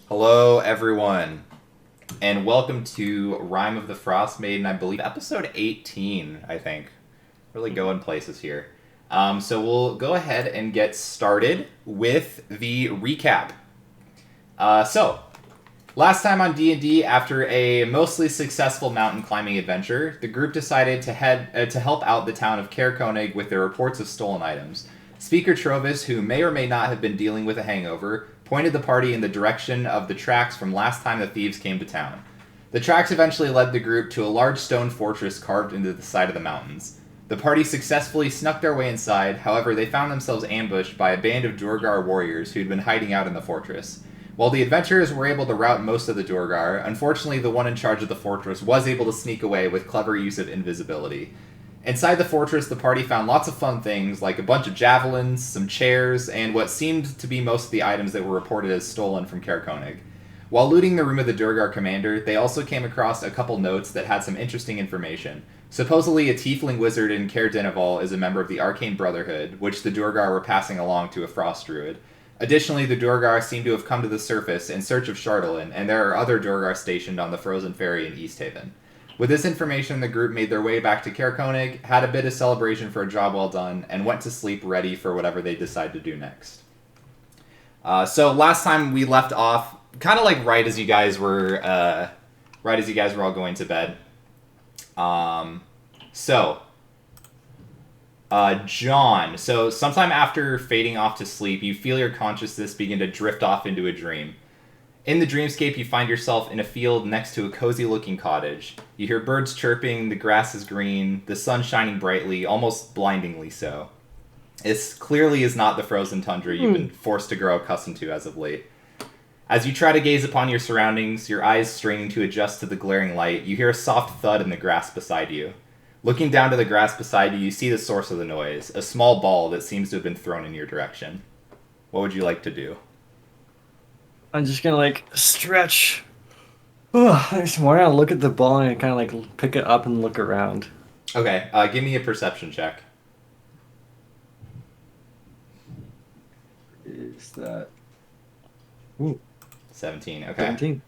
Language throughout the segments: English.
Hello, everyone, and welcome to Rime of the Frostmaiden, I believe, episode 18, I think. Really going places here. So we'll go ahead and get started with the recap. Last time on D&D, after a mostly successful mountain climbing adventure, the group decided to head to help out the town of Caer with their reports of stolen items. Speaker Trovis, who may or may not have been dealing with a hangover, pointed the party in the direction of the tracks from last time the thieves came to town. The tracks eventually led the group to a large stone fortress carved into the side of the mountains. The party successfully snuck their way inside, however they found themselves ambushed by a band of Duergar warriors who'd been hiding out in the fortress. While the adventurers were able to rout most of the Duergar, unfortunately the one in charge of the fortress was able to sneak away with clever use of invisibility. Inside the fortress, the party found lots of fun things, like a bunch of javelins, some chairs, and what seemed to be most of the items that were reported as stolen from Caer. While looting the room of the Duergar commander, they also came across a couple notes that had some interesting information. Supposedly, a tiefling wizard in Caer is a member of the Arcane Brotherhood, which the Duergar were passing along to a frost druid. Additionally, the Duergar seem to have come to the surface in search of Chardalyn, and there are other Duergar stationed on the frozen ferry in East Haven. With this information, the group made their way back to Caer, had a bit of celebration for a job well done, and went to sleep ready for whatever they decide to do next. So last time we left off, kind of like right as you guys were all going to bed. John. So sometime after fading off to sleep, you feel your consciousness begin to drift off into a dream. In the dreamscape, you find yourself in a field next to a cozy-looking cottage. You hear birds chirping, the grass is green, the sun shining brightly, almost blindingly so. This clearly is not the frozen tundra you've been forced to grow accustomed to as of late. As you try to gaze upon your surroundings, your eyes straining to adjust to the glaring light, you hear a soft thud in the grass beside you. Looking down to the grass beside you, you see the source of the noise, a small ball that seems to have been thrown in your direction. What would you like to do? I'm just gonna stretch. Oh, I just want to look at the ball and kind of pick it up and look around. Okay, give me a perception check. Is that 17, okay. 17?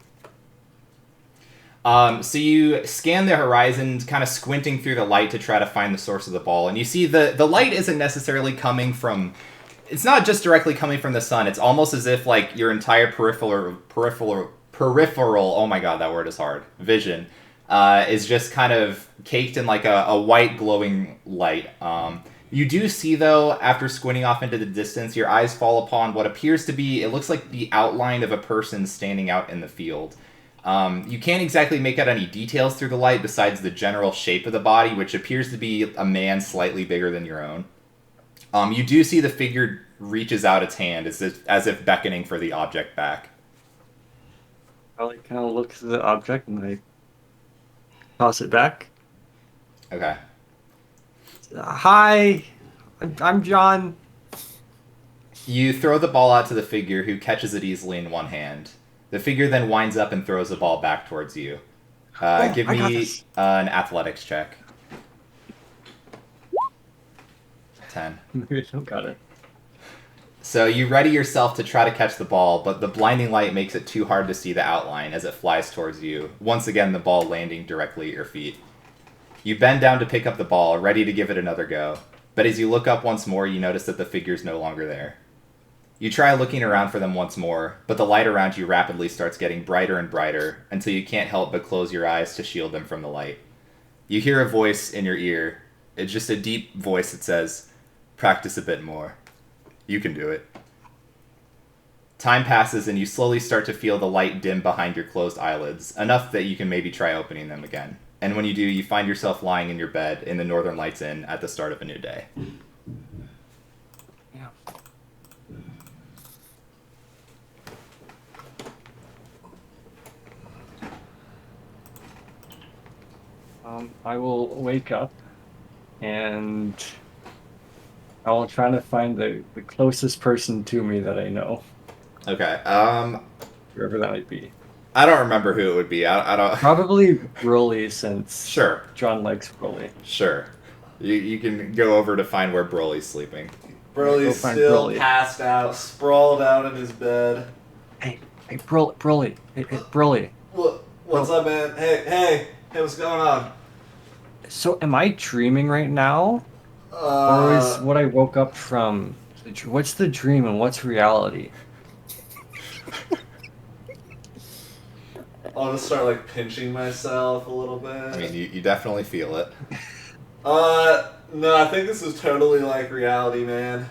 So you scan the horizon, kind of squinting through the light to try to find the source of the ball, and you see the light isn't necessarily coming from... It's not just directly coming from the sun. It's almost as if like your entire peripheral oh my god, that word is hard, vision, is just kind of caked in like a white glowing light. You do see, though, after squinting off into the distance, your eyes fall upon what appears to be, it looks like the outline of a person standing out in the field. You can't exactly make out any details through the light besides the general shape of the body, which appears to be a man slightly bigger than your own. You do see the figure reaches out its hand as if beckoning for the object back. I kind of look at the object and I toss it back. Okay. Hi, I'm John. You throw the ball out to the figure, who catches it easily in one hand. The figure then winds up and throws the ball back towards you. Give me an athletics check. 10. Maybe I don't got it. So you ready yourself to try to catch the ball, but the blinding light makes it too hard to see the outline as it flies towards you, once again the ball landing directly at your feet. You bend down to pick up the ball, ready to give it another go, but as you look up once more, you notice that the figure's no longer there. You try looking around for them once more, but the light around you rapidly starts getting brighter and brighter until you can't help but close your eyes to shield them from the light. You hear a voice in your ear. It's just a deep voice that says, "Practice a bit more. You can do it." Time passes and you slowly start to feel the light dim behind your closed eyelids, enough that you can maybe try opening them again. And when you do, you find yourself lying in your bed in the Northern Lights Inn at the start of a new day. Yeah. I will wake up and I will try to find the closest person to me that I know. Okay, Whoever that might be. I don't remember who it would be. I don't... Probably Broly, since Sure. John likes Broly. Sure. You can go over to find where Broly's sleeping. Broly's still passed out, sprawled out in his bed. Hey, Hey, Broly. Hey, Broly. What's up, man? Hey, what's going on? So, am I dreaming right now, or is Uh, what I woke up from? What's the dream and what's reality? I'll just start like pinching myself a little I mean, bit. you definitely feel it. No, I think this is totally like reality, man.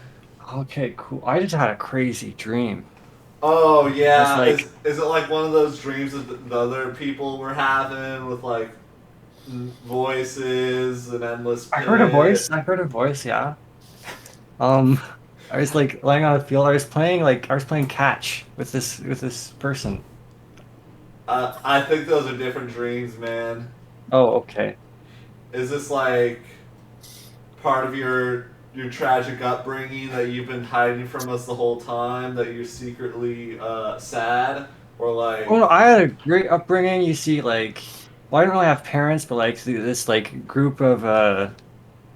Okay, cool. I just had a crazy dream. Oh It's yeah, like is it like one of those dreams that the other people were having with like voices, an endless I heard a voice. pit? I heard a voice. Yeah. Um, I was like laying on the field. I was playing catch with this person. I think those are different dreams, man. Oh, okay. Is this like part of your tragic upbringing that you've been hiding from us the whole time? That you're secretly sad, or like, Well, I had a great upbringing. You see, well, I didn't really have parents, but like this like group of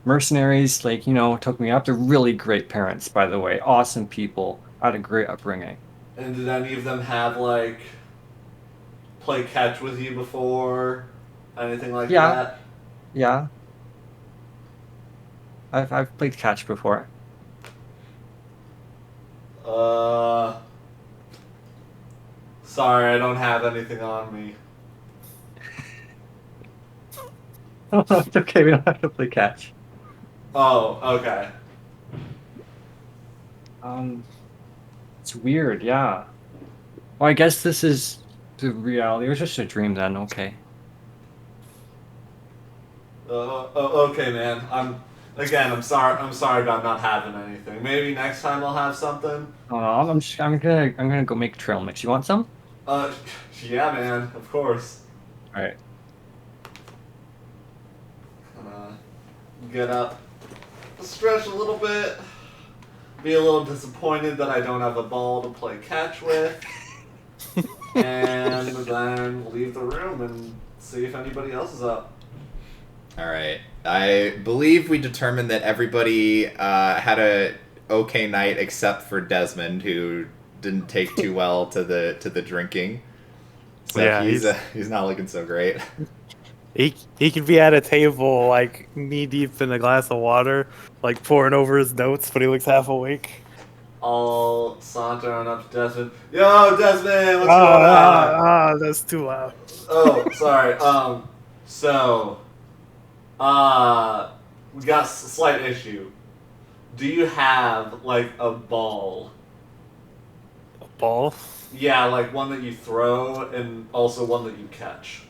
mercenaries, took me up. They're really great parents, by the way. Awesome people. I had a great upbringing. and did any of them have like play catch with you before, anything like Yeah, that? yeah. I've played catch before. Uh, Sorry, I don't have anything on me. Oh, it's okay. We don't have to play catch. Oh, okay. Um, it's weird. Yeah. Well, I guess this is the reality. It was just a dream then. Okay. Okay, man. I'm sorry. I'm sorry about not having anything. Maybe next time I'll have something. Oh, no, I'm gonna go make trail mix. You want some? Uh, yeah, man. Of course. All right. Uh, get up, stretch a little bit, be a little disappointed that I don't have a ball to play catch with, and then leave the room and see if anybody else is up. All right. I believe we determined that everybody had a okay night except for Desmond, who didn't take too well to the drinking. So Yeah, he's not looking so great. he could be at a table like knee deep in a glass of water, like pouring over his notes, but he looks half awake. I'll saunter on up to Desmond. Yo, Desmond, what's going on? That's too loud. Oh, sorry. So, we got a slight issue. Do you have like a ball? A ball? Yeah, like one that you throw and also one that you catch.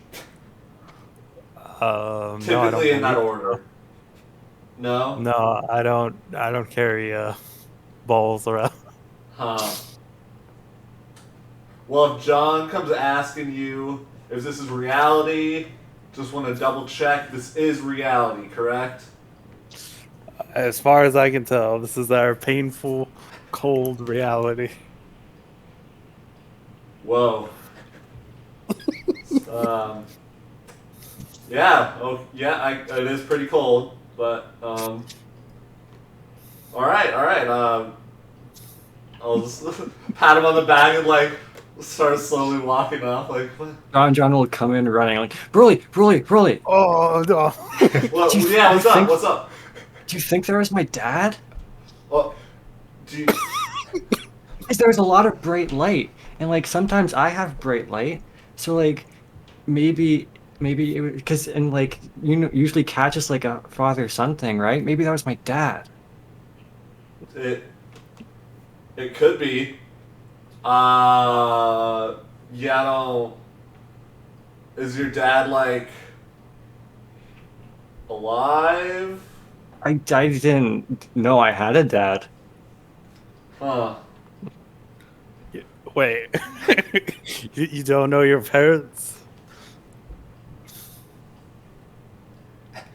No, I don't Typically in that believe so. order. No? No, I don't. I don't carry balls around. Huh. Well, if John comes asking you if this is reality, just want to double check this is reality, correct? As far as I can tell, this is our painful, cold reality. Whoa. um, yeah, oh, yeah, it is pretty cold, but, alright, I'll just pat him on the back and, like, start slowly walking off, like, what? John will come in running like, Broly. Oh no! Well, Do you, yeah, you what's up, think what's up? do you think there was my dad? Well, do you, Because there's a lot of bright light, and like sometimes I have bright light, so like maybe it because and like usually catch is like a father son thing, right? Maybe that was my dad. it, it could be. Uh, yeah, I don't. Is your dad like alive? I didn't know I had a dad. Huh. Wait, you don't know your parents?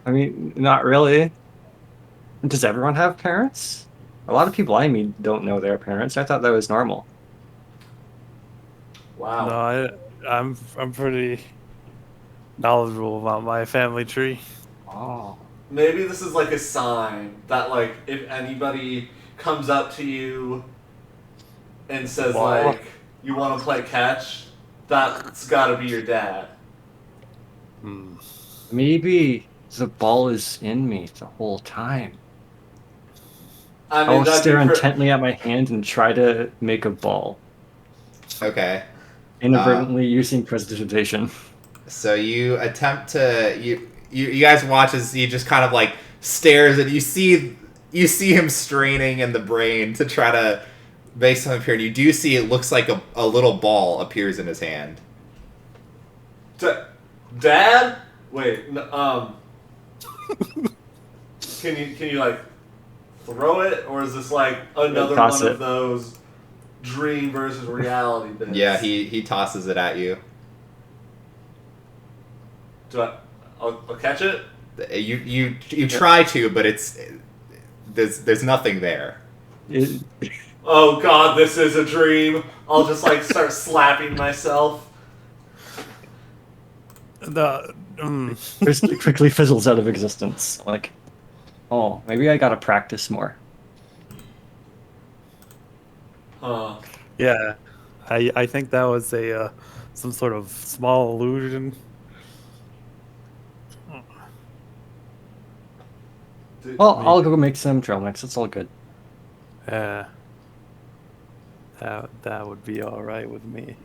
I mean, not really. Does everyone have parents? A lot of people I meet don't know their parents. I thought that was normal. No, Wow. I'm pretty knowledgeable about my family tree. Oh. Maybe this is like a sign that like if anybody comes up to you and says Wow. like, you want to play catch, that's got to be your dad. Maybe the ball is in me the whole time. I I mean, will that'd stare be intently at my hand and try to make a ball, Okay. inadvertently using prestidigitation. So you attempt to you guys watch as he just kind of like stares, and you see him straining in the brain to try to make something appear. And you do see it looks like a little ball appears in his hand. Dad? Wait, can you like throw it, or is this like another Toss one it. of those dream versus reality bits? Yeah, he tosses it at you. I'll catch it? You try to, but there's nothing there. Oh god, this is a dream. I'll just like start slapping myself. It quickly fizzles out of existence. Like, oh, maybe I gotta practice more. Huh. Yeah, I think that was a some sort of small illusion. Well, I'll go make some trail mix. It's all good. Yeah, that would be all right with me.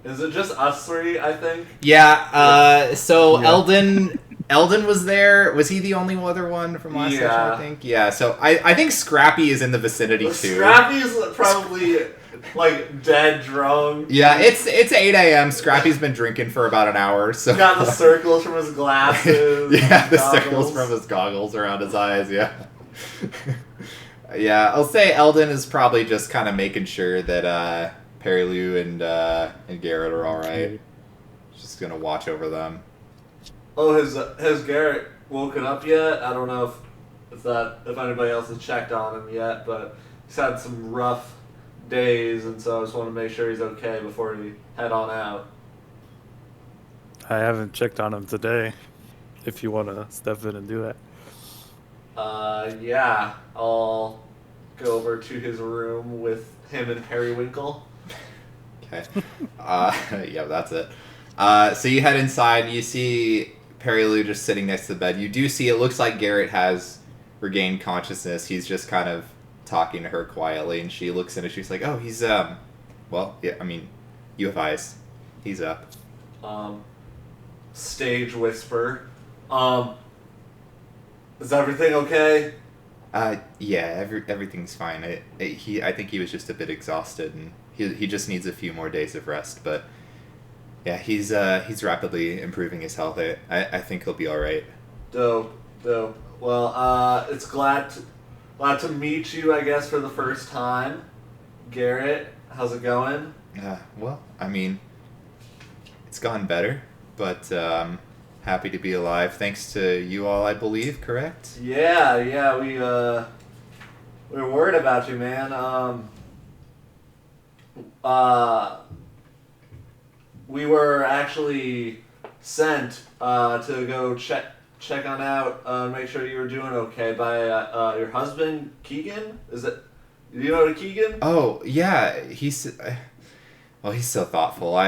Is it just us three, I think? Yeah. So Yeah. Eldon was there. Was he the only other one from last session? I think. Yeah. So I think Scrappy is in the vicinity too. Scrappy's probably like dead drunk. Yeah, it's 8 a.m. Scrappy's been drinking for about an hour. So Got the circles from his glasses. yeah, the goggles. circles from his goggles around his eyes. Yeah. Yeah, I'll say Eldon is probably just kind of making sure that Perry Lou and Garrett are all right. Just gonna watch over them. Oh, has Garrett woken up yet? I don't know if anybody else has checked on him yet, but he's had some rough days, and so I just want to make sure he's okay before we head on out. I haven't checked on him today. If you want to step in and do that. Yeah, I'll go over to his room with him and Periwinkle. Okay. Yeah, that's it. So you head inside, and you see Perry Lou just sitting next to the bed. You do see it looks like Garrett has regained consciousness. He's just kind of talking to her quietly, and she looks in and she's like, "Oh, he's well, yeah. I mean, you have eyes. He's up." Stage whisper. Is everything okay? Yeah, everything's fine. I think he was just a bit exhausted, and he just needs a few more days of rest. But yeah, he's rapidly improving his health. I think he'll be all right. Dope. Well, it's glad to meet you, I guess, for the first time. Garrett, how's it going? Well, I mean, it's gone better, but happy to be alive. Thanks to you all, I believe. Correct? Yeah, we were worried about you, man. We were actually sent to go check on out, make sure you were doing okay by your husband, Keegan. Do you know Keegan? Oh yeah, he's so thoughtful.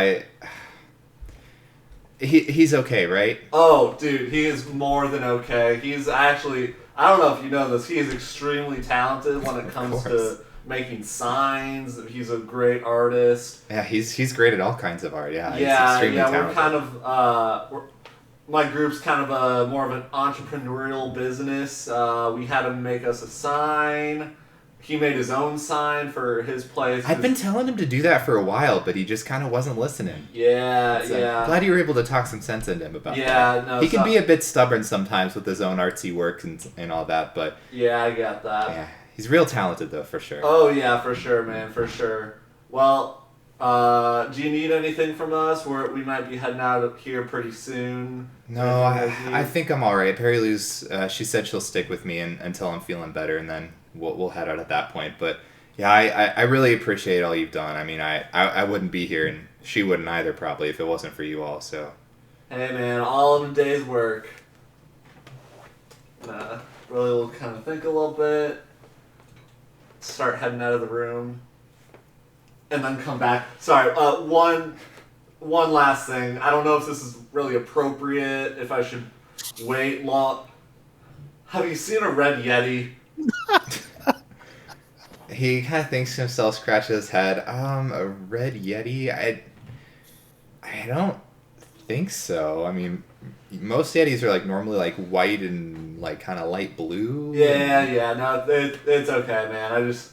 He's okay, right? Oh, dude, he is more than okay. He's actually, I don't know if you know this, he is extremely talented when it comes to making signs. He's a great artist. Yeah, he's great at all kinds of art. Yeah, he's Yeah, extremely talented. we're kind of, my group's kind of more of an entrepreneurial business. We had him make us a sign. He made his own sign for his place. I've been telling him to do that for a while, but he just kind of wasn't listening. Yeah, So yeah. Glad you were able to talk some sense into him about that. Yeah, no. He can be a bit stubborn sometimes with his own artsy work and all that, but Yeah, I got that. yeah, he's real talented though, for sure. Oh yeah, for sure, man, for sure. Well, do you need anything from us? We might be heading out here pretty soon. No, Anything you guys I need? think I'm all right. Perry Lou's, she said she'll stick with me until I'm feeling better, and then we'll head out at that point. But yeah, I really appreciate all you've done. I mean, I wouldn't be here, and she wouldn't either probably if it wasn't for you all. So Hey man, all in a day's work. Really will kind of think a little bit. start heading out of the room, and then come back. Sorry, one last thing. I don't know if this is really appropriate. If I should wait long. Have you seen a red yeti? He kind of thinks to himself, scratches his head. A red yeti? I don't think so. I mean, most yetis are like normally like white and like kind of light blue. Yeah. No, it's okay, man. I just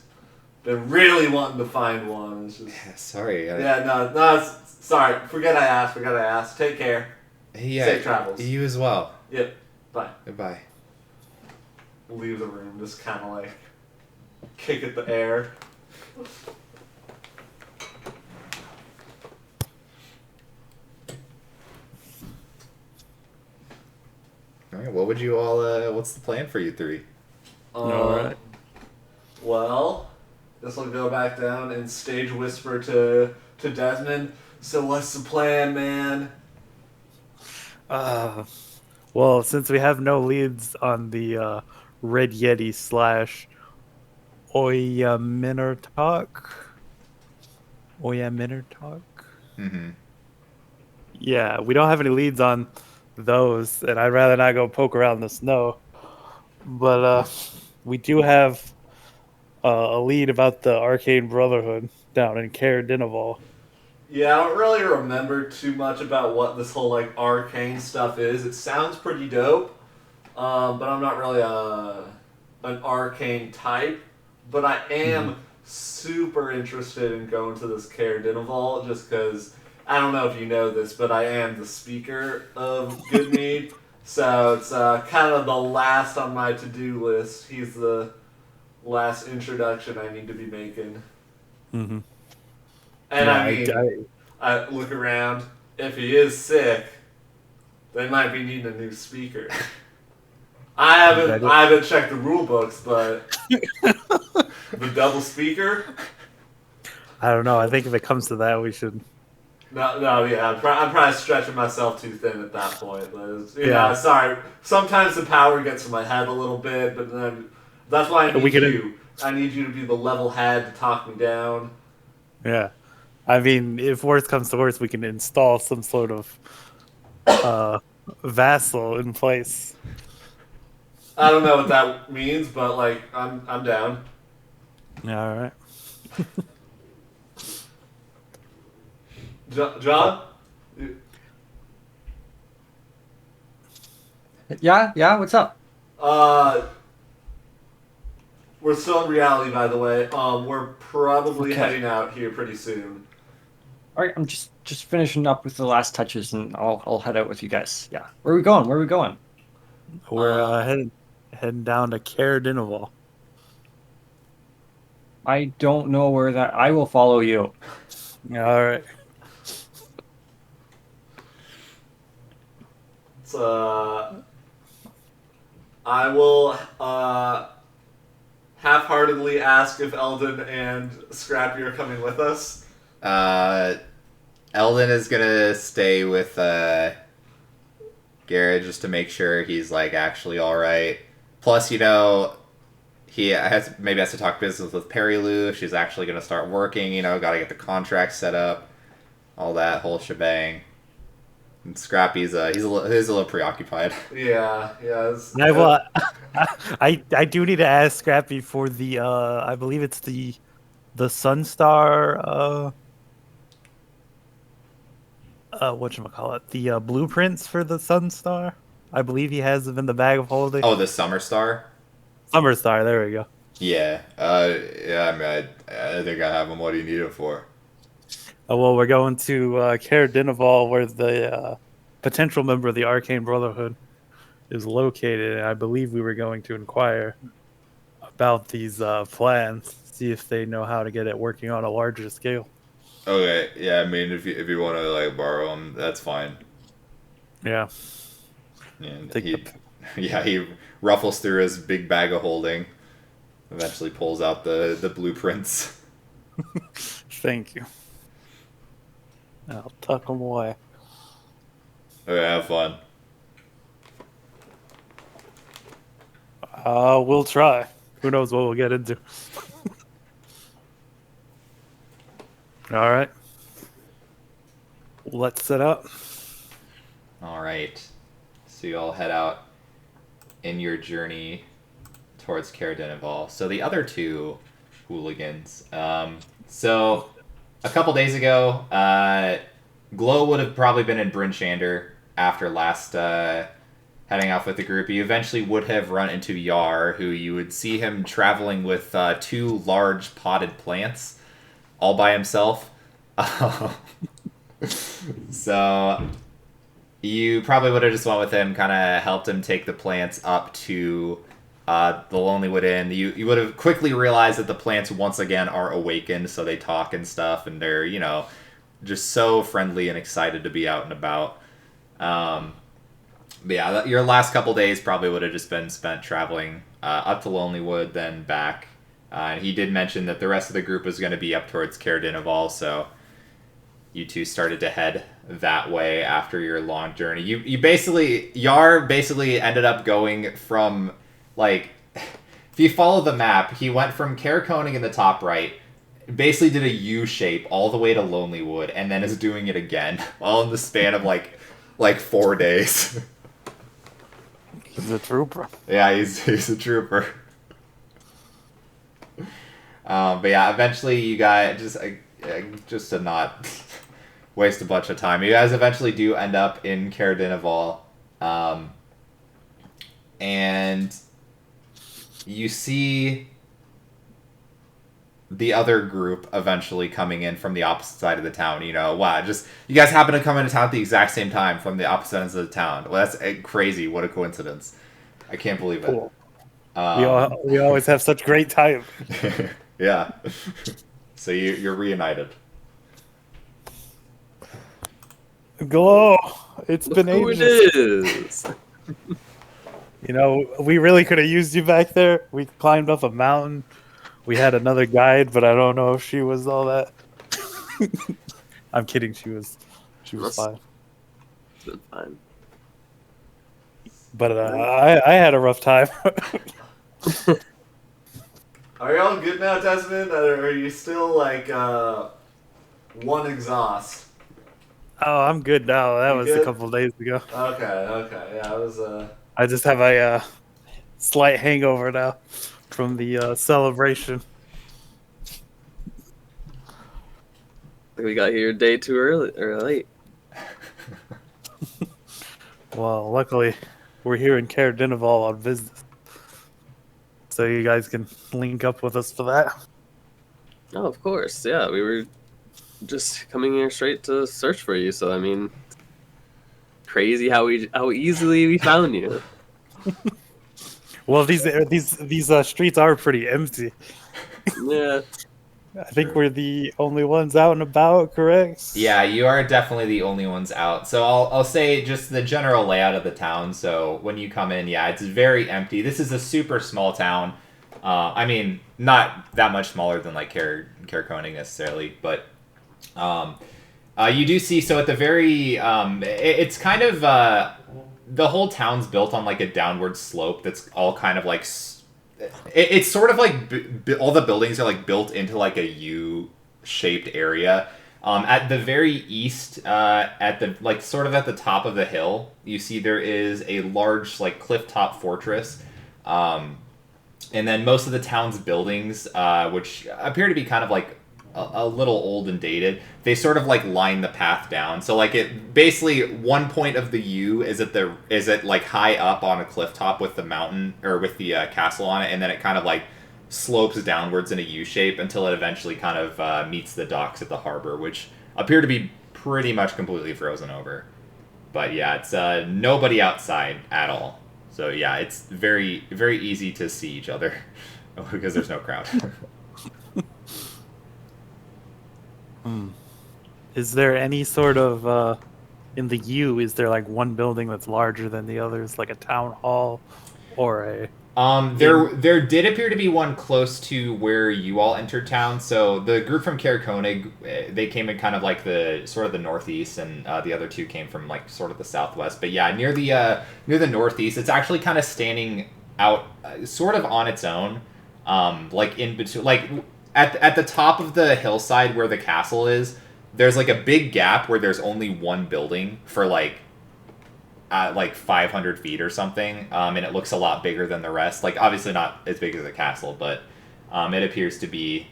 been really wanting to find one. It's just. Yeah, sorry. No. Sorry. Forget I asked. Take care. Yeah, Safe travels. You as well. Yep. Bye. Goodbye. Leave the room. Just kind of like kick at the air. All right, what would you all? What's the plan for you three? Alright. Well, this will go back down and stage whisper to Desmond. So what's the plan, man? Well, since we have no leads on the Red Yeti slash Oya Minartok. Mm-hmm. Yeah, we don't have any leads on those, and I'd rather not go poke around in the snow. But we do have a lead about the Arcane Brotherhood down in Caer Dineval. Yeah, I don't really remember too much about what this whole like arcane stuff is. It sounds pretty dope, but I'm not really an arcane type. But I am super interested in going to this Caer Dineval just because I don't know if you know this, but I am the speaker of Goodmead, so it's kind of the last on my to-do list. He's the last introduction I need to be making. Mm-hmm. And Yeah, I mean, I look around. If he is sick, they might be needing a new speaker. I haven't checked the rule books, but the double speaker. I don't know. I think if it comes to that, we should. Yeah, I'm probably stretching myself too thin at that point. But know, sorry. Sometimes the power gets in my head a little bit, but then that's why I need you. I need you to be the level head to talk me down. Yeah. I mean, if worst comes to worst, we can install some sort of vassal in place. I don't know what that means, but like I'm down. Yeah, all right. John? Yeah, what's up? We're still in reality, by the way. We're probably Okay. heading out here pretty soon. All right, I'm just finishing up with the last touches, and I'll head out with you guys. Yeah, where are we going? We're heading down to Caer Dineval. I don't know where that. I will follow you. Yeah, all right. It's, I will half-heartedly ask if Eldon and Scrappy are coming with us. Eldon is gonna stay with Garrett just to make sure he's like actually all right. Plus, he maybe has to talk business with Perry Lou if she's actually gonna start working. Got to get the contract set up, all that whole shebang. And Scrappy's he's a little preoccupied. Yeah. I do need to ask Scrappy for the I believe it's the Sunstar whatchamacallit, the blueprints for the Sunstar. I believe he has them in the bag of holding. Oh, the Summer Star. Summer Star, there we go. Yeah. Yeah. I mean, I think I have them. What do you need it for? Well, we're going to Caer Dineval, where the potential member of the Arcane Brotherhood is located, and I believe we were going to inquire about these plans, see if they know how to get it working on a larger scale. Okay. Yeah. I mean, if you want to like borrow them, that's fine. Yeah. And he ruffles through his big bag of holding. Eventually pulls out the blueprints. Thank you. I'll tuck them away. Okay, have fun. We'll try. Who knows what we'll get into. All right. Let's set up. All right. So you all head out in your journey towards Caradenival. So the other two hooligans. So a couple days ago, Glow would have probably been in Bryn Shander after last heading off with the group. You eventually would have run into Yar, who you would see him traveling with two large potted plants all by himself. So you probably would have just went with him, kind of helped him take the plants up to the Lonelywood Inn. You would have quickly realized that the plants once again are awakened, so they talk and stuff, and they're, just so friendly and excited to be out and about. But yeah, your last couple days probably would have just been spent traveling up to Lonelywood, then back. And he did mention that the rest of the group was going to be up towards Caradenival, so you two started to head that way after your long journey. Yar basically ended up going from, like, if you follow the map, he went from Karakoning in the top right, basically did a U shape all the way to Lonelywood, and then is doing it again, all in the span of like 4 days. He's a trooper. Yeah, he's a trooper. But yeah, eventually you guys just to not waste a bunch of time. You guys eventually do end up in Caradenival, and you see the other group eventually coming in from the opposite side of the town. Wow, just you guys happen to come into town at the exact same time from the opposite ends of the town. Well, that's crazy. What a coincidence! I can't believe it. Cool. We always have such great time. Yeah. So you're reunited. Glow. It's been Look who ages. it is. We really could have used you back there. We climbed up a mountain. We had another guide, but I don't know if she was all that. I'm kidding. She was fine. It's been fine. But I had a rough time. Are y'all good now, Desmond? Or are you still like one exhaust? Oh, I'm good now. That You was good? a couple days ago. Okay. Yeah, I was I just have a slight hangover now from the celebration. We got here a day too early or late. Well, luckily, we're here in Caradenival on business. So you guys can link up with us for that. Oh, of course. Yeah, we were just coming here straight to search for you. So I mean, crazy how easily we found you. Well, these streets are pretty empty. Yeah. I think we're the only ones out and about, correct? Yeah, you are definitely the only ones out. So I'll say just the general layout of the town. So when you come in, yeah, it's very empty. This is a super small town. I mean, not that much smaller than like Karakoning necessarily, but you do see. So at the very, it's kind of the whole town's built on like a downward slope that's all kind of like. It's sort of like all the buildings are like built into like a U-shaped area. At the very east, at the like sort of at the top of the hill, you see there is a large like cliff-top fortress, and then most of the town's buildings, which appear to be kind of like a little old and dated, they sort of like line the path down. So like it basically one point of the U is at like high up on a cliff top with the mountain or with the castle on it, and then it kind of like slopes downwards in a U shape until it eventually kind of meets the docks at the harbor, which appear to be pretty much completely frozen over. But yeah, it's nobody outside at all. So yeah, it's very very easy to see each other because there's no crowd. Is there any sort of in the U? Is there like one building that's larger than the others, like a town hall, or a? There did appear to be one close to where you all entered town. So the group from Karakonig, they came in kind of like the sort of the northeast, and the other two came from like sort of the southwest. But yeah, near the northeast, it's actually kind of standing out, sort of on its own, like in between, like at the top of the hillside where the castle is, there's like a big gap where there's only one building for like 500 feet or something, and it looks a lot bigger than the rest. Like obviously not as big as the castle, but it appears to be,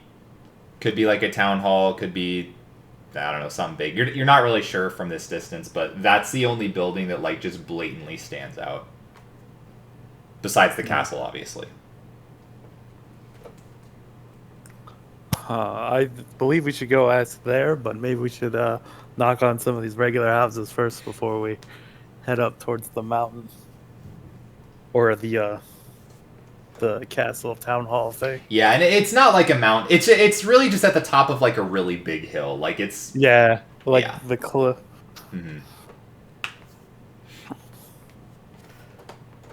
could be like a town hall, could be, I don't know, something big. You're not really sure from this distance, but that's the only building that like just blatantly stands out. Besides the castle, obviously. I believe we should go ask there, but maybe we should knock on some of these regular houses first before we head up towards the mountain or the castle town hall thing. Yeah, and it's not like a mountain. It's really just at the top of like a really big hill. Like it's the cliff. Mm-hmm.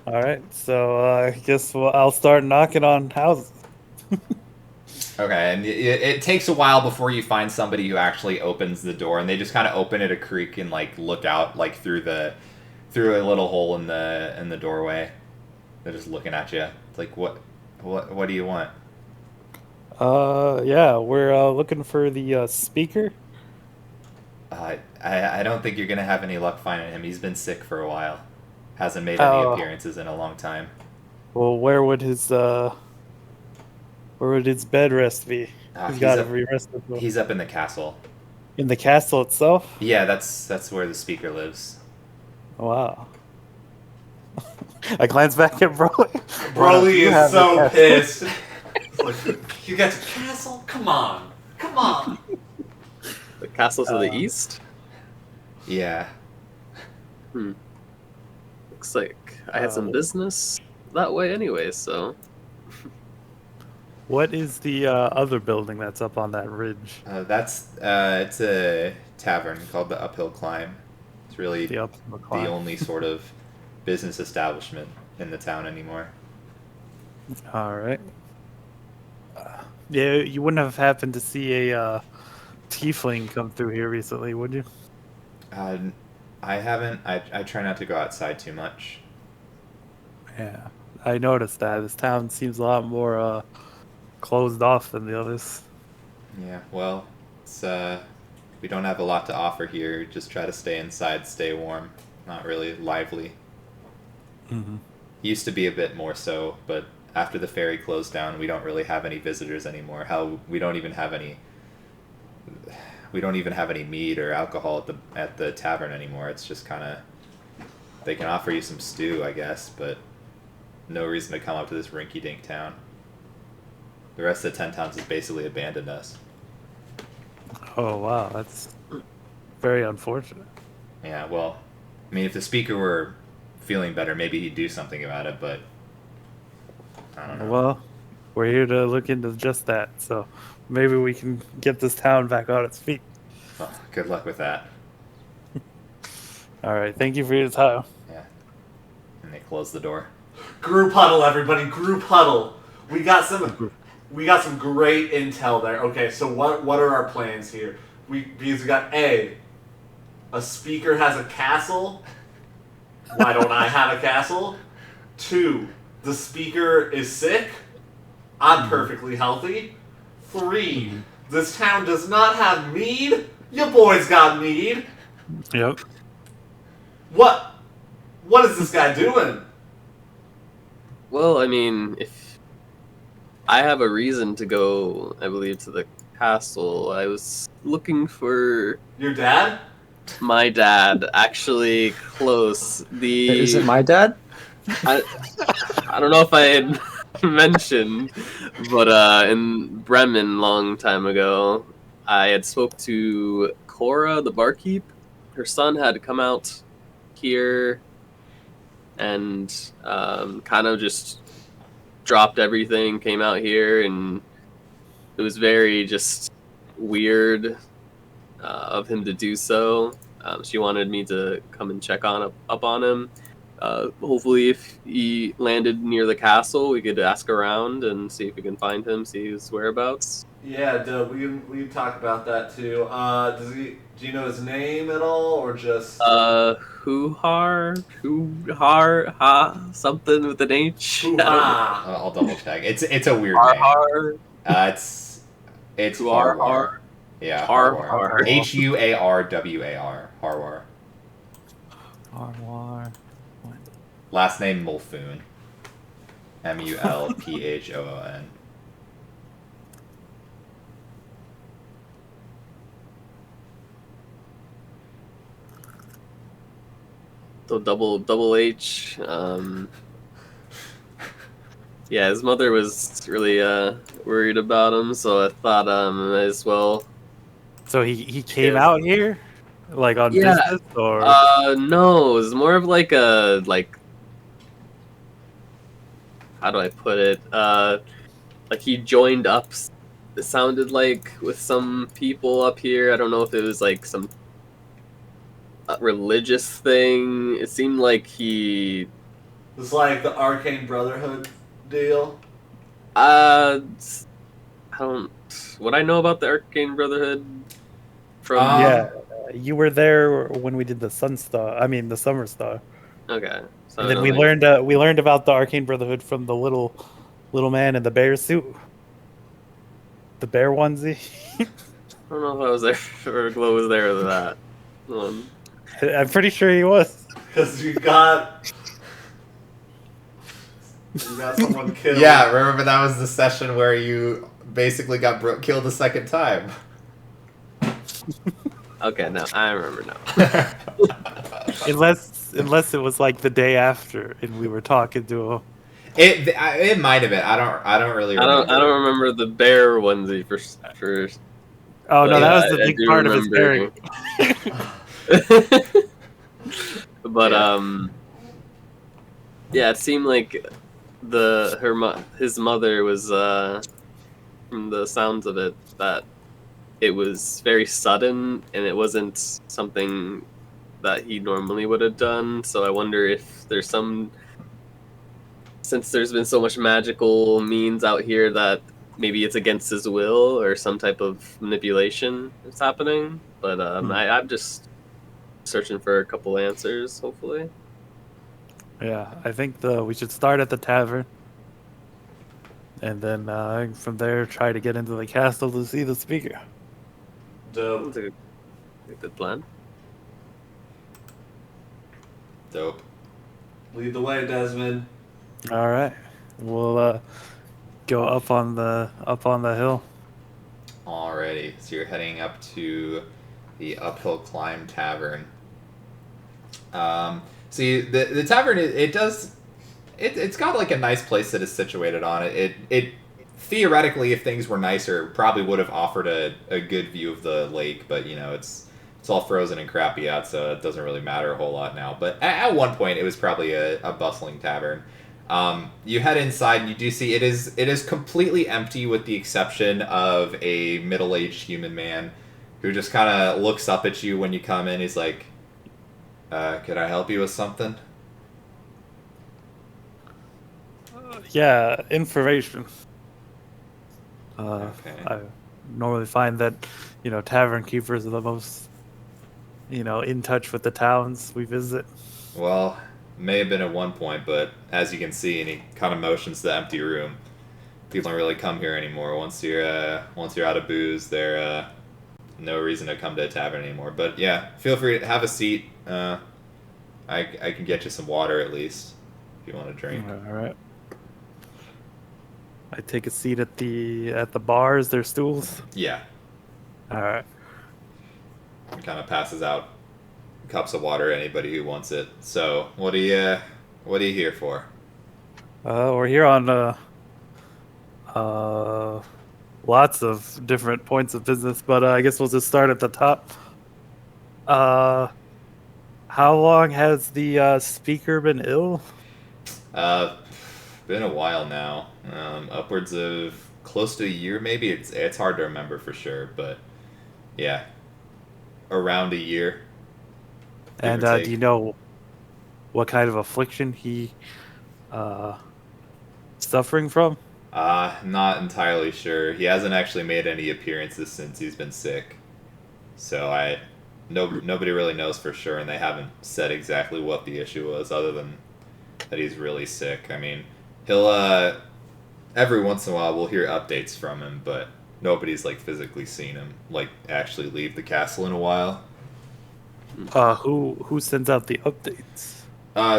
All right, so I guess I'll start knocking on houses. Okay, and it takes a while before you find somebody who actually opens the door, and they just kind of open it a creak and like look out like through a little hole in the doorway. They're just looking at you. It's like, what do you want? Yeah, we're looking for the speaker. I don't think you're gonna have any luck finding him. He's been sick for a while. Hasn't made any appearances in a long time. Well, where would his bed rest be? He's got to be rested. He's up in the castle. In the castle itself? Yeah, that's where the speaker lives. Wow. I glance back at Broly. Broly is so pissed. It's like, you got the castle? Come on. The castle to the east? Yeah. Looks like I had some business that way anyway, so. What is the other building that's up on that ridge? It's a tavern called the Uphill Climb. It's really the only sort of business establishment in the town anymore. All right. Yeah, you wouldn't have happened to see a tiefling come through here recently, would you? I haven't. I try not to go outside too much. Yeah, I noticed that. This town seems a lot more closed off than the others. Yeah, well, it's we don't have a lot to offer here. Just try to stay inside, stay warm. Not really lively. Mm-hmm. Used to be a bit more so, but after the ferry closed down, we don't really have any visitors anymore. We don't even have any meat or alcohol at the tavern anymore. It's just kind of, they can offer you some stew, I guess, but no reason to come up to this rinky-dink town. The rest of the 10 towns has basically abandoned us. Oh wow, that's very unfortunate. Yeah, well, I mean, if the speaker were feeling better, maybe he'd do something about it, but I don't know. Well, we're here to look into just that, so maybe we can get this town back on its feet. Well, good luck with that. All right, thank you for your time. Yeah. And they close the door. Group huddle, everybody. Group huddle. We got some great intel there. Okay, so what are our plans here? Because we got a speaker has a castle. Why don't I have a castle? 2, the speaker is sick. I'm perfectly healthy. 3, this town does not have mead. Your boys got mead. Yep. What is this guy doing? Well, I mean, if I have a reason to go, I believe, to the castle. I was looking for Your dad? my dad. Actually, close. Is it my dad? I don't know if I had mentioned, but in Bremen, long time ago, I had spoke to Cora, the barkeep. Her son had come out here and kind of just dropped everything, came out here, and it was very just weird of him to do so. She wanted me to come and check up on him. Hopefully, if he landed near the castle, we could ask around and see if we can find him, see his whereabouts. Yeah, Doug, we can talk about that too. Do you know his name at all, or just Hoo-har, something with an H. Hoo-ha? I'll double check. It's a weird Har name. har. It's It's Har- Harwar. Yeah, Har- Harwar. Har. Huarwar. Harwar. Arwar. Last name Mulfoon. Mulphoon. So double H. Yeah, his mother was really worried about him, so I thought might as well. So he came Yes. out here, like on Yeah. business, or No, it was more of like a how do I put it? Like he joined up. It sounded like with some people up here. I don't know if it was like some religious thing. It seemed like he. It's like the Arcane Brotherhood deal. I don't. What I know about the Arcane Brotherhood from. yeah, you were there when we did the Sun Star. I mean, the Summer Star. Okay. So And then I we don't learned about the Arcane Brotherhood from the little man in the bear suit, the bear onesie. I don't know if I was there or Glow was there with that. I'm pretty sure he was. Because you got someone killed. Yeah, remember that was the session where you basically got killed a second time. Okay, now I remember now. Unless it was like the day after, and we were talking to him. It might have been. I don't really remember. I don't remember the bear onesie for. Oh no, But, that yeah, was the I big do part of his remember. character. But Yeah. yeah, it seemed like his mother was from the sounds of it that it was very sudden and it wasn't something that he normally would have done. So I wonder if there's since there's been so much magical means out here that maybe it's against his will or some type of manipulation is happening. But I'm just searching for a couple answers, hopefully. Yeah, I think we should start at the tavern, and then from there try to get into the castle to see the speaker. Dope. That's a good plan. Dope. Lead the way, Desmond. All right, we'll go up on the hill. Alrighty, so you're heading up to the Uphill Climb Tavern. See, the tavern it's got like a nice place that is situated on it. It theoretically, if things were nicer, probably would have offered a good view of the lake, but you know it's all frozen and crappy out, so it doesn't really matter a whole lot now. But at one point, it was probably a bustling tavern. You head inside and you do see it is completely empty with the exception of a middle-aged human man who just kind of looks up at you when you come in. He's like, could I help you with something? Yeah, information. Okay. I normally find that tavern keepers are the most in touch with the towns we visit. Well, may have been at one point, but as you can see, and he kind of motions to the empty room. People don't really come here anymore. Once you're out of booze, there no reason to come to a tavern anymore. But yeah, feel free to have a seat. I can get you some water at least if you want to drink. All right. I take a seat at the bars. Their stools. Yeah. All right. He kind of passes out cups of water to anybody who wants it. So, what are you here for? We're here on lots of different points of business, but I guess we'll just start at the top. How long has the speaker been ill? Been a while now. Upwards of close to a year, maybe. It's hard to remember for sure, but yeah, around a year. give And or do take. you know what kind of affliction he suffering from? Not entirely sure. He hasn't actually made any appearances since he's been sick. So nobody really knows for sure, and they haven't said exactly what the issue was, other than that he's really sick. I mean, he'll every once in a while we'll hear updates from him, but nobody's like physically seen him like actually leave the castle in a while. Who sends out the updates?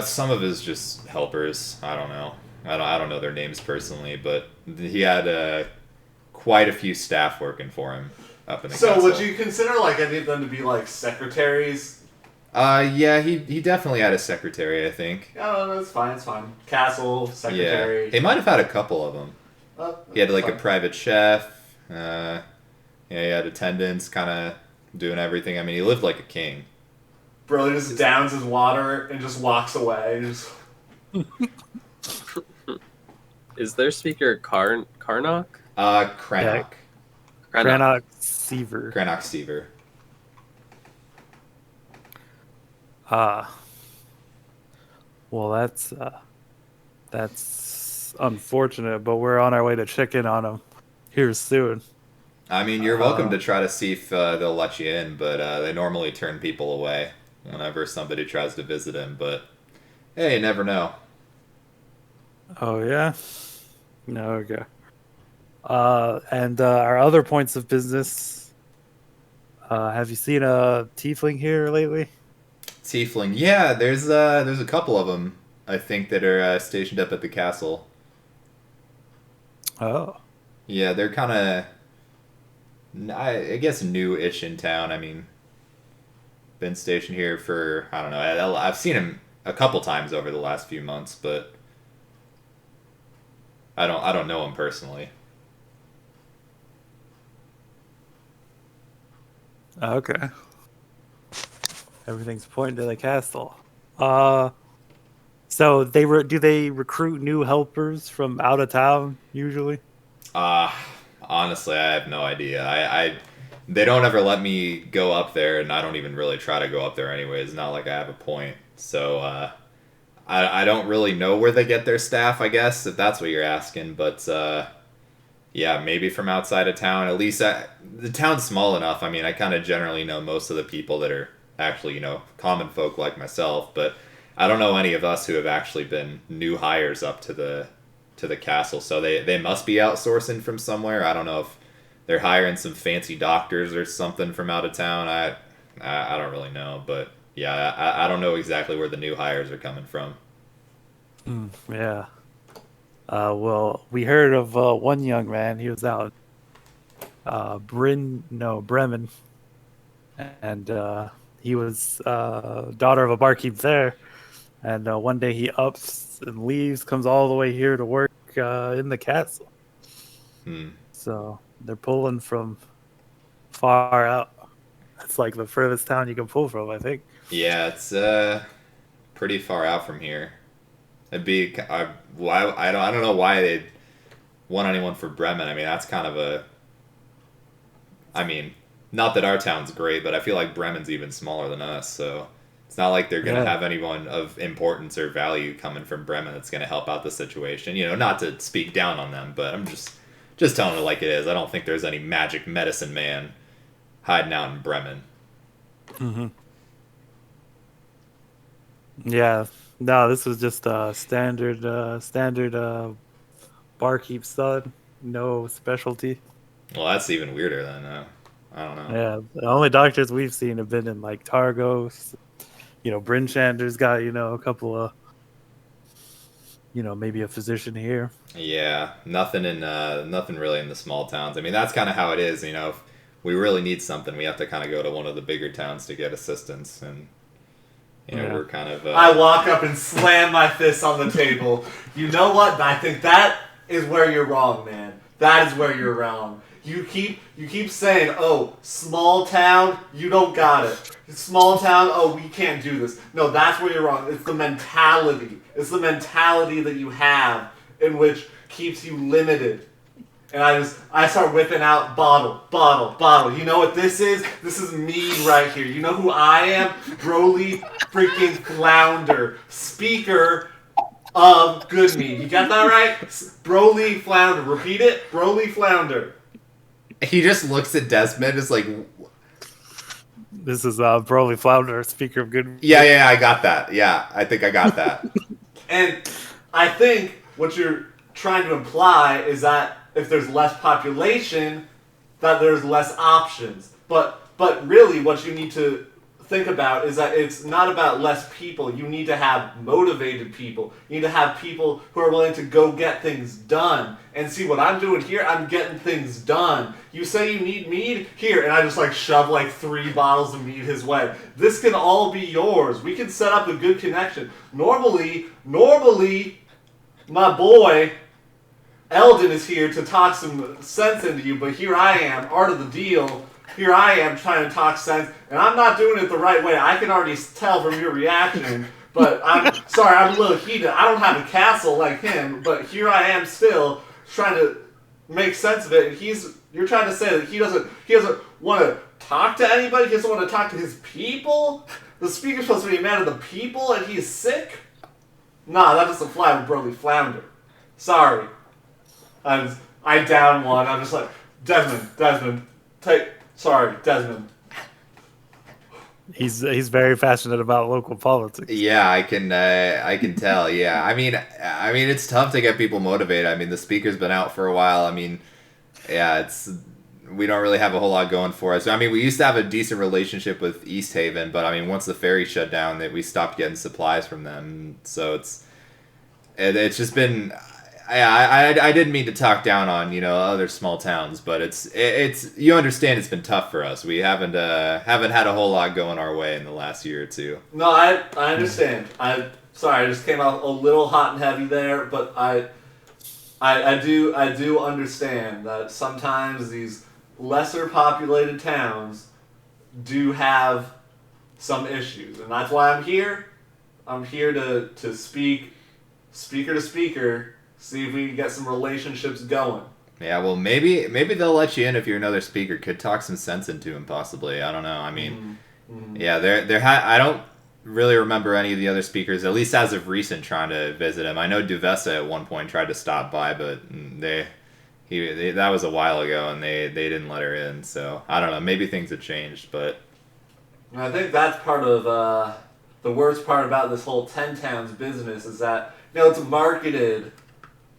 Some of his just helpers. I don't know. I don't know their names personally, but he had quite a few staff working for him up in the castle. So would you consider like any of them to be like secretaries? Yeah, he definitely had a secretary, I think. Oh, that's fine. It's fine. Castle secretary. Yeah, he might have had a couple of them. He had like fine. a private chef. Yeah, he had attendants, kind of doing everything. I mean, he lived like a king. Bro just downs his water and just walks away. Just... Is their speaker Karnok? Crannock. Crannock Seaver. Crannock Seaver. Well, that's unfortunate, but we're on our way to check in on him here soon. I mean, you're welcome to try to see if they'll let you in, but they normally turn people away whenever somebody tries to visit him. But hey, you never know. Oh yeah. No, okay. And our other points of business. Have you seen a tiefling here lately? Tiefling, yeah. There's a couple of them, I think, that are stationed up at the castle. Oh. Yeah, they're kind of, I guess, new-ish in town. I mean, been stationed here for, I don't know. I've seen him a couple times over the last few months, but I don't know him personally. Okay. Everything's pointing to the castle. So do they recruit new helpers from out of town usually? Honestly, I have no idea. They don't ever let me go up there, and I don't even really try to go up there anyways. It's not like I have a point. So, I don't really know where they get their staff, I guess, if that's what you're asking. But, yeah, maybe from outside of town. At least the town's small enough. I mean, I kind of generally know most of the people that are actually, common folk like myself. But I don't know any of us who have actually been new hires up to the castle. So they must be outsourcing from somewhere. I don't know if they're hiring some fancy doctors or something from out of town. I don't really know. But, yeah, I don't know exactly where the new hires are coming from. Yeah. Well, we heard of one young man. He was out Bremen, and he was daughter of a barkeep there. And one day he ups and leaves, comes all the way here to work in the castle. So they're pulling from far out. It's like the furthest town you can pull from, I think. Yeah, it's pretty far out from here. It'd be I don't know why they'd want anyone for Bremen. I mean, that's kind of I mean, not that our town's great, but I feel like Bremen's even smaller than us, so it's not like they're gonna have anyone of importance or value coming from Bremen that's gonna help out the situation. Not to speak down on them, but I'm just telling it like it is. I don't think there's any magic medicine man hiding out in Bremen. Mm-hmm. Yeah. No, this was just standard barkeep son. No specialty. Well, that's even weirder than I don't know. Yeah, the only doctors we've seen have been in like Targos. Bryn Shander's got a couple of maybe a physician here. Yeah, nothing really in the small towns. I mean, that's kind of how it is. If we really need something, we have to kind of go to one of the bigger towns to get assistance, and we're kind of. I walk up and slam my fist on the table. You know what? I think that is where you're wrong, man. That is where you're wrong. You keep saying, "Oh, small town, you don't got it. Small town, oh, we can't do this." No, that's where you're wrong. It's the mentality. It's the mentality that you have in which keeps you limited. And I start whipping out bottle. You know what this is? This is me right here. You know who I am? Broly freaking Flounder. Speaker of Good Mead. You got that right? Broly Flounder. Repeat it. Broly Flounder. He just looks at Desmond as like... This is Broly Flounder, Speaker of Good Mead. Yeah, I got that. Yeah, I think I got that. And I think what you're trying to imply is that if there's less population, that there's less options. But really, what you need to think about is that it's not about less people. You need to have motivated people. You need to have people who are willing to go get things done. And see what I'm doing here, I'm getting things done. You say you need mead? Here, and I just like shove like 3 bottles of mead his way. This can all be yours. We can set up a good connection. Normally, my boy Eldon is here to talk some sense into you, but here I am, art of the deal. Here I am trying to talk sense, and I'm not doing it the right way. I can already tell from your reaction, but I'm sorry, I'm a little heated. I don't have a castle like him, but here I am still trying to make sense of it. And you're trying to say that he doesn't want to talk to anybody. He doesn't want to talk to his people. The speaker's supposed to be a man of the people, and he's sick. Nah, that doesn't fly with Burly Flounder. Sorry, I down one. I'm just like Desmond, take. Sorry, Desmond. He's very passionate about local politics. Yeah, I can tell. Yeah, I mean, it's tough to get people motivated. I mean, the speaker's been out for a while. I mean, yeah, we don't really have a whole lot going for us. I mean, we used to have a decent relationship with East Haven, but I mean, once the ferry shut down, that we stopped getting supplies from them. So it's just been. I didn't mean to talk down on other small towns, but it's you understand it's been tough for us. We haven't had a whole lot going our way in the last year or two. No, I understand. Sorry, I just came out a little hot and heavy there, but I do understand that sometimes these lesser populated towns do have some issues, and that's why I'm here. I'm here to speak, speaker to speaker. See if we can get some relationships going. Yeah, well, maybe they'll let you in if you're another speaker. Could talk some sense into him, possibly. I don't know. I mean, yeah, I don't really remember any of the other speakers, at least as of recent, trying to visit him. I know Duvessa at one point tried to stop by, but that was a while ago, and they didn't let her in. So I don't know. Maybe things have changed, but I think that's part of the worst part about this whole 10 towns business is that it's marketed.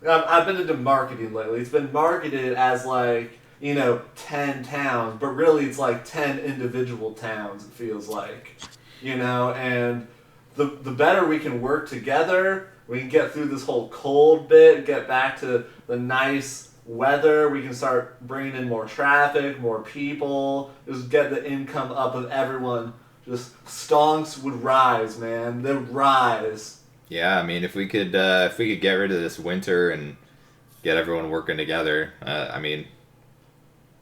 I've been into marketing lately. It's been marketed as like, 10 towns, but really it's like 10 individual towns, it feels like. And the better we can work together, we can get through this whole cold bit, get back to the nice weather, we can start bringing in more traffic, more people, just get the income up of everyone. Just stonks would rise, man. They'd rise. Yeah, I mean, if we could get rid of this winter and get everyone working together, I mean,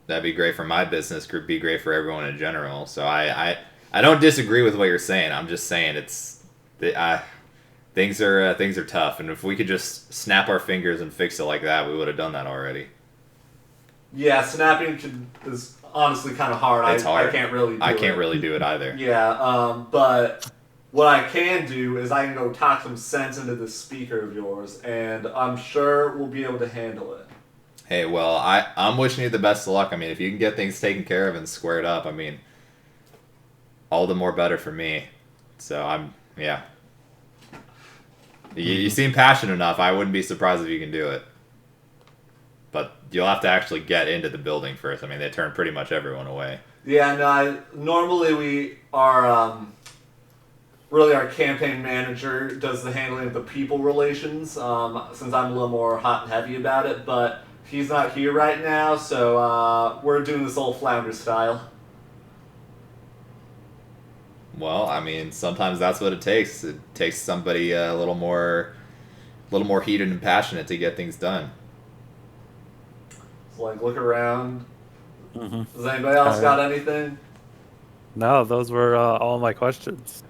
that'd be great for my business. Could be great for everyone in general. So I don't disagree with what you're saying. I'm just saying things are tough, and if we could just snap our fingers and fix it like that, we would have done that already. Yeah, snapping is honestly kind of hard. It's hard. I can't really do it either. Yeah, but what I can do is I can go talk some sense into this speaker of yours, and I'm sure we'll be able to handle it. Hey, well, I'm wishing you the best of luck. I mean, if you can get things taken care of and squared up, I mean, all the more better for me. So yeah. You seem passionate enough. I wouldn't be surprised if you can do it. But you'll have to actually get into the building first. I mean, they turn pretty much everyone away. Yeah, no, normally we are... Really, our campaign manager does the handling of the people relations, since I'm a little more hot and heavy about it, but he's not here right now, so we're doing this old Flounder style. Well, I mean, sometimes that's what it takes. It takes somebody a little more heated and passionate to get things done. So, look around. Mm-hmm. Does anybody else got anything? No, those were all my questions.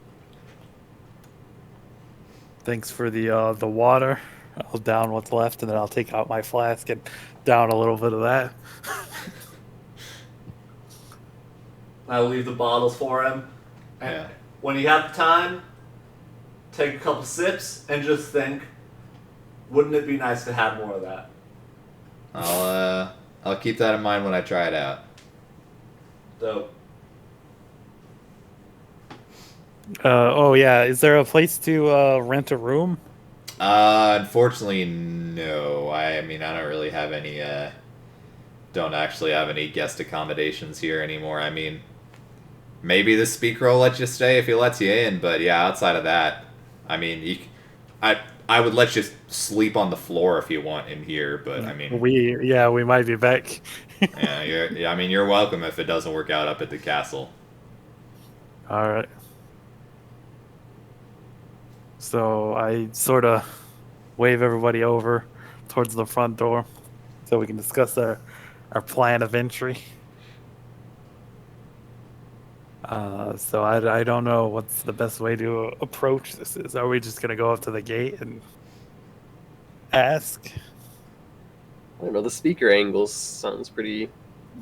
Thanks for the water. I'll down what's left, and then I'll take out my flask and down a little bit of that. I'll leave the bottles for him. And yeah. When you have the time, take a couple sips and just think, wouldn't it be nice to have more of that? I'll keep that in mind when I try it out. Dope. Oh yeah, is there a place to rent a room? Unfortunately, no. I mean, I don't really have any don't actually have any guest accommodations here anymore. I mean, maybe the speaker will let you stay if he lets you in, but yeah, outside of that, I mean, I would let you sleep on the floor if you want in here, but I mean, we might be back. I mean, you're welcome if it doesn't work out up at the castle. All right. So I sort of wave everybody over towards the front door so we can discuss our plan of entry. So I don't know what's the best way to approach this is. Are we just going to go up to the gate and ask? I don't know. The speaker angles sounds pretty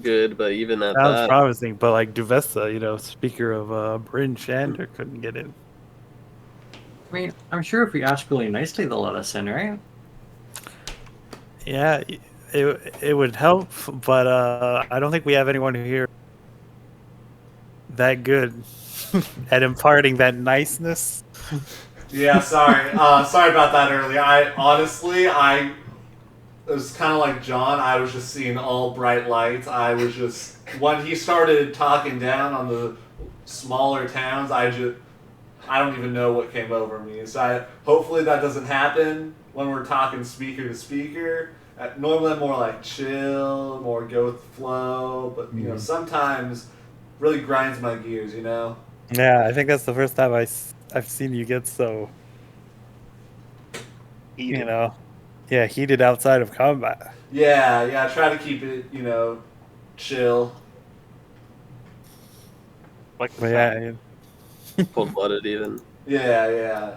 good, but even at Sounds that, promising, but like Duvesta, speaker of Bryn Shander, couldn't get in. I mean, I'm sure if we ask really nicely, they'll let us in, right? Yeah, it would help, but I don't think we have anyone here that good at imparting that niceness. Yeah, sorry. Sorry about that earlier. I it was kind of like John. I was just seeing all bright lights. I was just when he started talking down on the smaller towns, I don't even know what came over me. So hopefully that doesn't happen when we're talking speaker to speaker. Normally I'm more like chill, more go with the flow, but sometimes really grinds my gears. Yeah, I think that's the first time I've seen you get so Heated. heated outside of combat. Yeah. I try to keep it chill. Like the But fan. yeah, cold-blooded even. Yeah.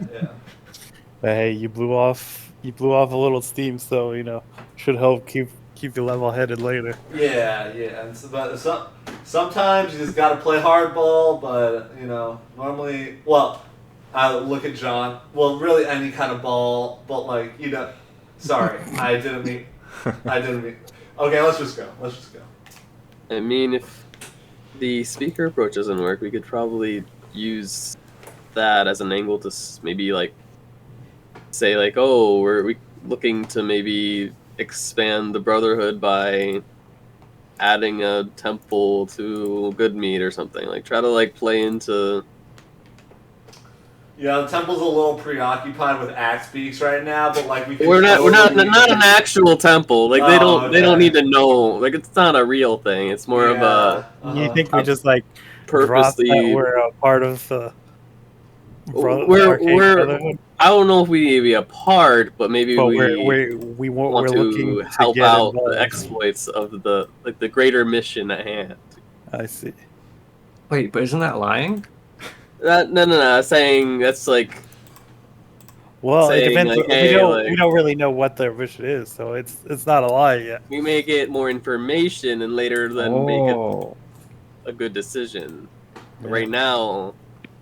but hey, you blew off a little steam, so should help keep you level-headed later. Yeah. And sometimes you just got to play hardball, but normally, well, I look at John. Well, really any kind of ball, but like sorry, I didn't mean. Okay, let's just go. I mean, if the speaker approach doesn't work, we could probably use that as an angle to maybe like say like, oh, we looking to maybe expand the Brotherhood by adding a temple to Goodmead or something. Like try to like play into. Yeah, the temple's a little preoccupied with axe beaks right now, but like we could We're not totally... an actual temple. Like they Oh, don't okay. need to know. Like it's not a real thing. It's more of a You think we just like drop that purposely. we're a part of the Arcane We're Brotherhood? I don't know if we need to be a part, but maybe But we we're want looking to to help get out involved. the exploits of the greater mission at hand. I see. Wait, but isn't that lying? No. Saying that's like Well, it saying depends. like, hey, like We don't really know what their mission is, so it's not a lie yet. we may get more information and later then make Oh. a good decision. But Yeah. right now,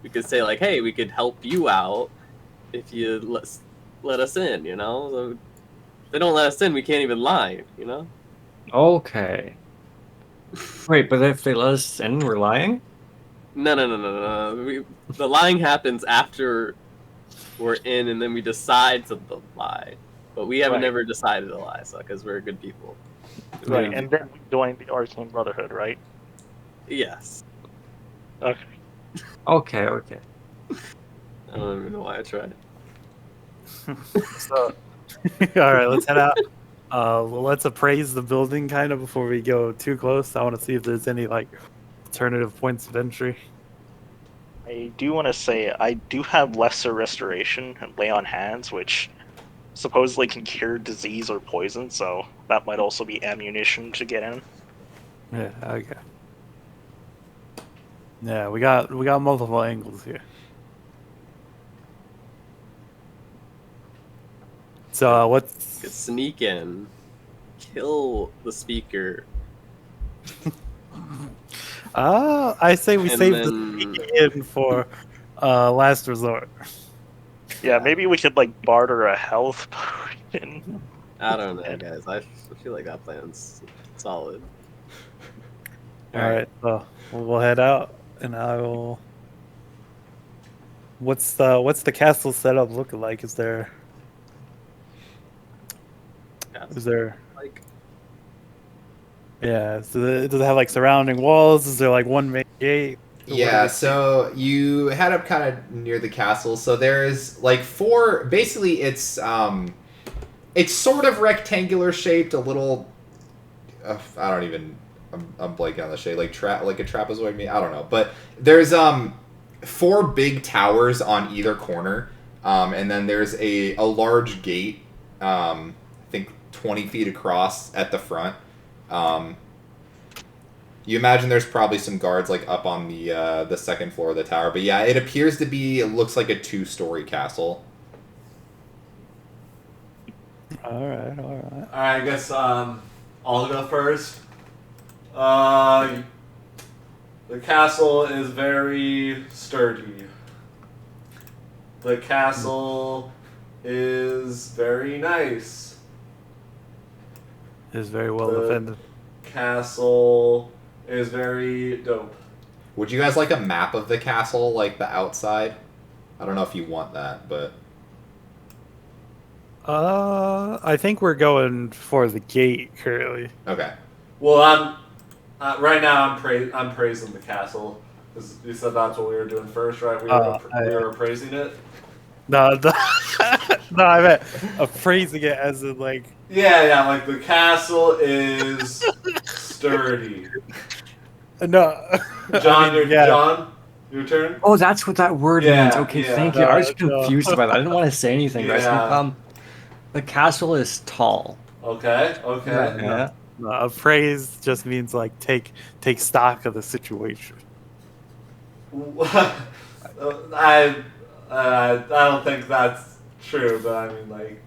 we could say like, hey, we could help you out if you let us in. So if they don't let us in, we can't even lie. Okay. Wait, but if they let us in, we're lying? No. The lying happens after we're in, and then we decide to lie. But we haven't Right. never decided to lie, so because we're good people. Right, Yeah. and then we joined the Arcane Brotherhood, right? Yes. Okay. Okay. I don't even know why I tried. So, all right, let's head out. Let's appraise the building kind of before we go too close. I want to see if there's any like alternative points of entry. I do want to say I do have lesser restoration and lay on hands, which supposedly can cure disease or poison, so that might also be ammunition to get in. Yeah. Okay. Yeah, we got multiple angles here. So what's Could sneak in, kill the speaker, I say we and save then the sneaking in for last resort. Yeah, maybe we could like barter a health potion. I don't know, guys. I feel like that plan's solid. All right, so we'll head out, and I will. What's the castle setup looking like? Is there Yeah, is there like Yeah. So does it have like surrounding walls? Is there like one main gate? What do Yeah, we see? so you head up kind of near the castle. So there's like four. Basically, it's sort of rectangular shaped, a little. I don't even. I'm blanking on the shape, like a trapezoid. Me, I don't know, but there's four big towers on either corner, and then there's a large gate. I think 20 feet across at the front. Um, You imagine there's probably some guards like up on the second floor of the tower, but yeah, it appears to be. It looks like a 2-story castle. All right. All right. Alright, I guess I'll go first. The castle is very sturdy. The castle is very nice. Is very well The- defended. Castle is very dope. Would you guys like a map of the castle, like the outside? I don't know if you want that, but I think we're going for the gate currently. okay. Well, right now I'm praising the castle because you said that's what we were doing first, right? We were praising it. No, no, I meant appraising it as in like. Yeah, like the castle is sturdy. No, John, I mean, yeah. John, your turn. Oh, that's what that word Yeah, means. Okay, yeah. thank you. I was No. confused by that. I didn't want to say anything. Right? Yeah. The castle is tall. Okay. Yeah. No, appraise just means like take stock of the situation. I don't think that's true, but I mean, like,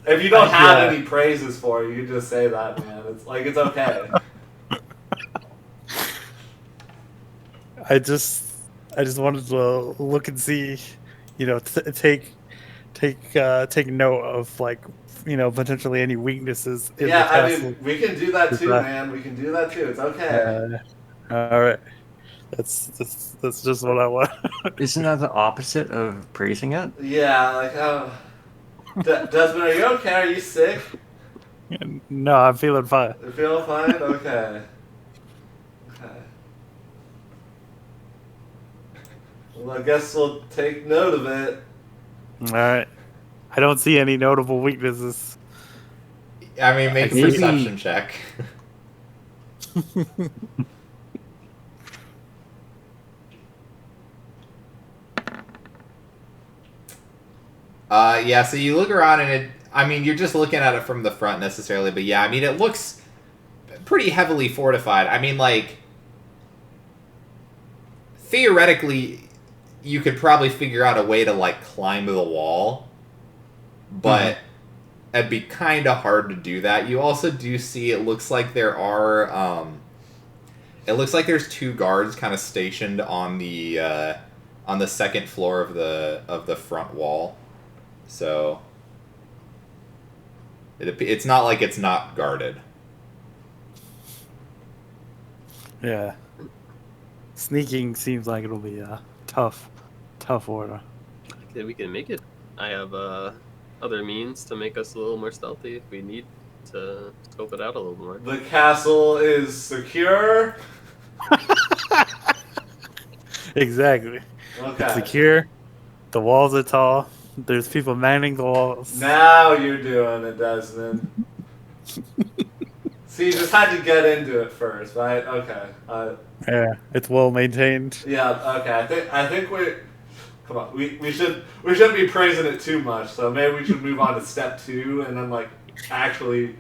if you don't have Yeah. any praises for it, you just say that, man. It's like it's okay. I just wanted to look and see, take note of like, potentially any weaknesses in Yeah, the I castle. mean, we can do that Is too, that- man. We can do that too. It's okay. All right, that's just what I want. Isn't that the opposite of praising it? Yeah, like, Desmond, are you okay? Are you sick? No, I'm feeling fine. You feeling fine? Okay. Okay. Well, I guess we'll take note of it. All right, I don't see any notable weaknesses. I mean, make a Maybe- perception check. Yeah, so you look around and I mean, you're just looking at it from the front necessarily, but yeah, I mean, it looks pretty heavily fortified. I mean, like, theoretically, you could probably figure out a way to, like, climb the wall, but it'd be kind of hard to do that. You also do see, it looks like there are, it looks like there's 2 guards kind of stationed on the second floor of the front wall. So it's not like it's not guarded. Yeah, sneaking seems like it'll be a tough order. Okay, we can make it. I have other means to make us a little more stealthy if we need to scope it out a little more. The castle is secure. Exactly. Okay. It's secure. The walls are tall. There's people manning the walls. Now you're doing it, Desmond. See, you just had to get into it first, right? Okay. Yeah, it's well maintained. Yeah. Okay. I think we. Come on. We shouldn't be praising it too much. So maybe we should move on to step 2 and then like actually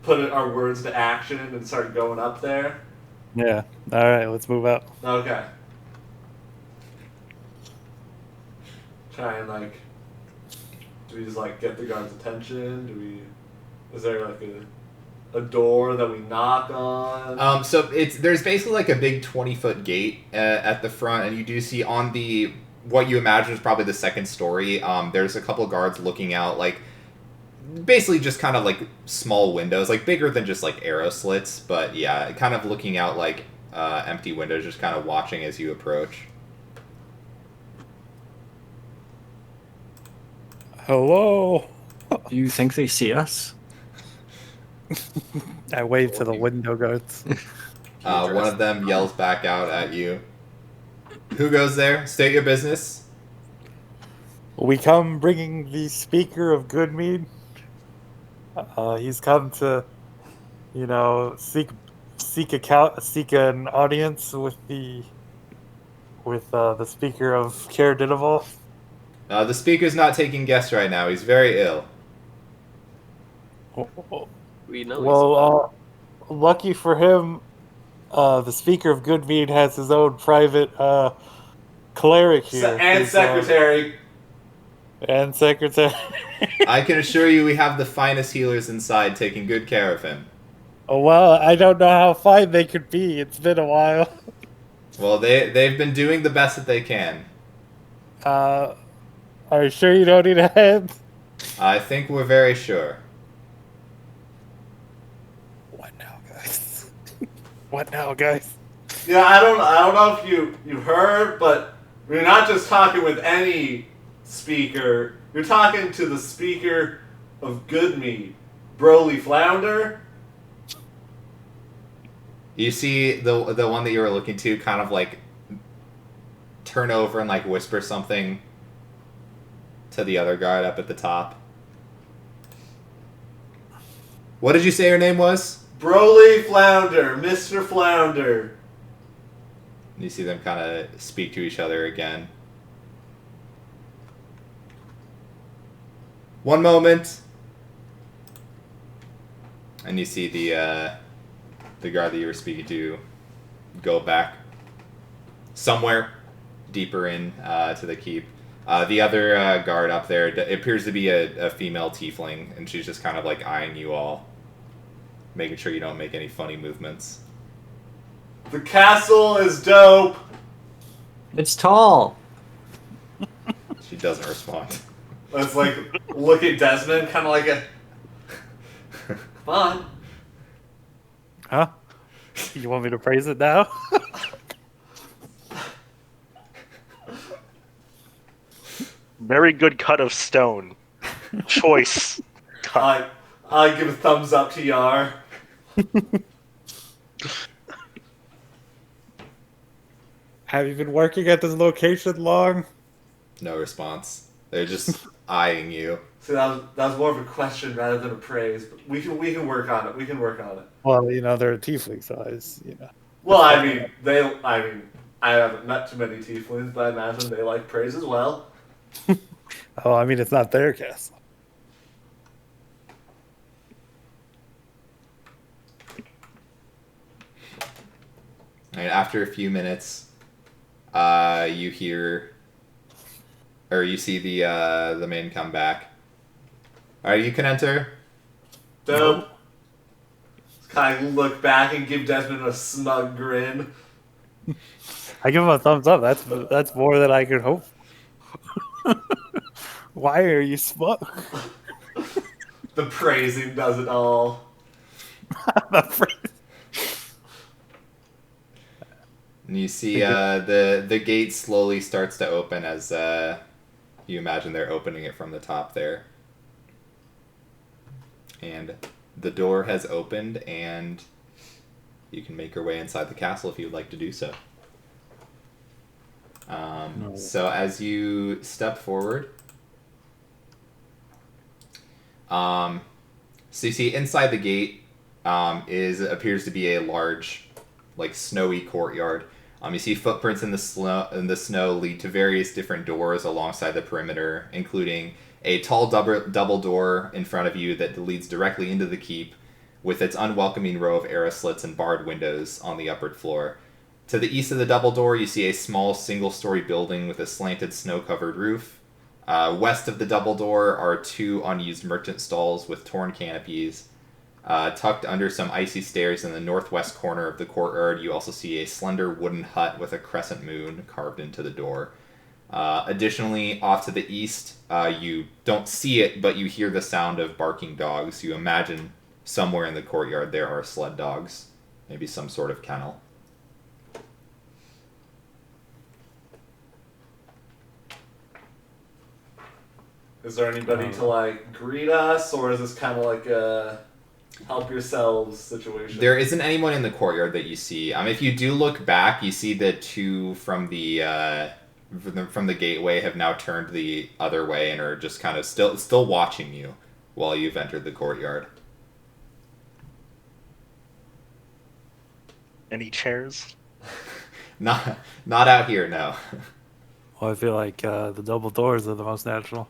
put our words to action and start going up there. Yeah. All right, let's move out. Okay. Try and like. Do we just like get the guard's attention? Is there like a door that we knock on? So there's basically like a big 20-foot gate at the front, and you do see on the what you imagine is probably the second story. There's a couple guards looking out, like basically just kind of like small windows, like bigger than just like arrow slits, but yeah, kind of looking out like empty windows, just kind of watching as you approach. Hello. Do you think they see us? I wave to the window guards. One of them yells back out at you. Who goes there? State your business. We come bringing the Speaker of Goodmead. He's come to, seek an audience with the Speaker of Care Dinival. The speaker's not taking guests right now. He's very ill. We know. Well, lucky for him, the Speaker of Goodmead has his own private cleric here. And secretary. And secretary. I can assure you we have the finest healers inside taking good care of him. Oh, well, I don't know how fine they could be. It's been a while. Well, they've been doing the best that they can. Are you sure you don't need a hand? I think we're very sure. What now, guys? What now, guys? Yeah, I don't know if you heard, but we're not just talking with any speaker. You're talking to the Speaker of Goodmead, Broly Flounder. You see the one that you were looking to kind of like turn over and like whisper something to the other guard up at the top. What did you say your name was? Broly Flounder, Mr. Flounder. You see them kind of speak to each other again. One moment. And you see the guard that you were speaking to go back somewhere deeper in to the keep. The other guard up there, it appears to be a female tiefling, and she's just kind of like eyeing you all, making sure you don't make any funny movements. The castle is dope. It's tall. She doesn't respond. Let's like look at Desmond, kind of like a. Come on. Huh? You want me to praise it now? Very good cut of stone. Choice. I give a thumbs up to Yar. Have you been working at this location long? No response. They're just eyeing you. See, that was more of a question rather than a praise. But we can work on it. We can work on it. Well, they're a tiefling size, Well, I mean, I haven't met too many tieflings, but I imagine they like praise as well. Oh, I mean, it's not their castle. And after a few minutes, you hear, or you see the man come back. All right, you can enter. Dope. Kind of look back and give Desmond a smug grin. I give him a thumbs up. That's more than I could hope. Why are you smug? The praising does it all. And you see the gate slowly starts to open as you imagine they're opening it from the top there. And the door has opened, and you can make your way inside the castle if you would like to do so. So as you step forward, so you see inside the gate appears to be a large, like, snowy courtyard. You see footprints in the snow lead to various different doors alongside the perimeter, including a tall double door in front of you that leads directly into the keep, with its unwelcoming row of arrow slits and barred windows on the upper floor. To the east of the double door, you see a small single-story building with a slanted snow-covered roof. West of the double door are two unused merchant stalls with torn canopies. Tucked under some icy stairs in the northwest corner of the courtyard, you also see a slender wooden hut with a crescent moon carved into the door. Additionally, off to the east, you don't see it, but you hear the sound of barking dogs. You imagine somewhere in the courtyard there are sled dogs, maybe some sort of kennel. Is there anybody to like greet us, or is this kind of like a? help yourselves situation. There isn't anyone in the courtyard that you see. If you do look back, you see the two from the gateway have now turned the other way and are just kind of still watching you while you've entered the courtyard. Any chairs? Not out here, no. Well, I feel like the double doors are the most natural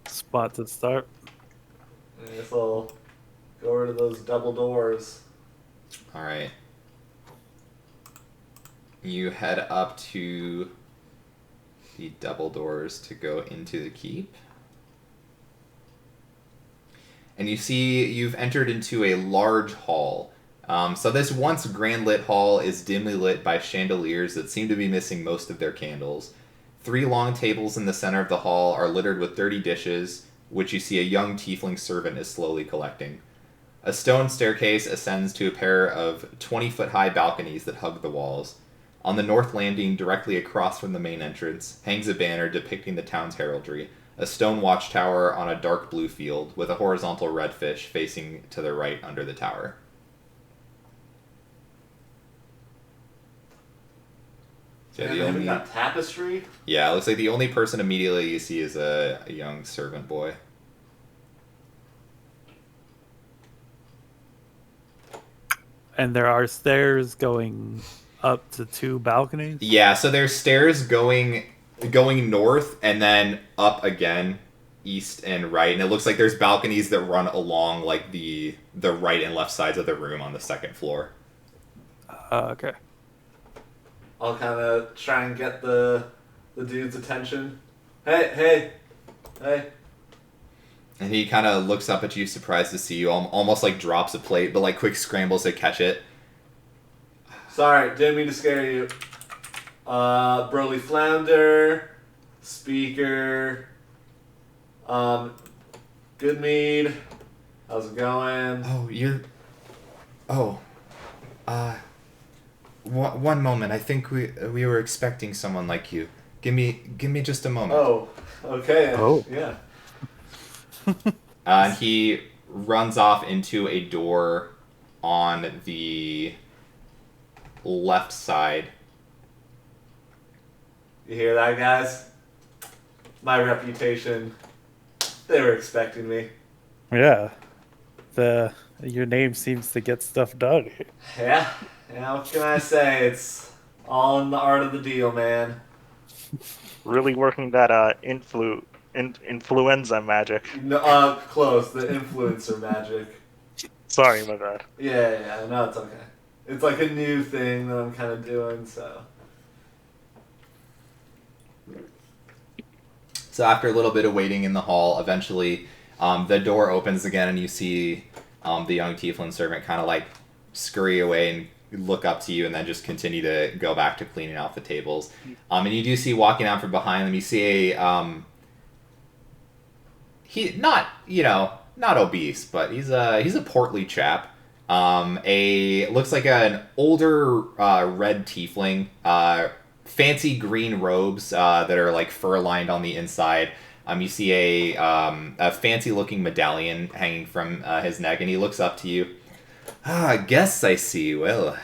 spot to start. I guess I'll go over to those double doors. All right. You head up to the double doors to go into the keep. And you see you've entered into a large hall. So this once grand lit hall is dimly lit by chandeliers that seem to be missing most of their candles. 3 long tables in the center of the hall are littered with dirty dishes, which you see a young tiefling servant is slowly collecting. A stone staircase ascends to a pair of 20-foot-high balconies that hug the walls. On the north landing, directly across from the main entrance, hangs a banner depicting the town's heraldry, a stone watchtower on a dark blue field, with a horizontal redfish facing to the right under the tower. So And then we got tapestry. Yeah, it looks like the only person immediately you see is a young servant boy. And there are stairs going up to 2 balconies. Yeah, so there's stairs going north and then up again, east and right, and it looks like there's balconies that run along like the right and left sides of the room on the second floor. Okay. I'll kind of try and get the dude's attention. Hey. And he kind of looks up at you, surprised to see you, almost like drops a plate, but like quick scrambles to catch it. Sorry, didn't mean to scare you. Broly Flounder, Speaker, Good Mead. How's it going? One moment. I think we were expecting someone like you. Give me just a moment. Oh, okay. Oh. Yeah. And he runs off into a door on the left side. You hear that, guys? My reputation. They were expecting me. Yeah. Your name seems to get stuff done. Yeah, what can I say? It's all in the art of the deal, man. Really working that influenza magic. No, close. The influencer magic. Sorry, my bad. Yeah, no, it's okay. It's like a new thing that I'm kind of doing, so. So after a little bit of waiting in the hall, eventually the door opens again and you see the young tiefling servant kind of like scurry away and look up to you and then just continue to go back to cleaning off the tables. And you do see walking out from behind them, you see he not obese, but he's a portly chap. Looks like an older red tiefling, fancy green robes that are like fur lined on the inside. You see a fancy looking medallion hanging from his neck, and he looks up to you. Guests I see. Well,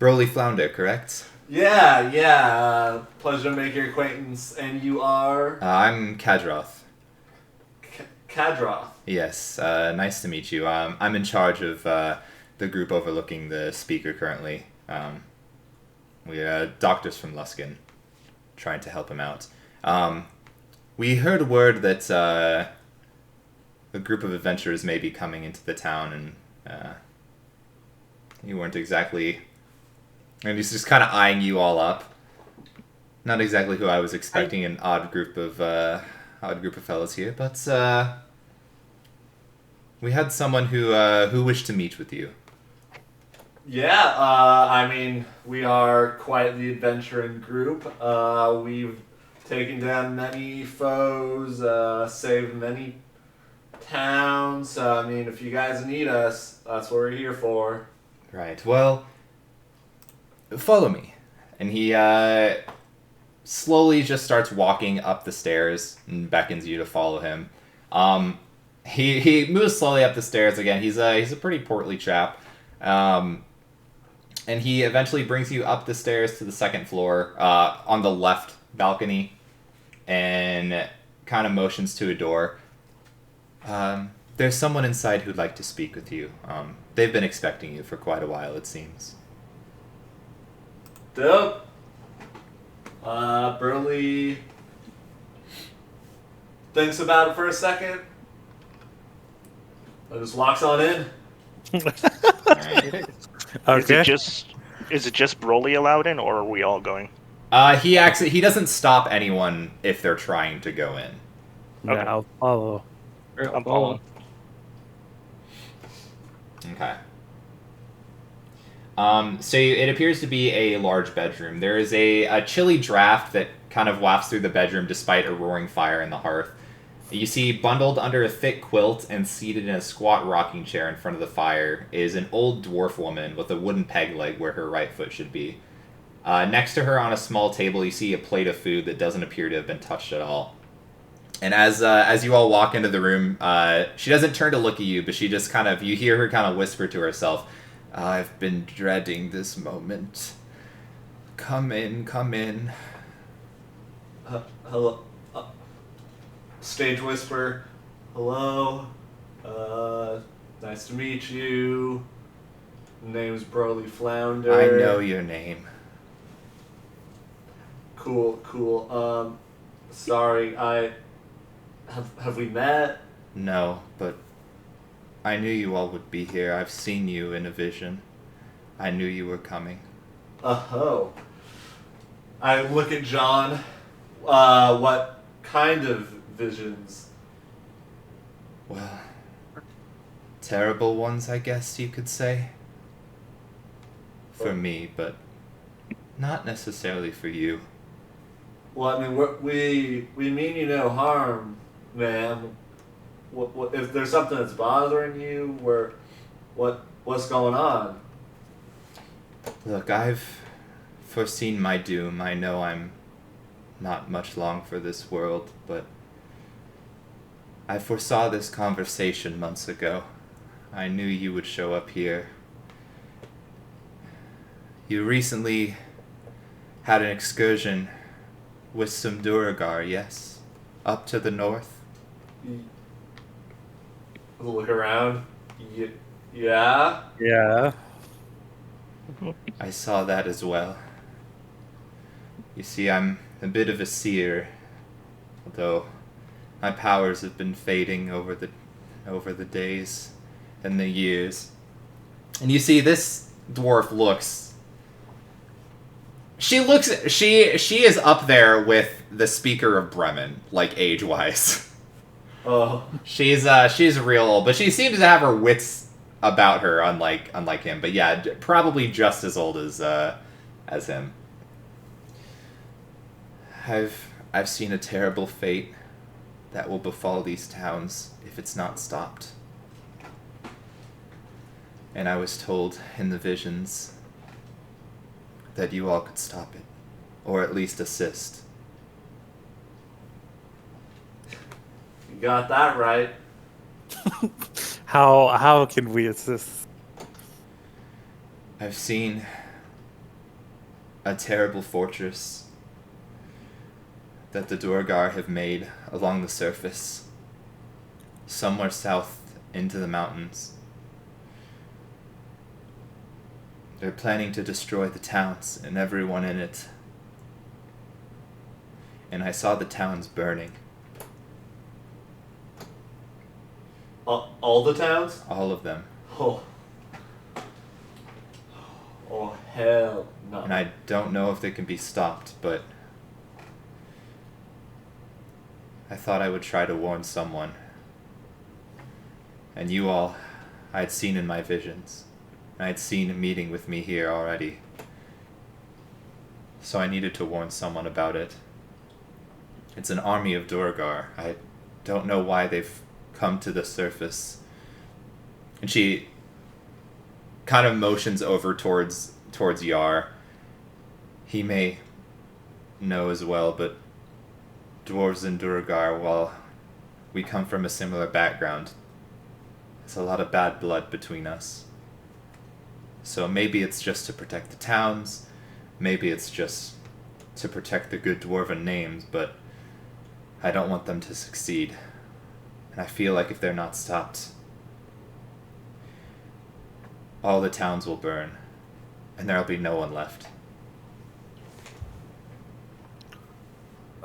Broly Flounder, correct? Yeah. Pleasure to make your acquaintance. And you are? I'm Kadroth. Kadroth. Yes, nice to meet you. I'm in charge of the group overlooking the speaker currently. We're doctors from Luskin, trying to help him out. We heard word that a group of adventurers may be coming into the town, and you weren't exactly... And he's just kind of eyeing you all up. Not exactly who I was expecting, an odd group of fellows here, but we had someone who wished to meet with you. Yeah, I mean, we are quite the adventuring group. We've taken down many foes, saved many towns. So, I mean, if you guys need us, that's what we're here for. Right, well, follow me. And he slowly just starts walking up the stairs and beckons you to follow him. He moves slowly up the stairs again. He's a pretty portly chap. And he eventually brings you up the stairs to the second floor, on the left balcony, and kind of motions to a door. There's someone inside who'd like to speak with you. They've been expecting you for quite a while, it seems. Dope. Burley thinks about it for a second. Just walks on in. Alright. Okay. Is it just Broly allowed in, or are we all going? He doesn't stop anyone if they're trying to go in. Yeah, Okay. I'll follow. I'm following. Okay. It appears to be a large bedroom. There is a chilly draft that kind of wafts through the bedroom despite a roaring fire in the hearth. You see, bundled under a thick quilt and seated in a squat rocking chair in front of the fire is an old dwarf woman with a wooden peg leg where her right foot should be. Next to her on a small table, you see a plate of food that doesn't appear to have been touched at all. And as you all walk into the room, she doesn't turn to look at you, but she just you hear her kind of whisper to herself, "I've been dreading this moment. Come in, come in." Hello. Stage whisper. Hello. Nice to meet you. Name's Broly Flounder. I know your name. Cool. Sorry, have we met? No, but I knew you all would be here. I've seen you in a vision. I knew you were coming. Oh. I look at John. What kind of visions? Well, terrible ones, I guess you could say. For me, but not necessarily for you. Well, I mean, we mean you no harm, ma'am. What if there's something that's bothering you? What's going on? Look, I've foreseen my doom. I know I'm not much long for this world, but I foresaw this conversation months ago. I knew you would show up here. You recently had an excursion with some Duragar, yes? Up to the north? Look around. Yeah. Yeah. I saw that as well. You see, I'm a bit of a seer, although my powers have been fading over the days and the years. And you see, this dwarf she is up there with the Speaker of Bremen, like age-wise. Oh. She's real old, but she seems to have her wits about her, unlike him. But yeah, probably just as old as him. I've seen a terrible fate that will befall these towns if it's not stopped. And I was told in the visions that you all could stop it, or at least assist. You got that right. How can we assist? I've seen a terrible fortress that the Durgar have made along the surface, somewhere south into the mountains. They're planning to destroy the towns and everyone in it. And I saw the towns burning. All the towns? All of them. Oh. Oh, hell no. And I don't know if they can be stopped, but I thought I would try to warn someone. And you all, I had seen in my visions. I had seen a meeting with me here already. So I needed to warn someone about it. It's an army of Durgar. I don't know why they've come to the surface. And she kind of motions over towards Yar. He may know as well, but dwarves and Durgar, while we come from a similar background, There's a lot of bad blood between us. So maybe it's just to protect the towns, maybe it's just to protect the good dwarven names, but I don't want them to succeed. And I feel like if they're not stopped, all the towns will burn, and there'll be no one left.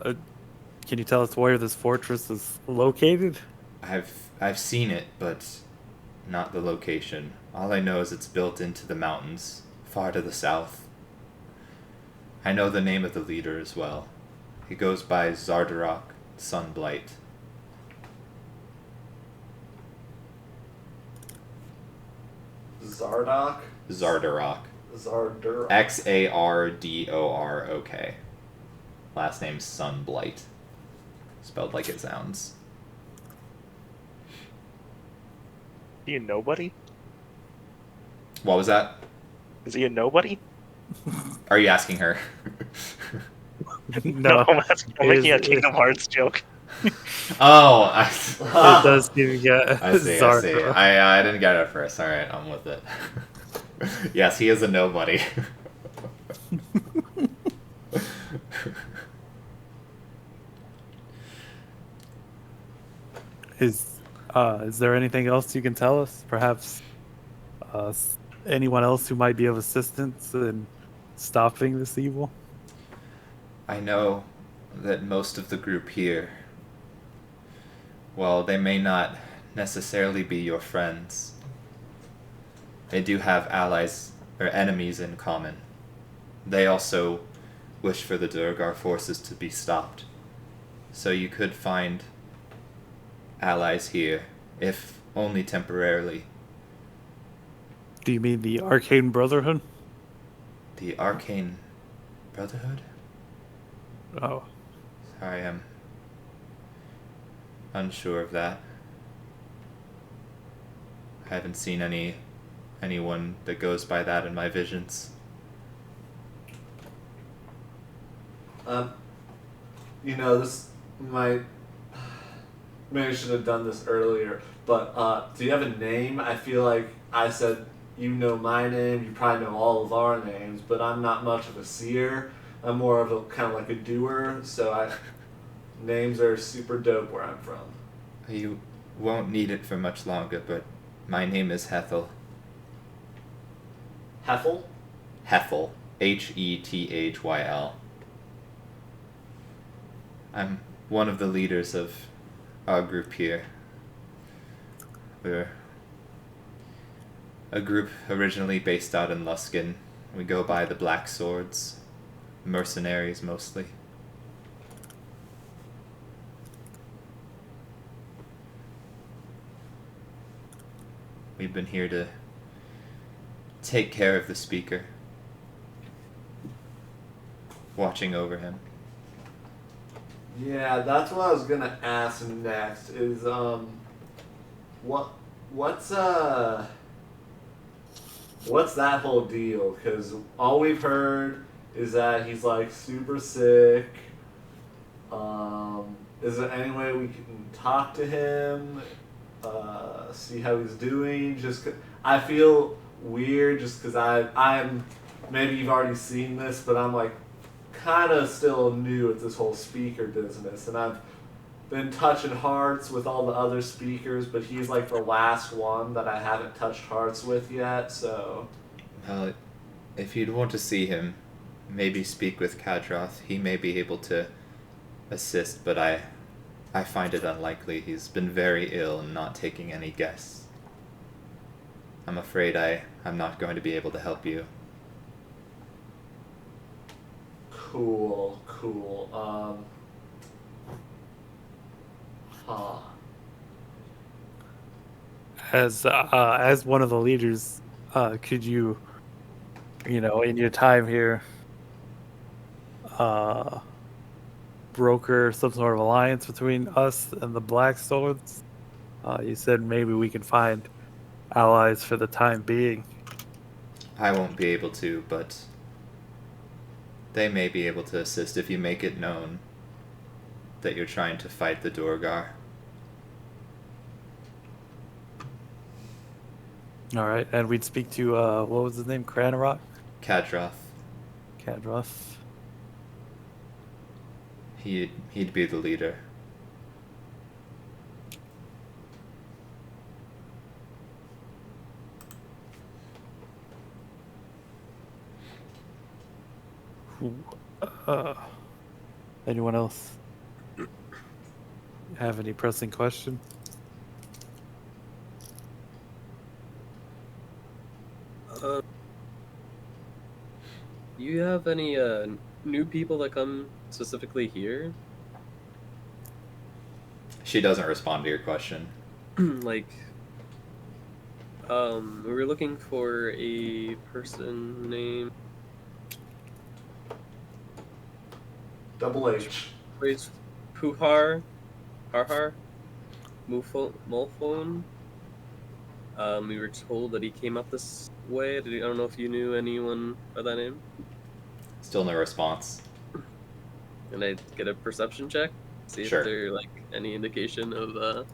Can you tell us where this fortress is located? I've seen it, but not the location. All I know is it's built into the mountains, far to the south. I know the name of the leader as well. He goes by Zardarok Sunblight. Zardock? Zardarok. Zardur. Xardorok. Last name's Sunblight. Spelled like it sounds. Is he a nobody? What was that? Is he a nobody? Are you asking her? No, I'm making a Is- Kingdom Hearts joke. Oh, it does seem yeah. I see. I didn't get it at first. All right, I'm with it. Yes, he is a nobody. Is there anything else you can tell us? Perhaps anyone else who might be of assistance in stopping this evil? I know that most of the group here, well, they may not necessarily be your friends. They do have allies or enemies in common. They also wish for the Durgar forces to be stopped. So you could find allies here, if only temporarily. Do you mean the Arcane Brotherhood? The Arcane Brotherhood? Oh, Sorry, I'm unsure of that. I haven't seen anyone that goes by that in my visions. This might. Maybe I should have done this earlier, but do you have a name? I feel like I said you know my name, you probably know all of our names, but I'm not much of a seer. I'm more of a kind of like a doer, so names are super dope where I'm from. You won't need it for much longer, but my name is Hethel. Heffel? Hethel. Hethyl. I'm one of the leaders of our group here. We're a group originally based out in Luskin. We go by the Black Swords. Mercenaries mostly. We've been here to take care of the speaker. Watching over him. Yeah, that's what I was gonna ask next. Is what's that whole deal? Because all we've heard is that he's like super sick. Is there any way we can talk to him? See how he's doing? I feel weird just because I'm maybe you've already seen this, but I'm like kind of still new at this whole speaker business, and I've been touching hearts with all the other speakers, but he's like the last one that I haven't touched hearts with yet. So, Well, if you'd want to see him, maybe speak with Kadroth. He may be able to assist, but I find it unlikely. He's been very ill and not taking any guests. I'm afraid I'm not going to be able to help you. cool. As one of the leaders, could you, in your time here, broker some sort of alliance between us and the Black Swords? You said maybe we can find allies for the time being. I won't be able to, but they may be able to assist if you make it known that you're trying to fight the Durgar. All right, and we'd speak to what was his name? Cranrock? Kadroth. Cadroth. He'd be the leader. Uh, anyone else have any pressing question? Do you have any new people that come specifically here? She doesn't respond to your question. Like, we were looking for a person named Double H. Praise Puhar, Harhar, Mulphone. We were told that he came up this way. I don't know if you knew anyone by that name. Still no response. Can I get a perception check? See Sure. if there's like any indication of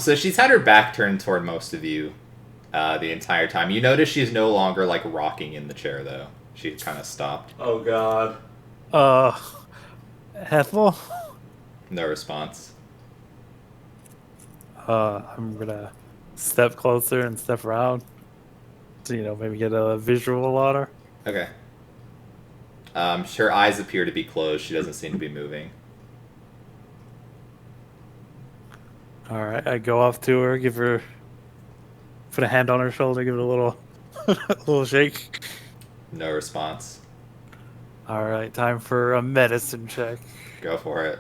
So she's had her back turned toward most of you the entire time. You notice she's no longer like rocking in the chair though. She kind of stopped. Oh God. Hethel? No response. I'm gonna step closer and step around to, maybe get a visual on her. Okay. Her eyes appear to be closed. She doesn't seem to be moving. All right, I go off to her, put a hand on her shoulder, give it a little, a little shake. No response. All right, time for a medicine check. Go for it.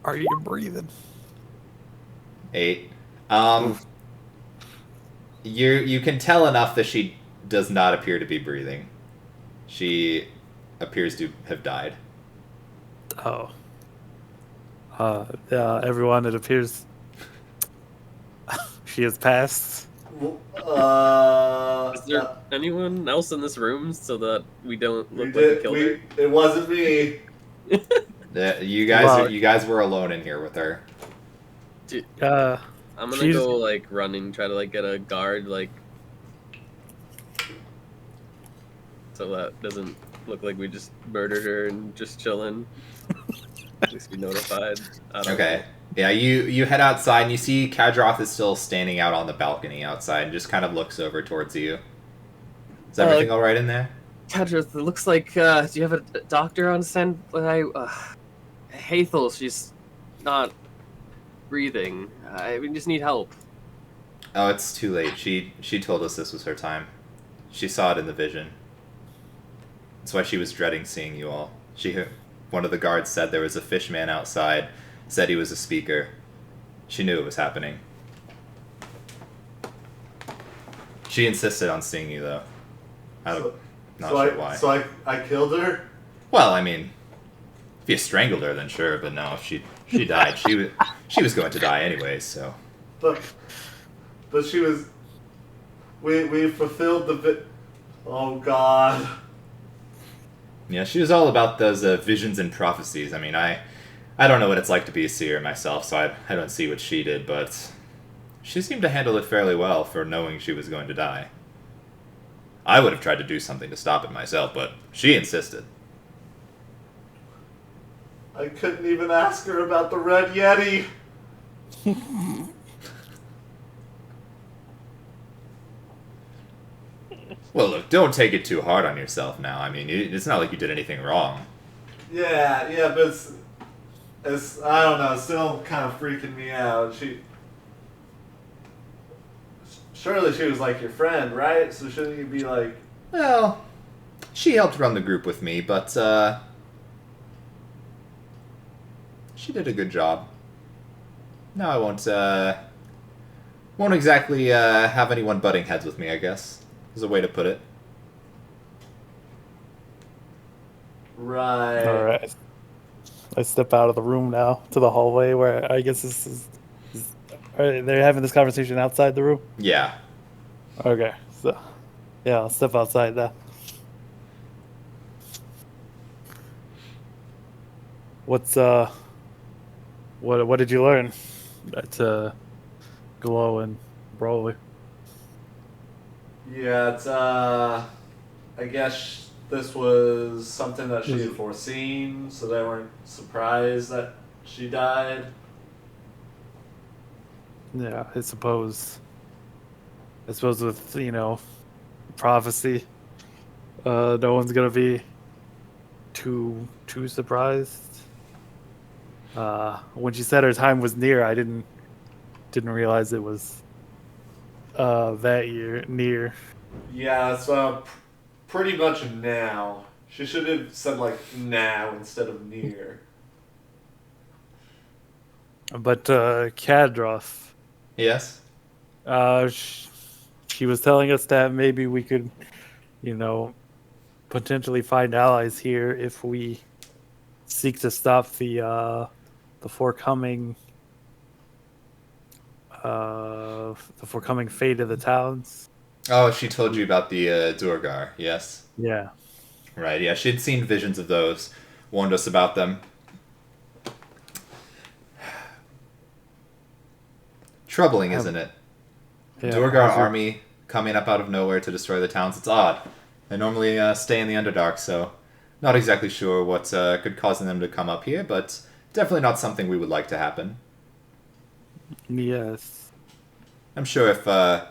Are you breathing? 8. You can tell enough that she does not appear to be breathing. She appears to have died. Oh. Everyone, it appears she has passed. Is there anyone else in this room so that we don't look like we killed her? It wasn't me. You Wow. guys were alone in here with her. Dude, Uh, I'm gonna she's- go like running, try to like get a guard like so that doesn't look like we just murdered her and just chilling. At least be notified. I don't Okay. Yeah, you head outside and you see Kadroth is still standing out on the balcony outside and just kind of looks over towards you. Is everything all right in there? Kadrith, it looks like do you have a doctor on stand? Hathel, she's not breathing. We just need help. Oh, it's too late. She told us this was her time. She saw it in the vision. That's why she was dreading seeing you all. One of the guards said there was a fishman outside, said he was a speaker. She knew it was happening. She insisted on seeing you, though. Not sure why. So I killed her? Well, I mean, if you strangled her, then sure, but no, she died. She was going to die anyway, so. But she was... We fulfilled the... Oh, God. Yeah, she was all about those visions and prophecies. I mean, I don't know what it's like to be a seer myself, so I don't see what she did, but she seemed to handle it fairly well for knowing she was going to die. I would have tried to do something to stop it myself, but she insisted. I couldn't even ask her about the Red Yeti. Well, look, don't take it too hard on yourself now. I mean, it's not like you did anything wrong. Yeah, but it's I don't know, still kind of freaking me out. Surely she was like your friend, right? So shouldn't you be like... Well, she helped run the group with me, but she did a good job. No, I won't exactly have anyone butting heads with me, I guess. Is a way to put it. Right. all right. I step out of the room now to the hallway where I guess this is are they having this conversation outside the room? Yeah. Okay, so yeah, I'll step outside now. What's what did you learn at Glow and Broly? Yeah, it's I guess this was something that she had foreseen, so they weren't surprised that she died. Yeah, I suppose. With prophecy, no one's gonna be too surprised. When she said her time was near, I didn't realize it was that year near. Yeah, it's pretty much now. She should have said like now instead of near. But Kadroth, Yes. she was telling us that maybe we could, potentially find allies here if we seek to stop the forthcoming fate of the towns. Oh, she told you about the Durgar. Yes. Yeah. Right. Yeah, she'd seen visions of those. Warned us about them. Troubling, isn't it? Yeah, Durgar army coming up out of nowhere to destroy the towns. It's odd. They normally stay in the Underdark, so not exactly sure what could cause them to come up here, but definitely not something we would like to happen. Yes. I'm sure if the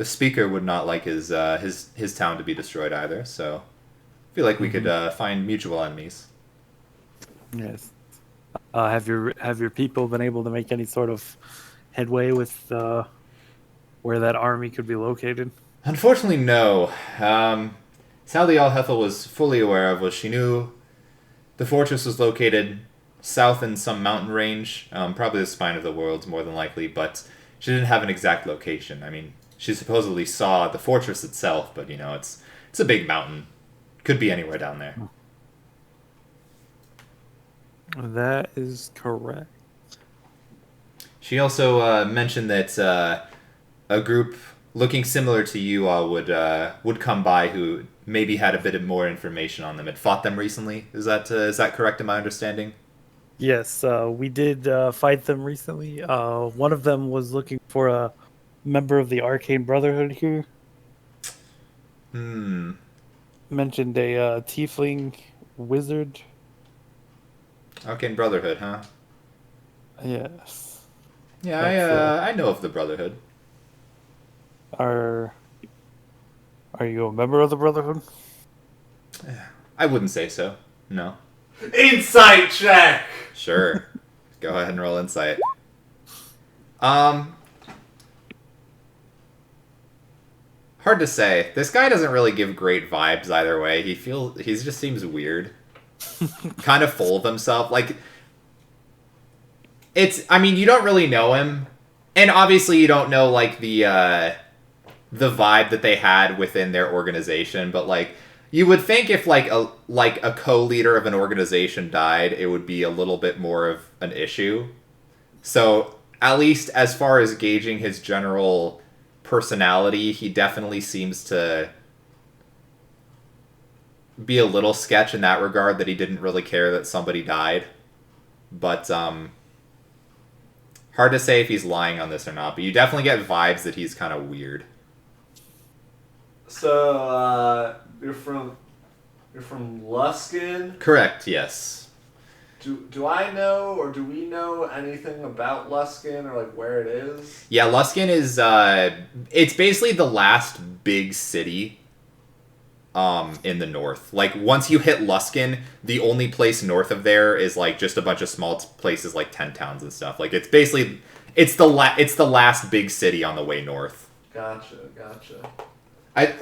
speaker would not like his town to be destroyed either, so I feel like we could find mutual enemies. Yes. Have your people been able to make any sort of headway with where that army could be located? Unfortunately, no. Sally Alhethel was fully aware of was she knew the fortress was located south in some mountain range, probably the spine of the world, more than likely, but she didn't have an exact location. I mean, she supposedly saw the fortress itself, but it's a big mountain. Could be anywhere down there. That is correct. She also mentioned that a group looking similar to you all would come by who maybe had a bit more information on them. Had fought them recently. Is that correct in my understanding? Yes, we did fight them recently. One of them was looking for a member of the Arcane Brotherhood here. Mentioned a tiefling wizard. Arcane Brotherhood, huh? Yes. Yeah, I know of the Brotherhood. Are you a member of the Brotherhood? I wouldn't say so. No. Insight check! Sure. Go ahead and roll insight. Hard to say. This guy doesn't really give great vibes either way. He just seems weird. Kind of full of himself. Like, I mean, you don't really know him. And obviously you don't know, like, the vibe that they had within their organization, but, like, you would think if a co-leader of an organization died, it would be a little bit more of an issue. So, at least as far as gauging his general personality, he definitely seems to be a little sketch in that regard, that he didn't really care that somebody died. But hard to say if he's lying on this or not, but you definitely get vibes that he's kind of weird. So, you're from Luskin? Correct, yes. Do I know, or do we know anything about Luskin, or like where it is? Yeah, Luskin is it's basically the last big city in the north. Like, once you hit Luskin, the only place north of there is like just a bunch of small places like tent towns and stuff. Like, it's basically it's the last big city on the way north. Gotcha.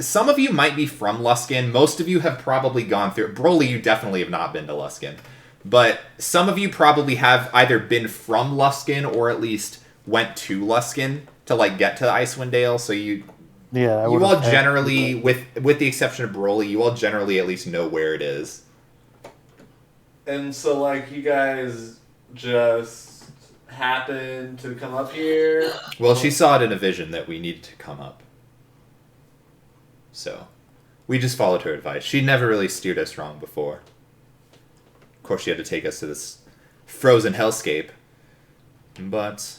Some of you might be from Luskin. Most of you have probably gone through. Broly, you definitely have not been to Luskin. But some of you probably have either been from Luskin or at least went to Luskin to like get to Icewind Dale. So you all generally, with the exception of Broly, you all generally at least know where it is. And so, like, you guys just happened to come up here? Well, she saw it in a vision that we needed to come up. So, we just followed her advice. She never really steered us wrong before. Of course, she had to take us to this frozen hellscape. But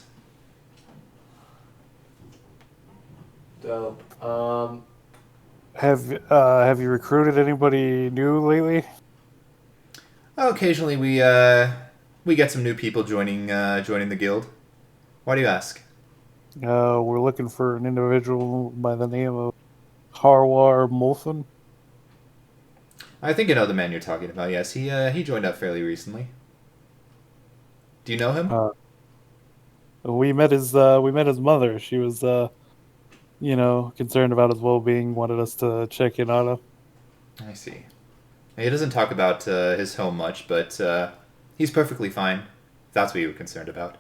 Dope. Have you recruited anybody new lately? occasionally we get some new people joining the guild. Why do you ask? We're looking for an individual by the name of Harwar Molson. I think I know the man you're talking about. Yes, he joined up fairly recently. Do you know him? We met his mother. She was concerned about his well-being, wanted us to check in on him. I see. He doesn't talk about his home much, but he's perfectly fine. If that's what you were concerned about.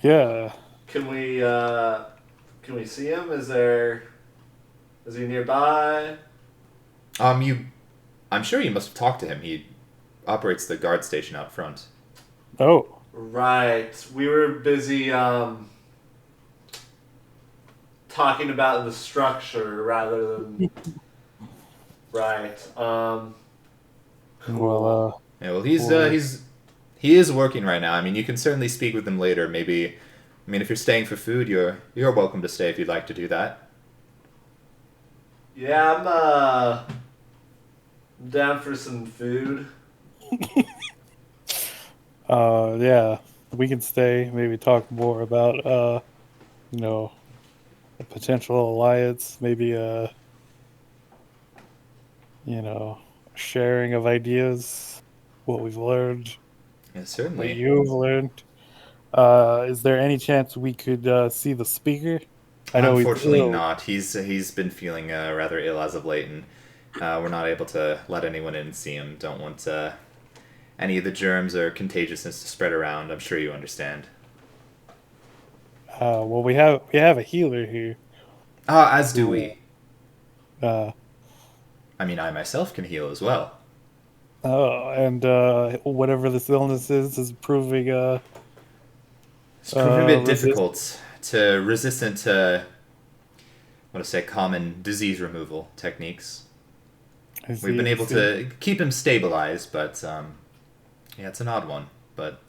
Yeah. Can we see him? Is he nearby? I'm sure you must have talked to him. He operates the guard station out front. Oh. Right. We were busy talking about the structure rather than right. Cool. Well, Yeah, well, he is working right now. I mean, you can certainly speak with him later. Maybe, I mean, if you're staying for food, you're welcome to stay if you'd like to do that. Yeah, I'm down for some food. yeah. We can stay. Maybe talk more about a potential alliance. Maybe sharing of ideas, what we've learned, Yeah, what certainly. you've learned. Is there any chance we could see the speaker? I know he's Unfortunately, ill. not. He's been feeling rather ill as of late, and we're not able to let anyone in and see him. Don't want any of the germs or contagiousness to spread around. I'm sure you understand. Well, we have a healer here. As do we. Uh, I mean, I myself can heal as well. and whatever this illness is proving It's proving a bit resist. resistant to, what to say, common disease removal techniques. We've been able to keep him stabilized, but yeah, it's an odd one. But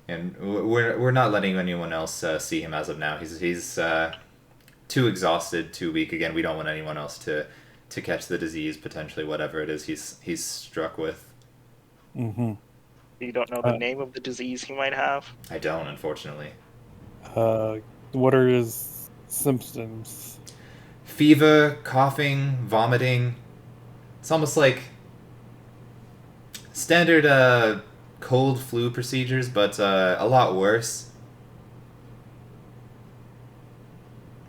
and we're not letting anyone else see him as of now. He's too exhausted, too weak. Again, we don't want anyone else to catch the disease, potentially whatever it is he's struck with. Mm-hmm. You don't know the name of the disease he might have? I don't, unfortunately. What are his symptoms? Fever, coughing, vomiting. It's almost like standard cold flu procedures, but a lot worse.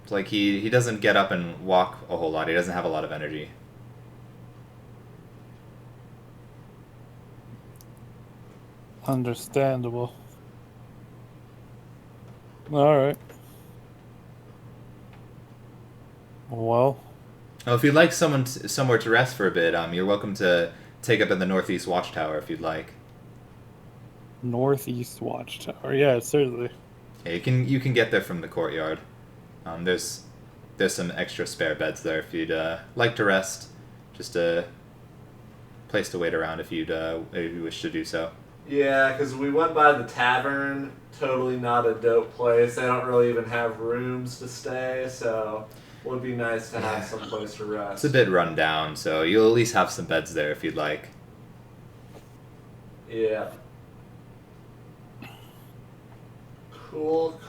It's like he doesn't get up and walk a whole lot. He doesn't have a lot of energy. Understandable. All right. Well, Oh, if you'd like somewhere to rest for a bit, you're welcome to take up in the Northeast Watchtower if you'd like. Northeast Watchtower. Yeah, certainly. Yeah, you can get there from the courtyard. There's some extra spare beds there if you'd like to rest. Just a place to wait around if if you wish to do so. Yeah, because we went by the tavern. Totally not a dope place. They don't really even have rooms to stay, so it would be nice to have some place to rest. It's a bit run down, so you'll at least have some beds there if you'd like. Yeah. Cool.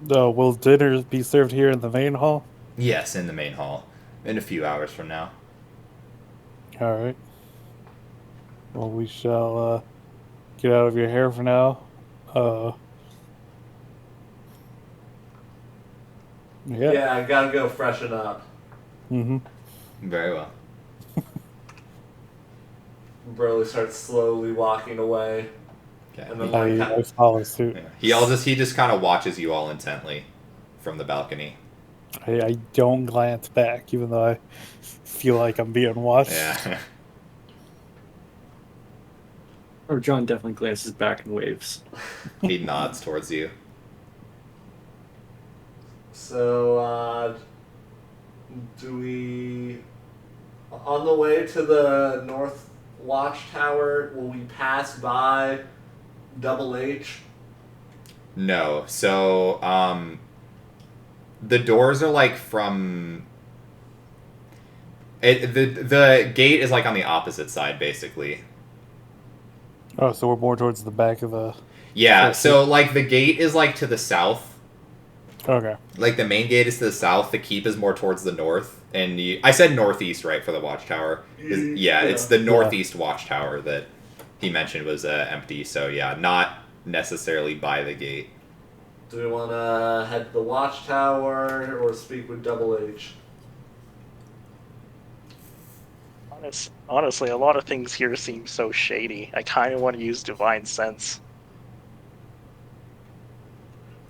Will dinner be served here in the main hall? Yes, in the main hall, in a few hours from now. All right. Well, we shall get out of your hair for now. Yeah. Yeah, I gotta go freshen up. Mm-hmm. Very well. Broly starts slowly walking away. Okay. And then I follow suit. Yeah. He just kind of watches you all intently from the balcony. I don't glance back, even though I feel like I'm being watched. Yeah. Or John definitely glances back and waves. He nods towards you. So, do we... On the way to the North Watchtower, will we pass by Double H? No. So, the doors are like from. The gate is like on the opposite side, basically. Oh, so we're more towards the back of the. Yeah. Okay. So like the gate is like to the south. Okay. Like the main gate is to the south. The keep is more towards the north. And I said northeast, right, for the watchtower. Yeah, it's the northeast watchtower that he mentioned was empty. So yeah, not necessarily by the gate. Do we want to head to the Watchtower or speak with Double H? Honestly, a lot of things here seem so shady. I kind of want to use Divine Sense.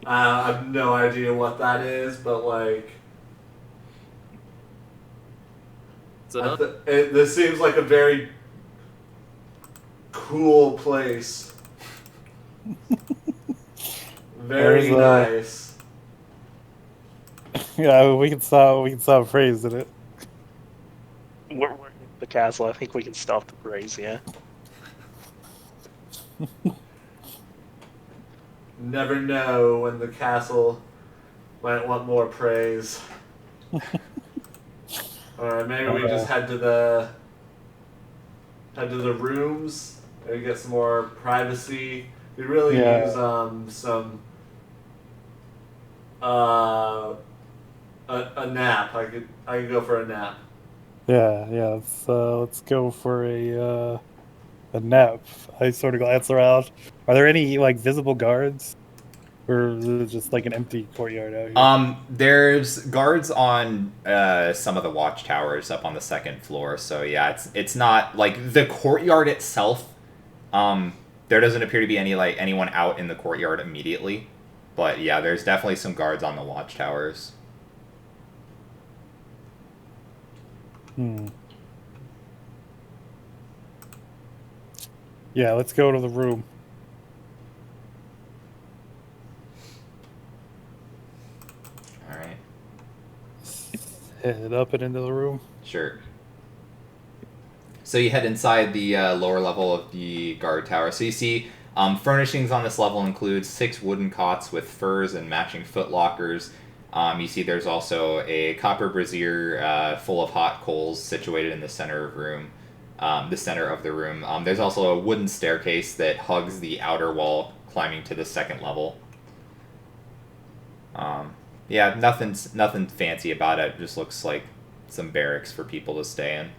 I have no idea what that is, but like, this seems like a very cool place. Very nice. Yeah, we can stop praising it. We're in the castle. I think we can stop the praise, yeah. Never know when the castle might want more praise. Alright, maybe we just head to the rooms, maybe get some more privacy. We really use some a nap. I could go for a nap. Yeah. Let's go for a nap. I sort of glance around. Are there any like visible guards, or is it just like an empty courtyard out here? There's guards on some of the watchtowers up on the second floor. So yeah, it's not like the courtyard itself. There doesn't appear to be anyone out in the courtyard immediately, but yeah, there's definitely some guards on the watchtowers. Yeah, let's go to the room. All right. Head up and into the room. Sure. So you head inside the lower level of the guard tower. So you see furnishings on this level include 6 wooden cots with furs and matching foot lockers. You see there's also a copper brazier full of hot coals situated in the center of the room. There's also a wooden staircase that hugs the outer wall, climbing to the second level. Yeah, nothing fancy about it. It just looks like some barracks for people to stay in.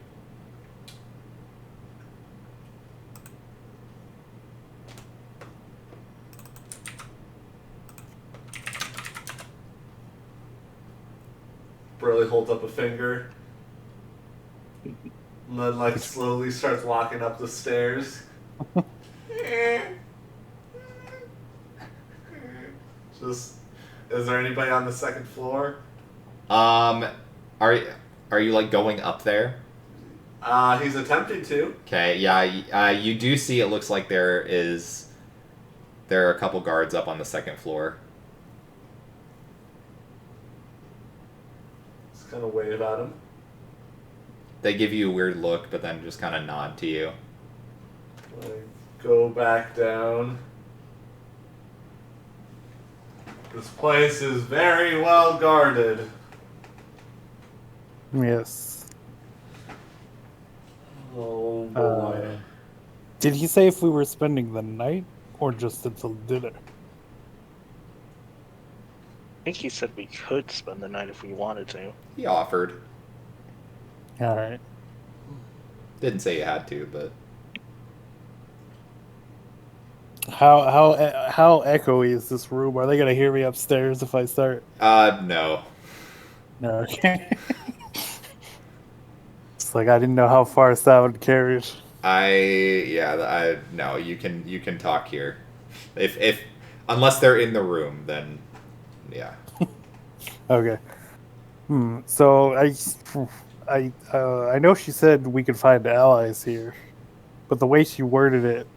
Burley holds up a finger. And then, like, slowly starts walking up the stairs. Just, is there anybody on the second floor? Are you like going up there? He's attempting to. Okay, yeah, you do see it looks like there are a couple guards up on the second floor. Just kind of wave at him. They give you a weird look, but then just kind of nod to you. I go back down. This place is very well guarded. Yes. Oh boy. Did he say if we were spending the night or just until dinner? I think he said we could spend the night if we wanted to. He offered. All right. Didn't say you had to, but How echoey is this room? Are they gonna hear me upstairs if I start? no. No. Okay. It's like I didn't know how far sound carried. No. You can talk here. If unless they're in the room, then yeah. Okay. So I know she said we could find allies here, but the way she worded it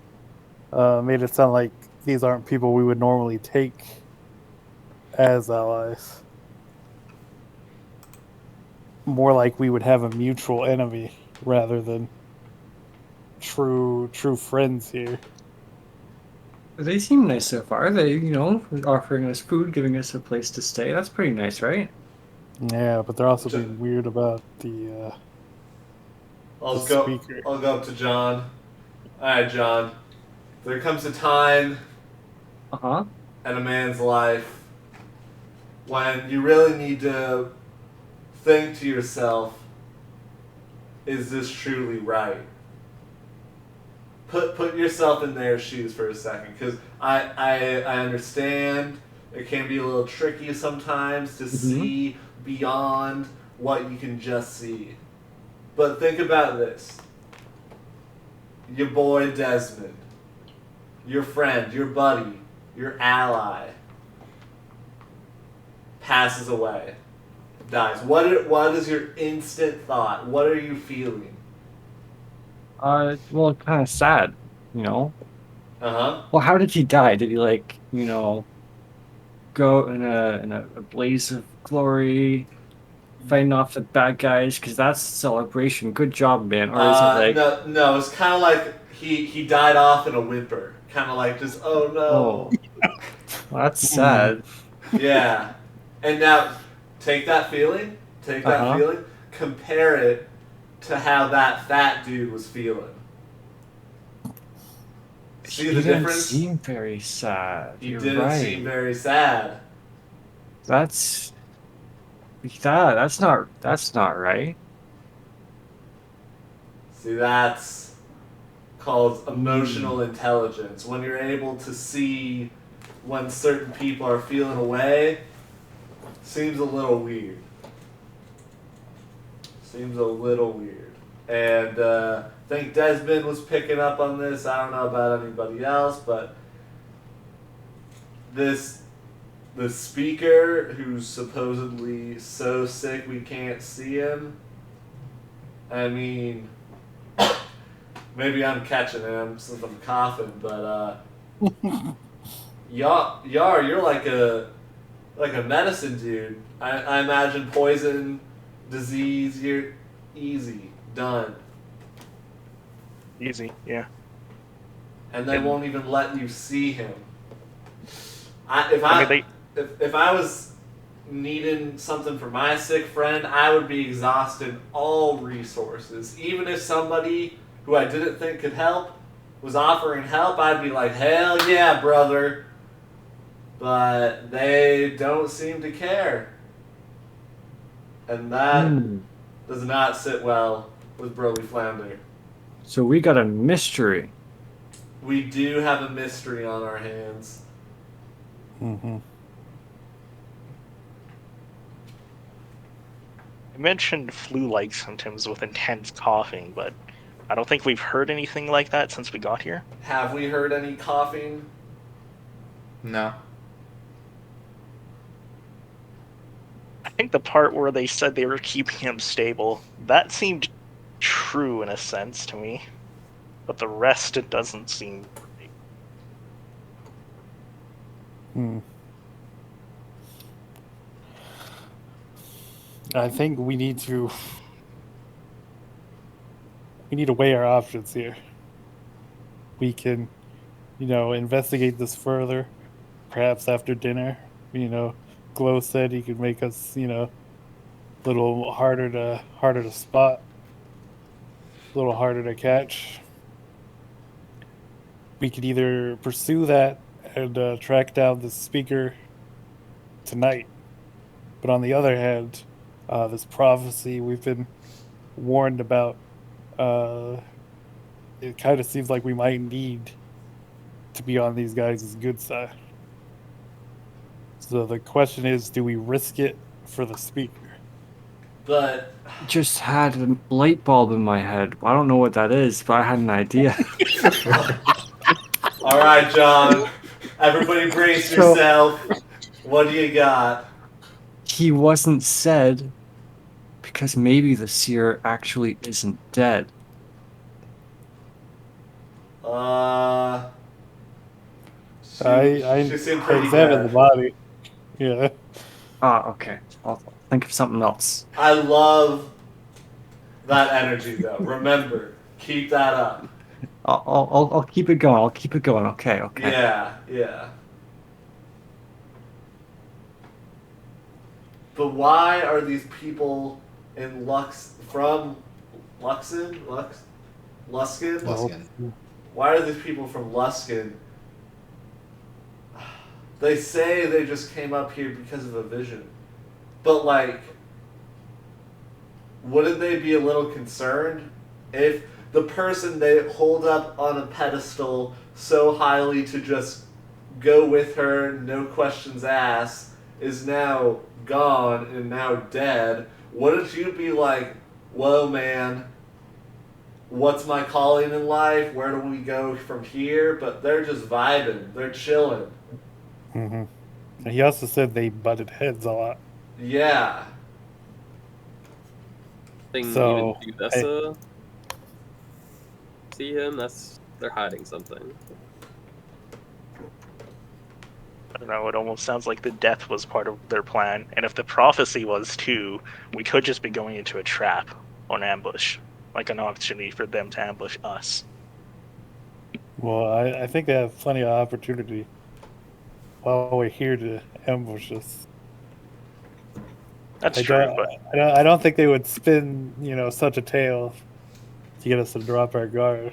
made it sound like these aren't people we would normally take as allies. More like we would have a mutual enemy. rather than true friends here. They seem nice so far. They, offering us food, giving us a place to stay. That's pretty nice, right? Yeah, but they're also Ju- being weird about the I'll the go. speaker. I'll go up to John. All right, John. There comes a time Uh-huh. in a man's life when you really need to think to yourself, is this truly right? Put yourself in their shoes for a second, because I understand it can be a little tricky sometimes to see beyond what you can just see. But think about this. Your boy Desmond, your friend, your buddy, your ally, passes away, dies. What is your instant thought? What are you feeling? Well, kind of sad, you know? Uh-huh. Well, how did he die? Did he, go in a blaze of glory, fighting off the bad guys? Because that's celebration. Good job, man. Or is it like, No, it's kind of like he died off in a whimper. Kind of like just, oh oh, no. that's sad. Yeah. And now, take that feeling, Uh-huh. compare it to how that fat dude was feeling. See He the didn't difference? seem very sad. He You're didn't right. seem very sad. That's that's not right. See, that's called emotional intelligence. When you're able to see when certain people are feeling away, seems a little weird. Seems a little weird. And I think Desmond was picking up on this. I don't know about anybody else, but the speaker who's supposedly so sick we can't see him. I mean, maybe I'm catching him since I'm coughing, but Yar, you're like a medicine dude. I imagine poison, disease, you're easy, done. Easy, yeah. And they won't even let you see him. I mean, If I was needing something for my sick friend, I would be exhausting all resources. Even if somebody who I didn't think could help was offering help, I'd be like, hell yeah, brother. But they don't seem to care. And that does not sit well with Broly Flounder. So we got a mystery. We do have a mystery on our hands. Mm-hmm. I mentioned flu-like symptoms with intense coughing, but I don't think we've heard anything like that since we got here. Have we heard any coughing? No. I think the part where they said they were keeping him stable, that seemed true in a sense to me. But the rest, it doesn't seem right. I think we need to weigh our options here. We can, investigate this further, perhaps after dinner. Glow said he could make us, a little harder to spot, a little harder to catch. We could either pursue that and track down the speaker tonight, but on the other hand, this prophecy we've been warned about, it kind of seems like we might need to be on these guys' good side. So the question is, do we risk it for the speaker? But Just had a light bulb in my head. I don't know what that is, but I had an idea. all right, John. Everybody brace yourself. What do you got? He wasn't said because maybe the seer actually isn't dead. She seemed pretty examined the good. body. Yeah. Ah, okay. I'll think of something else. I love that energy, though. Remember, keep that up. I'll keep it going. I'll keep it going. Okay. Yeah, yeah. But why are these people in from Luskin? Luskin. Why are these people from Luskin? They say they just came up here because of a vision. But, like, wouldn't they be a little concerned if the person they hold up on a pedestal so highly to just go with her, no questions asked, is now gone and now dead? Wouldn't you be like, whoa, man, what's my calling in life? Where do we go from here? But they're just vibing. They're chilling. Mm-hmm. He also said they butted heads a lot. Yeah. So, even Dudessa see him? They're hiding something. I don't know, it almost sounds like the death was part of their plan, and if the prophecy was too, we could just be going into a trap or an ambush. Like an opportunity for them to ambush us. well, I think they have plenty of opportunity while we're here to ambush us. That's true, but I don't think they would spin, such a tale to get us to drop our guard.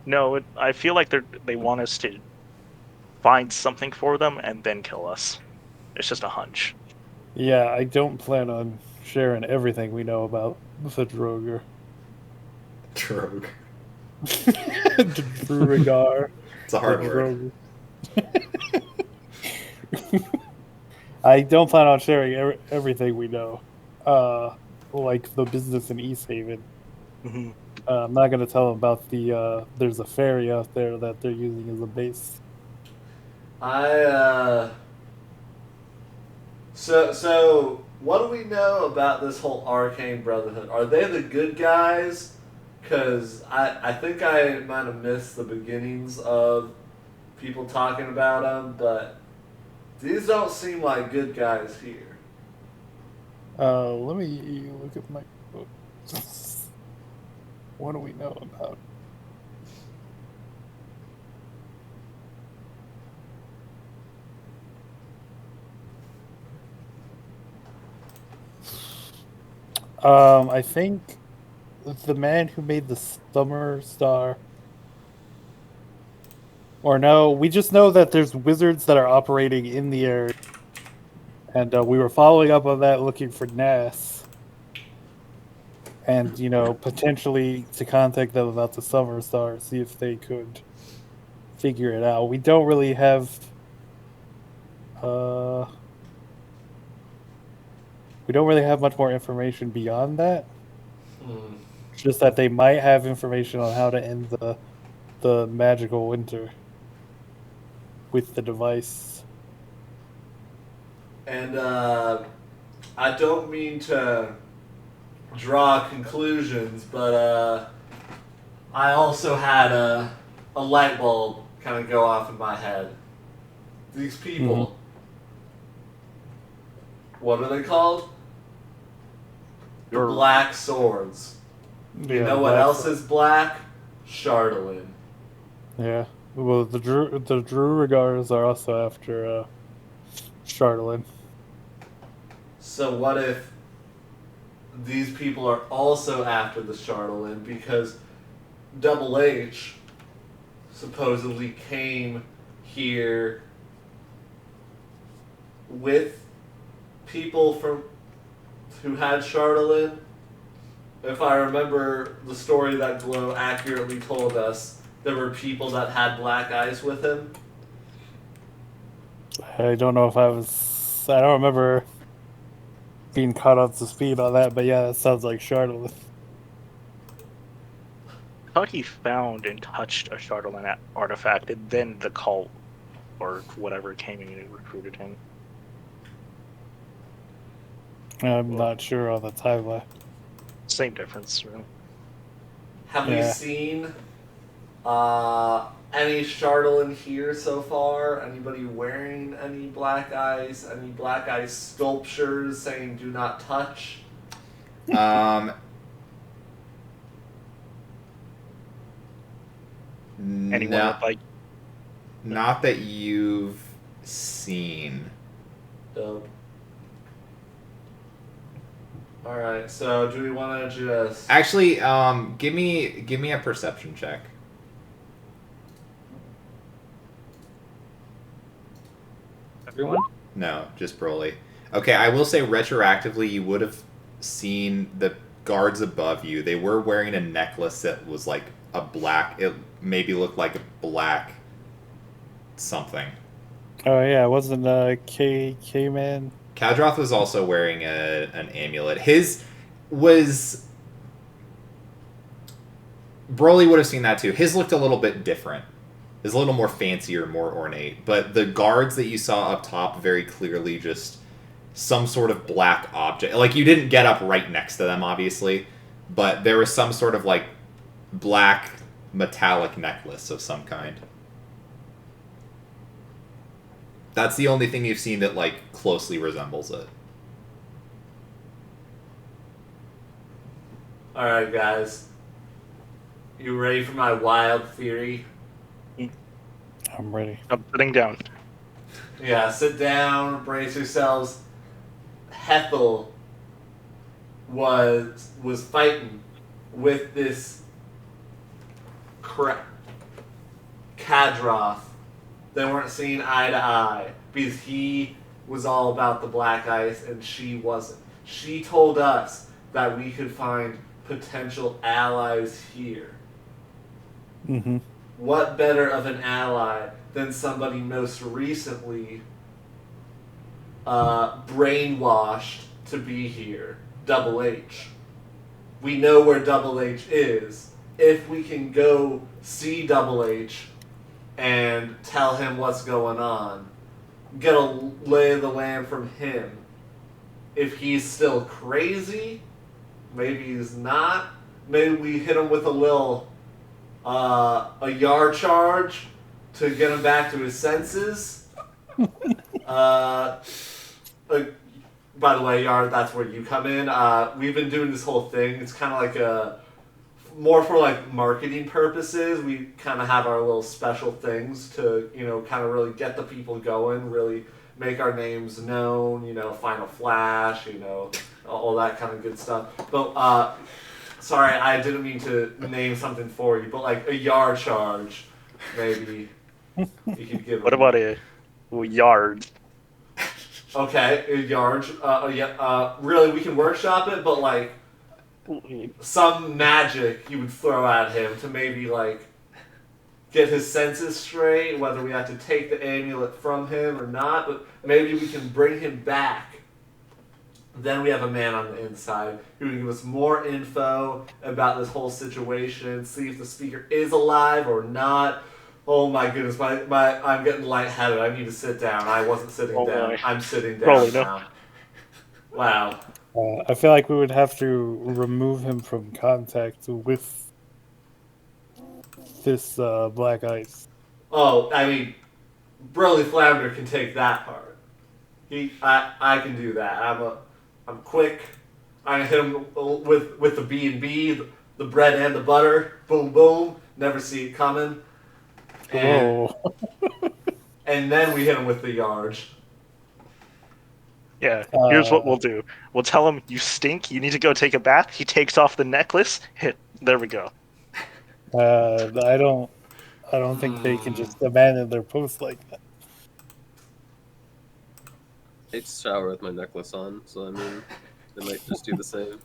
no, I feel like they want us to find something for them and then kill us. It's just a hunch. Yeah, I don't plan on sharing everything we know about the Droger. Drogue. Druigar. It's a hard word. I don't plan on sharing everything we know, like the business in East Haven. Mm-hmm. I'm not going to tell them about there's a ferry out there that they're using as a base. So what do we know about this whole Arcane Brotherhood? Are they the good guys? Because I think I might have missed the beginnings of people talking about them, but these don't seem like good guys here. Let me look at my book. What do we know about? I think the man who made the Summer Star. Or no, we just know that there's wizards that are operating in the area. And we were following up on that looking for Nass. And, potentially to contact them about the Summer Star, see if they could figure it out. We don't really have... we don't really have much more information beyond that. It's just that they might have information on how to end the magical winter with the device. And I don't mean to draw conclusions, but I also had a light bulb kind of go off in my head. These people, what are they called? The Black Swords. You know what else is black? Chardolin. Yeah. Well, the Druigars are also after Chardolin. So what if these people are also after the Chardolin because Double H supposedly came here with people who had Chardolin? If I remember the story that Glow accurately told us, there were people that had black eyes with him. I don't know if I don't remember being caught up to speed on that, but yeah, that sounds like Chardolin. I thought he found and touched a Chardolin artifact, and then the cult, or whatever, came in and recruited him. I'm not sure on the timeline. Same difference, really. Have we seen any Chardolin here so far? Anybody wearing any black eyes? Any black eye sculptures saying "Do not touch"? Anyone No, with like not that you've seen. Dope. All right. So do we want to just? Actually, give me a perception check. Everyone? No, just Broly. Okay, I will say retroactively, you would have seen the guards above you. They were wearing a necklace that was like a black. It maybe looked like a black something. Oh yeah, it wasn't K Man. Kadroth was also wearing an amulet. His was Broly would have seen that too. His looked a little bit different. Is a little more fancier, more ornate. But the guards that you saw up top very clearly just some sort of black object. Like you didn't get up right next to them, obviously, but there was some sort of like black metallic necklace of some kind. That's the only thing you've seen that like closely resembles it. All right, guys. You ready for my wild theory? I'm ready. I'm sitting down. Yeah, sit down, brace yourselves. Hethel was fighting with this Kadroth. They weren't seeing eye to eye because he was all about the black ice and she wasn't. She told us that we could find potential allies here. Mm-hmm. What better of an ally than somebody most recently brainwashed to be here? Double H. We know where Double H is. If we can go see Double H and tell him what's going on, get a lay of the land from him. If he's still crazy, maybe he's not. Maybe we hit him with a little a yard charge to get him back to his senses. By the way, Yard, that's where you come in. We've been doing this whole thing. It's kind of like more for like marketing purposes. We kind of have our little special things to, kind of really get the people going, really make our names known, Final Flash, all that kind of good stuff. But, sorry, I didn't mean to name something for you, but like a yard charge, maybe you could give What him. about a yard? Okay, a yard. Really, we can workshop it, but like some magic you would throw at him to maybe like get his senses straight. Whether we have to take the amulet from him or not, but maybe we can bring him back. Then we have a man on the inside who can give us more info about this whole situation, see if the speaker is alive or not. Oh my goodness, I'm getting lightheaded. I need to sit down. I wasn't sitting down. My. I'm sitting down Probably no. now. Wow. I feel like we would have to remove him from contact with this black ice. Oh, I mean, Broly Flounder can take that part. I can do that. I'm quick. I can hit him with the B&B, the bread and the butter. Boom, boom. Never see it coming. And, and then we hit him with the yards. Yeah, here's what we'll do. We'll tell him, you stink, you need to go take a bath. He takes off the necklace. There we go. I don't think they can just abandon their post like that. I shower with my necklace on, so I mean, they might just do the same.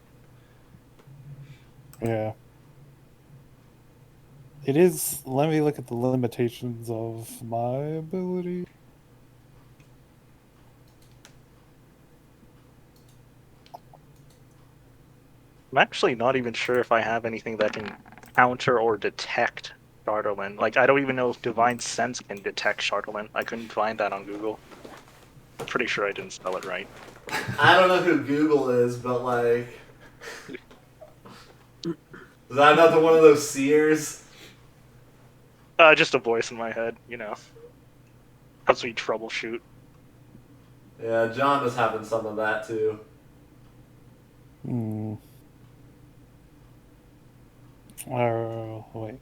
Yeah. It is. Let me look at the limitations of my ability. I'm actually not even sure if I have anything that can counter or detect Shardolin. Like, I don't even know if Divine Sense can detect Shardolin. I couldn't find that on Google. I'm pretty sure I didn't spell it right. I don't know who Google is, but like, is that another one of those seers? Just a voice in my head, Helps me troubleshoot. Yeah, John was having some of that too. Wait.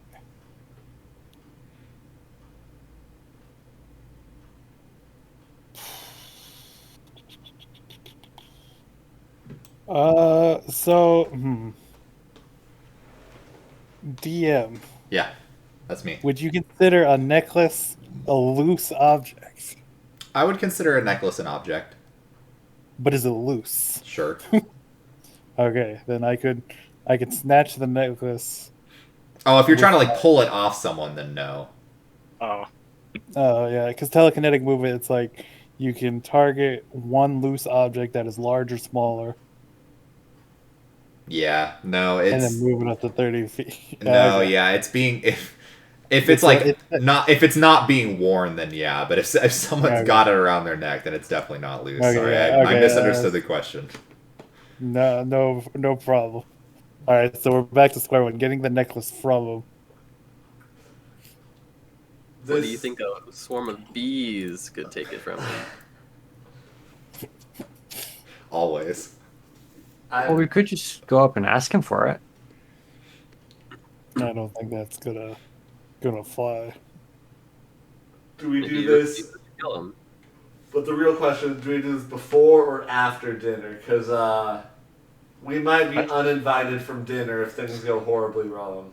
DM, Yeah, that's me. would you consider a necklace a loose object? I would consider a necklace an object. But is it loose? Sure. Okay, then I could snatch the necklace. Oh, if you're trying With, to like pull it off someone, then no. Oh, oh yeah, because telekinetic movement, it's like you can target one loose object that is large or smaller, Yeah, no, and then it's move it up to 30 feet. no, Okay, yeah, it's being if it's it's like a, not if it's not being worn, then yeah. But if someone's okay, got it around their neck, then it's definitely not loose. okay, Sorry, yeah, I okay. misunderstood the question. No problem. All right, so we're back to square one. Getting the necklace from him. What do you think a swarm of bees could take it from him? Always. Well, we could just go up and ask him for it. I don't think that's gonna fly. Do we If do he this? refuses to kill him. But the real question is, do we do this before or after dinner? Because we might be uninvited from dinner if things go horribly wrong.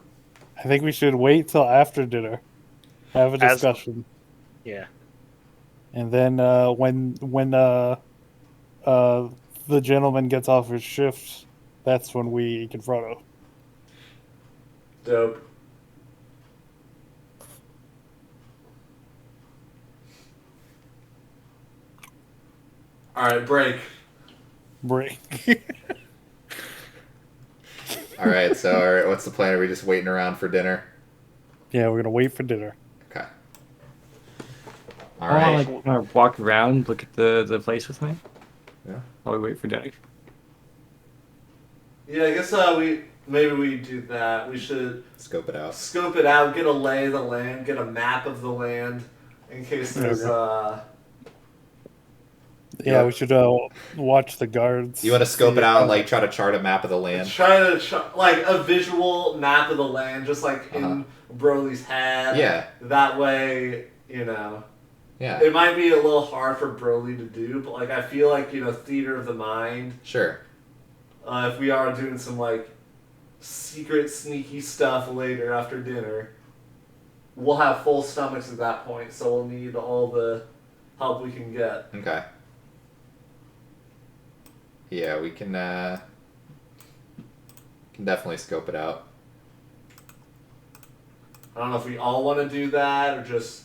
I think we should wait till after dinner, have a As- discussion, yeah. and then when the gentleman gets off his shift, that's when we confront him. Dope. Alright, break. Break. All right. So, all right, what's the plan? Are we just waiting around for dinner? Yeah, we're gonna wait for dinner. Okay. All I right. want to like walk around, look at the place with me. Yeah. While we wait for dinner. Yeah, I guess maybe we do that. We should Scope it out. scope it out, get a lay of the land, get a map of the land, in case there's Yeah, we should watch the guards. You want to scope see it out, if- like try to chart a map of the land? try to like a visual map of the land, just like in Broly's head. Yeah. That way, you know. Yeah. It might be a little hard for Broly to do, but like I feel like, you know, theater of the mind. Sure. If we are doing some like secret sneaky stuff later after dinner, we'll have full stomachs at that point, so we'll need all the help we can get. Okay. Yeah, we can definitely scope it out. I don't know if we all want to do that or just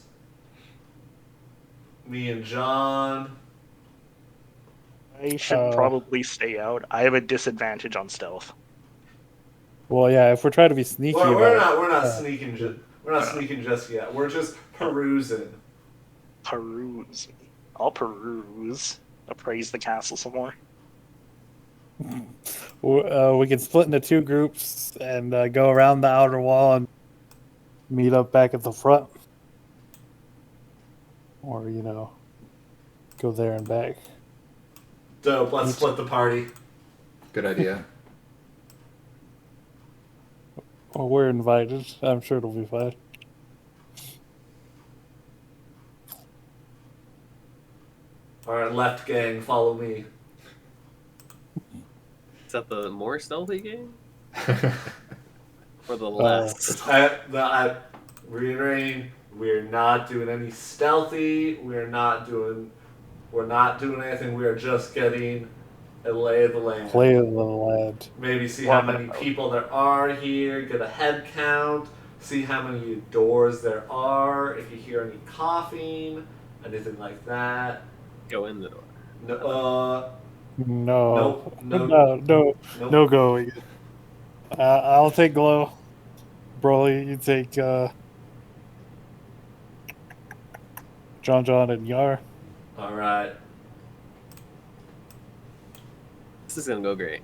me and John. I should probably stay out. I have a disadvantage on stealth. Well, yeah, if we're trying to be sneaky, We're about not sneaking. We're not sneaking just yet. We're just perusing. Peruse. I'll peruse. Appraise the castle some more. we can split into two groups and go around the outer wall and meet up back at the front, or go there and back. Dope. Let's split the party. Good idea. Well, we're invited. I'm sure it'll be fine. All right, left gang, follow me. Is that the more stealthy game? Or the less? Reiterating, we're not doing any stealthy. We're not doing anything. We are just getting a lay of the land. Play of the lad. Maybe see how many people there are here. Get a head count. See how many doors there are. If you hear any coughing, anything like that. Go in the door. No. No. Nope. No going. I'll take Glow. Broly, you take John, and Yar. All right. This is gonna go great.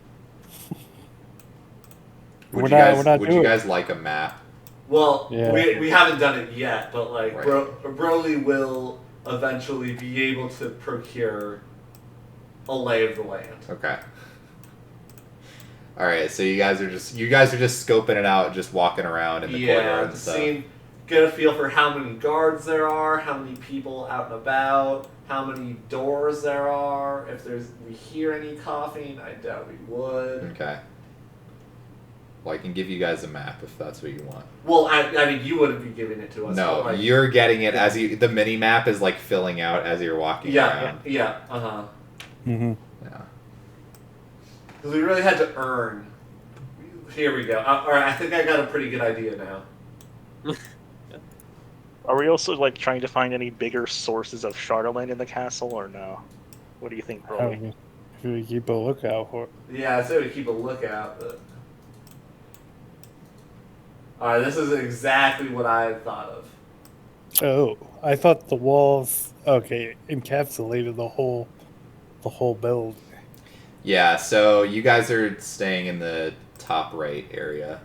Would We're you not doing guys like a map? Well, Yeah. we haven't done it yet, but like Right. Broly will eventually be able to procure a lay of the land. Okay. All right, so you guys are just scoping it out, just walking around in the Yeah, corridor and the stuff. scene. get a feel for how many guards there are, how many people out and about, how many doors there are. If we hear any coughing, I doubt we would. Okay. Well, I can give you guys a map if that's what you want. Well, I mean, you wouldn't be giving it to us. No, but, like, you're getting it as you. The mini map is like filling out as you're walking around. Yeah. Uh-huh. Mm-hmm. Yeah. Because we really had to earn. Here we go. All right, I think I got a pretty good idea now. Are we also like trying to find any bigger sources of Charlemagne in the castle, or no? What do you think, Broly? If we keep a lookout for it. Yeah, I'd say we keep a lookout, but... Alright, this is exactly what I had thought of. Oh, I thought the walls encapsulated the whole build. Yeah. So you guys are staying in the top right area.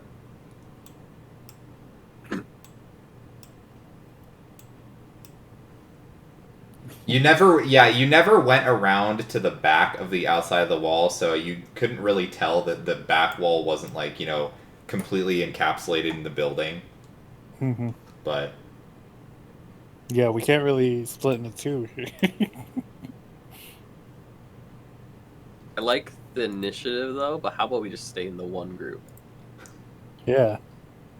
You never went around to the back of the outside of the wall, so you couldn't really tell that the back wall wasn't like, completely encapsulated in the building. Mm-hmm. But Yeah, we can't really split into two. I like the initiative though, but how about we just stay in the one group? Yeah.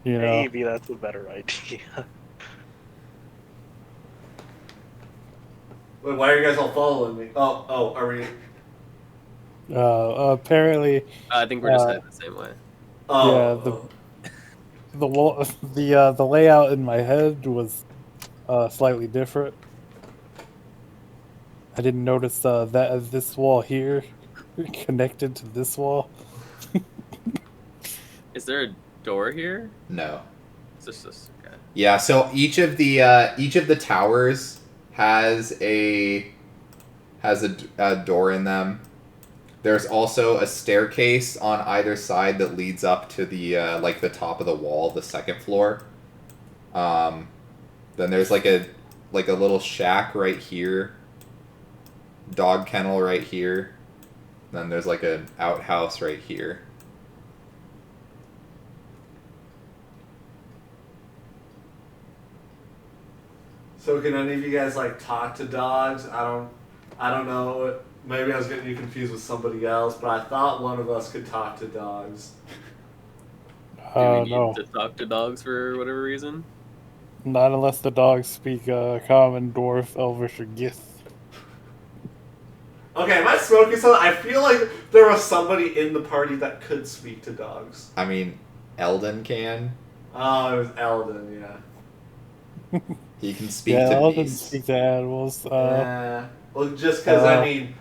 Maybe that's a better idea. Wait, why are you guys all following me? Oh, are we... Apparently, I think we're just heading the same way. Oh, the wall, the layout in my head was slightly different. I didn't notice that this wall here connected to this wall. Is there a door here? no. It's just this. Okay. Yeah. So each of the towers has a door in them. There's also a staircase on either side that leads up to the the top of the wall, the second floor. Then there's like a little shack right here. Dog kennel right here. Then there's like an outhouse right here. So can any of you guys talk to dogs? I don't know. Maybe I was getting you confused with somebody else, but I thought one of us could talk to dogs. Do we need No, to talk to dogs for whatever reason? not unless the dogs speak Common, Dwarf, Elvish, or Gith. Okay, am I smoking something? I feel like there was somebody in the party that could speak to dogs. I mean, Eldon can. Oh, it was Eldon, yeah. He can speak Yeah, to all of them beasts. speak to animals. Yeah. Well, just because, I mean,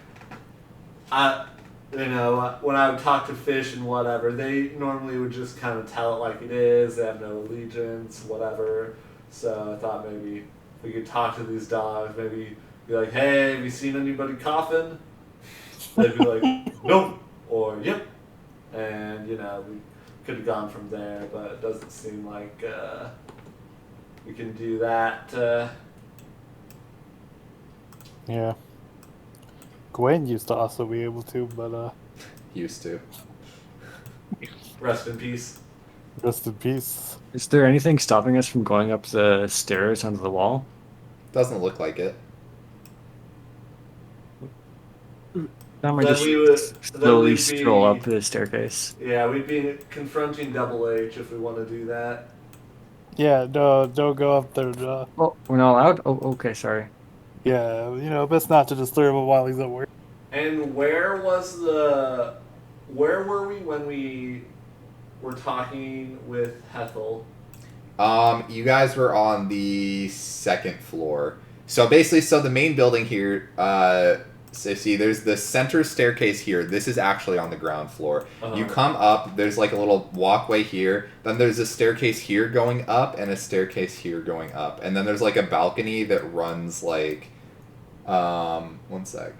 when I would talk to fish and whatever, they normally would just kind of tell it like it is. They have no allegiance, whatever. So I thought maybe we could talk to these dogs. Maybe be like, hey, have you seen anybody coughing? They'd be like, nope, or yep. And, we could have gone from there, but it doesn't seem like we can do that. Yeah. Gwen used to also be able to, but Used to. Rest in peace. rest in peace. Is there anything stopping us from going up the stairs onto the wall? Doesn't look like it. Now we Then just we would- slowly then we'd stroll be- up the staircase. Yeah, we'd be confronting Double H if we want to do that. Yeah, no, don't go up there. Oh, we're not allowed? Oh, okay, sorry. Yeah, best not to disturb him while he's at work. And where were we when we were talking with Hethel? You guys were on the second floor. So basically, the main building here, so see, there's the center staircase here. This is actually on the ground floor. Uh-huh. You come up, there's a little walkway here. Then there's a staircase here going up and a staircase here going up. And then there's a balcony that runs one sec.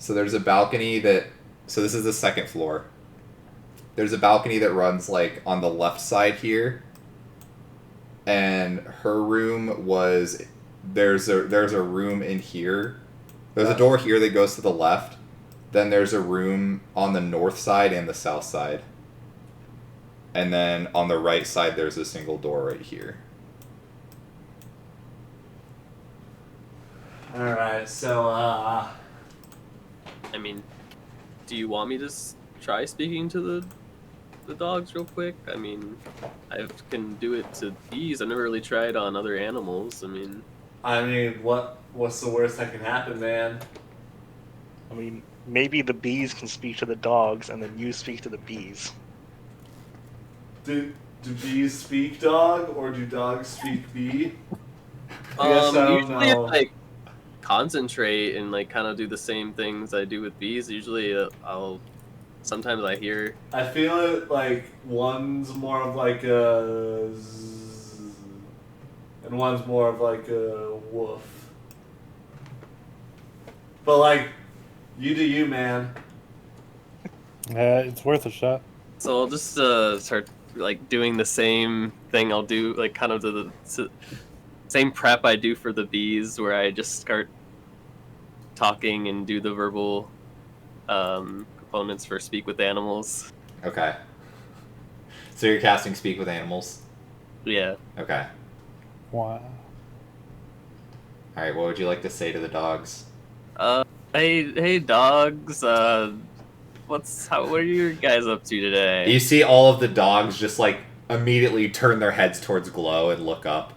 So there's a balcony so this is the second floor. There's a balcony that runs on the left side here. And her room there's a room in here. There's a door here that goes to the left. Then there's a room on the north side and the south side. And then on the right side, there's a single door right here. Alright, so, I mean, do you want me to try speaking to the dogs real quick? I mean, I can do it to bees. I've never really tried on other animals. I mean, what's the worst that can happen, man? I mean, maybe the bees can speak to the dogs, and then you speak to the bees. Do bees speak dog, or do dogs speak bee? I guess I don't Usually know. if I concentrate and like kind of do the same things I do with bees, usually sometimes I hear. I feel it like one's more of like a zzz, and one's more of like a woof. But like, you do you, man. It's worth a shot. So I'll just start like doing the same thing I'll do, like kind of the same prep I do for the bees, where I just start talking and do the verbal components for speak with animals. Okay. So you're casting Speak with Animals? Yeah. Okay. Wow. Alright, what would you like to say to the dogs? Hey dogs. What are you guys up to today? You see all of the dogs just like immediately turn their heads towards Glow and look up.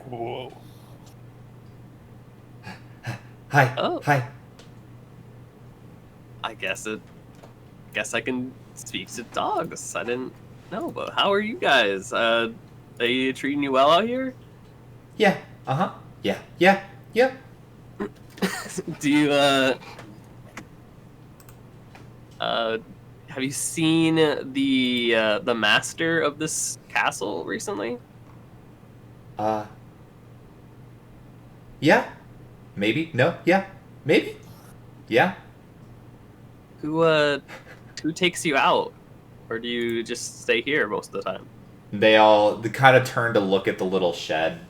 Whoa. Hi. Oh. Hi. I guess I can speak to dogs. I didn't know, but how are you guys? Are you treating you well out here? Yeah. Uh-huh. Yeah. Yeah. Yep. Do you have you seen the master of this castle recently? Yeah. Maybe. No. Yeah. Maybe. Yeah. Who takes you out? Or do you just stay here most of the time? They kind of turn to look at the little shed.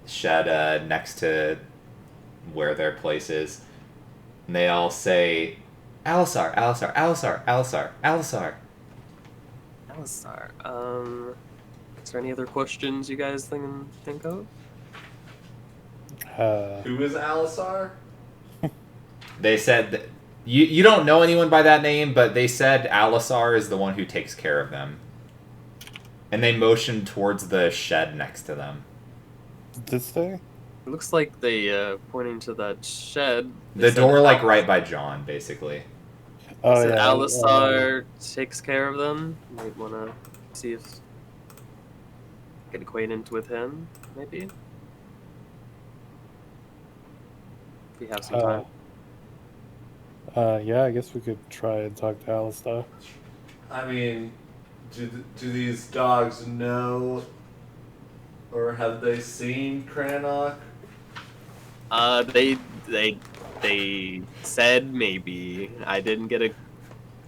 Next to where their place is. And they all say, Alisar, Alisar, Alisar, Alisar, Alisar. Alisar. Is there any other questions you guys think of? Who is Alisar? They said that you don't know anyone by that name, but they said Alisar is the one who takes care of them. And they motioned towards the shed next to them. This thing? It looks like they pointing to that shed. The door, like, right by John, basically. Oh, Said yeah. Alisar takes care of them. You might want to see if get acquainted with him, maybe. If we have some time. Yeah, I guess we could try and talk to Alistar. I mean, do these dogs know, or have they seen Cranach? They said maybe. I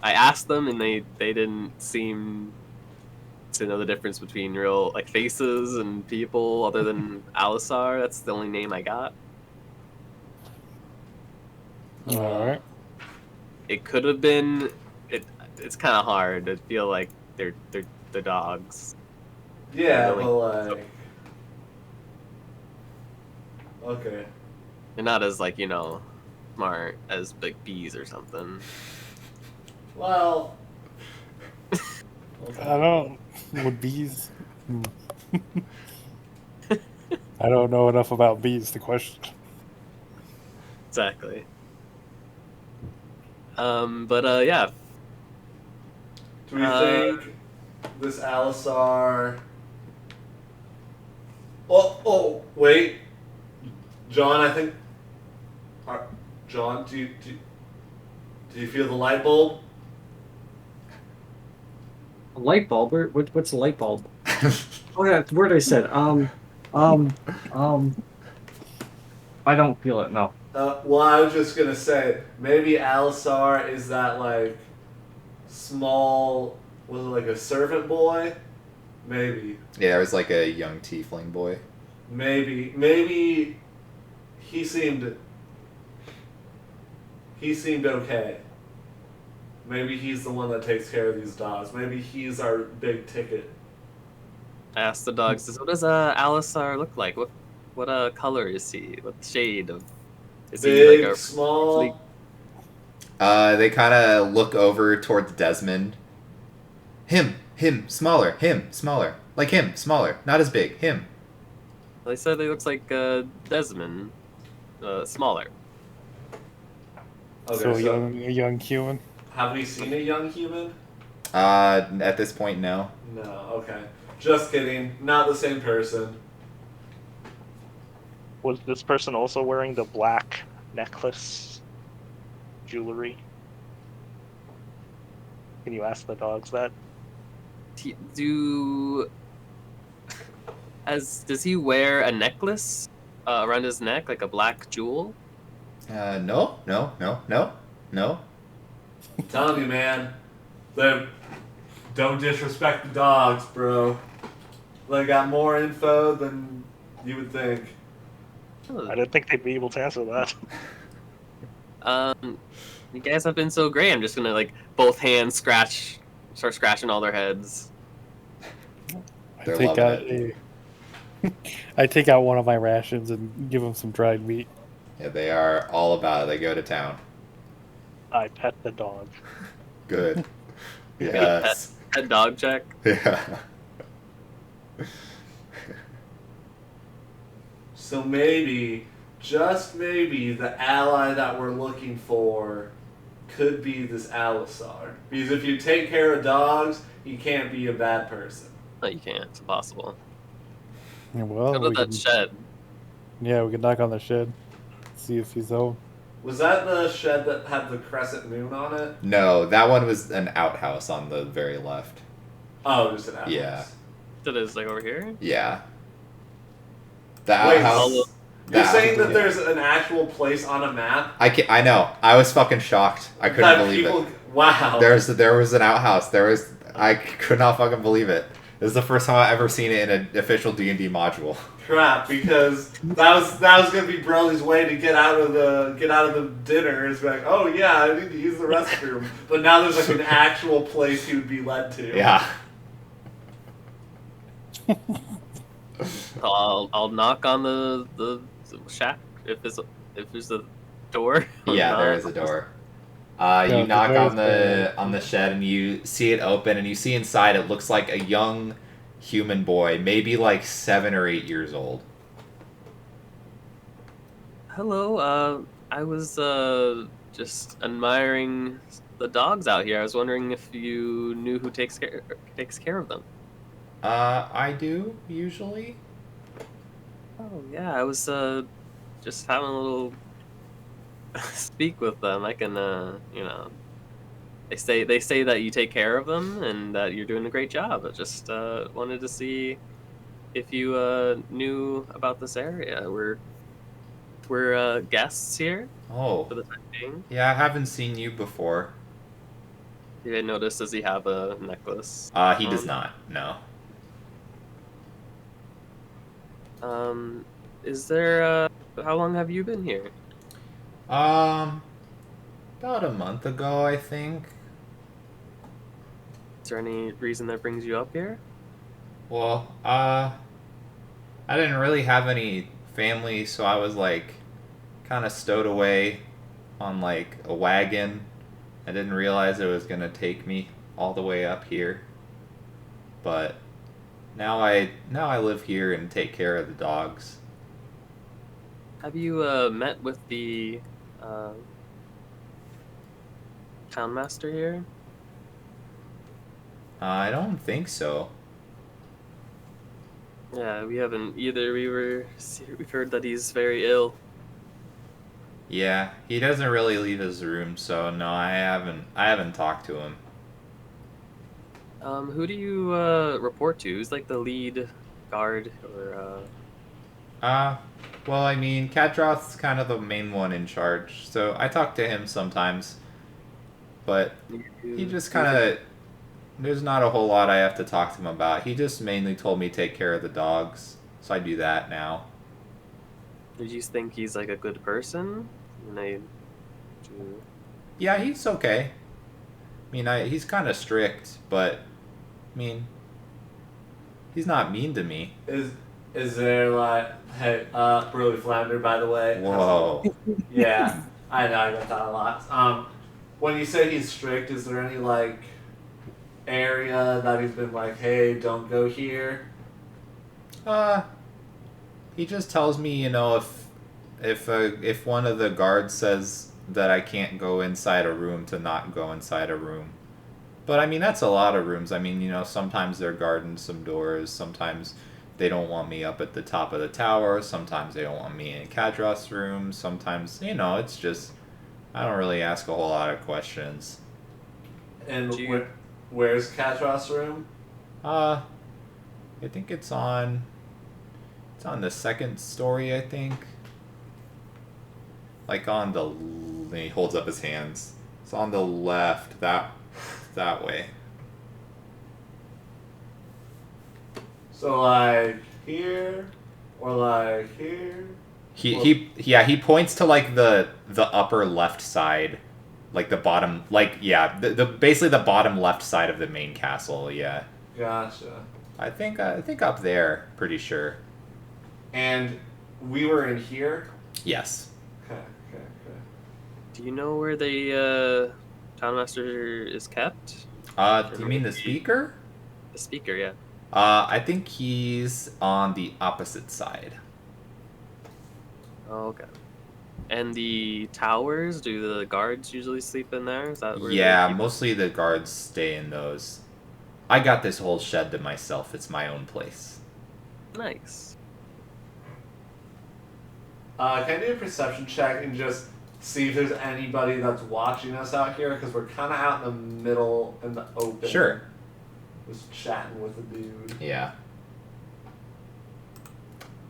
asked them and they didn't seem to know the difference between real like faces and people other than Alisar. That's the only name I got. Alright. It could have been. It's kind of hard to feel like they're the dogs. Yeah, Really? but like, okay. They're not as like smart as like bees or something. Well, I don't. Would bees. I don't know enough about bees to question. Exactly. Yeah. do we think this Alisar? Oh, wait, John. I think. John, do you feel the light bulb? A light bulb? What's a light bulb? Oh yeah, it's word I said. I don't feel it. No. Well, I was just gonna say maybe Alisar is that like small. Was it like a servant boy? Maybe. Yeah, it was like a young tiefling boy. Maybe he seemed he seemed okay. Maybe he's the one that takes care of these dogs. Maybe he's our big ticket. I asked the dogs, "What does Alisar look like? What color is he? What shade of? Is he like Big, a small. They kind of look over towards Desmond. Him, smaller. Him, smaller. Like him, smaller. Not as big. Him. They said he looks like Desmond, smaller. Okay, So so a young human. have we seen a young human? At this point, no. No, okay. Just kidding. Not the same person. Was this person also wearing the black necklace jewelry? Can you ask the dogs that? Does he wear a necklace around his neck, like a black jewel? No. I'm telling you, man. Don't disrespect the dogs, bro. They got more info than you would think. I didn't think they'd be able to answer that. You guys have been so great. I'm just gonna like both hands start scratching all their heads. They're take out loving I take out one of my rations and give them some dried meat. Yeah, they are all about it. They go to town. I pet the dog. Good. Maybe Yes. Pet dog check. Yeah. So maybe, just maybe, the ally that we're looking for could be this Alisar. Because if you take care of dogs, you can't be a bad person. No, you can't. It's impossible. Yeah, well, Go to we that can, shed. yeah, we can knock on the shed, see if he's home. Was that the shed that had the crescent moon on it? No, that one was an outhouse on the very left. Oh, just an outhouse. Yeah. That is like over here. Yeah. The Wait, outhouse. You're saying that yeah. there's an actual place on a map? I know. I was fucking shocked. I couldn't that believe people, it. Wow. There was an outhouse. I could not fucking believe it. This is the first time I've ever seen it in an official D&D module. Crap, because that was gonna be Broly's way to get out of the dinner. Is like, oh yeah, I need to use the restroom. But now there's like an actual place he would be led to. Yeah. I'll knock on the shack if there's a door. Yeah, there is a door. You the knock door's on the shed and you see it open and you see inside it looks like a young human boy, maybe like 7 or 8 years old. Hello. I was just admiring the dogs out here. I was wondering if you knew who takes care of them. I do usually. Oh yeah, I was just having a little speak with them. I can they say that you take care of them and that you're doing a great job. I just wanted to see if you knew about this area. We're guests here Oh, for the time being. yeah, I haven't seen you before. You didn't notice, does he have a necklace? He does not. No. Is there how long have you been here? About a month ago, I think. Is there any reason that brings you up here? Well, I didn't really have any family, so I was like kind of stowed away on like a wagon. I didn't realize it was gonna take me all the way up here. But now I live here and take care of the dogs. Have you met with the townmaster here? I don't think so. Yeah, we haven't either. We've heard that he's very ill. Yeah, he doesn't really leave his room, so no, I haven't talked to him. Who do you report to? Who's like the lead guard or Well, I mean, Kadroth's kind of the main one in charge, so I talk to him sometimes. But he just kind of, there's not a whole lot I have to talk to him about. He just mainly told me to take care of the dogs, so I do that now. Did you think he's like a good person? Yeah, he's okay. I mean, he's kind of strict, but I mean, he's not mean to me. Is there like, hey, Burly Flounder, by the way? Whoa. Yeah, I know, I got that a lot. When you say he's strict, is there any like area that he's been like, hey, don't go here? He just tells me, you know, if one of the guards says that I can't go inside a room, to not go inside a room. But I mean, that's a lot of rooms. I mean, you know, sometimes they're guarding some doors. Sometimes they don't want me up at the top of the tower. Sometimes they don't want me in Kadros' room. Sometimes, you know, it's just I don't really ask a whole lot of questions. And where's Katros' room? I think it's on the second story, I think. Like on the and he holds up his hands. It's on the left, that way. So like here, or like here? He points to like the upper left side, like the bottom, like yeah, the basically the bottom left side of the main castle. Yeah. Gotcha. I think up there, pretty sure. And we were in here? Yes. Okay. Do you know where the townmaster is kept? Do you mean the speaker? The speaker, yeah. I think he's on the opposite side. Oh, okay. And the towers, do the guards usually sleep in there? Is that where Yeah, they keep- mostly the guards stay in those. I got this whole shed to myself. It's my own place. Nice. Can I do a perception check and just see if there's anybody that's watching us out here? Because we're kind of out in the middle, in the open. Sure. Just chatting with a dude. Yeah.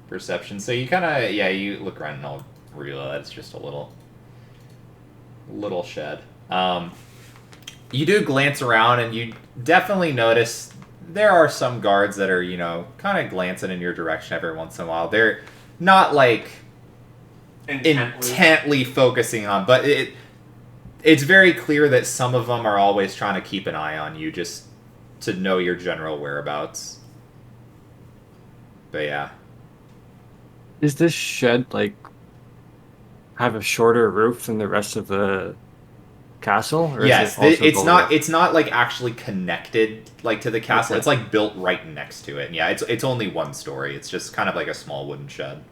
Perception. So you kind of, yeah, you look around and I'll realize it's just a little shed. You do glance around and you definitely notice there are some guards that are, you know, kind of glancing in your direction every once in a while. They're not like intently focusing on, but it's very clear that some of them are always trying to keep an eye on you, just to know your general whereabouts. But yeah. Is this shed like have a shorter roof than the rest of the castle? Or Yes, is it also it's not below? it's not like actually connected like to the castle. Okay. It's like built right next to it. And yeah, it's only one story. It's just kind of like a small wooden shed.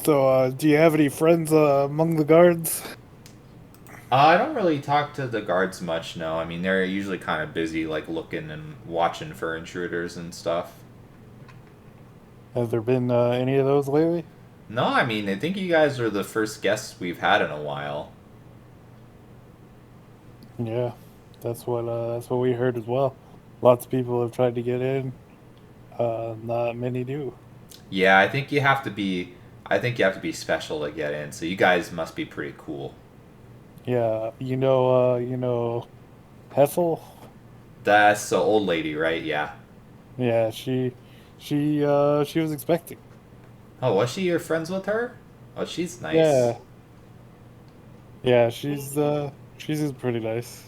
So, do you have any friends among the guards? I don't really talk to the guards much, no. I mean, they're usually kind of busy, like, looking and watching for intruders and stuff. Have there been any of those lately? No, I mean, I think you guys are the first guests we've had in a while. Yeah, that's what we heard as well. Lots of people have tried to get in. Not many do. Yeah, I think you have to be special to get in, so you guys must be pretty cool. Yeah, you know, Hessel. That's the old lady, right? Yeah. Yeah, she was expecting. Oh, was she your friends with her? Oh, she's nice. Yeah, she's pretty nice.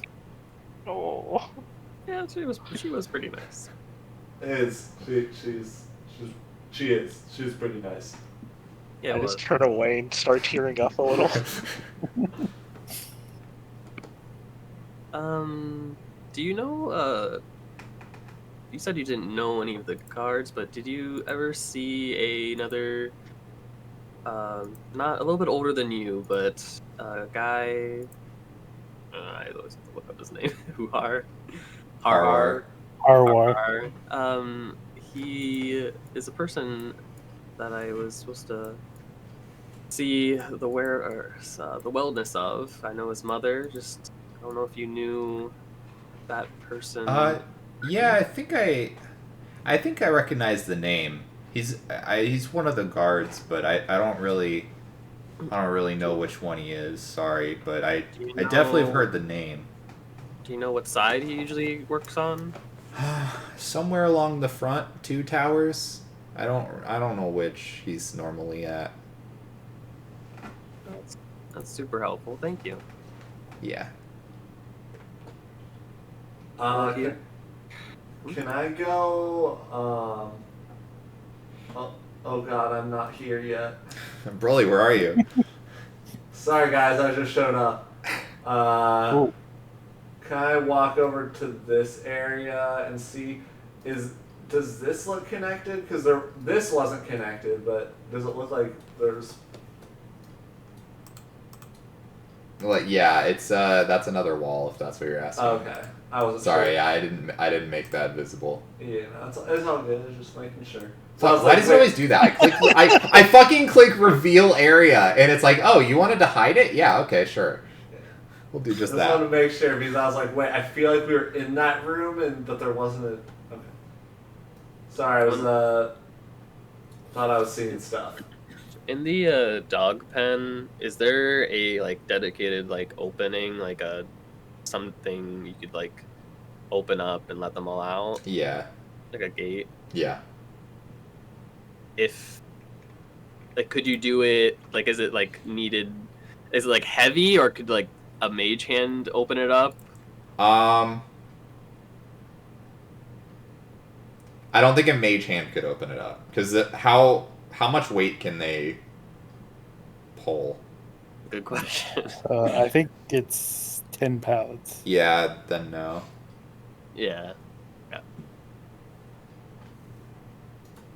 Oh, Yeah, she was pretty nice. She's pretty nice. Yeah, I it just was. turn away and start tearing up a little. Do you know, you said you didn't know any of the guards, but did you ever see another, not a little bit older than you, but a guy, I always have to look up his name, Har. Arwar. He is a person that I was supposed to see the wellness of. I know his mother, just I don't know if you knew that person. Yeah, I think I recognize the name. He's one of the guards, but I don't really know which one he is. Sorry, but I definitely have heard the name. Do you know what side he usually works on? Somewhere along the front, 2 towers. I don't know which he's normally at. That's super helpful. Thank you. Yeah. Can I go? Oh God, I'm not here yet. Broly, where are you? Sorry guys, I just showed up. Cool. Can I walk over to this area and see? Does this look connected? Because this wasn't connected, but does it look like there's? Well, yeah, it's that's another wall if that's what you're asking. Okay, I wasn't Sorry, sure. I didn't make that visible. Yeah, no, it's all good. I was just making sure. So I was why like, does it always do that? I fucking click reveal area, and it's like, oh, you wanted to hide it? Yeah, okay, sure. We'll do just I just wanted that. to make sure because I was like, wait, I feel like we were in that room, but there wasn't a. Okay. Sorry, I was thought I was seeing stuff. In the dog pen, is there a like dedicated like opening, like a something you could like open up and let them all out, Yeah, like a gate? yeah. If like, could you do it? Like, is it like needed? Is it like heavy, or could like a mage hand open it up? I don't think a mage hand could open it up because how much weight can they pull? Good question. I think it's 10 pounds. Yeah, then no. Yeah.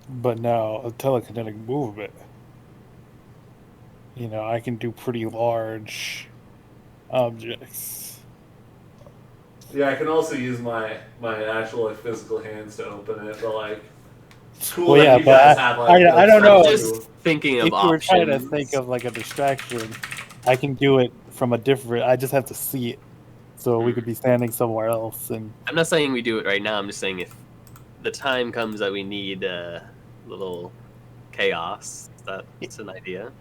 But now a telekinetic movement. You know, I can do pretty large objects. Yeah, I can also use my actual like physical hands to open it, but like, it's cool Well, that yeah, you guys but have like. I don't the know. I'm stuff just to- thinking of If you were trying to options. think of like a distraction, I can do it from a different. I just have to see it, so we could be standing somewhere else. And I'm not saying we do it right now. I'm just saying if the time comes that we need a little chaos, that's an idea.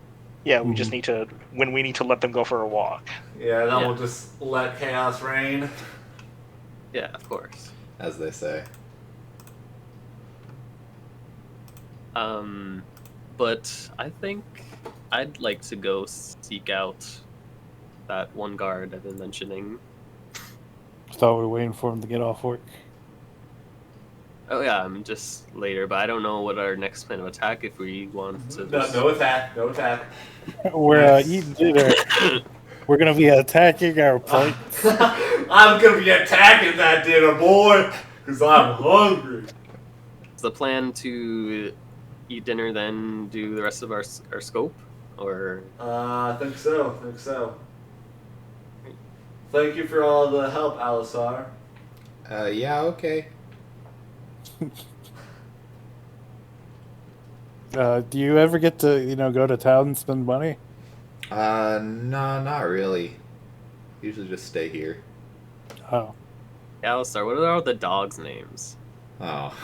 Yeah, we just need to when we need to let them go for a walk. Yeah, then Yeah. we'll just let chaos reign. Yeah, of course. As they say. But I think I'd like to go seek out that one guard I've been mentioning. thought we were waiting for him to get off work. Oh yeah, I'm just later, but I don't know what our next plan of attack if we want to. No, Just... no attack, no attack. We're eating dinner. We're gonna be attacking our plate. I'm gonna be attacking that dinner, boy, because I'm hungry. Is the plan to eat dinner, then do the rest of our scope, or? I think so. Thank you for all the help, Alisar. Yeah, okay. Do you ever get to go to town and spend money? No, not really. Usually just stay here. Oh, Alistar, what are all the dogs' names? Oh.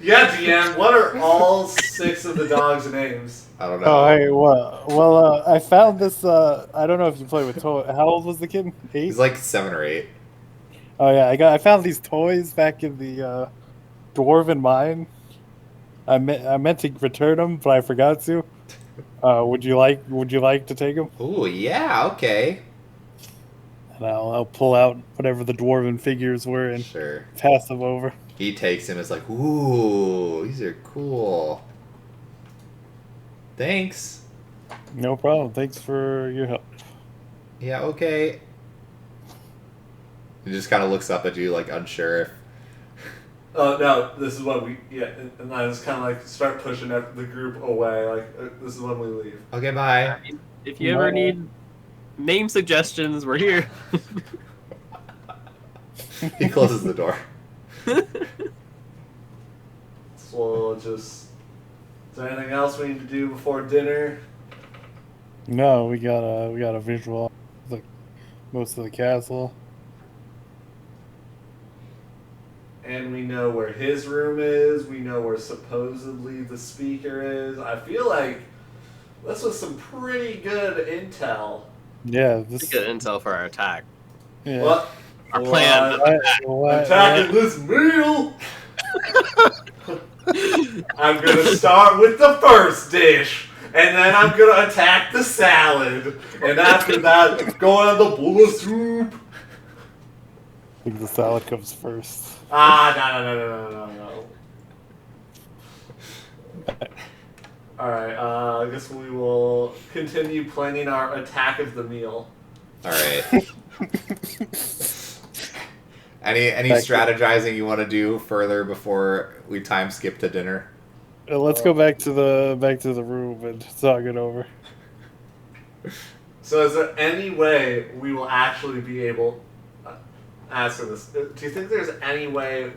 Yeah, DM. What are all 6 of the dogs' names? I don't know. oh, hey, well, I found this. I don't know if you play with toys. How old was the kid? 8? He's like 7 or 8. Oh yeah, I found these toys back in the dwarven mine. I meant to return them, but I forgot to. Would you like to take them? Ooh, yeah, okay. And I'll pull out whatever the dwarven figures were and Sure. pass them over. He takes him. It's like, ooh, these are cool. Thanks. No problem. Thanks for your help. Yeah, okay. He just kind of looks up at you, like unsure if. Oh no, this is when we and I just kind of like start pushing the group away. Like this is when we leave. Okay, bye. If you ever need name suggestions, we're here. He closes the door. So just. Is there anything else we need to do before dinner? No, we got a visual, like most of the castle. And we know where his room is. We know where supposedly the speaker is. I feel like this was some pretty good intel. Yeah, this. Good intel for our attack. Yeah. What? Our plan. Attacking this meal. I'm gonna start with the first dish. and then I'm gonna attack the salad, and after that, go on the bowl of soup. I think the salad comes first. No. Alright, I guess we will continue planning our attack of the meal. Alright. Any strategizing you want to do further before we time skip to dinner? Let's go back to the room and talk it over. So is there any way we will actually be able answer this? Do you think there's any way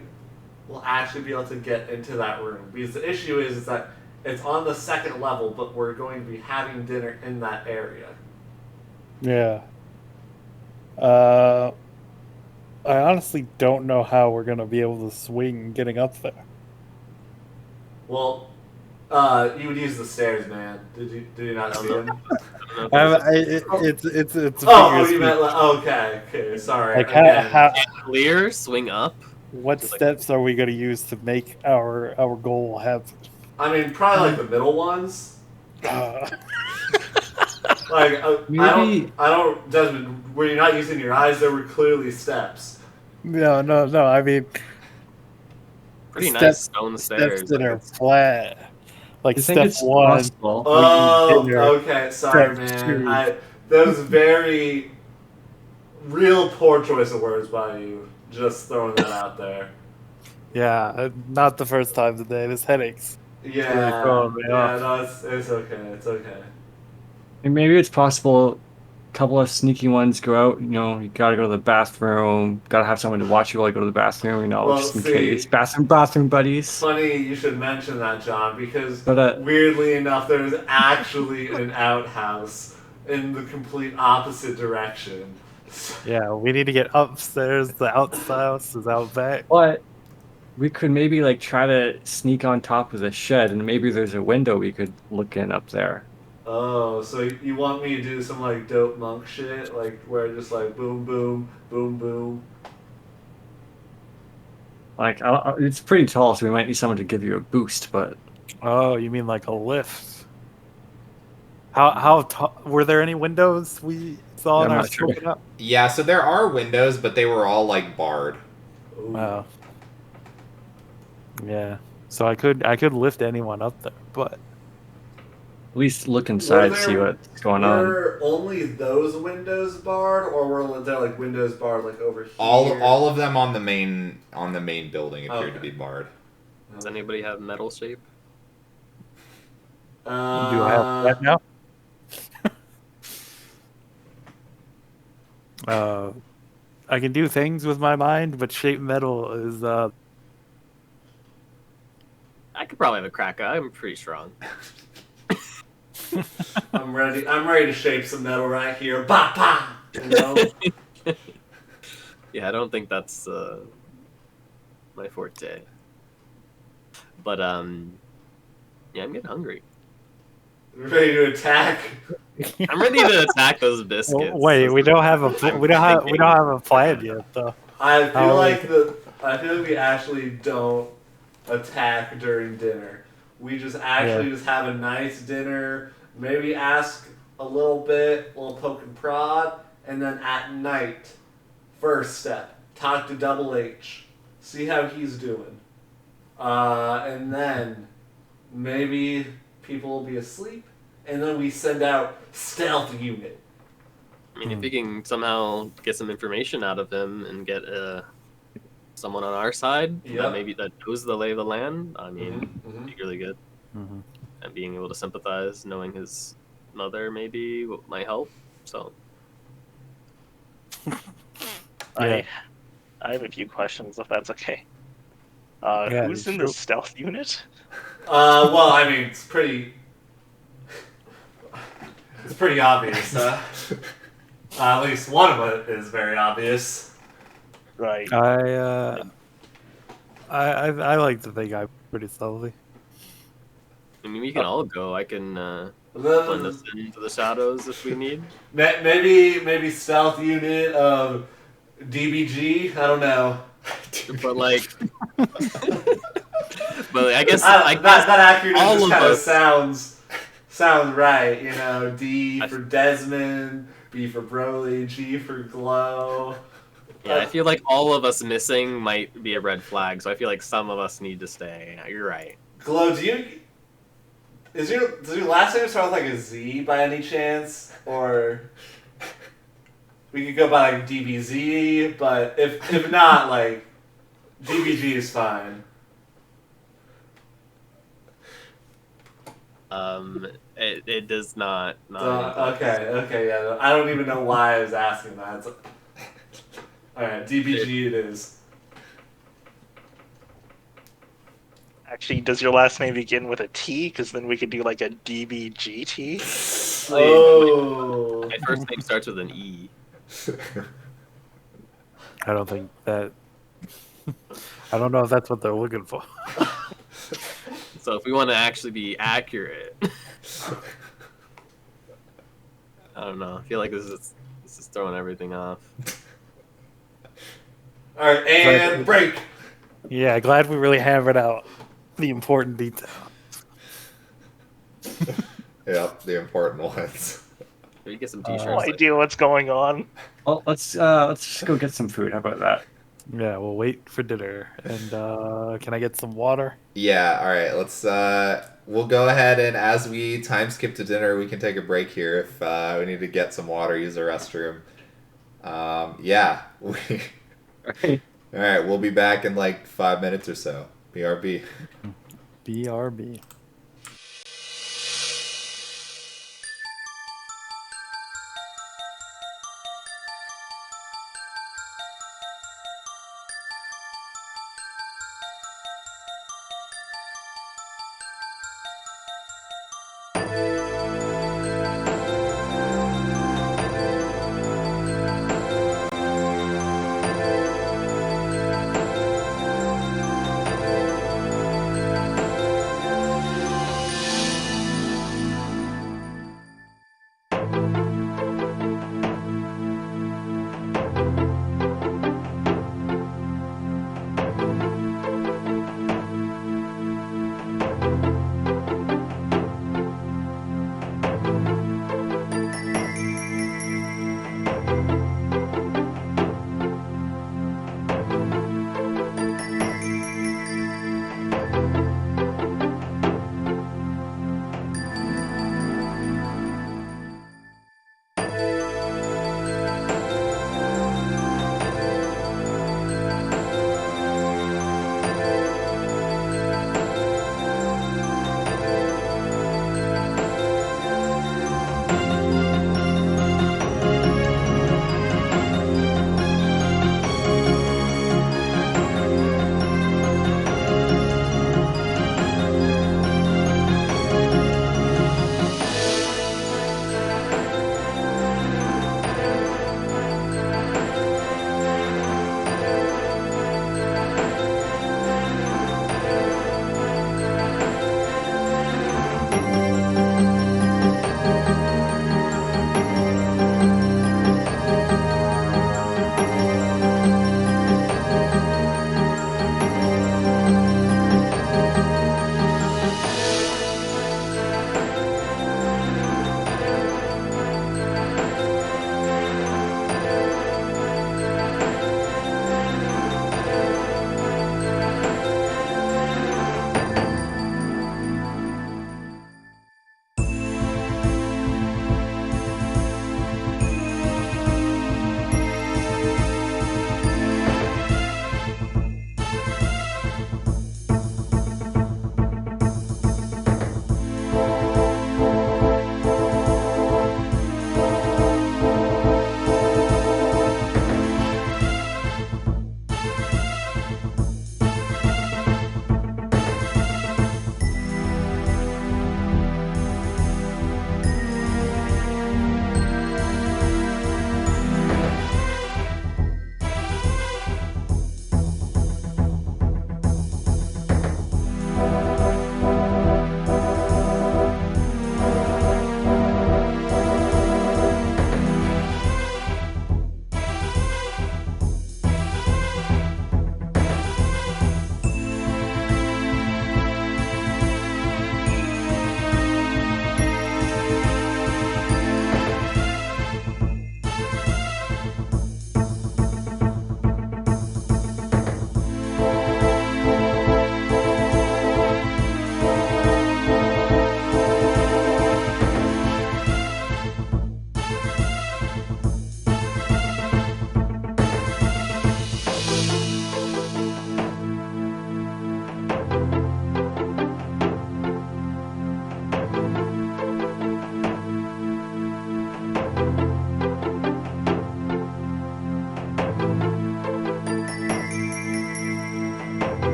we'll actually be able to get into that room? Because the issue is that it's on the second level, but we're going to be having dinner in that area. Yeah. I honestly don't know how we're gonna be able to swing getting up there. Well, you would use the stairs, man. Did you not see him? It's Oh, you meant okay. Sorry. like Again. how Clear, swing up. what steps are we gonna use to make our goal happen? I mean, probably like the middle ones. Like Maybe- I don't. Desmond, where you're not using your eyes, there were clearly steps. No. I mean, Pretty Step- nice stone stairs. steps that are flat. Like You think step it's one. possible? Oh, dinner. okay. Sorry, Step man. two. That was very real poor choice of words by you. Just throwing that out there. Yeah, not the first time today. This headaches. Yeah. throwing me off. No, it's okay. It's okay. And maybe it's possible a couple of sneaky ones go out, you gotta go to the bathroom, gotta have someone to watch you while you go to the bathroom, Well, just in see- case. Bathroom buddies. Funny you should mention that, John, because But, weirdly enough, there's actually an outhouse in the complete opposite direction. Yeah, we need to get upstairs. The house is out back. But we could maybe try to sneak on top of the shed, and maybe there's a window we could look in up there. Oh, so you want me to do some dope monk shit, where just boom, boom, boom, boom. It's pretty tall, so we might need someone to give you a boost. But Oh, you mean like a lift? How tall? Were there any windows we saw Yeah, in I'm our not sure. scoping up? Yeah, so there are windows, but they were all barred. Ooh. Wow. Yeah. So I could lift anyone up there, but at least look inside, Were see there- what's going on. Were only those windows barred, or were there windows barred over here? All of them on the main building appeared to Okay. be barred. Does anybody have metal shape? do I have that now? I can do things with my mind, but shape metal is I could probably have a crack. I'm pretty strong. I'm ready. I'm ready to shape some metal right here. Bah bah. Yeah, I don't think that's my forte. But yeah, I'm getting hungry. Ready to attack. I'm ready to attack those biscuits. wait, we don't have a we don't have a plan yet though. I feel Oh. like we actually don't attack during dinner. We just just have a nice dinner. Maybe ask a little bit, a little poke and prod, and then at night, first step, talk to Double H, see how he's doing, and then maybe people will be asleep, and then we send out stealth unit. I mean, if we can somehow get some information out of him and get someone on our side Yep. that knows the lay of the land, I mean, Mhm. it'd be really good. Mhm. And being able to sympathize, knowing his mother maybe might help. So Yeah. I have a few questions, if that's okay. Yeah, Who's in sure. the stealth unit? Well, I mean, it's pretty obvious. At least one of it is very obvious. Right. I like to think I'm pretty stealthy. I mean, we can all go. I can blend us into the shadows if we need. Maybe stealth unit of DBG. I don't know. But but I guess That actor all just of kind of us- sounds right. You know, D for Desmond, B for Broly, G for Glow. Yeah, I feel like all of us missing might be a red flag, so I feel like some of us need to stay. You're right. Glow, does your last name start with like a Z by any chance? Or we could go by like DBZ, but if not, like DBG is fine. It does not. Okay, yeah. I don't even know why I was asking that. Alright, DBG it is. Actually, does your last name begin with a T? Because then we could do like a DBGT. Oh. My first name starts with an E. I don't think that. I don't know if that's what they're looking for. So if we want to actually be accurate, I don't know. I feel like this is throwing everything off. Alright, and break. Yeah, glad we really hammered out the important detail. Yep, the important ones. Maybe get some No t-shirts. idea what's going on. Well, let's just go get some food. How about that? Yeah, we'll wait for dinner. And can I get some water? Yeah, all right. Let's we'll go ahead and as we time skip to dinner, we can take a break here if we need to get some water, use the restroom. Yeah. Okay. All right, we'll be back in like 5 minutes or so. BRB. BRB.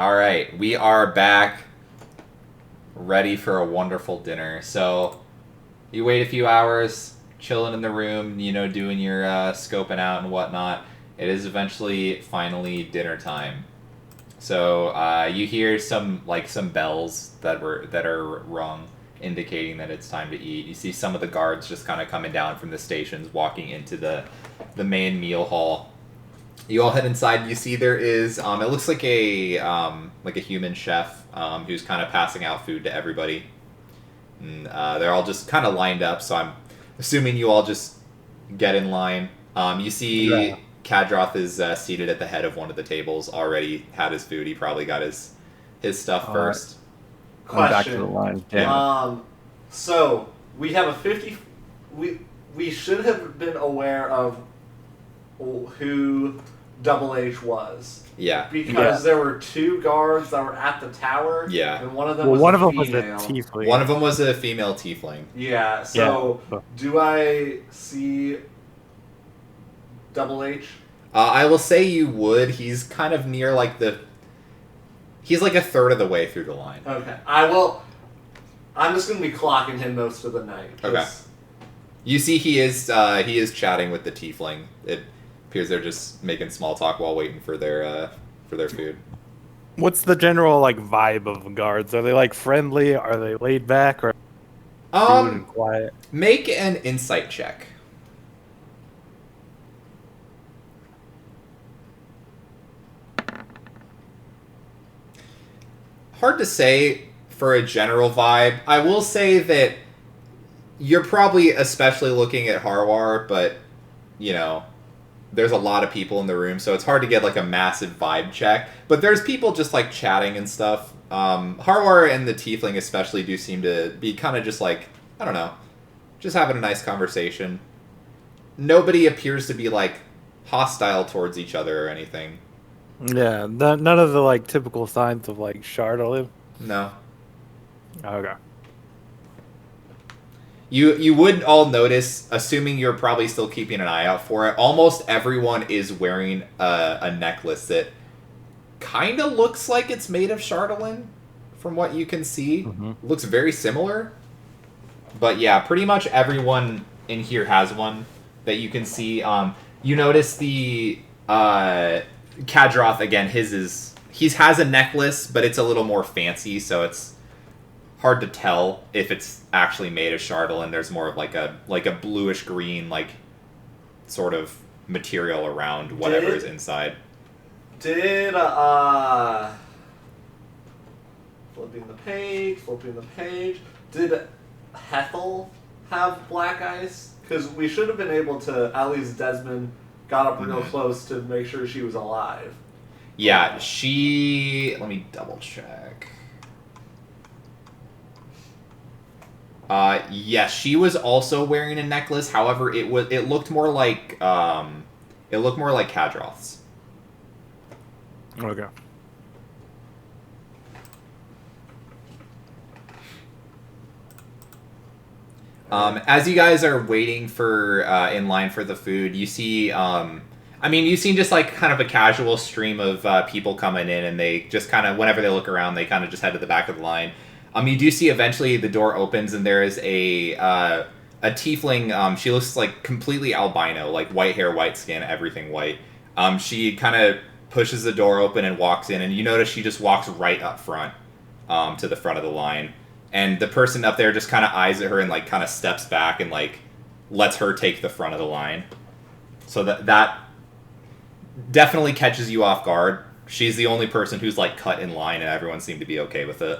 All right, we are back, ready for a wonderful dinner. So, you wait a few hours, chilling in the room, doing your scoping out and whatnot. It is eventually, finally, dinner time. So you hear some bells that are rung, indicating that it's time to eat. You see some of the guards just kind of coming down from the stations, walking into the main meal hall. You all head inside. You see there is it looks like a human chef who's kind of passing out food to everybody. And, they're all just kind of lined up. So I'm assuming you all just get in line. You see. Yeah. Kadroth is seated at the head of one of the tables, already had his food. He probably got his stuff first. I'm back to the line. Yeah. So, we have a 50... We should have been aware of who Double H was. Yeah. Because there were 2 guards that were at the tower. Yeah. And one of them was a tiefling. One of them was a female tiefling. Yeah, so do I see Double H? I will say you would. He's kind of near he's like a third of the way through the line. Okay. I'm just going to be clocking him most of the night. Okay. You see he is chatting with the tiefling. It appears they're just making small talk while waiting for their food. What's the general vibe of the guards? Are they friendly? Are they laid back? Or rude and quiet? Make an insight check. Hard to say for a general vibe. I will say that you're probably especially looking at Harwar, but there's a lot of people in the room, so it's hard to get a massive vibe check. But there's people just chatting and stuff. Harwar and the tiefling especially do seem to be kind of just I don't know, just having a nice conversation. Nobody appears to be hostile towards each other or anything. Yeah, none of the typical signs of Shardolin. No. Okay. You would all notice, assuming you're probably still keeping an eye out for it, almost everyone is wearing a necklace that kind of looks like it's made of Shardolin, from what you can see. Mm-hmm. Looks very similar. But yeah, pretty much everyone in here has one that you can see. You notice the Kadroth, again, he has a necklace, but it's a little more fancy, so it's hard to tell if it's actually made of Shardolin. There's more of a bluish green sort of material around whatever is inside. Did flipping the page. Did Hethel have black eyes? Because we should have been able to, at least Desmond got up real close to make sure she was alive. Yeah, let me double check. Yes, she was also wearing a necklace. However, it looked more like Kadroth's. Okay. As you guys are waiting for in line for the food, you see you've seen just kind of a casual stream of people coming in, and they just kind of, whenever they look around, they kind of just head to the back of the line. You do see eventually the door opens, and there is a tiefling. She looks completely albino, white hair, white skin, everything white. She kind of pushes the door open and walks in, and you notice she just walks right up front to the front of the line. And the person up there just kind of eyes at her and kind of steps back and lets her take the front of the line. So that definitely catches you off guard. She's the only person who's cut in line, and everyone seemed to be okay with it.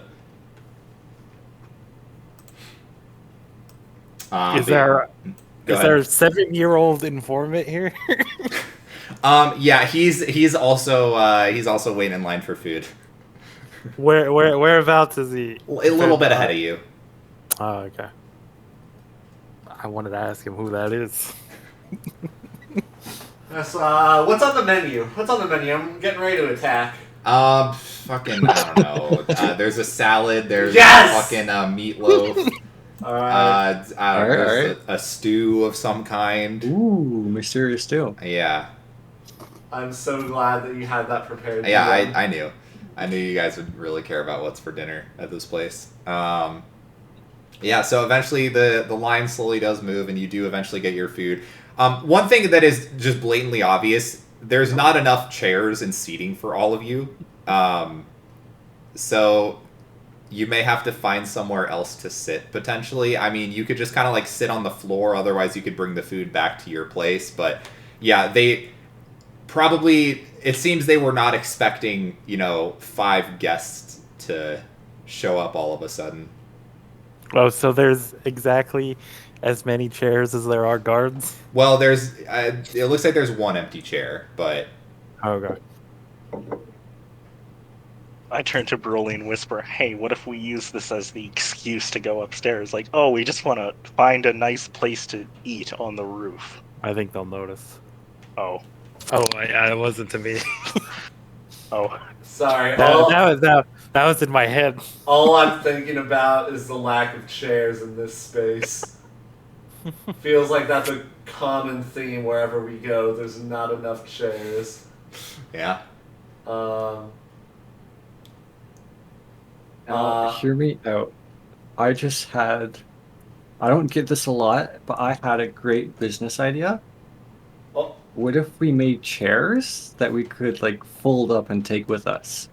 Is there a 7-year-old informant here? Yeah, he's also waiting in line for food. Whereabouts is he? A little bit ahead of you. Oh, okay. I wanted to ask him who that is. Yes, what's on the menu? I'm getting ready to attack. Fucking, I don't know. There's a salad. There's fucking meatloaf. Alright. There's a stew of some kind. Ooh, mysterious stew. Yeah. I'm so glad that you had that prepared. Yeah, I knew. I knew you guys would really care about what's for dinner at this place. Yeah, so eventually the line slowly does move, and you do eventually get your food. One thing that is just blatantly obvious: there's not enough chairs and seating for all of you. So you may have to find somewhere else to sit potentially. I mean, you could just kind of like sit on the floor. Otherwise, you could bring the food back to your place. But yeah, they probably. It seems they were not expecting 5 guests to show up all of a sudden. Oh, so there's exactly as many chairs as there are guards? Well, there's. It looks like there's one empty chair, but Okay. I turn to Broly and whisper, "Hey, what if we use this as the excuse to go upstairs? Like, oh, we just want to find a nice place to eat on the roof." I think they'll notice. Oh, Oh, yeah, it wasn't to me. oh. Sorry. That was in my head. All I'm thinking about is the lack of chairs in this space. Feels like that's a common theme wherever we go. There's not enough chairs. yeah. Hear me out. I don't get this a lot, but I had a great business idea. Oh, What if we made chairs that we could like fold up and take with us?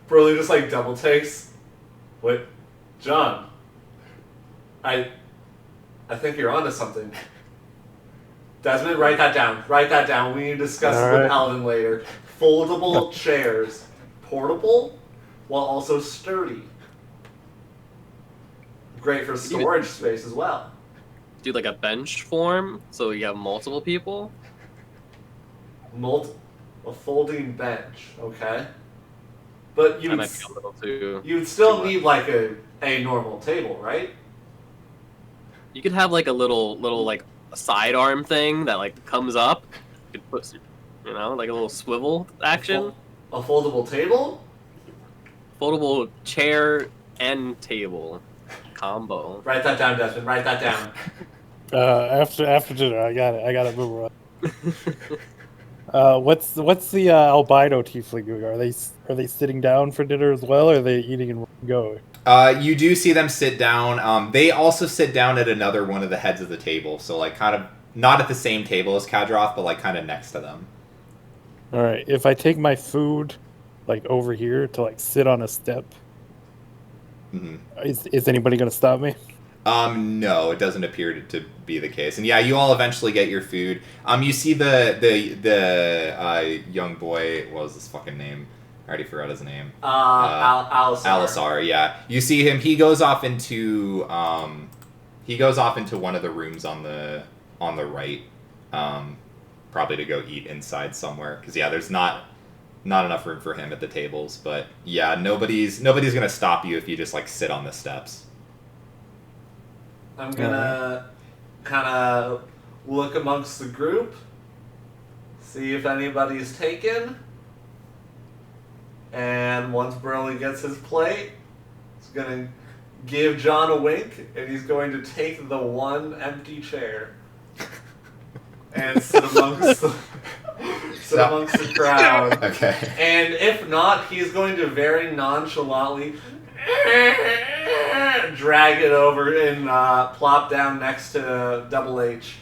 Broly just like double takes. Wait, John. I think you're onto something. Desmond, write that down. Write that down. We need to discuss it with Alright. Alvin later. Foldable chairs. Portable, while also sturdy. Great for storage space as well. Do like a bench form so you have multiple people. A folding bench, okay? But That might be a little too. you'd still too need like a normal table, right? You could have like a little like a sidearm thing that like comes up. You could put, like a little swivel action. A foldable table? Foldable chair and table combo. Write that down, Desmond. Write that down. After dinner, I got it. I got to move around. What's the albino tiefling doing? Are they sitting down for dinner as well, or are they eating in one go? You do see them sit down. They also sit down at another one of the heads of the table, so like kind of not at the same table as Kadroth, but like kind of next to them. All right. If I take my food, like over here to like sit on a step, Mm-hmm. is anybody gonna stop me? No, it doesn't appear to be the case. And yeah, you all eventually get your food. You see the young boy. What was his fucking name? I already forgot his name. Alisar. Alisar. Yeah, you see him. He goes off into one of the rooms on the right, probably to go eat inside somewhere. Because yeah, there's not enough room for him at the tables. But yeah, nobody's gonna stop you if you just like sit on the steps. I'm gonna kind of look amongst the group, see if anybody's taken, and once Broly gets his plate, he's gonna give John a wink, and he's going to take the one empty chair and sit amongst the crowd. Okay. And if not, he's going to very nonchalantly drag it over and plop down next to Double H.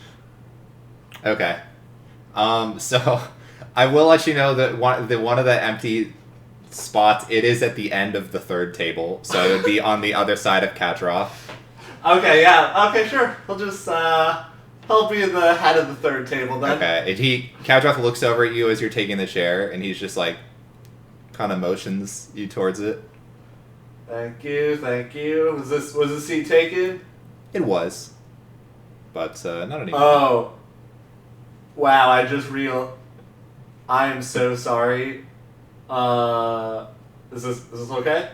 Okay. So I will let you know that one of the empty spots, it is at the end of the third table, so it would be on the other side of Katroff. Okay, yeah. Okay, sure. He'll just he'll be the head of the third table then. Okay. And Katroff looks over at you as you're taking the chair, and he's just like kind of motions you towards it. Thank you, thank you. Was the seat taken? It was, but not anymore. Oh. Wow, I just I am so sorry. Is this okay?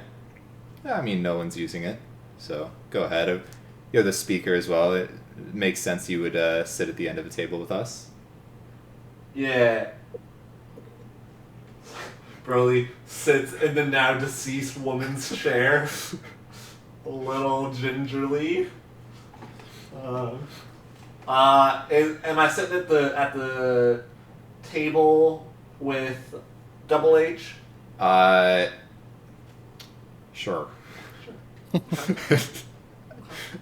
I mean, no one's using it, so go ahead. You're the speaker as well. It makes sense you would sit at the end of the table with us. Yeah. Broly sits in the now deceased woman's chair, a little gingerly. Am I sitting at the table with Double H? Sure.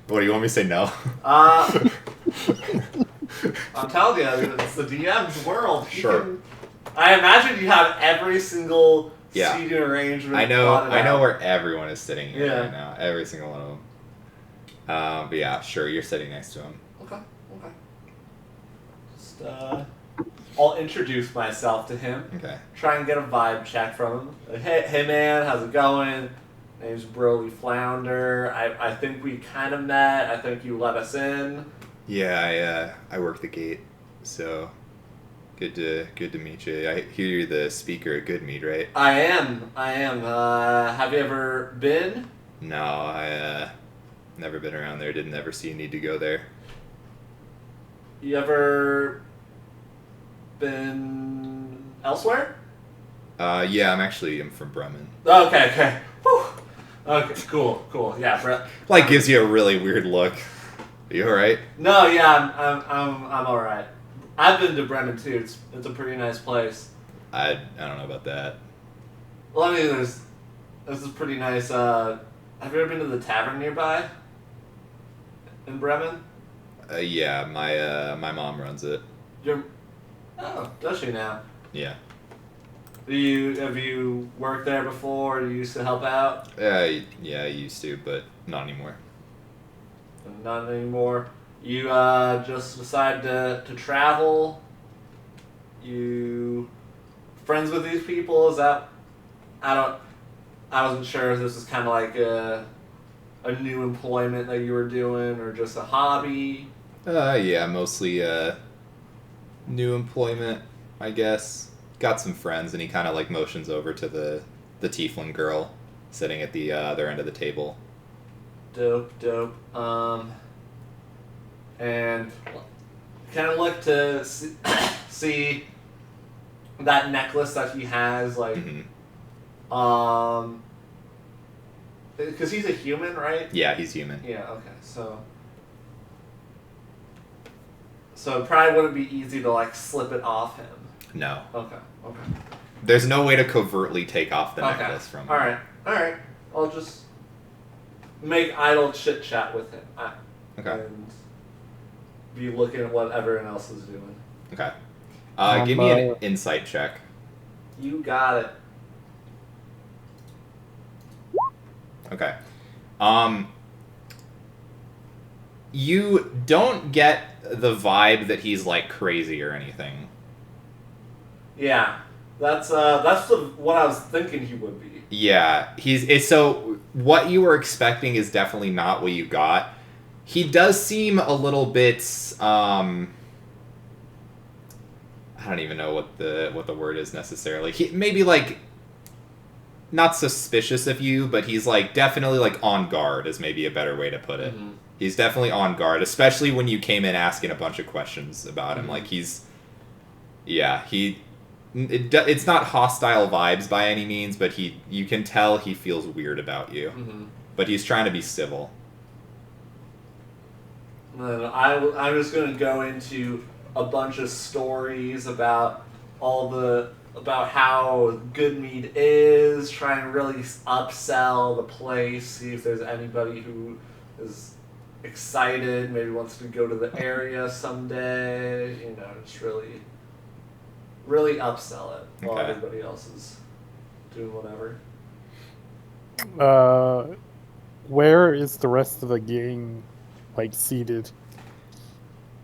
What, do you want me to say no? I'm telling you, it's the DM's world. Sure. I imagine you have every single Yeah. seating arrangement. I know plotted out. where everyone is sitting here Yeah. right now. Every single one of them. But yeah, sure, you're sitting next to him. Okay. Just I'll introduce myself to him. Okay. Try and get a vibe check from him. Like, hey man, how's it going? Name's Broly Flounder. I think we kind of met. I think you let us in. Yeah, I work the gate, so good to meet you. I hear you're the speaker at Good Mead, right? I am. Have you ever been? No, I never been around there. Didn't ever see a need to go there. You ever been elsewhere? Yeah, I'm from Bremen. Okay. Whew. Okay, cool. Yeah, Brett. Like gives you a really weird look. Are you all right? No, yeah, I'm all right. I've been to Bremen too. It's a pretty nice place. I don't know about that. Well, I mean, this is pretty nice. Have you ever been to the tavern nearby? In Bremen? Yeah, my mom runs it. Oh, does she now? Yeah. Have you worked there before? You used to help out? Yeah, I used to, but not anymore. Not anymore. You just decided to travel. You friends with these people? Is that? I wasn't sure if this was kind of like a new employment that you were doing or just a hobby. Yeah, mostly new employment, I guess. Got some friends, and he kind of like motions over to the tiefling girl sitting at the other end of the table. Dope. And kind of look to see that necklace that he has, like, because he's a human, right? Yeah, he's human. Yeah. Okay. So it probably wouldn't be easy to like slip it off him. No. Okay. There's no way to covertly take off the necklace from him. All right. I'll just make idle chit chat with him. Okay. And be looking at what everyone else is doing. Okay. Give me an insight check. You got it. Okay. You don't get the vibe that he's like crazy or anything. Yeah, that's what I was thinking he would be. Yeah, so what you were expecting is definitely not what you got. He does seem a little bit I don't even know what the word is necessarily. He maybe like not suspicious of you, but he's like definitely like on guard is maybe a better way to put it. Mm-hmm. He's definitely on guard, especially when you came in asking a bunch of questions about him. Like it's not hostile vibes by any means, but you can tell he feels weird about you. Mm-hmm. But he's trying to be civil. And I'm just gonna go into a bunch of stories about about how Good Mead is, try and really upsell the place, see if there's anybody who is excited, maybe wants to go to the area someday, just really upsell it while Okay. everybody else is doing whatever. Where is the rest of the gang, like, seated?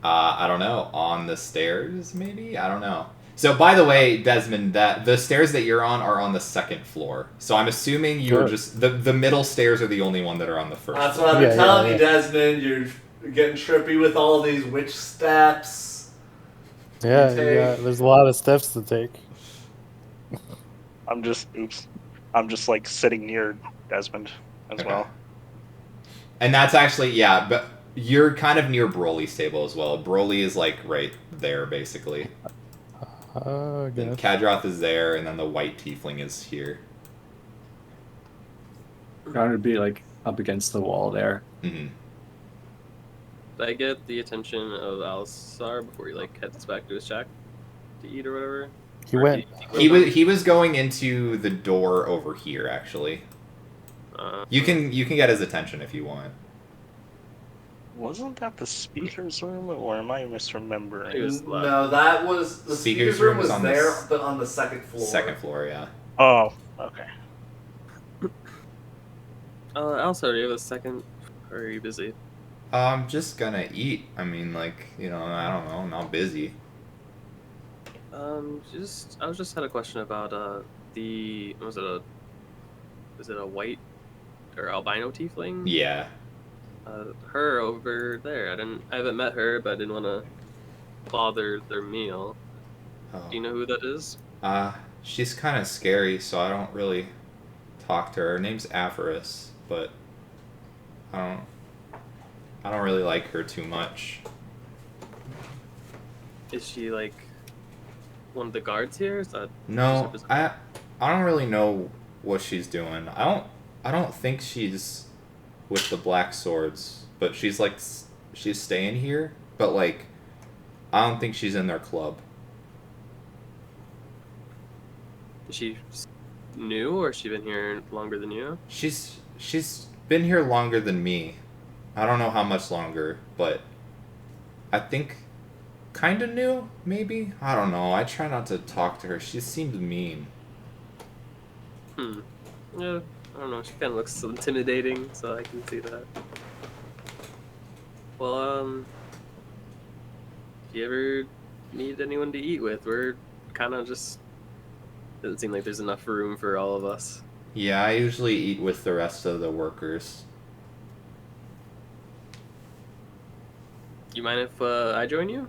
I don't know. On the stairs, maybe? I don't know. So, by the way, Desmond, that the stairs that you're on are on the second floor. So I'm assuming you're just the middle stairs are the only one that are on the first. That's floor. what I've been telling yeah. you, Desmond. You're getting trippy with all these witch steps. Yeah, take- there's a lot of steps to take. I'm just like sitting near Desmond as Okay. well. And that's actually, yeah, but you're kind of near Broly's table as well. Broly is like right there, basically. And Good. Kadroth is there, and then the white tiefling is here. Trying to be like up against the wall there. Mm-hmm. Did I get the attention of Alisar before he like heads back to his shack to eat or whatever? He went. He was going into the door over here, actually. You can get his attention if you want. Wasn't that the speaker's room, or am I misremembering? It was left. No, that was the speaker's room was on there, this but on the second floor. second floor, yeah. Oh, okay. Also, do you have a second? Or are you busy? I'm just gonna eat. I mean, like, I don't know. I'm not busy. I was just had a question about is it a white or albino tiefling? Yeah. Her over there. I haven't met her, but I didn't want to bother their meal. Oh. Do you know who that is? She's kind of scary, so I don't really talk to her. Her name's Avarice, but I don't really like her too much. Is she like one of the guards here? Is that No, I don't really know what she's doing. I don't think she's with the Black Swords, but she's staying here, but like I don't think she's in their club. Is she new, or has she been here longer than you? She's been here longer than me. I don't know how much longer, but I think kind of new, maybe? I don't know. I try not to talk to her. She seems mean. Yeah, I don't know. She kind of looks intimidating, so I can see that. Well, if you ever need anyone to eat with, we're kind of just... Doesn't seem like there's enough room for all of us. Yeah, I usually eat with the rest of the workers. You mind if I join you?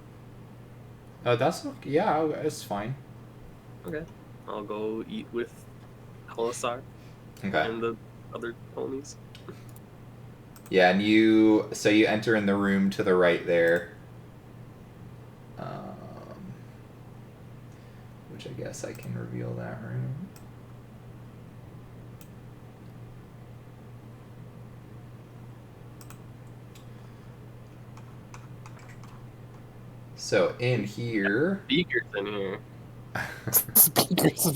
That's okay. Yeah, it's fine. Okay. I'll go eat with Holisar Okay. and the other homies. Yeah, and you enter in the room to the right there. Which I guess I can reveal that room. So in here, Speakers in here. Speaker. It's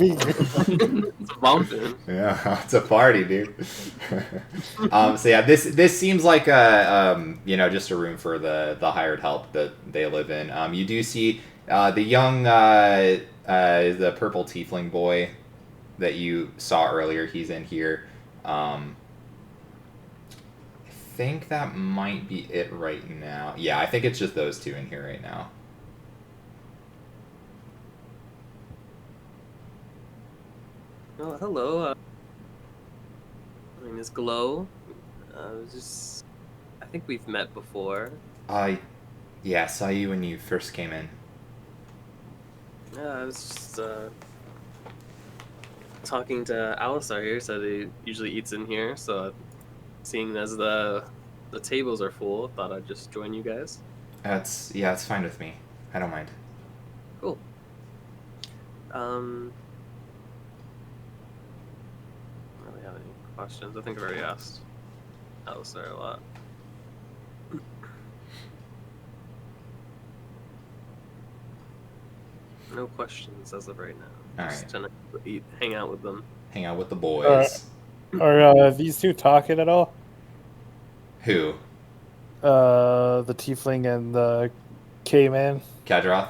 bumping. yeah, it's a party, dude. So yeah, this seems like just a room for the hired help that they live in. You do see the young the purple tiefling boy that you saw earlier. He's in here. I think that might be it right now. Yeah, I think it's just those two in here right now. Oh, hello. My name is Glow. I think we've met before. Yeah, I saw you when you first came in. Yeah, I was just talking to Alisar here. Said he usually eats in here, so seeing as the tables are full, thought I'd just join you guys. It's fine with me. I don't mind. Cool. I don't really have any questions. I think I've already asked Alisar a lot. No questions as of right now. All Just right. trying to hang out with them. Hang out with the boys. Are these two talking at all? Who? The tiefling and the K-man? Kadroth?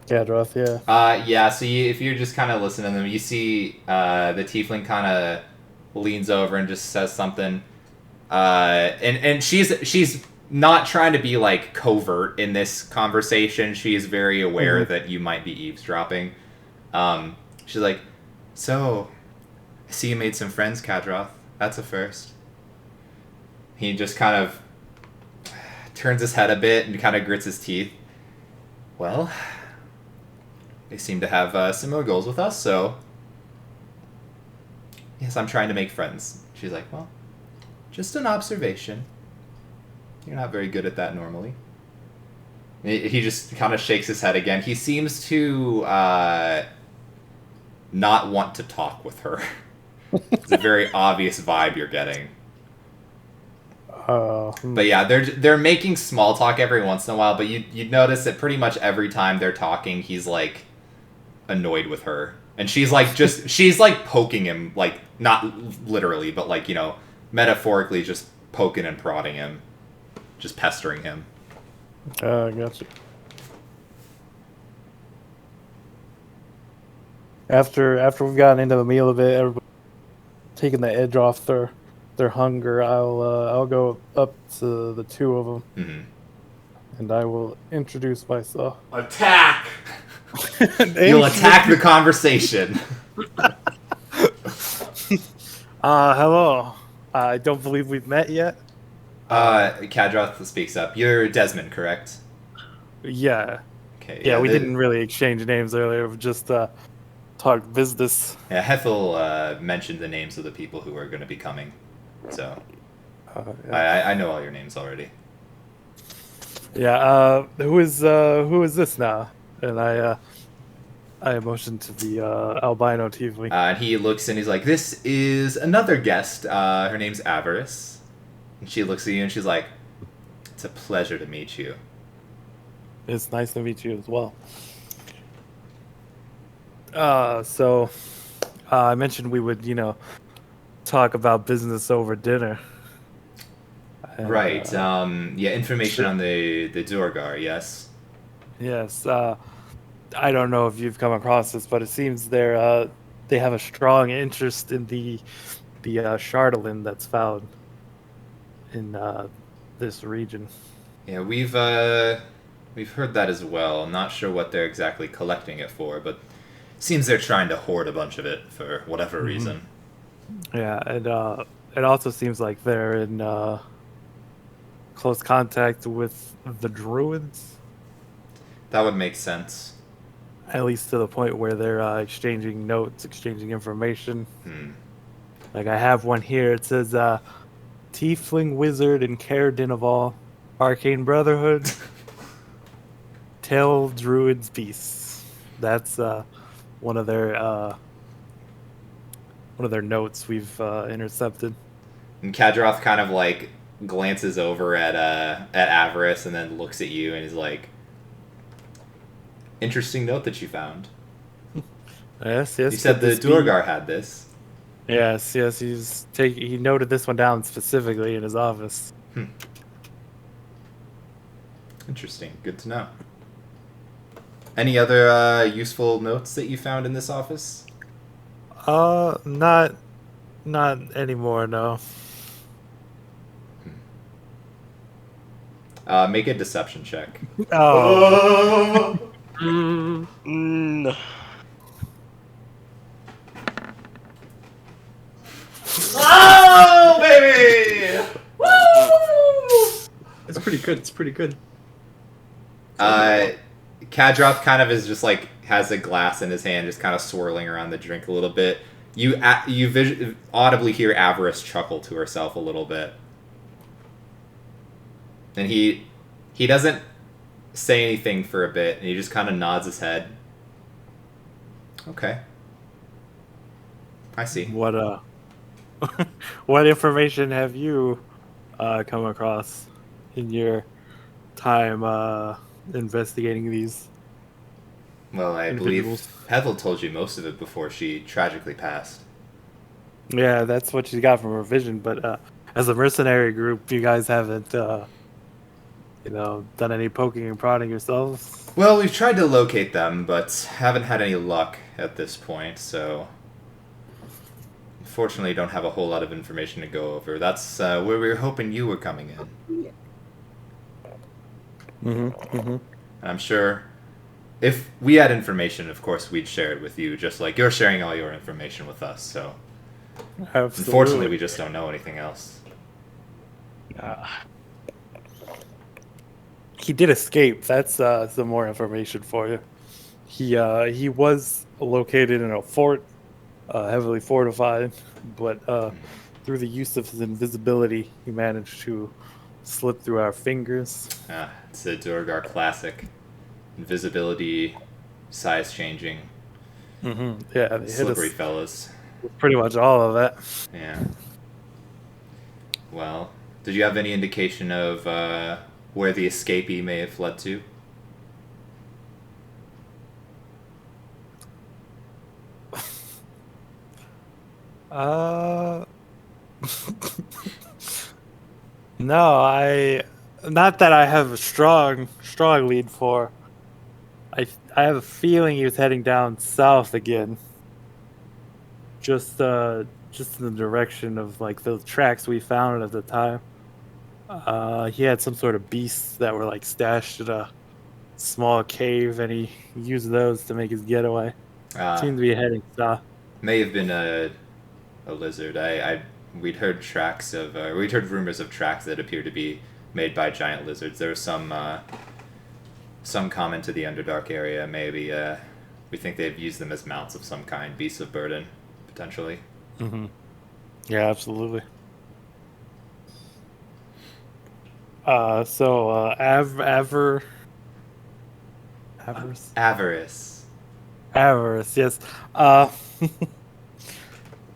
Gadroth, yeah. Yeah, so if you're just kind of listening to them, you see the tiefling kind of leans over and just says something. And she's not trying to be, like, covert in this conversation. She is very aware that you might be eavesdropping. She's like, so, I see you made some friends, Kadroth. That's a first. He just kind of turns his head a bit and kind of grits his teeth. Well, they seem to have similar goals with us, so yes, I'm trying to make friends. She's like, well, just an observation. You're not very good at that normally. He just kind of shakes his head again. He seems to not want to talk with her. It's a very obvious vibe you're getting. But yeah, they're making small talk every once in a while, but you'd notice that pretty much every time they're talking, he's like annoyed with her, and she's like she's like poking him, like not literally, but like metaphorically, just poking and prodding him, just pestering him. Gotcha. After we've gotten into the meal a bit, everybody taking the edge off their hunger, I'll go up to the two of them, and I will introduce myself. Attack! You'll attack the conversation. Hello. I don't believe we've met yet. Kadroth speaks up. You're Desmond, correct? Yeah. Okay. Yeah, we didn't really exchange names earlier. We just talked business. Yeah, Hethel mentioned the names of the people who are going to be coming, so Yeah. I know all your names already. Yeah. Who is this now? And I motioned to the albino tiefling. And he looks and he's like, "This is another guest. Her name's Avarice." And she looks at you and she's like, "It's a pleasure to meet you." It's nice to meet you as well. So I mentioned we would, talk about business over dinner. And, Right. Yeah. Information on the Durgar. Yes. Yes. I don't know if you've come across this, but it seems they have a strong interest in the Chardolin that's found in this region. Yeah. We've heard that as well. I'm not sure what they're exactly collecting it for, but seems they're trying to hoard a bunch of it for whatever reason. Yeah, and it also seems like they're in close contact with the druids. That would make sense. At least to the point where they're exchanging notes, exchanging information. Like I have one here. It says, "Tiefling Wizard and Care Dinaval, Arcane Brotherhood, Tell Druids Peace." That's one of their notes we've intercepted. And Kadroth kind of like glances over at Avarice and then looks at you and is like, "Interesting note that you found." Yes. You said the Durgar had this. Yes. He noted this one down specifically in his office. Interesting. Good to know. Any other useful notes that you found in this office? Not anymore. No. Make a deception check. Oh. No. Oh, baby! Woo! It's pretty good. It's pretty good. Kadroth kind of is just like has a glass in his hand, just kind of swirling around the drink a little bit. You audibly hear Avarice chuckle to herself a little bit, and he doesn't say anything for a bit, and he just kind of nods his head. Okay, I see. What what information have you come across in your time investigating these? Well, I believe individuals? Hethel told you most of it before she tragically passed. Yeah, that's what she got from her vision. But as a mercenary group, you guys haven't, done any poking and prodding yourselves. Well, we've tried to locate them, but haven't had any luck at this point, so unfortunately don't have a whole lot of information to go over. That's where we were hoping you were coming in. And I'm sure if we had information, of course, we'd share it with you, just like you're sharing all your information with us, so Absolutely. unfortunately we just don't know anything else. He did escape. That's some more information for you. He was located in a fort, heavily fortified, but through the use of his invisibility, he managed to slip through our fingers. It's a Durgar classic. Invisibility, size changing, Yeah, they hit slippery us fellas. with pretty much all of that. Yeah. Well, did you have any indication of where the escapee may have fled to? Uh, no, not that I have a strong lead for. I have a feeling he was heading down south again. Just in the direction of like the tracks we found at the time. He had some sort of beasts that were like stashed in a small cave, and he used those to make his getaway. Seemed to be heading south. May have been a lizard. We'd heard we'd heard rumors of tracks that appeared to be made by giant lizards. There was some comment to the Underdark area. Maybe we think they've used them as mounts of some kind, beasts of burden, potentially. Mm-hmm. Yeah, absolutely. Avarice. Avarice, yes.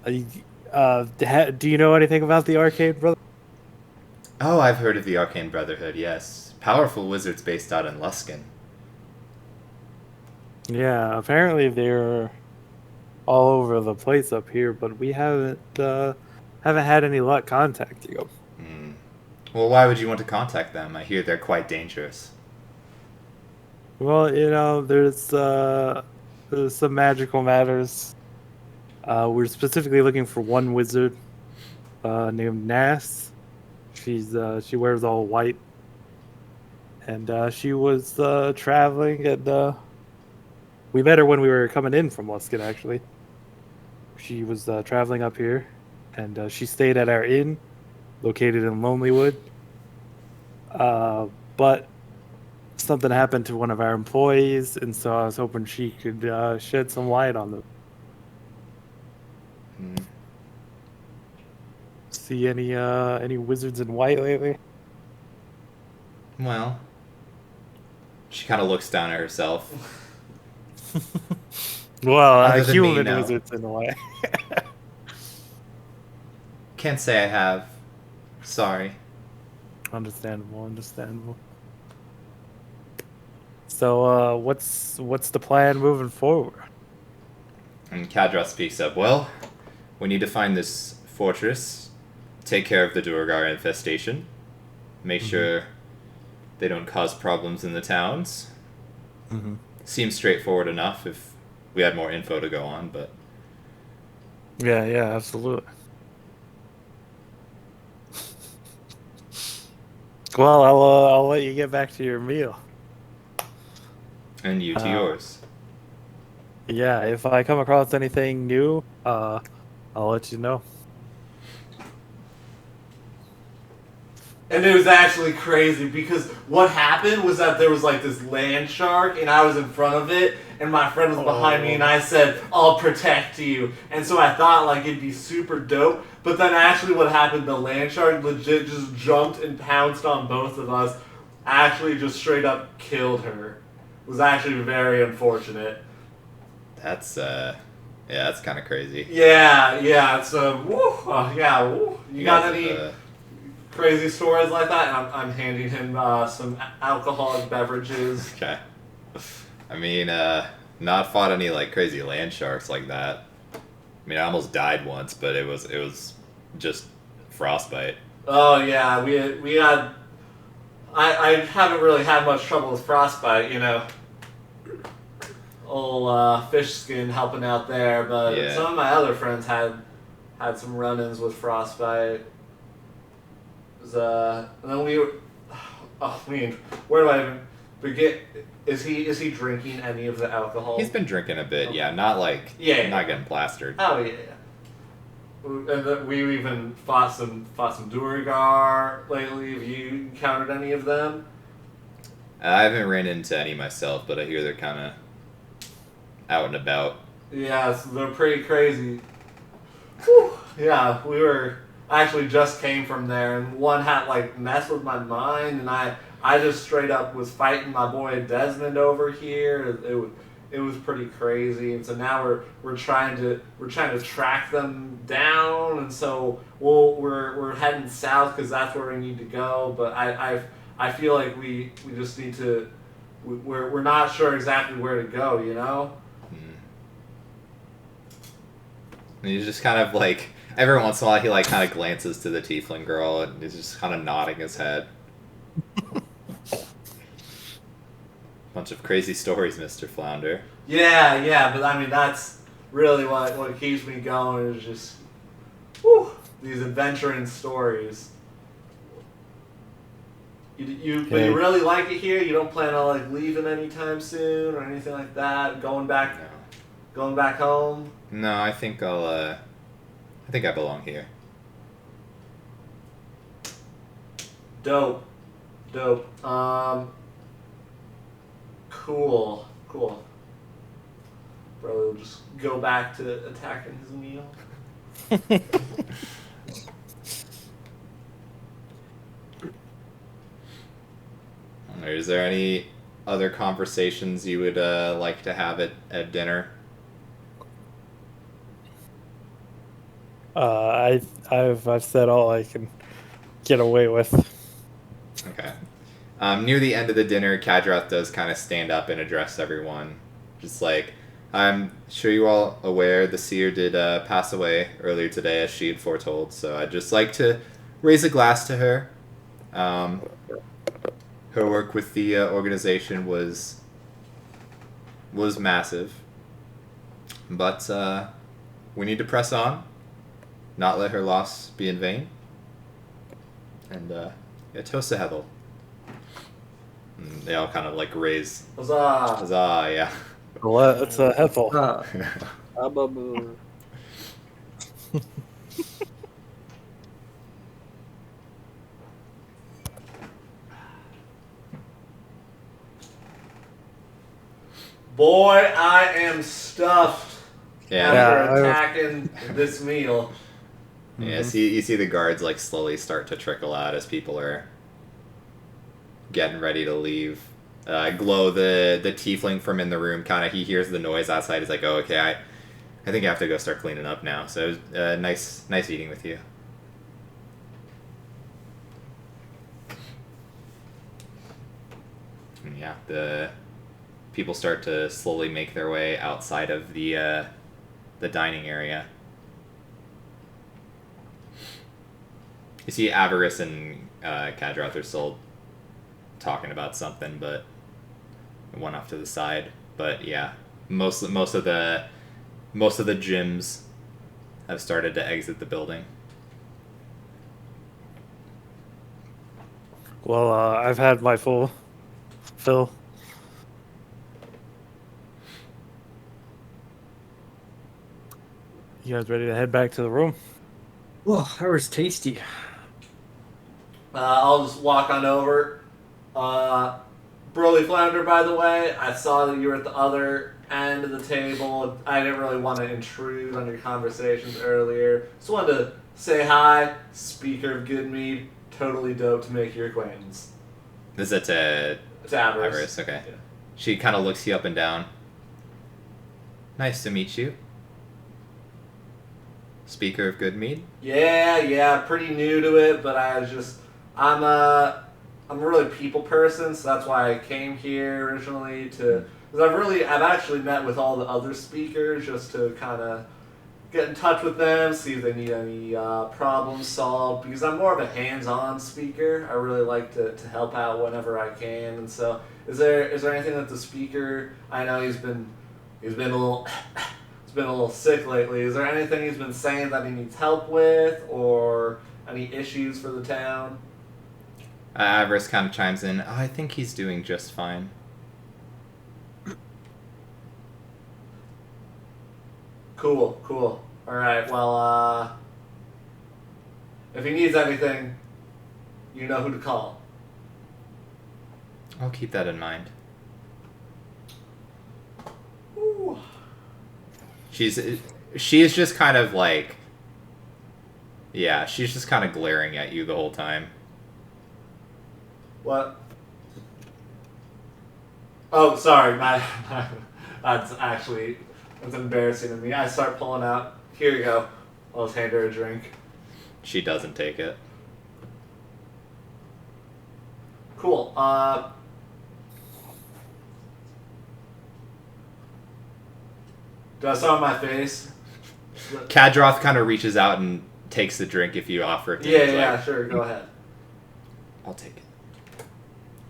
Do you know anything about the Arcade Brother? Oh, I've heard of the Arcane Brotherhood. Yes, powerful wizards based out in Luskan. Yeah, apparently they're all over the place up here, but we haven't had any luck contacting them. Hmm. Well, why would you want to contact them? I hear they're quite dangerous. Well, there's some magical matters. We're specifically looking for one wizard named Nass. She wears all white, and she was traveling, and we met her when we were coming in from Luskan. Actually, she was traveling up here, and she stayed at our inn, located in Lonelywood. But something happened to one of our employees, and so I was hoping she could shed some light on them. Hmm. See any wizards in white lately? Well, she kind of looks down at herself. Well, Other than me, human no. wizards in a way. Can't say I have. Sorry. Understandable. So, what's the plan moving forward? And Kadra speaks up. Well, we need to find this fortress, take care of the Duergar infestation, make sure they don't cause problems in the towns. Mm-hmm. Seems straightforward enough if we had more info to go on, but Yeah, absolutely. Well, I'll let you get back to your meal. and you to yours. Yeah, if I come across anything new, I'll let you know. And it was actually crazy because what happened was that there was like this land shark and I was in front of it and my friend was behind me and I said, I'll protect you. And so I thought like it'd be super dope. But then actually what happened, the land shark legit just jumped and pounced on both of us. Actually just straight up killed her. It was actually very unfortunate. That's that's kind of crazy. Yeah, it's woo. You got guys any have, crazy stories like that? I'm handing him some alcoholic beverages. okay. I mean, not fought any like crazy land sharks like that. I mean, I almost died once, but it was just frostbite. Oh yeah, we had. I haven't really had much trouble with frostbite, you know. Old fish skin helping out there, but Yeah. some of my other friends had some run-ins with frostbite. It was, and then we were. Oh, I mean, where do I even begin? Is he drinking any of the alcohol? He's been drinking a bit, yeah. Not like not getting plastered. Oh yeah. And then we even fought some Duergar lately. Have you encountered any of them? I haven't ran into any myself, but I hear they're kind of out and about. Yeah, so they're pretty crazy. Whew. Yeah, I actually just came from there, and one had like messed with my mind, and I just straight up was fighting my boy Desmond over here. It was pretty crazy, and so now we're trying to track them down, and so we're heading south because that's where we need to go. But I feel like we just need to. We're not sure exactly where to go, you know. And he's just kind of like, every once in a while he like kind of glances to the tiefling girl and he's just kind of nodding his head. Bunch of crazy stories, Mr. Flounder. Yeah, but I mean that's really what keeps me going is just these adventuring stories. But you really like it here? You don't plan on like leaving anytime soon or anything like that? Going back home? No, I think I belong here. Dope. Cool. Bro, we'll just go back to attacking his meal. Is there any other conversations you would like to have at dinner? I've said all I can get away with. Okay. Near the end of the dinner, Kadrath does kind of stand up and address everyone. Just like, I'm sure you all aware the seer did pass away earlier today as she had foretold, so I'd just like to raise a glass to her. Her work with the organization was massive, but we need to press on, not let her loss be in vain, and toast to Hethel. And they all kind of like raise Huzzah! huzzah, yeah. It's a Hethel. Boy, I am stuffed Yeah. after attacking this meal. Yeah, you see the guards like slowly start to trickle out as people are getting ready to leave. Glow, the tiefling from in the room, kind of he hears the noise outside. He's like, "Oh, okay, I think I have to go start cleaning up now." So it was nice eating with you. And yeah, the people start to slowly make their way outside of the dining area. You see Avarice and Kadrath are still talking about something, but one off to the side. But yeah, most of the gyms have started to exit the building. Well, I've had my full fill. You guys ready to head back to the room? Well, that was tasty. I'll just walk on over. Burly Flounder, by the way, I saw that you were at the other end of the table. I didn't really want to intrude on your conversations earlier. Just wanted to say hi. Speaker of Goodmead. Totally dope to make your acquaintance. Is that to Avarice. Avarice? Okay. Yeah. She kind of looks you up and down. Nice to meet you. Speaker of Goodmead? Yeah, pretty new to it, but I'm a really people person, so that's why I came here originally because I've actually met with all the other speakers just to kind of get in touch with them, see if they need any problems solved, because I'm more of a hands-on speaker. I really like to help out whenever I can, and so is there anything that the speaker, I know he's been a little been a little sick lately. Is there anything he's been saying that he needs help with, or any issues for the town? Avarice kind of chimes in. Oh, I think he's doing just fine. Cool. All right. Well, if he needs anything, you know who to call. I'll keep that in mind. Ooh. She is just kind of like, yeah, she's just kind of glaring at you the whole time. What? Oh, sorry. That's embarrassing to me. I start pulling out. Here you go. I'll just hand her a drink. She doesn't take it. Cool. Do I saw my face? Kadroth kind of reaches out and takes the drink if you offer it to him. He's like, sure. Go ahead. I'll take it.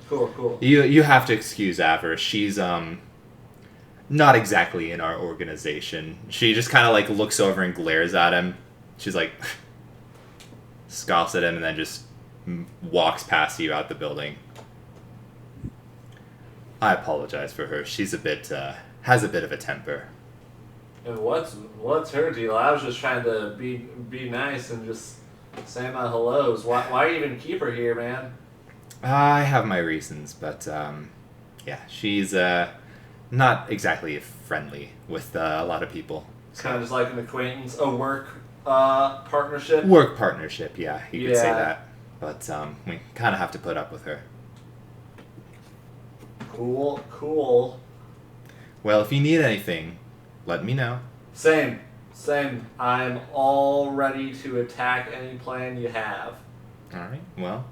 Cool. You have to excuse Aver. She's not exactly in our organization. She just kind of like looks over and glares at him. She's like scoffs at him and then just walks past you out the building. I apologize for her. She's a bit has a bit of a temper. And what's her deal? I was just trying to be nice and just say my hellos. Why even keep her here, man? I have my reasons, but yeah, she's not exactly friendly with a lot of people. It's kind of just like an acquaintance, a work partnership. Work partnership, yeah, you could say Yeah. that. But we kind of have to put up with her. Cool. Well, if you need anything, let me know. Same. I'm all ready to attack any plan you have. All right. Well,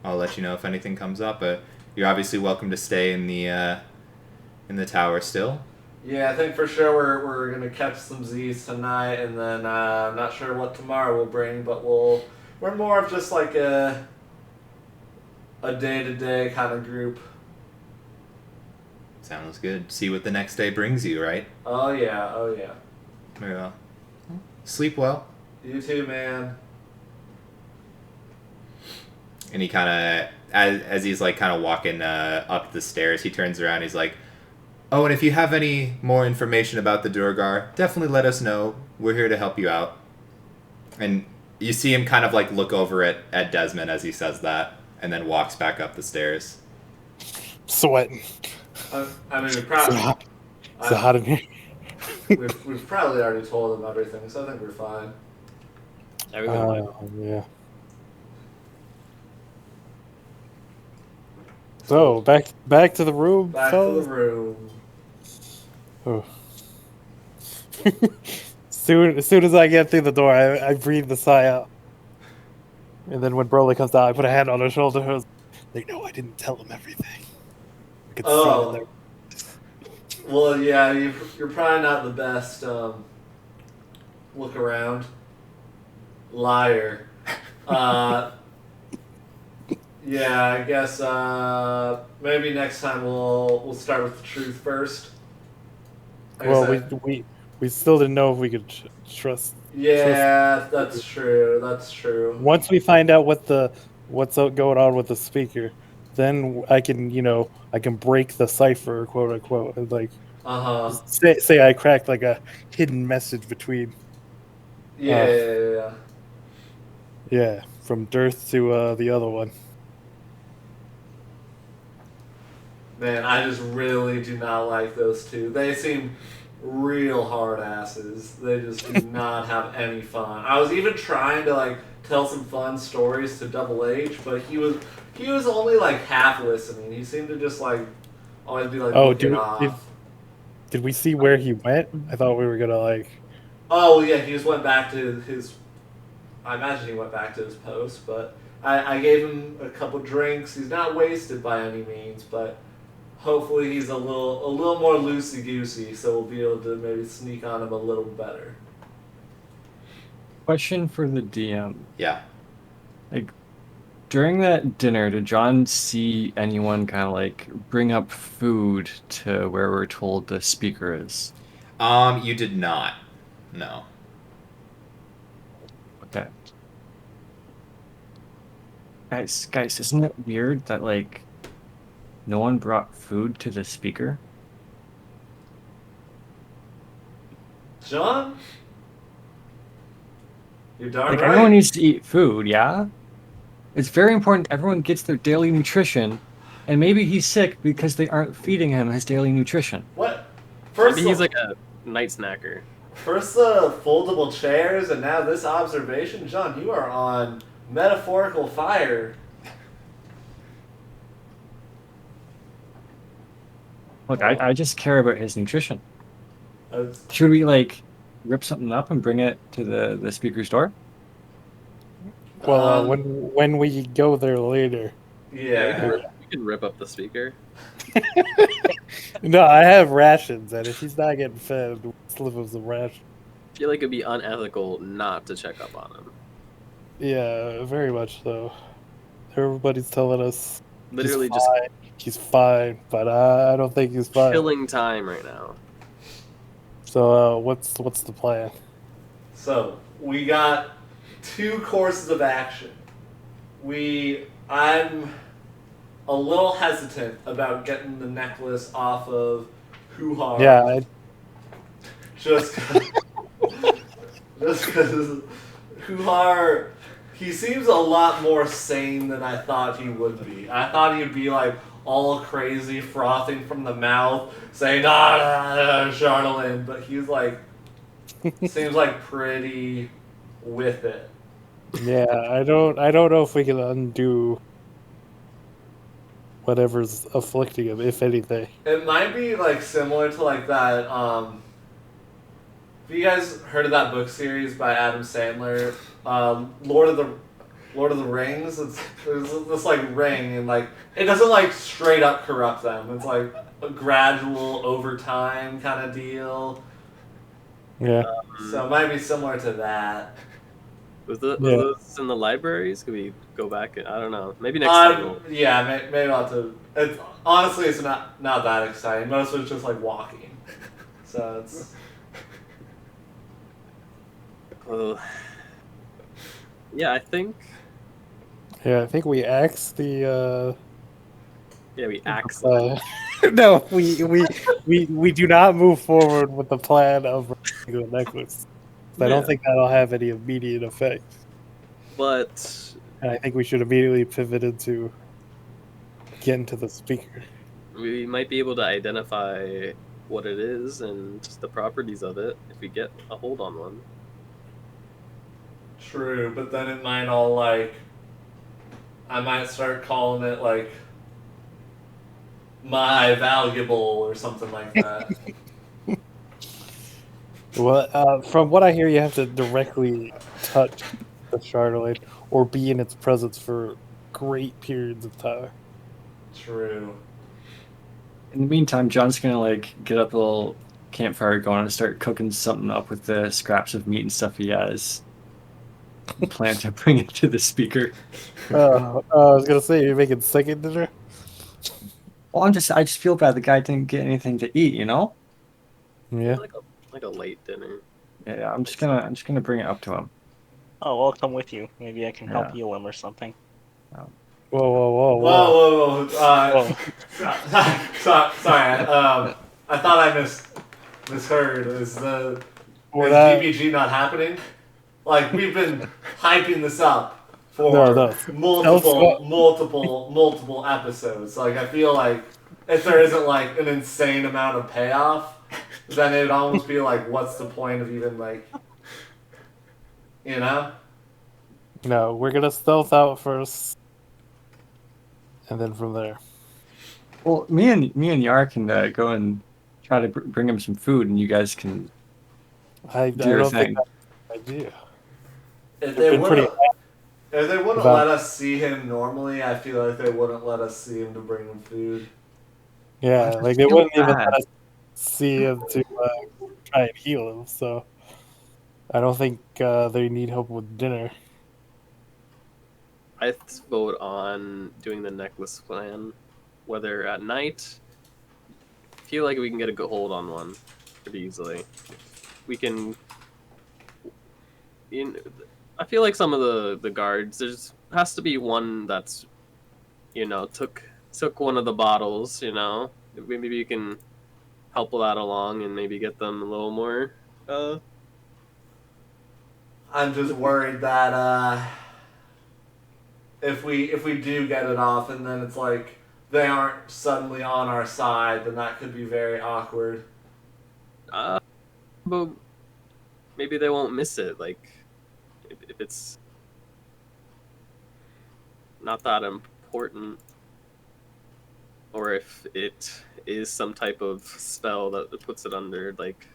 I'll let you know if anything comes up. But you're obviously welcome to stay in the tower still. Yeah, I think for sure we're gonna catch some Z's tonight, and then I'm not sure what tomorrow will bring, but we're more of just like a day-to-day kind of group. Sounds good. See what the next day brings you, right? Oh yeah. Very well. Sleep well. You too, man. And he kind of, as he's like kind of walking up the stairs, he turns around. He's like, "Oh, and if you have any more information about the Durgar, definitely let us know. We're here to help you out." And you see him kind of like look over at Desmond as he says that, and then walks back up the stairs. Sweating. I mean, It's hot in here. we've probably already told them everything, so I think we're fine. Yeah. So back to the room. Back to the room. Oh. As soon as I get through the door, I breathe the sigh out. And then when Broly comes down, I put a hand on her shoulder. I was like, no, I didn't tell him everything. I could see it in there. Well, yeah, you're probably not the best look around. Liar. Yeah, I guess maybe next time we'll start with the truth first. Like I Well, said. we still didn't know if we could trust. Yeah, that's true. Once we find out what's going on with the speaker, then I can break the cipher, quote unquote, and like say I cracked like a hidden message between Yeah. from Dearth to the other one. Man, I just really do not like those two. They seem real hard asses. They just do not have any fun. I was even trying to like tell some fun stories to Double H, but he was only like half listening. He seemed to just like always be like looking off. Did we see where he went? I thought we were gonna like. Oh well, yeah, he just went back to his. I imagine he went back to his post, but I gave him a couple drinks. He's not wasted by any means, but hopefully he's a little more loosey goosey, so we'll be able to maybe sneak on him a little better. Question for the DM. Yeah. Like, during that dinner, did John see anyone kind of like bring up food to where we're told the speaker is? You did not. No. Okay. Guys, isn't it weird that like no one brought food to the speaker? John? You're darn Like right. everyone needs to eat food, yeah? It's very important everyone gets their daily nutrition, and maybe he's sick because they aren't feeding him his daily nutrition. What? First Maybe he's like a night snacker. First the foldable chairs, and now this observation. John, you are on metaphorical fire. Look, I just care about his nutrition. Uh, Should we like rip something up and bring it to the speaker's door? Well, when we go there later. yeah. We can rip up the speaker. No, I have rations, and if he's not getting fed, we'll slip him some rations. feel like it'd be unethical not to check up on him. Yeah, very much so. Everybody's telling us Literally he's fine, but I don't think he's fine. killing time right now. So what's the plan? So we got 2 courses of action. I'm a little hesitant about getting the necklace off of Hoo-Har. Yeah, Just because Hoo-Har, he seems a lot more sane than I thought he would be. I thought he'd be like all crazy, frothing from the mouth, saying Charlemagne, but he's like seems like pretty with it. yeah. I don't know if we can undo whatever's afflicting him, if anything. It might be like similar to like that. Have you guys heard of that book series by Adam Sandler, Lord of the Rings? There's this like ring, and like it doesn't like straight up corrupt them. It's like a gradual over time kind of deal. Yeah. So it might be similar to that. Was those in the libraries? Could we go back? I don't know. Maybe next time. Yeah, maybe I'll have to. Honestly, it's not that exciting. Most of it's just like walking. So it's. Well, yeah, I think. Yeah, I think we axed the. Yeah, we axe. No, we do not move forward with the plan of the necklace. I don't think that'll have any immediate effect. But And I think we should immediately pivot into getting to the speaker. we might be able to identify what it is and the properties of it if we get a hold on one. True, but then it might all like. I might start calling it like. My valuable or something like that. Well, from what I hear, you have to directly touch the Charlotte or be in its presence for great periods of time. True. In the meantime, John's gonna like get up a little campfire going and start cooking something up with the scraps of meat and stuff he has. And plan to bring it to the speaker. I was gonna say you're making second dinner. Well, I just feel bad the guy didn't get anything to eat, you know? Yeah. Like a late dinner. Yeah, I'm just gonna bring it up to him. Oh, I'll come with you. Maybe I can help Yeah. heal him or something. Whoa. Whoa. Sorry. I thought I misheard. Is DBG not happening? Like we've been hyping this up for multiple episodes. Like I feel like if there isn't like an insane amount of payoff, then it'd almost be like, what's the point of even like, you know? No, we're gonna stealth out first, and then from there. Well, me and Yar can go and try to bring him some food, and you guys can. I your don't thing. think that's a good idea. If they wouldn't About- let us see him normally, I feel like they wouldn't let us see him to bring him food. Yeah, I like they feel wouldn't even bad. let us see him to try and heal him. So I don't think they need help with dinner. I vote on doing the necklace plan, whether at night. I feel like we can get a good hold on one pretty easily. We can. I feel like some of the guards. Has to be one that's, took one of the bottles. Maybe you can help that along and maybe get them a little more. I'm just worried that if we do get it off and then it's like they aren't suddenly on our side, then that could be very awkward. But maybe they won't miss it. Like, if it's not that important, or if it is some type of spell that puts it under, like,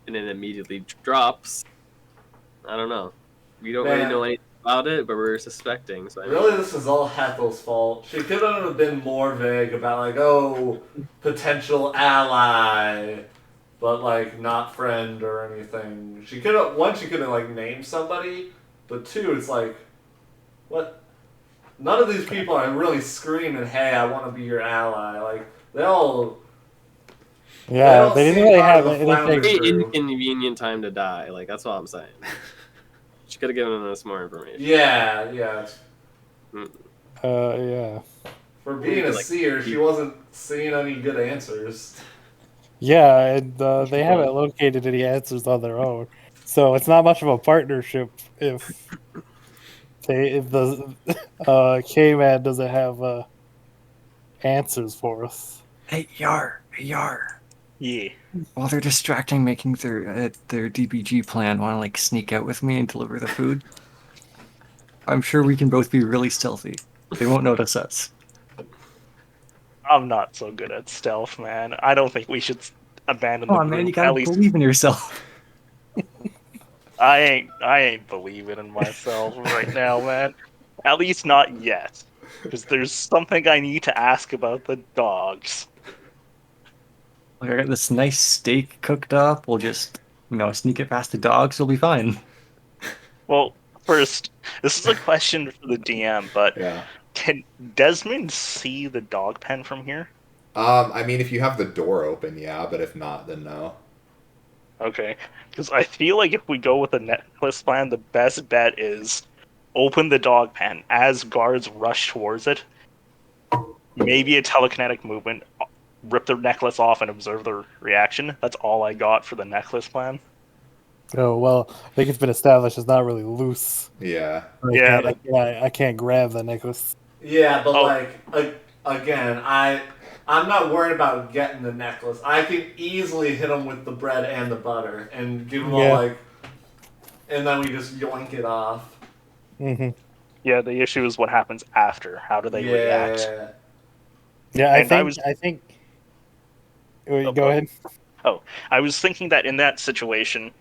and it immediately drops. I don't know. We don't really know anything about it, but we're suspecting. So Really, this is all Hethel's fault. She could have been more vague about, like, potential ally. but like not friend or anything. She could have one. She could have like named somebody, but two, it's like, what? None of these people are really screaming, "Hey, I want to be your ally." Like they all. Yeah, don't they didn't seem really part have of the flounder anything. Very crew. inconvenient time to die. Like that's all I'm saying. She could have given us more information. Yeah. Yeah. For being a Like- seer, she wasn't seeing any good answers. Yeah, and they haven't located any answers on their own, so it's not much of a partnership if the K-Man doesn't have answers for us. Hey, Yar, Yeah. while they're distracting, making their DBG plan, want to like sneak out with me and deliver the food? I'm sure we can both be really stealthy. They won't notice us. I'm not so good at stealth, man. I don't think we should abandon Come the on, man, you group. gotta At least believe in yourself. I ain't believing in myself right now, man. At least not yet. Because there's something I need to ask about the dogs. Like, I got this nice steak cooked up. We'll just, sneak it past the dogs. We'll be fine. Well, first, this is a question for the DM, but Yeah. can Desmond see the dog pen from here? I mean, if you have the door open, yeah, but if not, then no. Okay. Because I feel like if we go with a necklace plan, the best bet is open the dog pen as guards rush towards it. Maybe a telekinetic movement, rip their necklace off and observe their reaction. That's all I got for the necklace plan. Oh well, I think it's been established it's not really loose. Yeah. Yeah, I can't grab the necklace. Yeah, but Oh. again, I'm not worried about getting the necklace. I can easily hit them with the bread and the butter and give them Yeah. all and then we just yoink it off. Hmm. yeah. The issue is what happens after. How do they react? Yeah, And I think. Wait, Oh, go ahead. I was thinking that in that situation,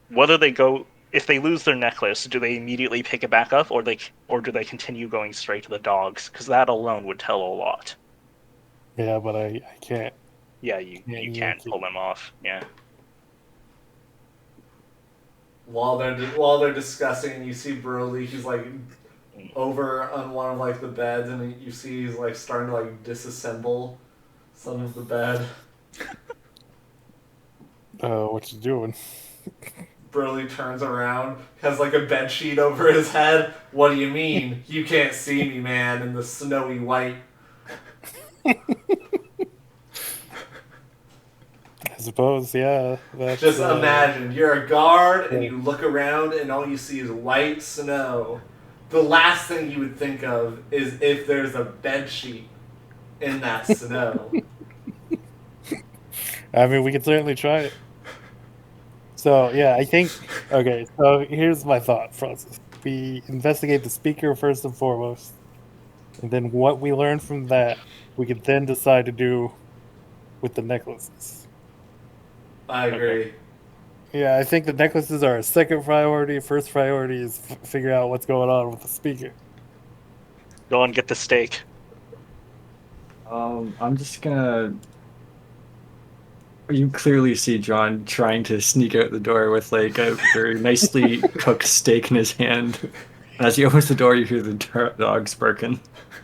whether they go, if they lose their necklace, do they immediately pick it back up, or do they continue going straight to the dogs? Because that alone would tell a lot. Yeah, but I can't. Yeah, you can't pull them off. Yeah. While they're discussing, you see Broly. He's like over on one of like the beds, and you see he's like starting to like disassemble some of the bed. What you doing? Broly turns around, has like a bed sheet over his head. What do you mean? You can't see me, man, in the snowy white. I suppose, yeah. That's, Just imagine, you're a guard and you look around and all you see is white snow. The last thing you would think of is if there's a bed sheet in that snow. I mean, we can certainly try it. So, yeah, I think... Okay, so here's my thought process. We investigate the speaker first and foremost. And then what we learn from that, we can then decide to do with the necklaces. I agree. Yeah, I think the necklaces are a second priority. First priority is figure out what's going on with the speaker. Go and get the steak. I'm just gonna. You clearly see John trying to sneak out the door with like a very nicely cooked steak in his hand. And as he opens the door, you hear the dogs barking.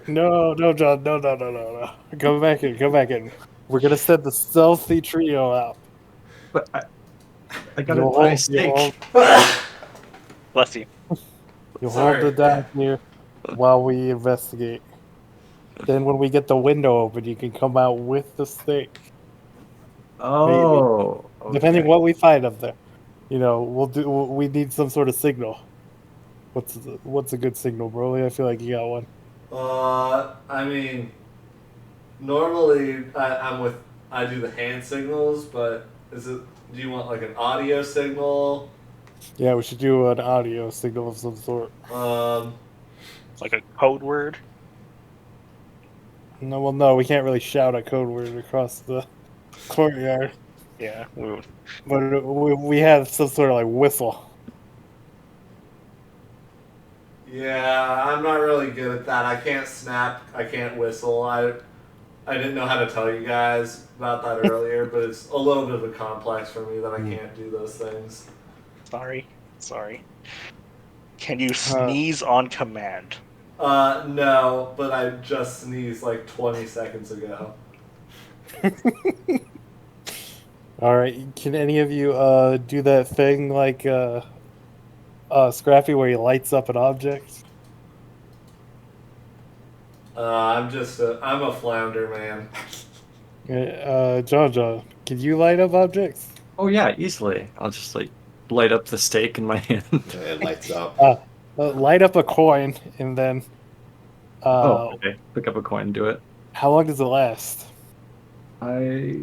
No, John, no. Come back in. We're gonna send the stealthy trio out. But I got a nice steak. Bless you. You Sorry. hold it down here while we investigate. Then when we get the window open, you can come out with the steak. Oh, Depending okay. what we find up there. We need some sort of signal. What's a good signal, Broly? I feel like you got one. I mean, normally I do the hand signals, but do you want like an audio signal? Yeah, we should do an audio signal of some sort. Like a code word. No, we can't really shout a code word across the courtyard. Yeah. But we have some sort of like whistle. Yeah, I'm not really good at that. I can't snap. I can't whistle. I didn't know how to tell you guys about that earlier, but it's a little bit of a complex for me that I can't do those things. Sorry. Can you sneeze on command? No, but I just sneezed like 20 seconds ago. All right, can any of you do that thing like Scrappy where he lights up an object? I'm a flounder, man. John, can you light up objects? Oh yeah, easily. I'll just like light up the steak in my hand. It lights up. Light up a coin and then. Oh, okay. Pick up a coin and do it. How long does it last? I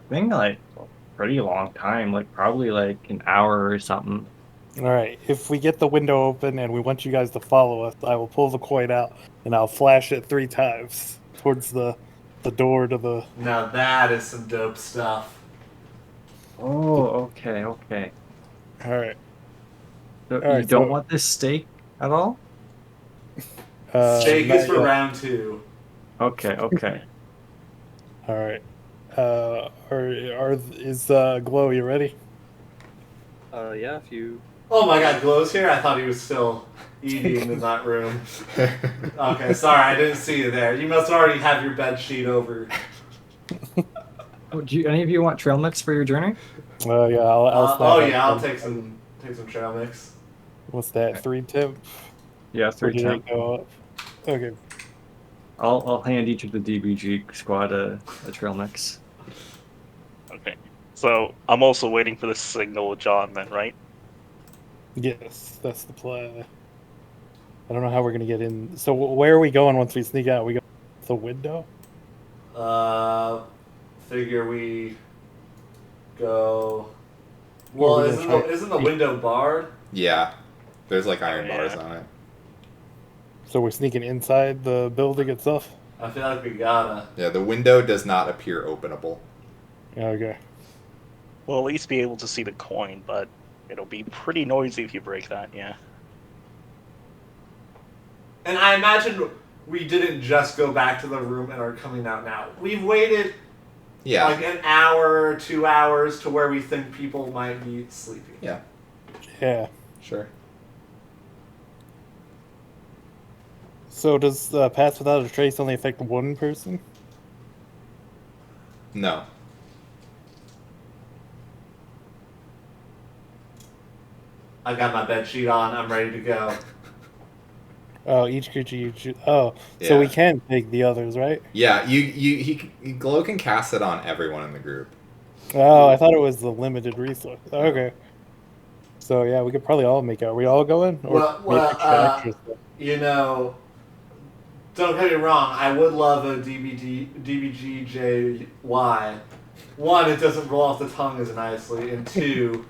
think like a pretty long time, like probably like an hour or something. All right. If we get the window open and we want you guys to follow us, I will pull the coin out and I'll flash it 3 times towards the door to the. Now that is some dope stuff. Oh, okay. All right. So All right, you don't so- want this steak at all? Steak not is for yet. round 2. Okay. All right. Is Glow? You ready? Yeah, if you. Oh my god, Glow's here? I thought he was still eating in that room. Okay, sorry, I didn't see you there. You must already have your bed sheet over. Oh, do any of you want trail mix for your journey? Yeah. I'll snap it. I'll take some trail mix. What's that? 3 tip? Yeah, Or 3 did temp. it go up? Okay. I'll hand each of the DBG squad a trail mix. Okay. So I'm also waiting for the signal, John. Then, right? Yes, that's the plan. I don't know how we're gonna get in. So where are we going once we sneak out? We go the window. Figure we go. Well, we're gonna try- isn't the window barred? Yeah. There's like iron Yeah. bars on it. So we're sneaking inside the building itself. I feel like we gotta. Yeah, the window does not appear openable. Okay. We'll at least be able to see the coin, but it'll be pretty noisy if you break that. Yeah. And I imagine we didn't just go back to the room and are coming out now. We've waited Yeah. like an hour, 2 hours to where we think people might be sleeping. Yeah. Yeah. Sure. So does Pass Without a Trace only affect one person? No. I got my bed sheet on. I'm ready to go. Oh, each creature you choose. Oh, so we Yeah. can take the others, right? Yeah, Glow can cast it on everyone in the group. Oh, I thought it was the limited resource. Okay. So yeah, we could probably all make out. We all going? Or Well, maybe extra stuff? You know, don't get me wrong. I would love a DBGJY. One, it doesn't roll off the tongue as nicely, and two,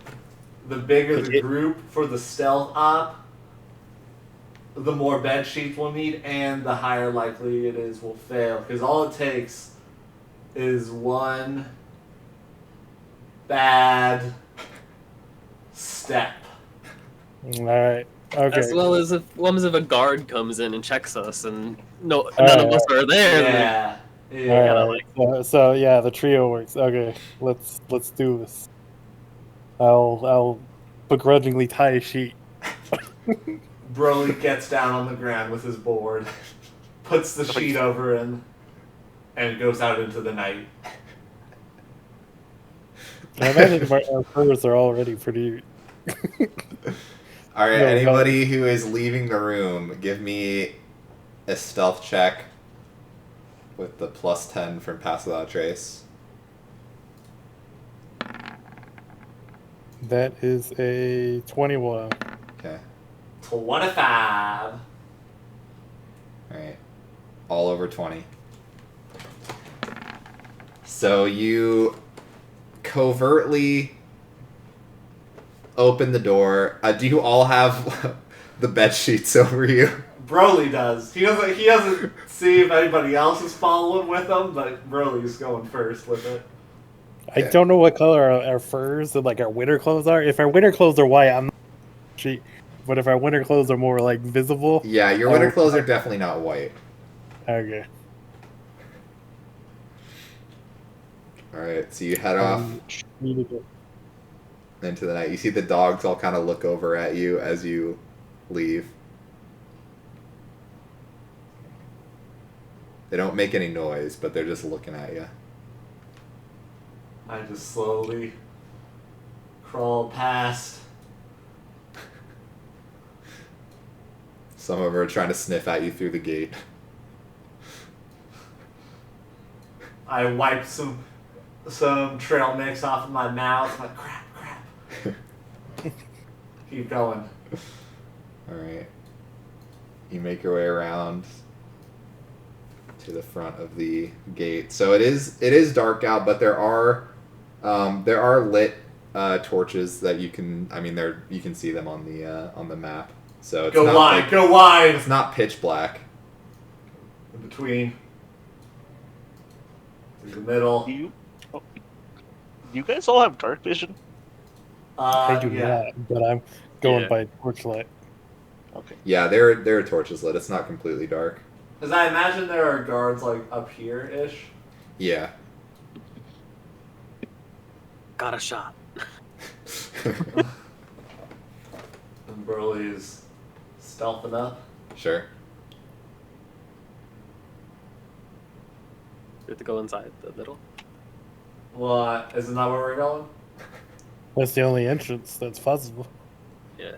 the bigger the group for the stealth op, the more bed sheets we'll need, and the higher likely it is we'll fail. Because all it takes is one bad step. All right. Okay. As well as if a guard comes in and checks us, and none of us are there. Yeah. All right. So yeah, the trio works. Okay, let's do this. I'll begrudgingly tie a sheet. Broly gets down on the ground with his board, puts the sheet over him, and goes out into the night. I imagine our furs are already pretty. All right, No, anybody who is leaving the room, give me a stealth check with the +10 from Pass Without a Trace. That is a 21. Okay. 25. All right. All over 20. So you covertly open the door. Do you all have the bed sheets over you? Broly does. He doesn't see if anybody else is following with him, but Broly's going first with it. I don't know what color our furs and like our winter clothes are. If our winter clothes are white, I'm not cheat. But if our winter clothes are more like visible, Yeah, your winter clothes are definitely not white. okay. All right, so you head off Needed it. into the night. You see the dogs all kind of look over at you as you leave. They don't make any noise, but they're just looking at you. I just slowly crawl past. Some of them are trying to sniff at you through the gate. I wipe some trail mix off of my mouth. Like crap. Keep going. All right. You make your way around to the front of the gate. So it is dark out, but there are lit torches that you can. I mean, you can see them on the map. So it's Go not wide. like- Go wide. It's not pitch black. In between. Through the middle. You guys all have dark vision? I do Yeah. not, but I'm going Yeah. by torchlight. Okay. Yeah, there are torches lit. It's not completely dark. Because I imagine there are guards like up here-ish. Yeah. Got a shot. And Burley is stealthing up. Sure. We have to go inside the middle. Well, isn't that where we're going? That's the only entrance that's possible. Yeah.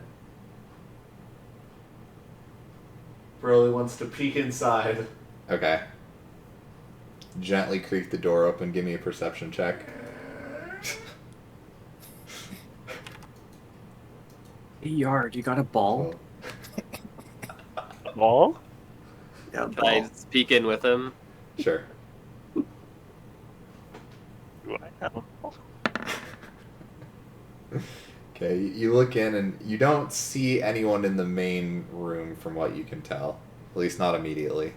Burley wants to peek inside. Okay. Gently creak the door open. Give me a perception check. Hey, Yard, you got a ball? Ball? Yeah, Can I peek in with him? Sure. Do I have a ball? Okay, you look in and you don't see anyone in the main room from what you can tell. At least not immediately.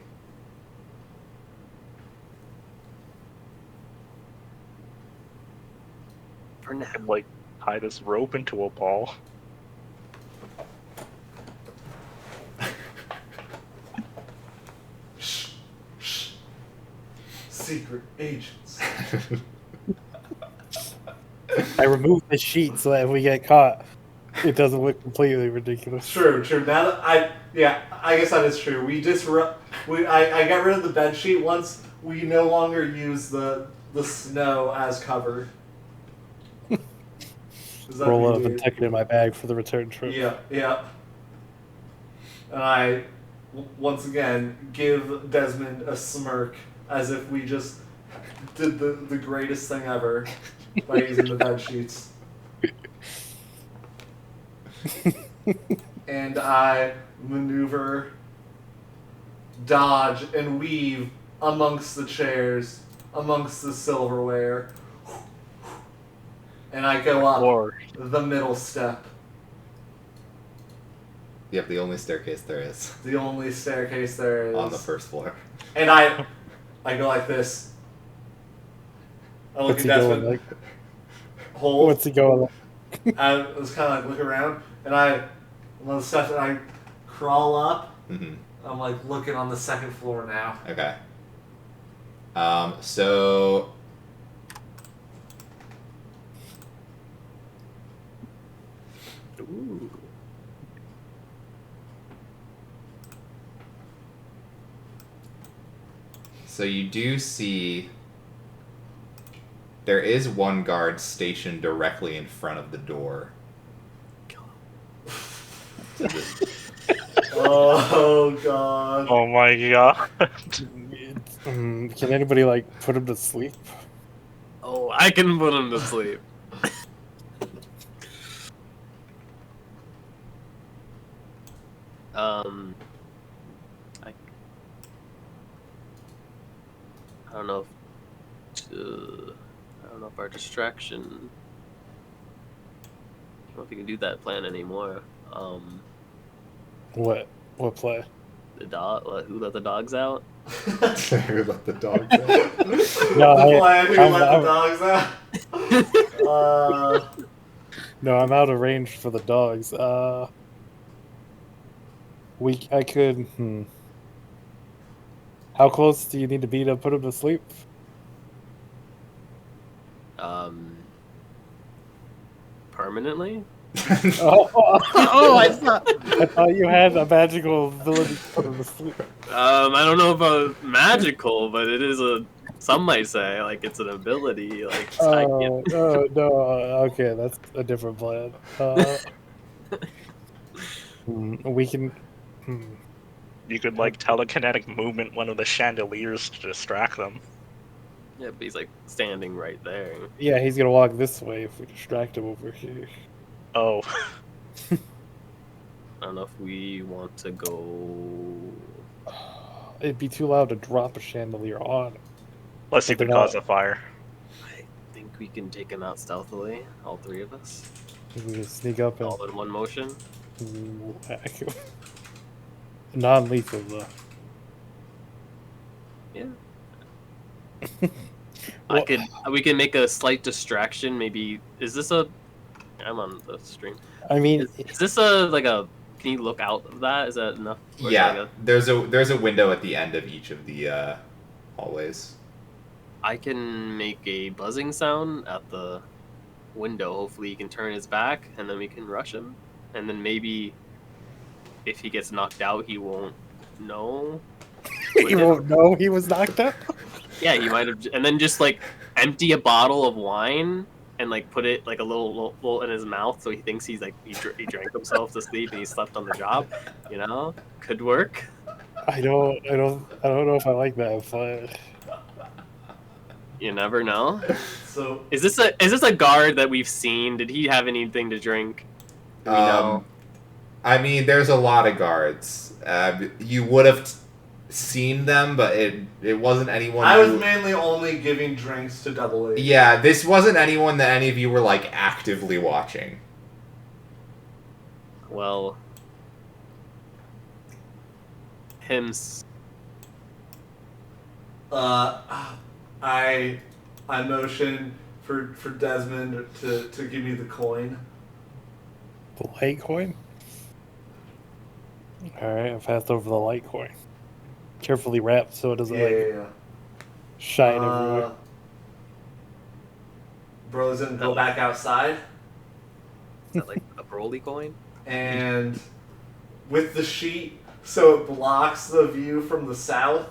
For now. And like tie this rope into a ball. Shh. Shh. Secret agents. I removed the sheet so that if we get caught, it doesn't look completely ridiculous. True. Now that I guess that is true. I got rid of the bed sheet once. We no longer use the snow as cover. Does that Roll be up and weird? tuck it in my bag for the return trip. Yeah. And I, once again, give Desmond a smirk as if we just did the greatest thing ever by using the bed sheets. And I maneuver, dodge, and weave amongst the chairs, amongst the silverware. And I go up Or the middle step. Yep, the only staircase there is The only staircase there is. on the first floor. And I go like this. I look What's at he going Desmond. like? Hold. What's he going like? I was kind of like look around, and I'm on the steps, and I crawl up. Hmm. I'm like looking on the second floor now. Okay. So Ooh. you do see there is one guard stationed directly in front of the door. So just- Oh god. oh my god. Can anybody like put him to sleep? Oh, I can put him to sleep. I don't know if our distraction. I don't know if you can do that plan anymore. What play? The dog. Who let the dogs out? Who let the dogs out? No, The plan, who I'm- let I'm- the dogs out? No, I'm out of range for the dogs. I could. How close do you need to be to put him to sleep? Permanently? Oh, I thought you had a magical ability to put him to sleep. I don't know about magical, but it is a. Some might say like it's an ability. Like I can't. Oh no. Okay, that's a different plan. We can. You could like telekinetic movement one of the chandeliers to distract them. Yeah, but he's like standing right there. Yeah, he's gonna walk this way if we distract him over here. Oh, I don't know if we want to go. It'd be too loud to drop a chandelier on. unless you But could they're cause not- a fire. I think we can take him out stealthily, all three of us, We can sneak up and all in one motion. whack him. Non-lethal though. Yeah. Well- We can make a slight distraction. Maybe is this a? I'm on the stream. I mean, Is this a like a? Can you look out of that? Is that enough? Or is Yeah, that there's a window at the end of each of the hallways. I can make a buzzing sound at the window. Hopefully, he can turn his back, and then we can rush him. And then maybe, if he gets knocked out, he won't know. he won't know he was knocked out. Yeah, he might have. And then just like empty a bottle of wine and like put it like a little in his mouth, so he thinks he's like he drank himself to sleep and he slept on the job. You know, could work. I don't know if I like that, but You never know. So Is this a guard that we've seen? Did he have anything to drink? Do we know? I mean, there's a lot of guards. You would have seen them, but it wasn't anyone. I was who- mainly only giving drinks to Double A. Yeah, this wasn't anyone that any of you were like actively watching. Well, him. I motion for Desmond to give me the coin. the light coin. All right, I passed over the light coin. Carefully wrapped so it doesn't like shine everywhere. Bro's gonna go back outside, Is that like a Broly coin? and with the sheet so it blocks the view from the south,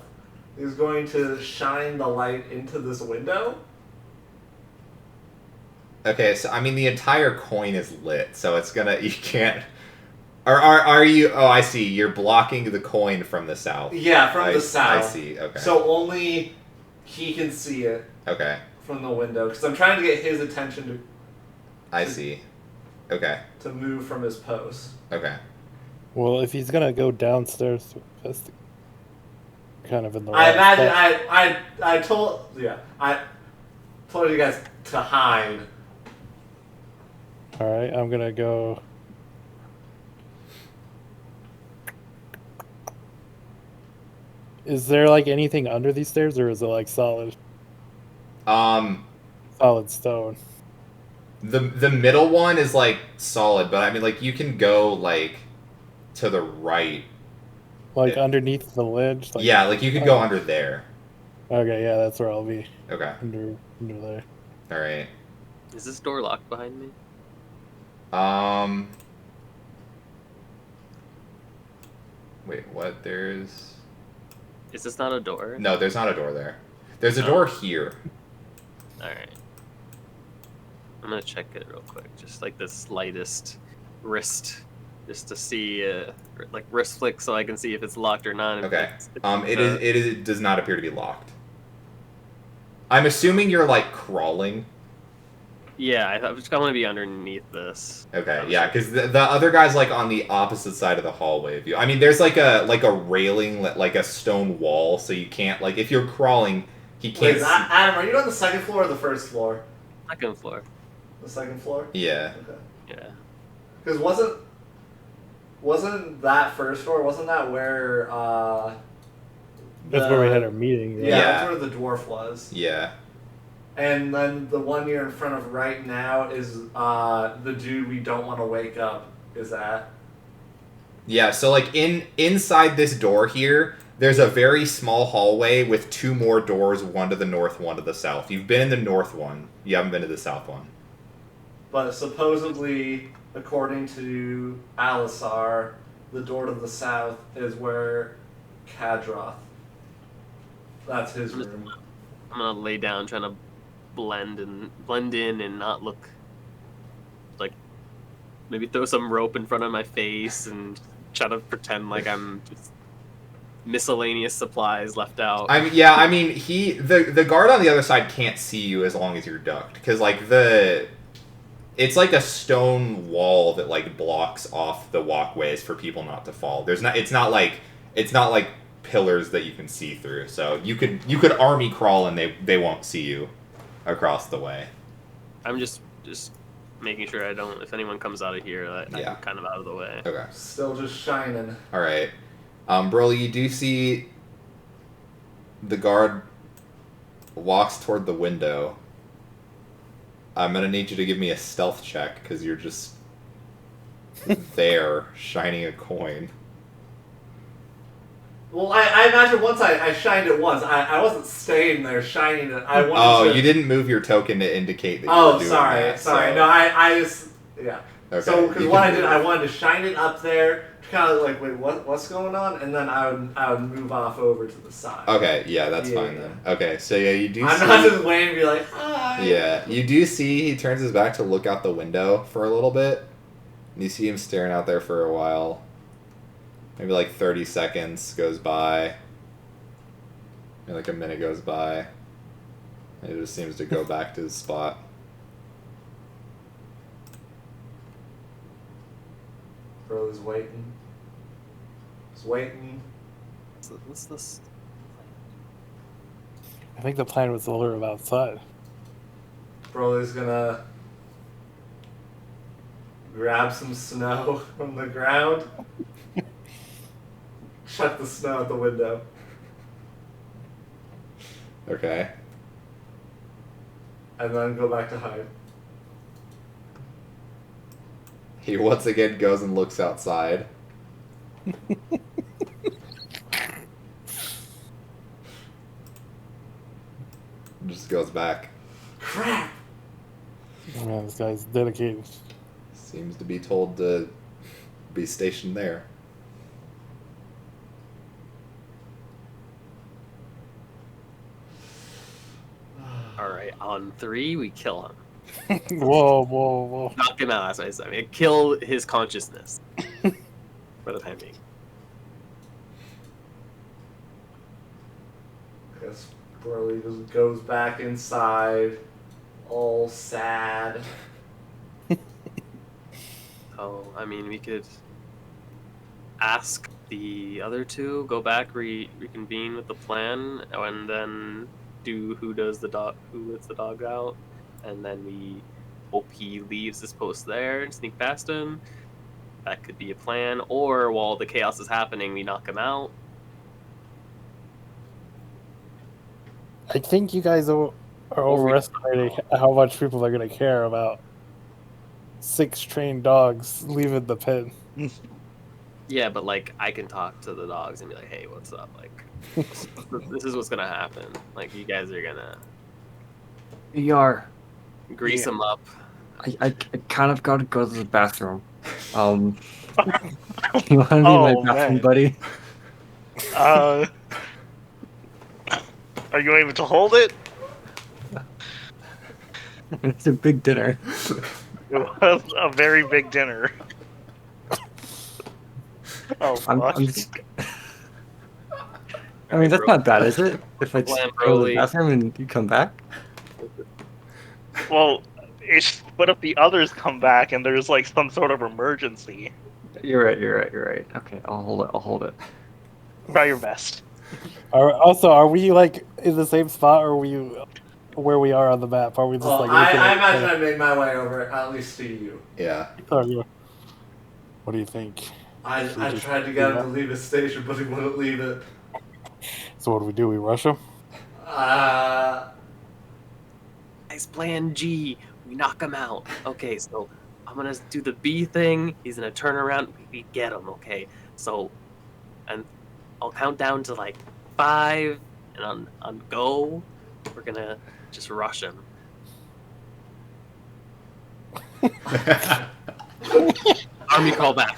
is going to shine the light into this window. Okay, so I mean the entire coin is lit, so it's gonna you can't. Are you? Oh, I see. You're blocking the coin from the south. Yeah, from the I south. see. Okay. So only he can see it Okay, from the window, because I'm trying to get his attention I see. Okay. to move from his post. Okay. Well, if he's gonna go downstairs to investigate, kind of in the. I right imagine spot. I told you guys to hide. All right, I'm gonna go. Is there like anything under these stairs, or is it like solid stone? The middle one is like solid, but I mean like you can go like to the right. Like underneath the ledge? Like, Yeah, like you could go under there. Okay, yeah, that's where I'll be. Okay. Under there. All right. Is this door locked behind me? Wait, what? There's Is this not a door? no, there's not a door there. There's a Oh. door here. All right. I'm gonna check it real quick, just like the slightest wrist, just to see, like wrist flick, so I can see if it's locked or not. If Okay. it's- It does not appear to be locked. I'm assuming you're like crawling. Yeah, I was going to be underneath this. Okay, yeah, because the other guy's like on the opposite side of the hallway of you. I mean, there's like a railing, like a stone wall, so you can't like if you're crawling, he can't. Wait, Adam, are you on the second floor or the first floor? Second floor. The second floor. Yeah. Okay. Yeah. Because wasn't that first floor? Wasn't that where? That's where we had our meeting. Yeah, Right? Yeah. that's where the dwarf was. Yeah. And then the one you're in front of right now is the dude we don't want to wake up. Is that? Yeah. So like inside this door here, there's a very small hallway with 2 more doors, one to the north, one to the south. You've been in the north one. You haven't been to the south one. But supposedly, according to Alisar, the door to the south is where Kadroth. That's his room. I'm gonna lay down, trying to blend in and not look like, maybe throw some rope in front of my face and try to pretend like I'm just miscellaneous supplies left out. I mean, the guard on the other side can't see you as long as you're ducked, because like it's like a stone wall that like blocks off the walkways for people not to fall. It's not like pillars that you can see through. So you could army crawl and they won't see you across the way. I'm just making sure if anyone comes out of here, I'm kind of out of the way. Okay. Still just shining. All right. Broly, you do see the guard walks toward the window. I'm gonna need you to give me a stealth check because you're just there shining a coin. Well, I imagine once I shined it once. I wasn't staying there shining it. I wanted to... you didn't move your token to indicate that you were doing that. Sorry. So... No, I just... Yeah. Okay, so, because what I did, I wanted to shine it up there, kind of like, wait, what's going on? And then I would move off over to the side. Okay, yeah, that's fine then. Okay, so yeah, you do I'm see... not just waiting to be like, hi! Yeah, you do see he turns his back to look out the window for a little bit. And you see him staring out there for a while. Maybe like 30 seconds goes by. Maybe like a minute goes by. And he just seems to go back to his spot. Bro's waiting. He's waiting. What's this? I think the plan was to lure him outside. Broly's gonna grab some snow from the ground, chuck the snow out the window. Okay. And then go back to hide. He once again goes and looks outside. Just goes back. Crap! Oh, man, this guy's dedicated. Seems to be told to be stationed there. Alright, on 3, we kill him. Whoa. Knock him out, as I mean. Kill his consciousness. For the time being. Guess Broly just goes back inside, all sad. Oh, I mean, we could ask the other two, go back, reconvene with the plan, and then do who lets the dog out, and then we hope he leaves his post there and sneak past him. That could be a plan. Or while the chaos is happening, we knock him out. I think you guys are overestimating how much people are going to care about 6 trained dogs leaving the pen. Yeah, but like I can talk to the dogs and be like, "Hey, what's up?" Like, this is what's gonna happen. Like, you guys are gonna grease them up. I kind of got to go to the bathroom. You want to be my bathroom buddy? Are you able to hold it? It's a big dinner. It was a very big dinner. Oh, I'm just... I mean, that's not bad, is it? If I just go to the bathroom and you come back? Well, what if the others come back and there's like some sort of emergency? You're right. Okay, I'll hold it. Try your best. Are we like in the same spot, or are we where we are on the map? Are we just like? I imagine I made my way over, at least to you. Yeah. What do you think? I tried to get him to leave his station, but he wouldn't leave it. So what do? We rush him? Nice plan G. We knock him out. Okay, so I'm gonna do the B thing. He's gonna turn around. We get him. Okay, so, and I'll count down to like 5, and on go, we're gonna just rush him. Army call back.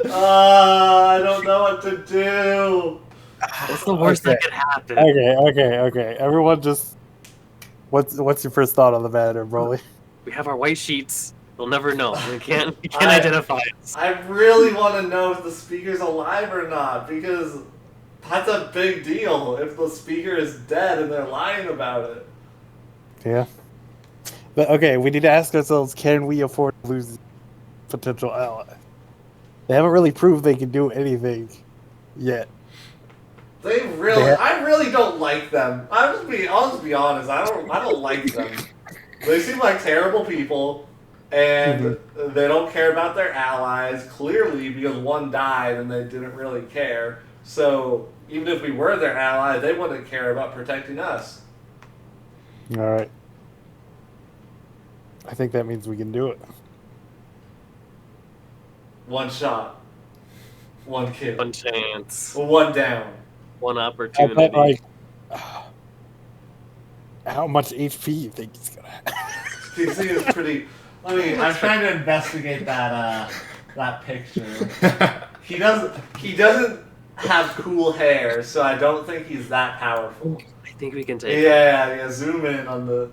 I don't know what to do. What's the worst Okay. that could happen? Okay. Everyone just... What's your first thought on the matter, Broly? We have our white sheets. They'll never know. We can't I- identify us. I really want to know if the speaker's alive or not, because that's a big deal if the speaker is dead and they're lying about it. Yeah. But okay, we need to ask ourselves, can we afford to lose potential ally? They haven't really proved they can do anything yet. I really don't like them. I'll just be honest. I don't like them. They seem like terrible people, and they don't care about their allies. Clearly, because one died and they didn't really care. So even if we were their ally, they wouldn't care about protecting us. Alright. I think that means we can do it. One shot, one kill, One chance. one down. One I opportunity. bet, like, how much HP you think he's gonna have? PC is pretty. I mean, I'm trying to investigate that picture. He doesn't have cool hair, so I don't think he's that powerful. I think we can take it. Yeah. Zoom in on the.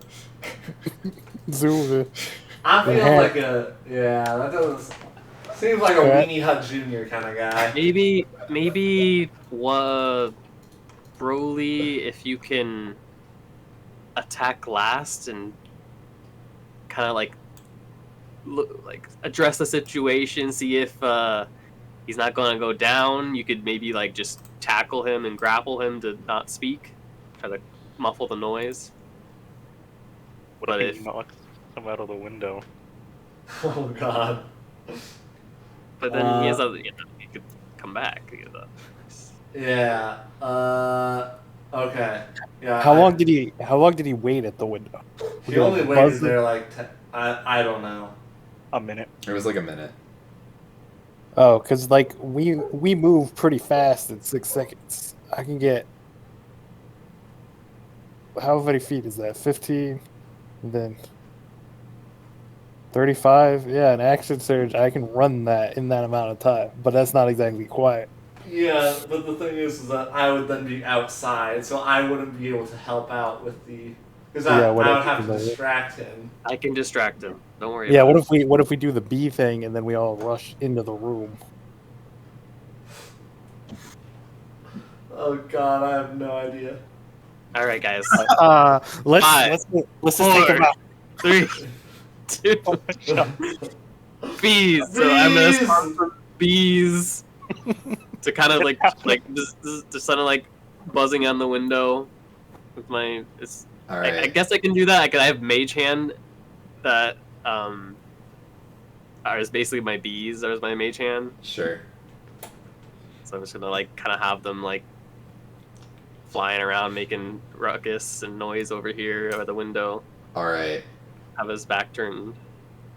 Zoom in. I'm feeling Yeah. like that doesn't. Seems like a Yeah. Weenie Hut Jr. kind of guy. Maybe what Broly, if you can attack last and kind of like address the situation, see if he's not going to go down. You could maybe like just tackle him and grapple him to not speak, try to muffle the noise. What But if if- he knocks him out of the window? Oh God. But then he could come back. Yeah. Okay. Yeah. How long did he wait at the window? He only waited there like I don't know. A minute. It was like a minute. Oh, because like we move pretty fast in 6 seconds. I can get how many feet is that? 15, and then 35. Yeah, an action surge. I can run that in that amount of time, but that's not exactly quiet. Yeah, but the thing is that I would then be outside, so I wouldn't be able to help out with the because I would have to distract him. I can distract him. Don't worry. Yeah. about What if we do the bee thing and then we all rush into the room? Oh God, I have no idea. it. All right, guys. Let's Five, just think 4, about 3, 2. Bees. So I'm gonna sponsor bees to kind of like just kind of like buzzing on the window with my. All right. I guess I can do that. I have Mage Hand that is basically my bees. There's my Mage Hand. Sure. So I'm just gonna like kind of have them like flying around, making ruckus and noise over here by the window. All right. Have his back turned.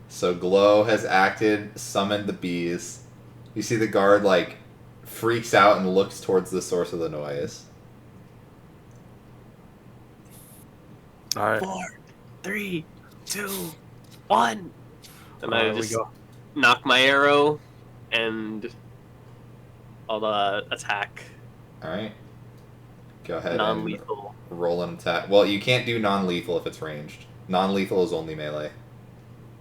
So Glow has acted, summoned the bees. You see the guard like freaks out and looks towards the source of the noise. All right. 4, 3, 2, 1. And I we just go. knock my arrow and I'll attack All right. Go ahead non-lethal. and roll an attack. Well, you can't do non-lethal if it's ranged. Non-lethal is only melee.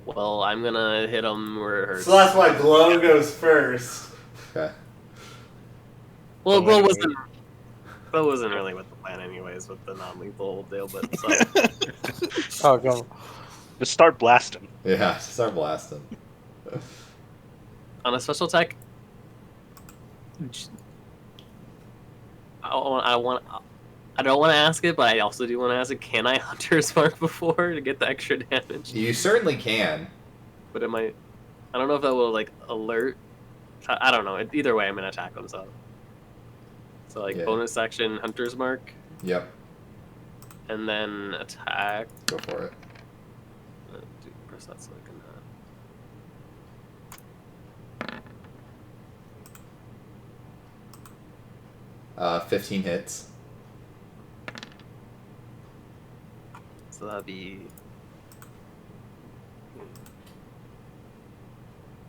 Well, I'm gonna hit him where it hurts. So that's why Glow goes first. Okay. Well, Wait. Glow wasn't really with the plan anyways with the non-lethal deal, but so. Oh, go. Just start blasting. Yeah, start blasting. On a special attack, I don't want to ask it, but I also do want to ask it. Can I Hunter's Mark before to get the extra damage? You certainly can. But it might. I don't know if that will like alert. I don't know. Either way, I'm gonna attack him. So like Yeah. bonus action, Hunter's Mark, Yep. and then attack. Go for it. Press that so I can. 15 hits. So that'd be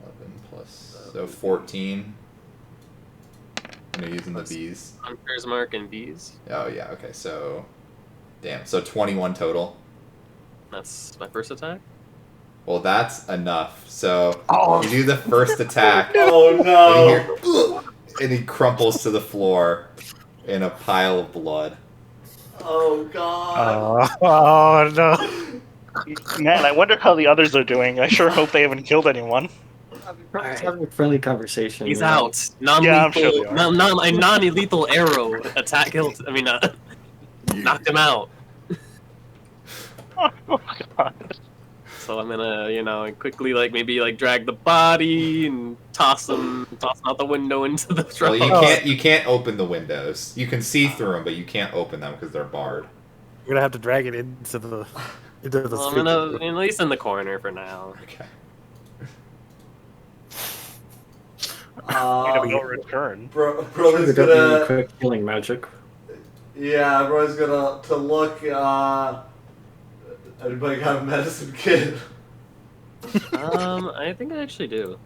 11 plus, so 14. And you're using the bees. Hunter's Mark and bees. Oh yeah, okay, so damn, so 21 total. That's my first attack. Well, that's enough. So you do the first attack, Oh and, no! you hear, and he crumples to the floor in a pile of blood. Oh god! Oh no! Man, I wonder how the others are doing. I sure hope they haven't killed anyone. Just having a friendly conversation. He's you know? out. Non-lethal, Yeah, I'm sure they are. a non-lethal arrow attack killed. I mean, knocked him out. Oh god. So I'm gonna, quickly maybe drag the body and toss him out the window into the truck. Well, you can't open the windows. You can see through them, but you can't open them because they're barred. We're gonna have to drag it into the Well, I'm speaker. gonna at least in the corner for now. Okay. No return. Broly's Could that be gonna. quick healing magic? Yeah, Broly's gonna to look. Anybody got a medicine kit? I think I actually do.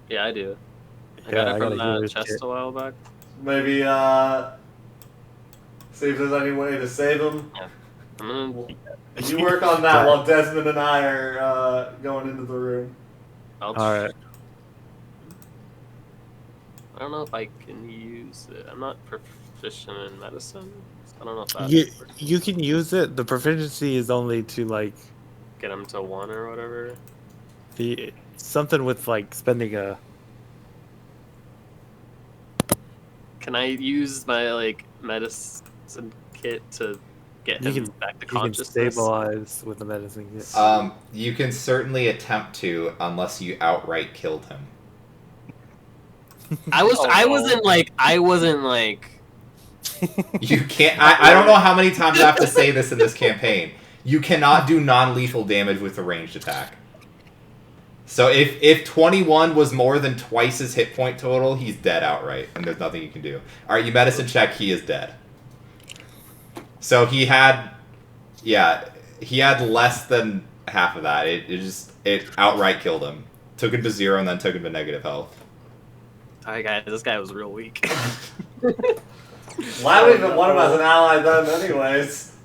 Yeah, I do. I Yeah, got I it gotta from that use chest it. a while back. Maybe see if there's any way to save him. I'm gonna. You work on that while Desmond and I are going into the room. I'll All right. I don't know if I can use it. I'm not proficient in medicine. So I don't know if that You can use it. The proficiency is only to get him to 1 or whatever. the something with spending a. Can I use my medicine kit to get You him can back to you can consciousness? stabilize with the medicine. Kit. You can certainly attempt to, unless you outright killed him. I wasn't like. You can't. I don't know how many times I have to say this in this campaign. You cannot do non-lethal damage with a ranged attack. So if 21 was more than twice his hit point total, he's dead outright, and there's nothing you can do. All right, you medicine check. He is dead. So he had less than half of that. It outright killed him. Took him to 0 and then took him to negative health. Alright, guys, this guy was real weak. Why would even want him as an ally then, anyways?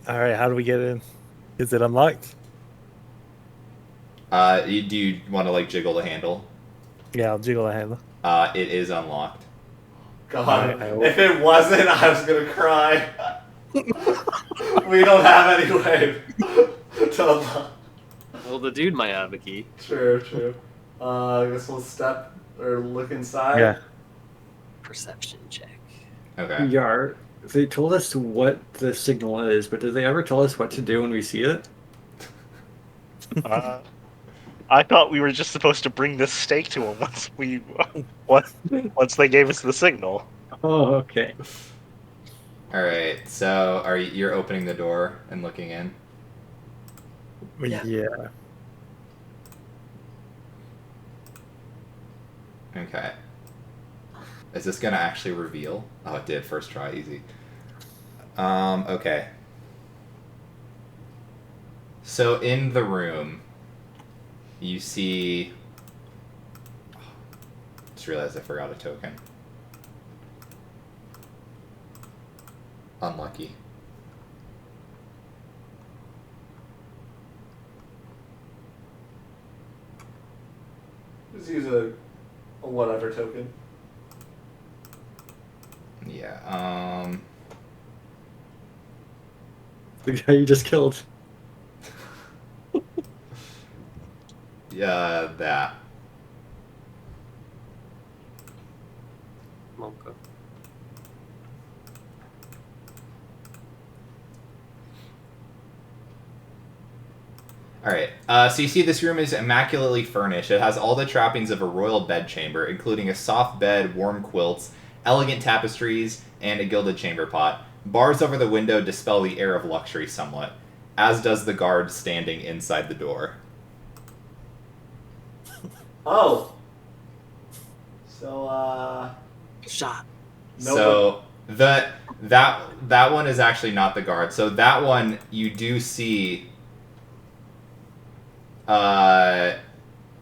All right. How do we get in? Is it unlocked? Do you want to jiggle the handle? Yeah, I'll jiggle the handle. It is unlocked. God, I if it wasn't, I was gonna cry. We don't have any way to unlock. Well, the dude might have a key. True. I guess we'll step or look inside. Yeah. Perception check. Okay. Yar, they told us what the signal is, but did they ever tell us what to do when we see it? I thought we were just supposed to bring this steak to him once they gave us the signal. Oh, okay. All right. So you're opening the door and looking in? Yeah. Okay. Is this gonna actually reveal? Oh, it did. First try, easy. Okay. So in the room, you see. Just realized I forgot a token. Unlucky. Just use a whatever token. Yeah. The guy you just killed. Yeah, that. Okay. Alright, so you see this room is immaculately furnished. It has all the trappings of a royal bedchamber, including a soft bed, warm quilts, elegant tapestries, and a gilded chamber pot. Bars over the window dispel the air of luxury somewhat, as does the guard standing inside the door. Oh. So Shot. So that one is actually not the guard. So that one you do see. Oh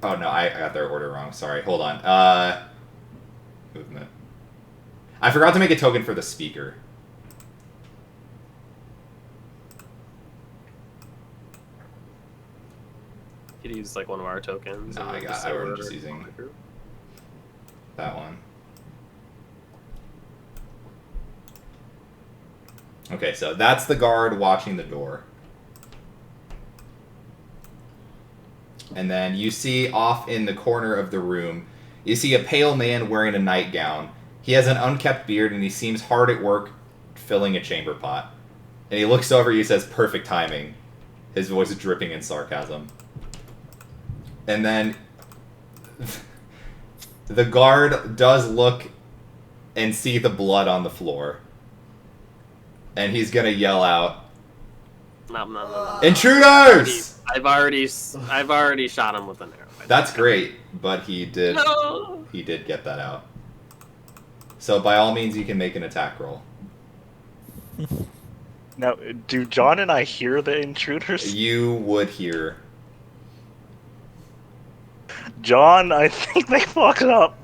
no, I got their order wrong. Sorry, hold on. Movement. I forgot to make a token for the speaker. You could use like one of our tokens. No, and then just I'm order just using the group. that one. Okay, so that's the guard watching the door. And then you see off in the corner of the room, you see a pale man wearing a nightgown. He has an unkempt beard and he seems hard at work filling a chamber pot. And he looks over, he says, "Perfect timing." His voice dripping in sarcasm. And then the guard does look and see the blood on the floor. And he's gonna yell out, No. "Intruders!" I've already shot him with an arrow. That's great, but he did get that out. So by all means, you can make an attack roll. Now, do John and I hear the intruders? You would hear. John, I think they fucked up.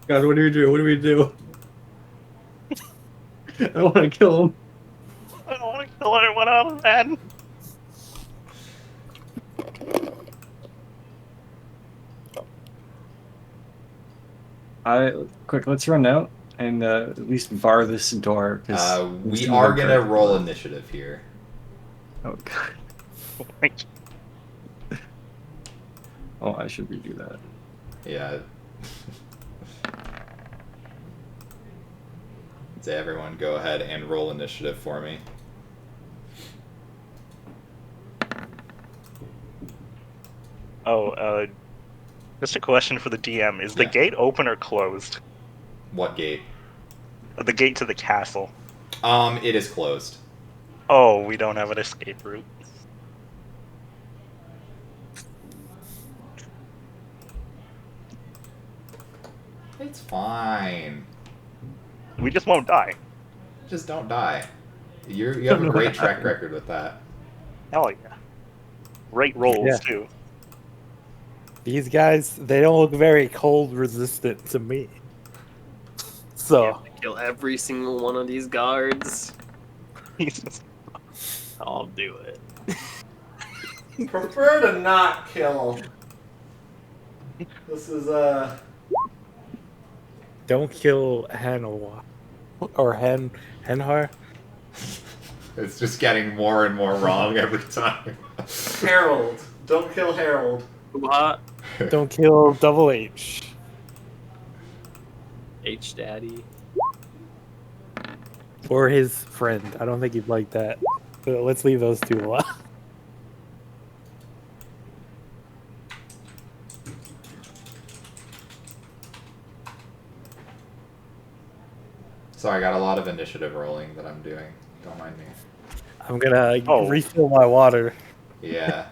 God, what do we do? What do we do? I don't want to kill him. I don't want to kill anyone else, man. Let's run out and at least bar this door. We are gonna roll initiative here. Oh god. Oh, I should redo that. Yeah. Say everyone go ahead and roll initiative for me. Oh, just a question for the DM. Is the gate open or closed? What gate? The gate to the castle. It is closed. Oh, we don't have an escape route. It's fine. We just won't die. Just don't die. You have a great track record with that. Hell yeah. Great rolls, Yeah. too. These guys, they don't look very cold resistant to me. So, Kill every single one of these guards. Jesus. I'll do it. Prefer to not kill. This is don't kill Hanawa. Or Henhar. It's just getting more and more wrong every time. Harold. Don't kill Harold. Too hot. Don't kill Double H. H Daddy. Or his friend. I don't think he'd like that. But let's leave those two alone. Sorry, I got a lot of initiative rolling that I'm doing. Don't mind me. I'm gonna refill my water. Yeah.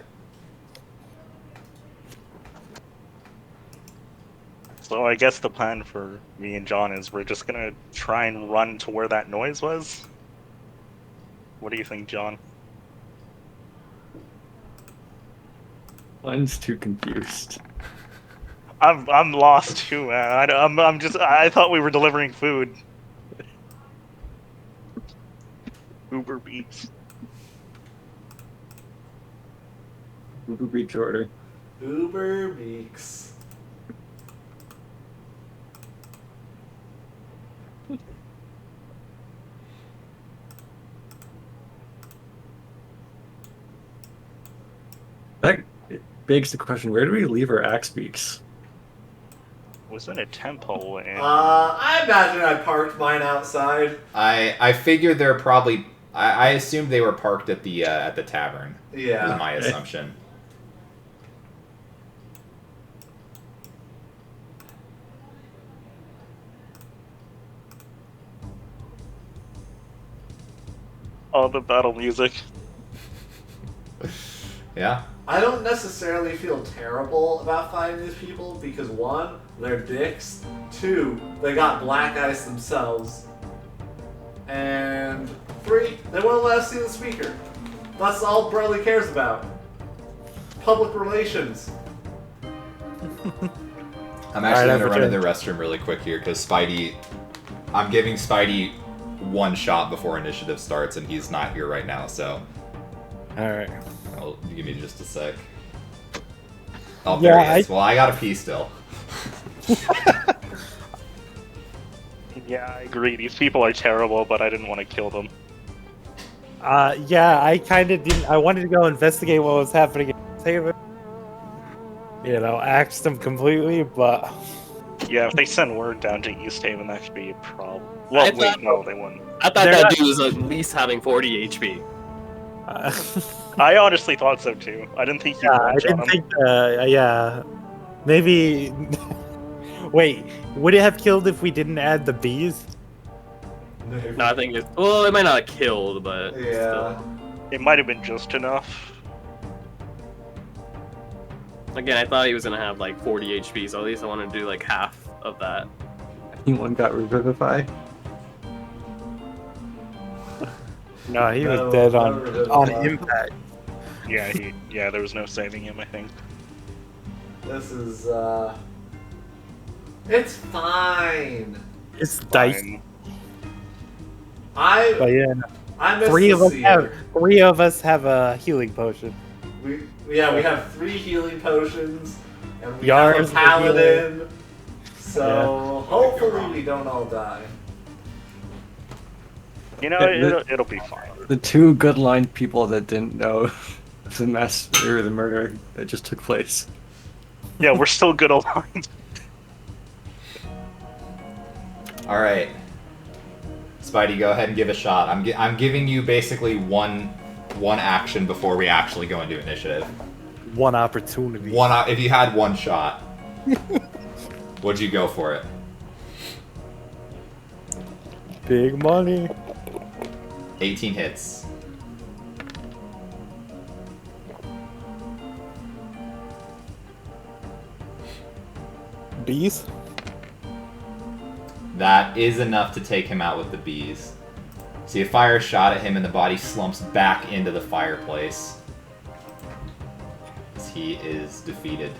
So I guess the plan for me and John is we're just gonna try and run to where that noise was. What do you think, John? Mine's too confused. I'm lost too, man. I thought we were delivering food. Uber Eats. Uber Eats order. Uber Beaks. That begs the question: where do we leave our axe beaks? Was in a temple and I imagine I parked mine outside. I figured they're probably. I assumed they were parked at the tavern. Yeah. Is my assumption. all the battle music. Yeah. I don't necessarily feel terrible about fighting these people because 1, they're dicks. 2, they got black ice themselves. And 3, they won't let us see the speaker. That's all Bradley cares about. Public relations. I'm actually Alright, going to run to the I've restroom really quick here because Spidey. I'm giving Spidey 1 shot before initiative starts, and he's not here right now, so. Alright. Give me just a sec. Oh, Yeah, there he is. Well, I gotta pee still. Yeah, I agree. These people are terrible, but I didn't want to kill them. Yeah, I kind of didn't. I wanted to go investigate what was happening in Haven. You know, axe them completely, but Yeah, if they send word down to East Haven, that could be a problem. Well, I wait, thought- no, they wouldn't. I thought They're that not- dude was at least having 40 HP. I honestly thought so too. I didn't think he'd yeah, I one-shot didn't him. think. Yeah, maybe. Wait, would it have killed if we didn't add the bees? No, I think it's. Well, it might not have killed, but. Yeah. It might have been just enough. Still. Again, I thought he was gonna have like 40 HP, so at least I wanted to do like half of that. Anyone got revivified? No, he No, was dead never on did. impact. Yeah, there was no saving him, I think. This is, It's fine. It's dice. Fine. I But yeah, I miss three the of us seer. have a healing potion. We have 3 healing potions, and we Yar's have the a paladin. So Yeah. hopefully we don't all die. You know, it'll be fine. The 2 good line people that didn't know the mess or the murder that just took place. Yeah, we're still good aligned. All right, Spidey, go ahead and give a shot. I'm giving you basically one action before we actually go into initiative. One opportunity. If you had 1 shot, would you go for it? Big money. 18 hits. Bees. That is enough to take him out with the bees. So you fire a shot at him and the body slumps back into the fireplace. He is defeated.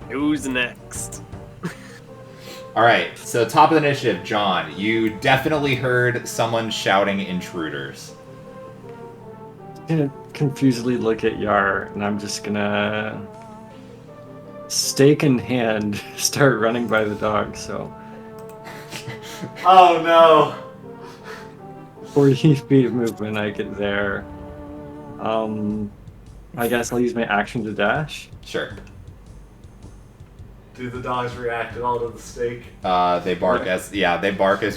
Who's next? Alright, so top of the initiative, John. You definitely heard someone shouting intruders. I'm gonna confusedly look at Yar, and I'm just gonna stake in hand start running by the dog. So Oh no! 40 feet of movement, I get there. I guess I'll use my action to dash. Sure. Do the dogs react at all to the steak? They bark as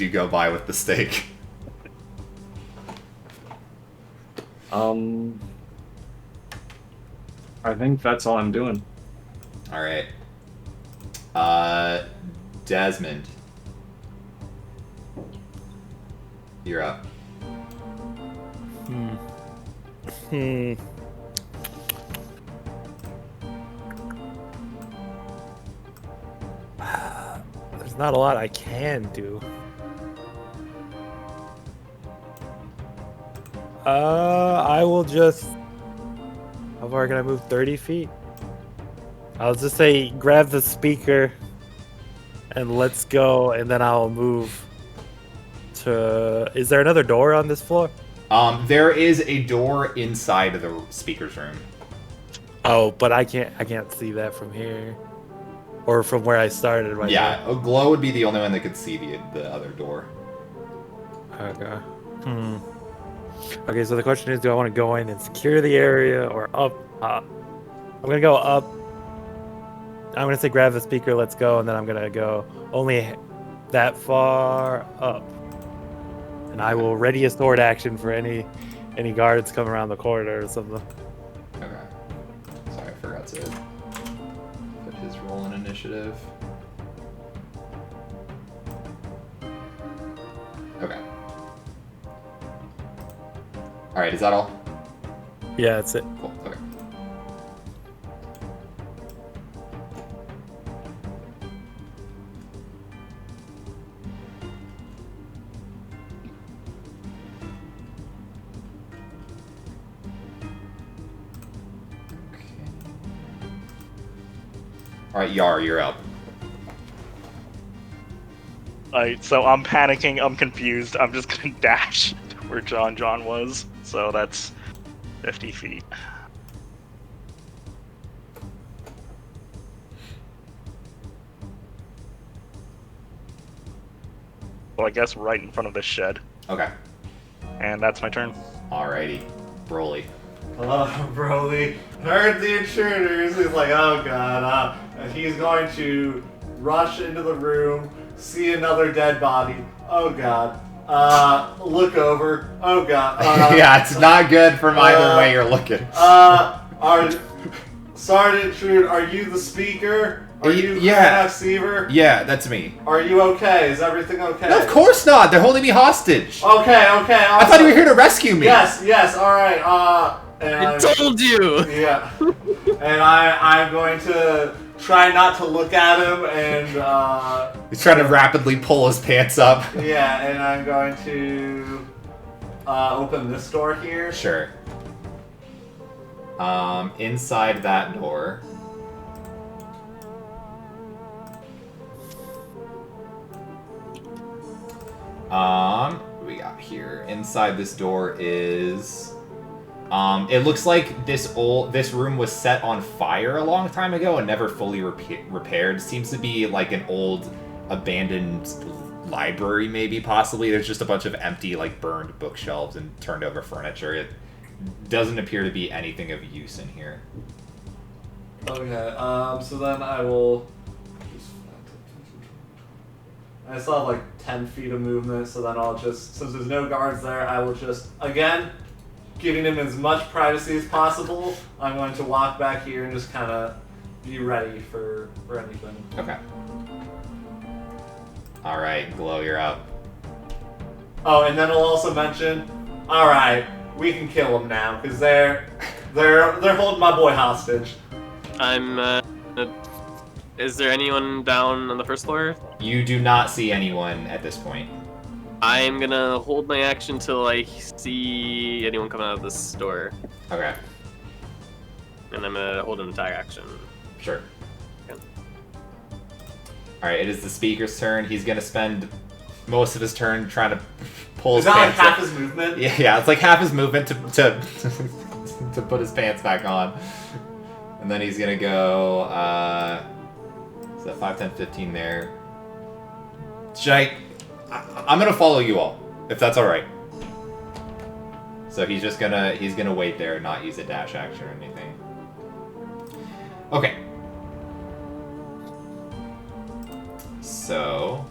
you go by with the stake. I think that's all I'm doing. Alright. Desmond. You're up. There's not a lot I can do. I will just. How far can I move? 30 feet? I'll just say grab the speaker and let's go, and then I'll move to. Is there another door on this floor? There is a door inside of the speaker's room. Oh, but I can't see that from here. Or from where I started. Right Yeah, a glow would be the only one that could see the other door. Okay. Okay, so the question is, do I want to go in and secure the area or up? I'm gonna go up. I'm gonna say grab the speaker, let's go, and then I'm gonna go only that far up. And I will ready a sword action for any guards come around the corridor or something. Okay. Sorry, I forgot to put his roll in initiative. Okay. All right, is that all? Yeah, that's it. Cool. Okay. All right, Yar, you're up. Alright, so I'm panicking, I'm confused, I'm just gonna dash to where John was. So that's 50 feet. Well, I guess right in front of this shed. Okay. And that's my turn. Alrighty, Broly. Oh, Broly heard the intruders. He's like, oh god. And he's going to rush into the room, see another dead body. Oh god. Look over. Oh god. Yeah, it's not good from either way you're looking. Sergeant Trude, are you the speaker? Are you yeah. Seaver? Yeah, that's me. Are you okay? Is everything okay? No, of course not. They're holding me hostage. Okay. I thought you were here to rescue me. Yes. All right. I told you. Yeah. And I'm going to try not to look at him, and He's trying to rapidly pull his pants up. yeah, and I'm going to open this door here. Sure. Inside that door. What we got here? Inside this door is. It looks like this room was set on fire a long time ago and never fully repaired. Seems to be like an old abandoned library, maybe, possibly. There's just a bunch of empty, like, burned bookshelves and turned over furniture. It doesn't appear to be anything of use in here. Okay, so then I will... I still have like 10 feet of movement, so then I'll just, since there's no guards there, I will just, again, giving him as much privacy as possible, I'm going to walk back here and just kind of be ready for anything. Okay. Alright, Glow, you're up. Oh, and then I'll also mention, alright, we can kill them now, because they're holding my boy hostage. Is there anyone down on the first floor? You do not see anyone at this point. I'm gonna hold my action till I see anyone coming out of this door. Okay. And I'm gonna hold an attack action. Sure. Okay. Alright, it is the speaker's turn. He's gonna spend most of his turn trying to pull Is his that like pants half up. his movement? Yeah, it's like half his movement to to put his pants back on. And then he's gonna go, is that 5, 10, 15 there? I'm gonna follow you all, if that's alright. So he's gonna wait there and not use a dash action or anything. Okay. So...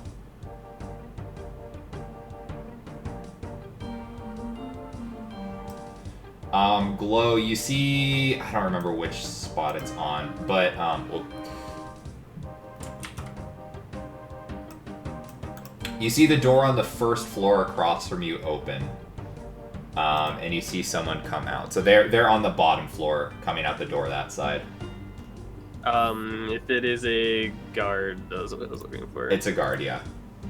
Glow, you see... I don't remember which spot it's on, but, well, you see the door on the first floor across from you open. And you see someone come out. So they're on the bottom floor, coming out the door that side. If it is a guard, that was what I was looking for. It's a guard, yeah.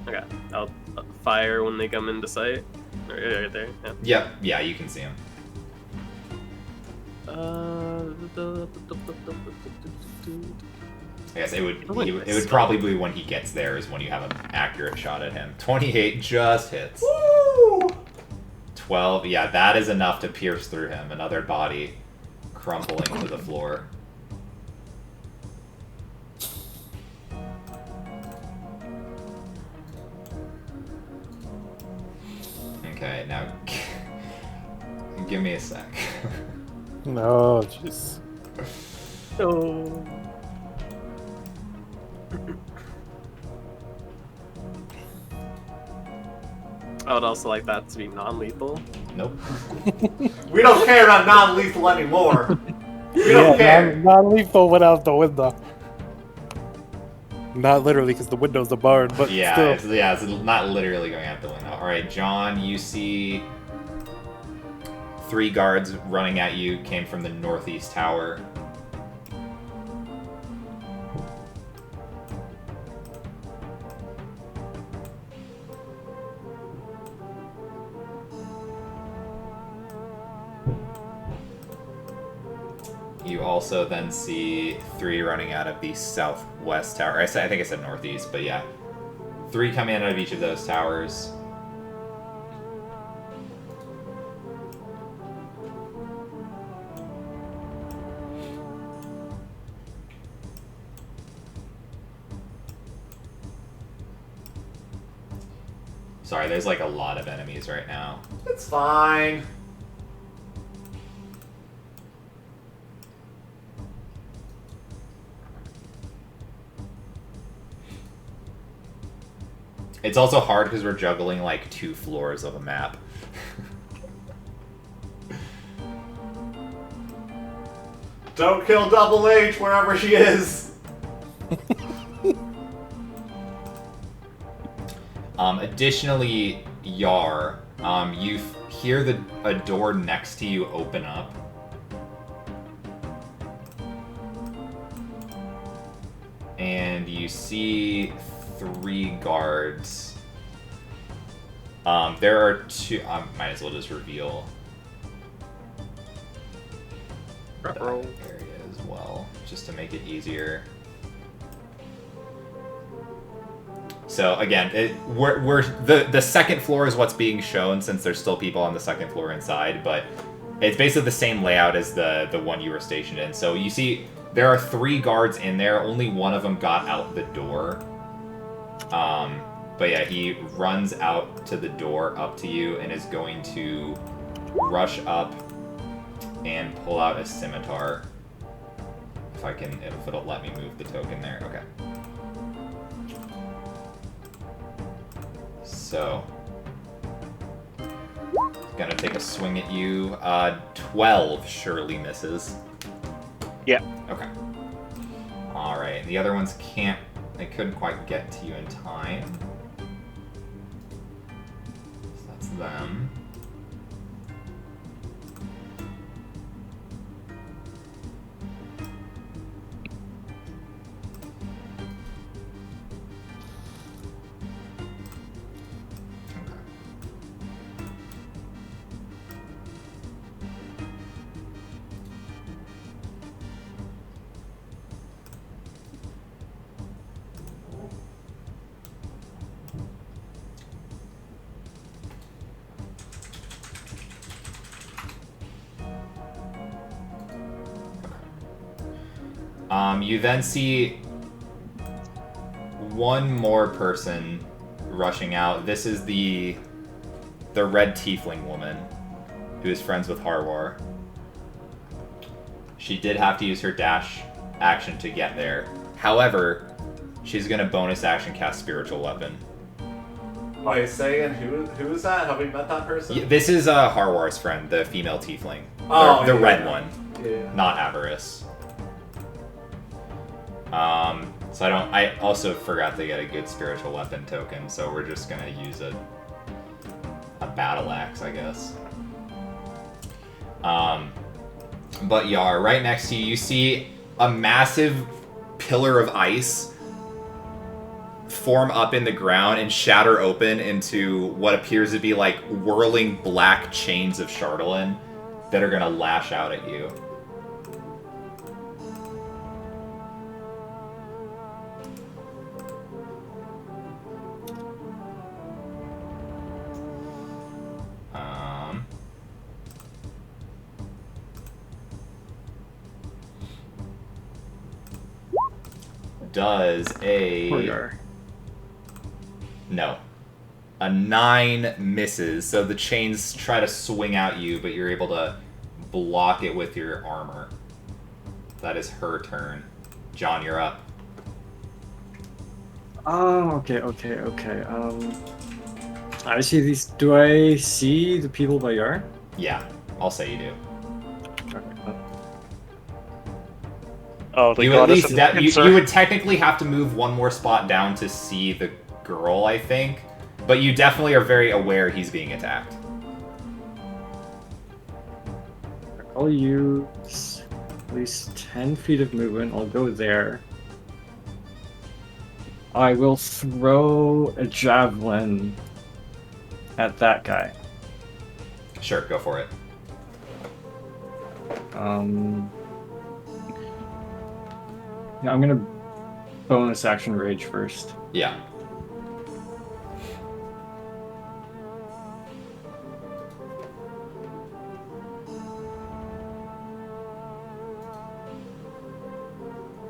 Okay, I'll fire when they come into sight. Right there, yeah. Yep, yeah, you can see him. I guess it would probably be when he gets there is when you have an accurate shot at him. 28 just hits. Woo! 12, yeah, that is enough to pierce through him. Another body crumpling to the floor. Okay, now give me a sec. No, jeez. No. I would also like that to be non-lethal. Nope. We don't care about non-lethal anymore. We don't care. Non-lethal went out the window. Not literally, because the window's are barred, but Yeah, still. it's not literally going out the window. Alright, John, you see 3 guards running at you came from the northeast tower. You also then see 3 running out of the southwest tower. I think I said northeast, but yeah. 3 coming out of each of those towers. Sorry, there's like a lot of enemies right now. It's fine. It's also hard because we're juggling like 2 floors of a map. Don't kill Double H wherever she is. Additionally, Yar, you hear a door next to you open up. And you see 3 guards. There are 2. I might as well just reveal that area as well, just to make it easier. So again, the second floor is what's being shown since there's still people on the second floor inside, but it's basically the same layout as the one you were stationed in. So you see there are 3 guards in there. Only one of them got out the door. But yeah, he runs out to the door up to you and is going to rush up and pull out a scimitar. If it'll let me move the token there. Okay. So, gonna take a swing at you. 12 surely misses. Yeah. Okay. Alright, the other ones they couldn't quite get to you in time. So that's them. You then see one more person rushing out. This is the red tiefling woman who is friends with Harwar. She did have to use her dash action to get there. However, she's going to bonus action cast Spiritual Weapon. Wait, say again, who is that? Have we met that person? Yeah, this is Harwar's friend, the female tiefling. Oh, the yeah. red one, Yeah. not Avarice. So I also forgot to get a good spiritual weapon token, so we're just gonna use a battle axe, I guess. But Yar, right next to you, you see a massive pillar of ice form up in the ground and shatter open into what appears to be like whirling black chains of Chardolin that are gonna lash out at you. Does a... No. A 9 misses, so the chains try to swing at you, but you're able to block it with your armor. That is her turn. John, you're up. Oh, okay. I see these. Do I see the people by Yar? Yeah, I'll say you do. Oh, the You at goddess least of you would technically have to move one more spot down to see the girl, I think. But you definitely are very aware he's being attacked. I'll use at least 10 feet of movement. I'll go there. I will throw a javelin at that guy. Sure, go for it. Yeah, I'm gonna bonus action rage first. Yeah.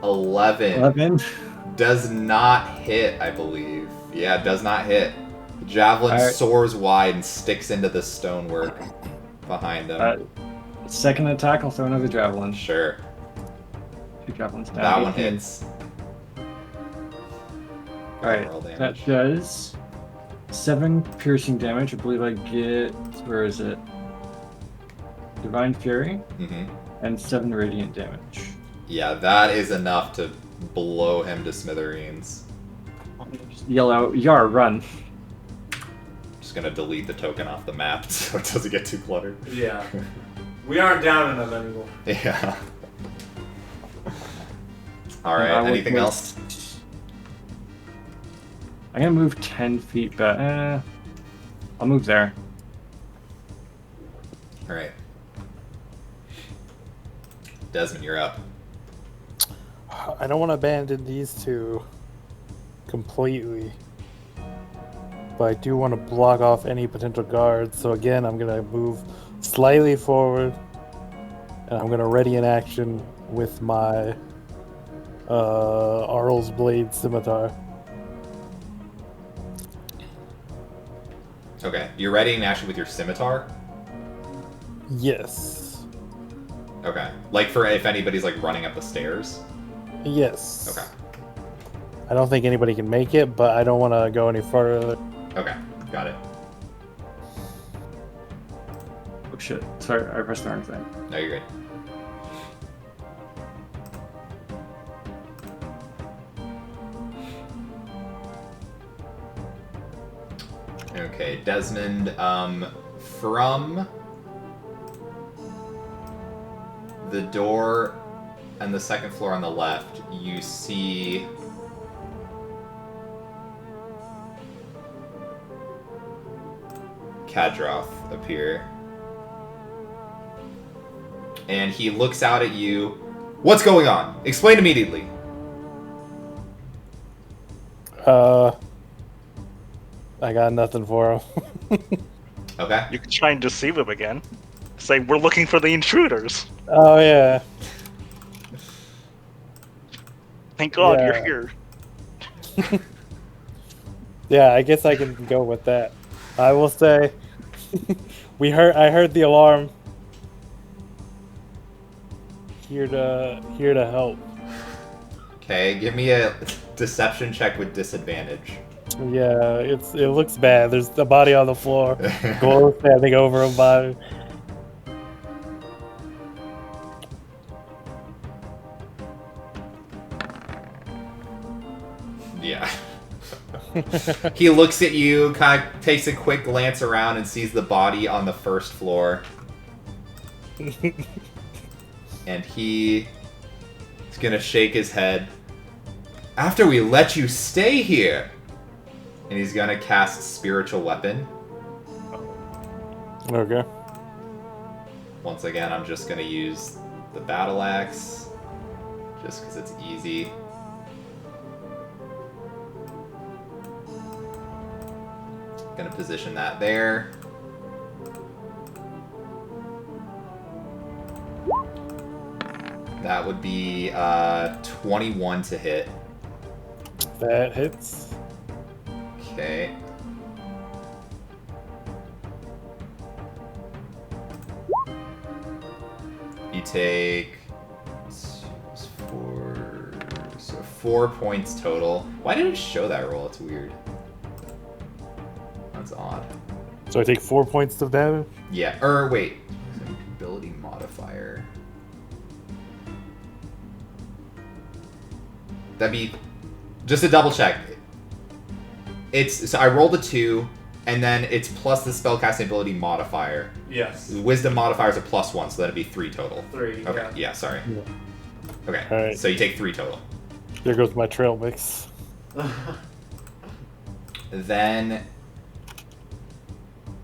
$11. 11. Does not hit, I believe. Yeah, does not hit. The javelin Alright. soars wide and sticks into the stonework behind them. Second attack, I'll throw another javelin. Sure. 2 javelins. That one 18. hits. Alright, Roll that damage. does 7 piercing damage. I believe I get, where is it? Divine Fury, Mm-hmm. and 7 radiant damage. Yeah, that is enough to blow him to smithereens. Just yell out, Yar, run. Just gonna delete the token off the map so it doesn't get too cluttered. Yeah. We aren't down in them anymore. Yeah. I Alright, will anything move- else? I'm gonna move 10 feet back. I'll move there. Alright. Desmond, you're up. I don't want to abandon these two completely, but I do want to block off any potential guards. So again, I'm gonna move slightly forward, and I'm gonna ready an action with my Arl's Blade Scimitar. Okay, you're readying action with your scimitar? Yes. Okay. Like for if anybody's like running up the stairs? Yes. Okay. I don't think anybody can make it, but I don't want to go any further. Okay, got it. Oh shit, sorry, I pressed the wrong thing. No, you're good. Okay, Desmond, from the door and the second floor on the left, you see Kadroth appear. And he looks out at you. What's going on? Explain immediately. I got nothing for him. Okay. You can try and deceive him again. Say, we're looking for the intruders. Oh yeah. Thank God Yeah. you're here. Yeah, I guess I can go with that. I will say, I heard the alarm. Here to help. Okay, give me a deception check with disadvantage. Yeah, it looks bad. There's a body on the floor. Glow standing over a body. Yeah. He looks at you, kind of takes a quick glance around and sees the body on the first floor. And he is gonna shake his head. After we let you stay here! And he's gonna cast Spiritual Weapon. Okay. Once again, I'm just gonna use the Battle Axe. Just because it's easy. Gonna position that there. That would be 21 to hit. That hits. Okay. You take 4 points total. Why did it show that roll? It's weird. That's odd. So I take 4 points of damage. Yeah, or wait. Ability modifier. That'd be just a double check. So I rolled a 2, and then it's plus the spellcasting ability modifier. Yes. Wisdom modifier is a +1, so that'd be 3 total. 3. Okay, yeah, sorry. Yeah. Okay, Alright. so you take 3 total. There goes my trail mix. Then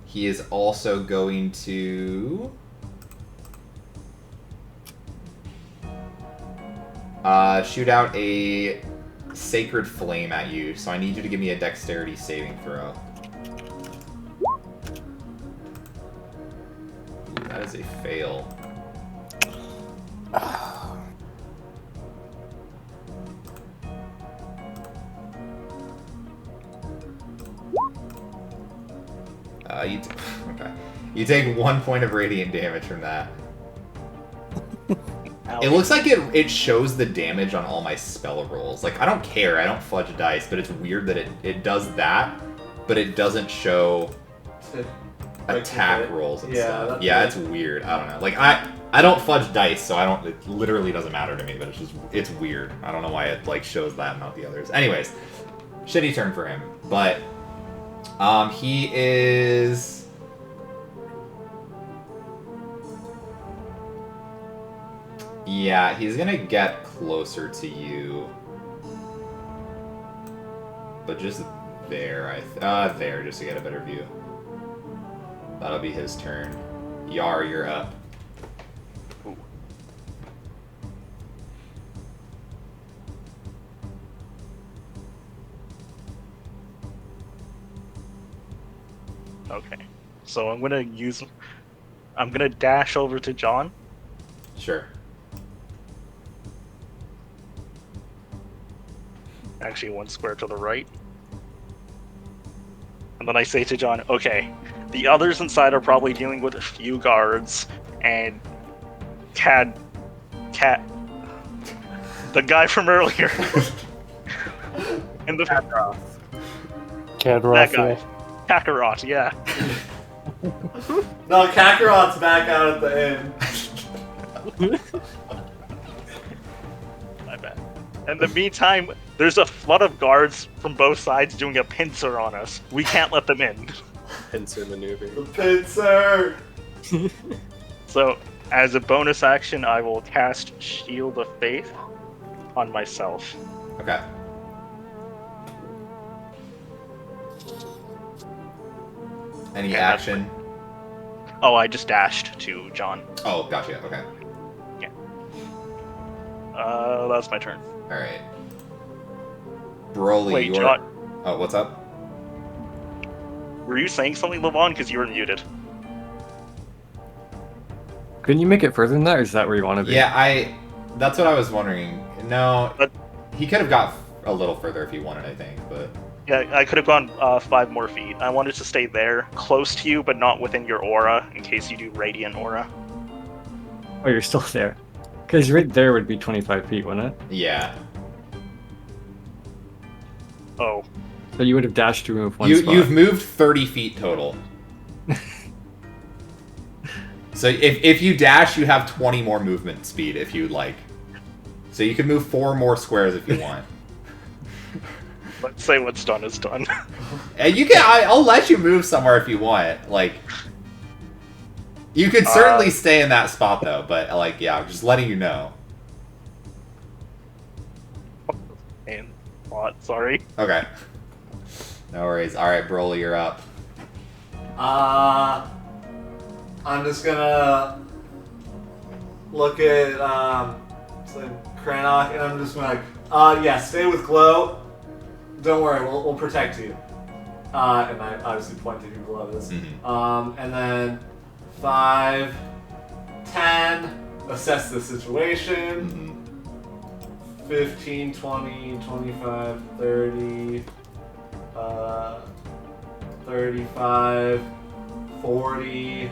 he is also going to shoot out a sacred flame at you. So I need you to give me a dexterity saving throw. Ooh, that is a fail. Okay. You take 1 point of radiant damage from that. It looks like it shows the damage on all my spell rolls. Like, I don't care, I don't fudge dice, but it's weird that it does that, but it doesn't show attack rolls and stuff. Yeah, it's weird. I don't know. Like, I don't fudge dice, so it literally doesn't matter to me, but it's weird. I don't know why it, like, shows that and not the others. Anyways, shitty turn for him, but he is... Yeah, he's gonna get closer to you. But just there, there, just to get a better view. That'll be his turn. Yar, you're up. Ooh. Okay. So I'm gonna dash over to John. Sure. Actually, 1 square to the right. And then I say to John, okay, the others inside are probably dealing with a few guards, and the guy from earlier. And Kadroth, that guy. yeah. Kakarot, yeah. No, Kakarot's back out at the inn. My bad. In the meantime, there's a flood of guards from both sides doing a pincer on us. We can't let them in. Pincer maneuver. The pincer! So, as a bonus action, I will cast Shield of Faith on myself. Okay. Any Okay, action? Oh, I just dashed to John. Oh, gotcha. Okay. That's my turn. All right. Broly, Wait, you're... John, Oh, what's up? were you saying something, Levon? Because you were muted. Couldn't you make it further than that, or is that where you want to be? Yeah, that's what I was wondering. No, But- he could have got a little further if he wanted, I think, but... Yeah, I could have gone 5 more feet. I wanted to stay there, close to you, but not within your aura, in case you do Radiant Aura. Oh, you're still there. Because right there would be 25 feet, wouldn't it? Yeah. Oh, So you would have dashed to remove one spot. You've moved 30 feet total. So if you dash, you have 20 more movement speed if you'd like. So you can move 4 more squares if you want. let's say what's done is done. And you can, I'll let you move somewhere if you want. Like, you could certainly stay in that spot though, but like, yeah, I'm just letting you know. And sorry. Okay. No worries. All right, Broly, you're up. I'm just gonna look at Cranach, and I'm just gonna yeah, stay with Glow. Don't worry, we'll protect you. And I obviously point to who Glow is. Mm-hmm. And then 5, 10, assess the situation. 15, 20, 25, 30, 35, 40.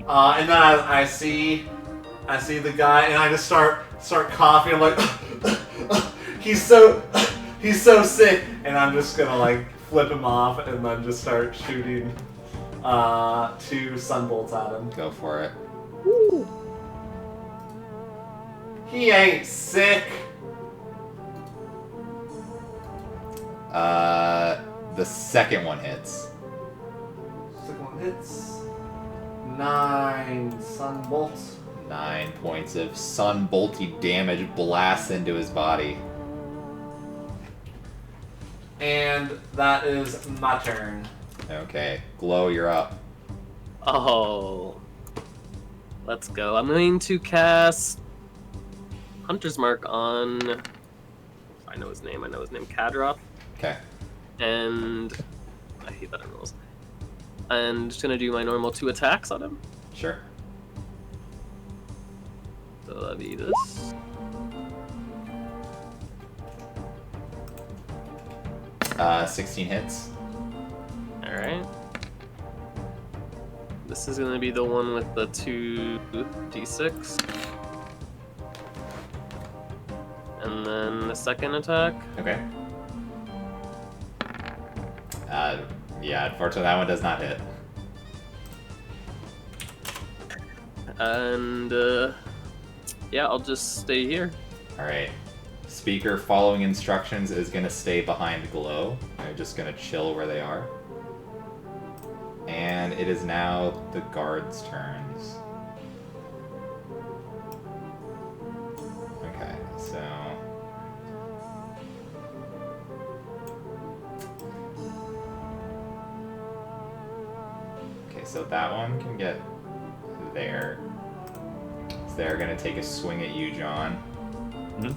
And then I see the guy, and I just start coughing. I'm like, he's so sick, and I'm just gonna like flip him off, and then just start shooting 2 sunbolts at him. Go for it. He ain't sick. The second one hits. Second one hits. 9 sun bolt. 9 points of sun bolty damage blasts into his body. And that is my turn. Okay, Glow, you're up. Oh. Let's go. I'm going to cast Hunter's Mark on... I know his name. Kadroth. Okay. And... I hate that in rules. And just going to do my normal 2 attacks on him. Sure. So that'll be this. 16 hits. Alright. This is going to be the one with the 2d6. And then the second attack. Okay. Yeah, unfortunately that one does not hit. And, yeah, I'll just stay here. Alright. Speaker, following instructions, is going to stay behind Glow. They're just going to chill where they are. And it is now the guards' turns. Okay, so... Okay, so that one can get there. So they're going to take a swing at you, John. Mhm.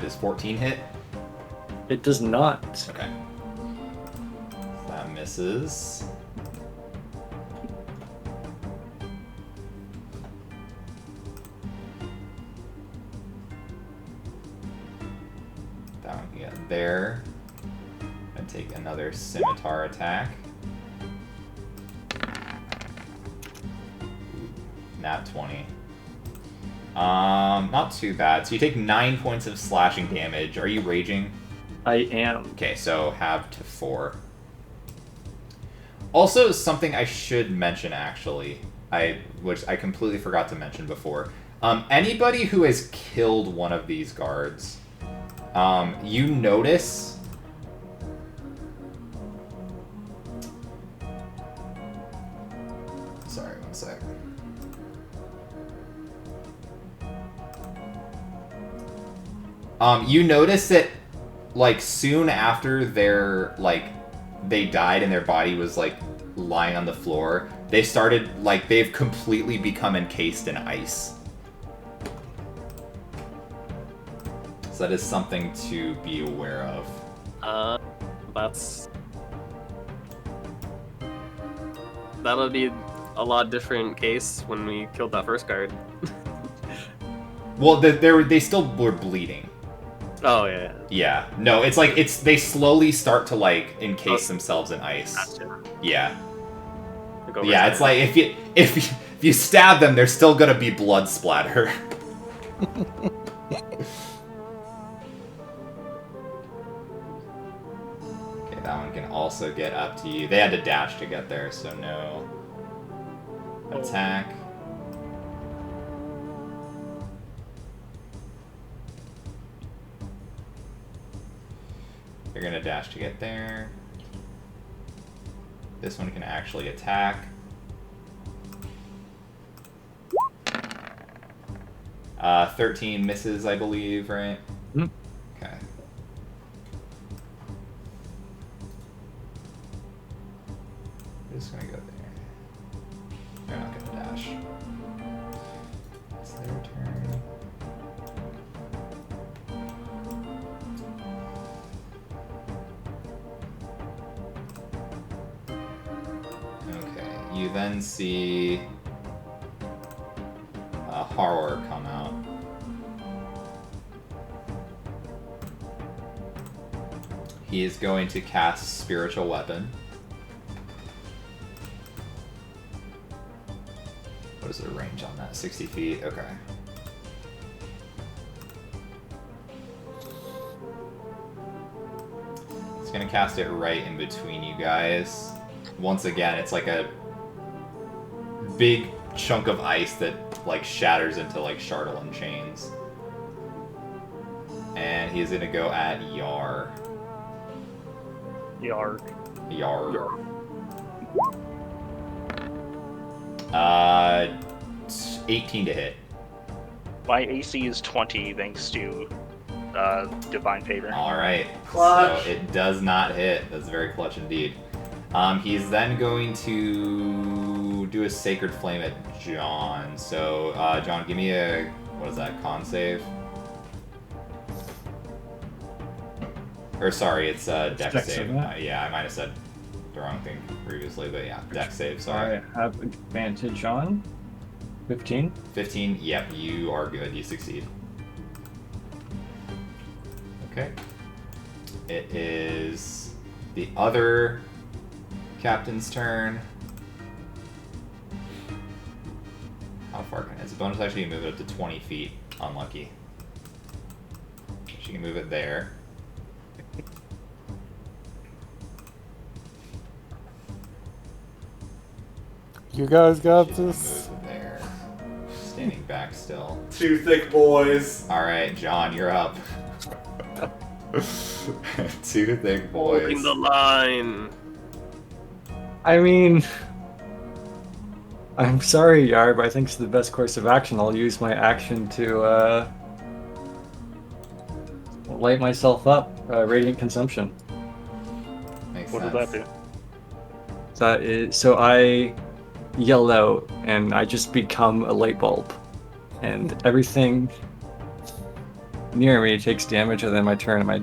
'Does 14 hit? It does not. Okay. So that misses. That one can get there. And take another scimitar attack. Nat 20. Not too bad. So you take 9 points of slashing damage. Are you raging? I am. Okay, so halve to 4. Also, something I should mention actually, which I completely forgot to mention before. Anybody who has killed one of these guards, you notice. Sorry, one sec. You notice that, like, soon after they died and their body was, like, lying on the floor, they started, like, they've completely become encased in ice. So that is something to be aware of. That'll be a lot different case when we killed that first guard. Well, they still were bleeding. Oh, yeah. Yeah. No, it's like, they slowly start to, like, encase themselves in ice. Gotcha. Yeah. Go Yeah, right it's there. like, if you stab them, there's still gonna be blood splatter. Okay, that one can also get up to you. They had to dash to get there, so no attack. They're gonna dash to get there. This one can actually attack. 13 misses, I believe, right? Mhm. Okay. I'm just gonna go there. They're not gonna dash. It's their turn. Okay, you then see a horror come out. He is going to cast Spiritual Weapon. What is the range on that? 60 feet? Okay. He's gonna cast it right in between you guys. once again, it's like a big chunk of ice that like shatters into like Chardalyn chains. And he's gonna go at Yar. Yarg. Yar. 18 to hit. My AC is 20 thanks to Divine Favor. Alright. Clutch. So it does not hit. That's very clutch indeed. He's then going to do a Sacred Flame at John. So, John, give me a, what is that, con save? Or sorry, it's Dex Dex save. save, yeah. Yeah, I might have said the wrong thing previously, but yeah, Dex save, sorry. I have advantage on 15. 15, yep, you are good. You succeed. Okay. It is the other captain's turn. How far can it's a bonus action? You can move it up to 20 feet. Unlucky. She can move it there. You guys got She can this. move it there. Standing back still. Two thick boys. All right, John, you're up. Two thick boys. Holding the line. I mean, I'm sorry, Yar, but I think it's the best course of action. I'll use my action to light myself up. Radiant consumption. Makes What sense. does that do? That is so I yell out and I just become a light bulb, and everything near me takes damage, and then my turn. And my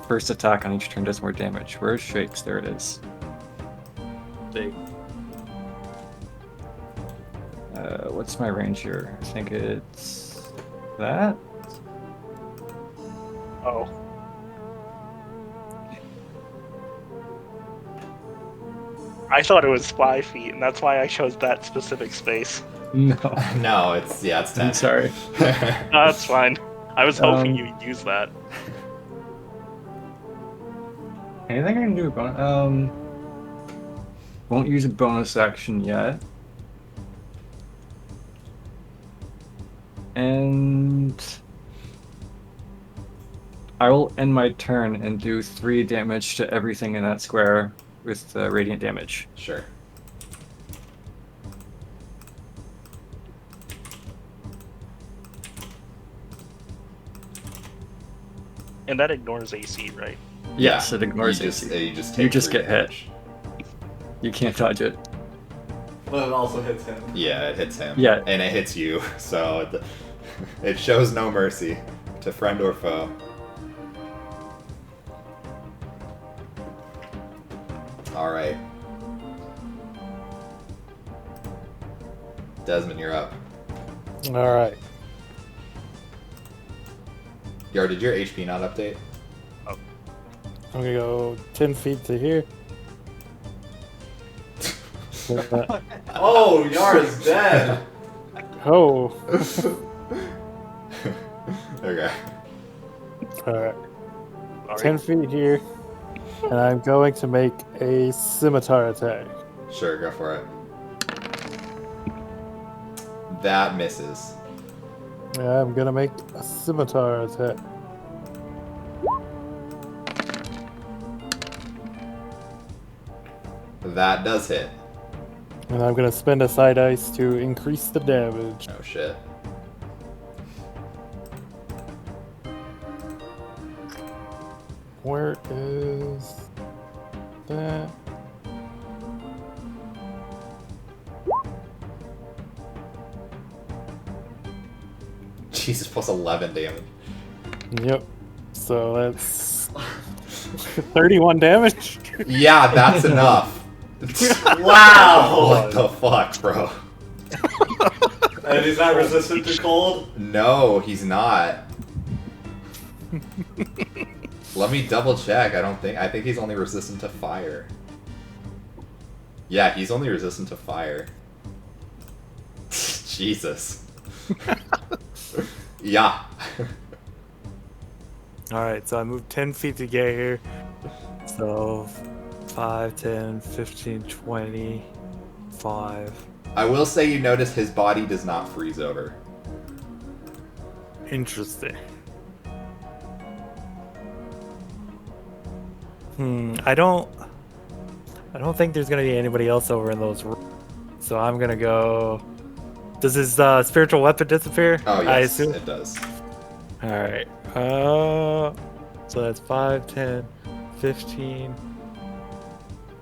first attack on each turn does more damage. Where's Shakes? There it is. Big. What's my range here? I think it's that. Oh. I thought it was 5 feet, and that's why I chose that specific space. No, No, it's 10. I'm sorry. No, that's fine. I was hoping Um, you'd use that. Anything I can do about won't use a bonus action yet. And I will end my turn and do 3 damage to everything in that square with radiant damage. Sure. And that ignores AC, right? Yes, Yeah, it ignores you just, AC. you just You take just 3 get hit. damage. You can't dodge it. But it also hits him. Yeah, it hits him. Yeah. And it hits you, so it shows no mercy to friend or foe. Alright. Desmond, you're up. All right. Yar, did your HP not update? I'm gonna go 10 feet to here. Oh, Yar is dead. Oh. Okay. All right. Alright. 10 feet here, and I'm going to make a scimitar attack. Sure, go for it. That misses. Yeah, I'm gonna make a scimitar attack. That does hit. And I'm gonna spend a side dice to increase the damage. Oh shit. Where is that? Jesus, plus 11 damage. Yep. So that's 31 damage. Yeah, that's enough. Wow. What the fuck, bro? And he's not resistant to cold? No, he's not. Let me double check. I think he's only resistant to fire. Yeah, he's only resistant to fire. Jesus. Yeah. All right, so I moved 10 feet to get here. So 5, 10, 15, 20, 5. I will say you notice his body does not freeze over. Interesting. I don't think there's gonna be anybody else over in those rooms. So I'm gonna go. Does his spiritual weapon disappear? Oh yes, I assume. it does. All right. So that's 5, 10, 15,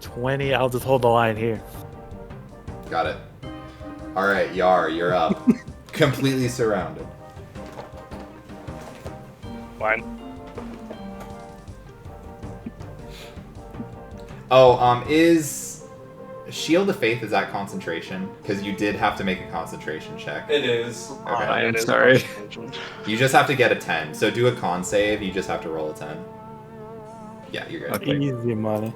20. I'll just hold the line here. Got it. All right, Yar, you're up. Completely surrounded. Fine. Oh, is Shield of Faith, is that concentration? Because you did have to make a concentration check. It is. Okay. I am It is sorry. concentration. You just have to get a 10. So do a con save, you just have to roll a 10. Yeah, you're good. Okay. Easy money.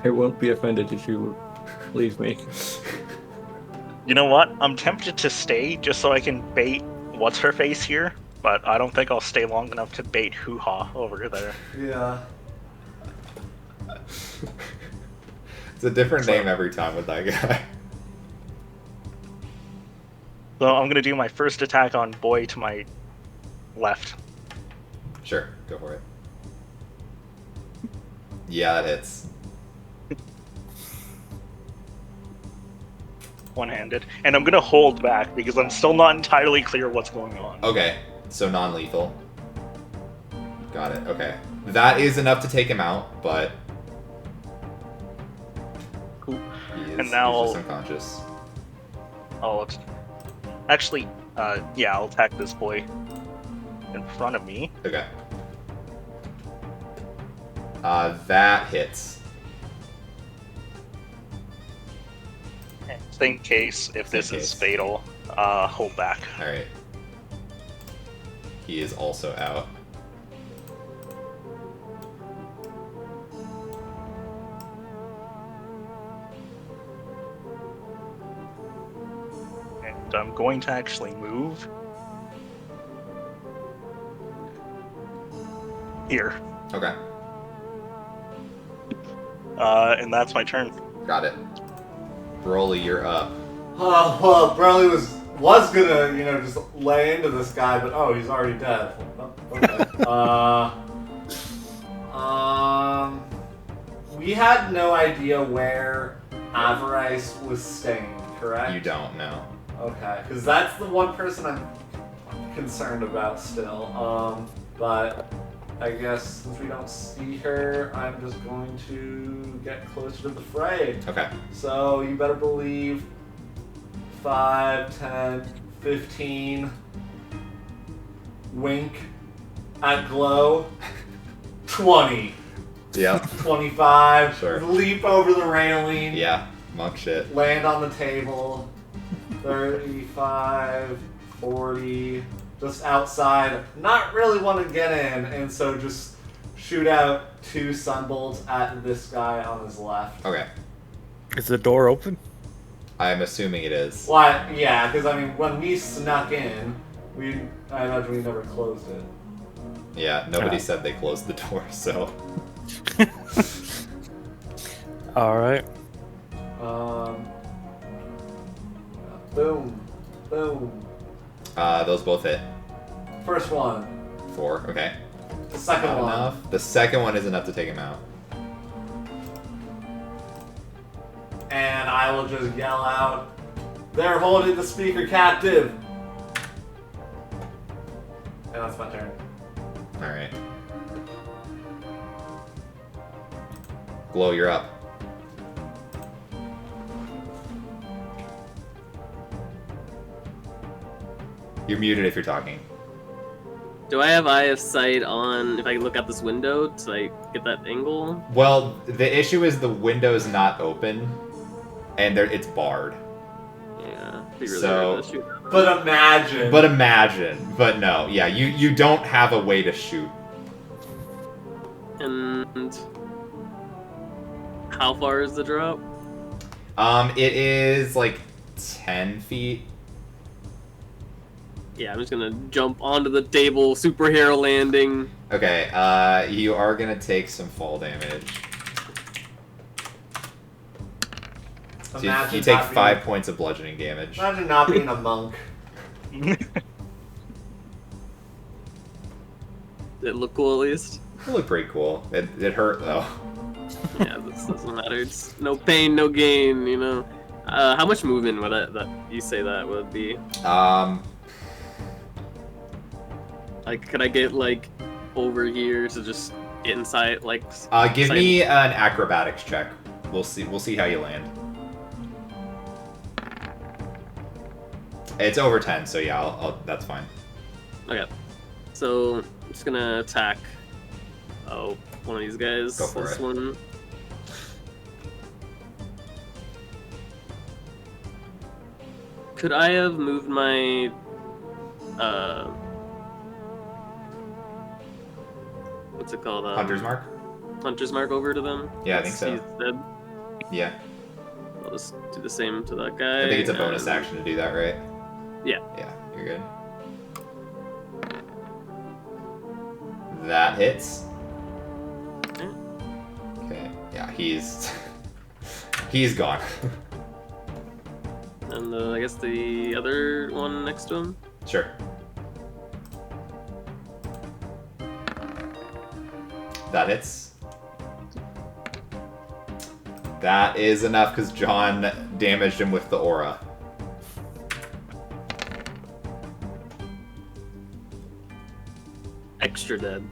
I won't be offended if you leave me. You know what? I'm tempted to stay just so I can bait what's her face here, but I don't think I'll stay long enough to bait Hoo Ha over there. Yeah. It's a different name every time with that guy. So I'm gonna do my first attack on boy to my left. Sure, go for it. Yeah, that hits. One-handed, and I'm gonna hold back because I'm still not entirely clear what's going on. Okay, so non-lethal. Got it, okay. That is enough to take him out, but Cool. he is, And now he's just unconscious. Actually, yeah, I'll attack this boy in front of me. Okay. That hits. And in case, if this is fatal, hold back. Alright. He is also out. And I'm going to actually move here. Okay, And that's my turn. got it. Broly, you're up. Oh, well, Broly was gonna, just lay into this guy, but oh, he's already dead. Oh, okay. We had no idea where Avarice was staying, correct? You don't know. Okay, because that's the one person I'm concerned about still. But I guess since we don't see her, I'm just going to get closer to the fray. Okay. So you better believe 5, 10, 15, wink at glow, 20, Yeah. 25, Sure. leap over the railing, Yeah. Monk shit. land on the table, 35, 40, just outside, not really want to get in, and so just shoot out 2 sunbolts at this guy on his left. Okay. Is the door open? I'm assuming it is. Why? Yeah, because I mean, when we snuck in, I imagine we never closed it. Yeah, nobody Ah. said they closed the door, so. Alright. Boom, boom. Those both hit. First one. 4, okay. The second Not one. enough. The second one is enough to take him out. And I will just yell out, "They're holding the speaker captive!" And that's my turn. Alright. Glow, you're up. You're muted if you're talking. Do I have eye of sight on if I look out this window to like get that angle? Well, the issue is the window's not open, and it's barred. Yeah, be really So- weird to shoot. But imagine. But no, yeah, you don't have a way to shoot. And how far is the drop? It is like 10 feet. Yeah, I'm just gonna jump onto the table, superhero landing. Okay, you are gonna take some fall damage. So you take 5 points of bludgeoning damage. Imagine not being a monk. Did it look cool at least? It looked pretty cool. It hurt though. Yeah, this doesn't matter. It's no pain, no gain, you know. How much movement would that you say that would be? Like, could I get like over here to just get inside? Like, give me an acrobatics check. We'll see how you land. It's over 10, so yeah, that's fine. Okay, so I'm just gonna attack. Oh, one of these guys. Go for this it. one. Could I have moved my what's it called? Hunter's mark? Hunter's mark over to them? Yeah, I think so. He's dead. Yeah. I'll just do the same to that guy. I think it's a bonus and- action to do that, right? Yeah. Yeah, you're good. That hits. Okay. Yeah, he's he's gone. And I guess the other one next to him. Sure. That hits. That is enough because John damaged him with the aura. Extra dead.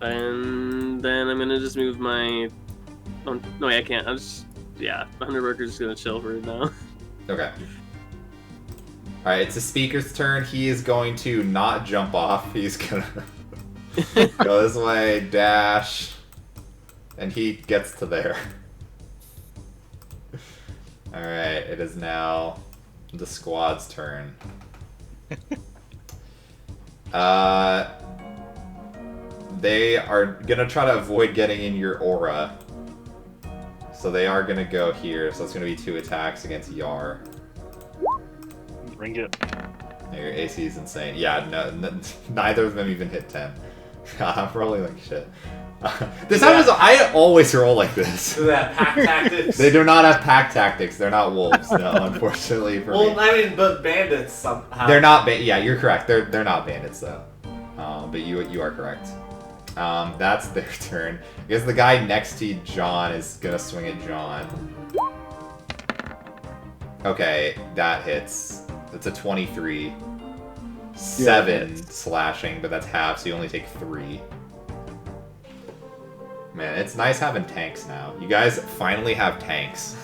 And then I'm gonna just move my. Oh, no, I can't. I'm just. Yeah, the Hunter Worker's just gonna chill for now. Okay. Alright, it's the speaker's turn. He is going to not jump off. He's gonna go this way, dash, and he gets to there. Alright, it is now the squad's turn. They are gonna try to avoid getting in your aura. So they are gonna go here, so it's gonna be 2 attacks against Yar. Bring it. Your AC is insane. Yeah, neither of them even hit 10. I'm rolling like shit. This happens. I always roll like this. Do that pack tactics. They do not have pack tactics. They're not wolves, no, unfortunately for Well, me. I mean, but bandits somehow. They're not. Yeah, you're correct. They're not bandits though. But you are correct. That's their turn. I guess the guy next to John is gonna swing at John. Okay, that hits. That's a 23. 7 slashing, but that's half, so you only take 3. Man, it's nice having tanks now. You guys finally have tanks.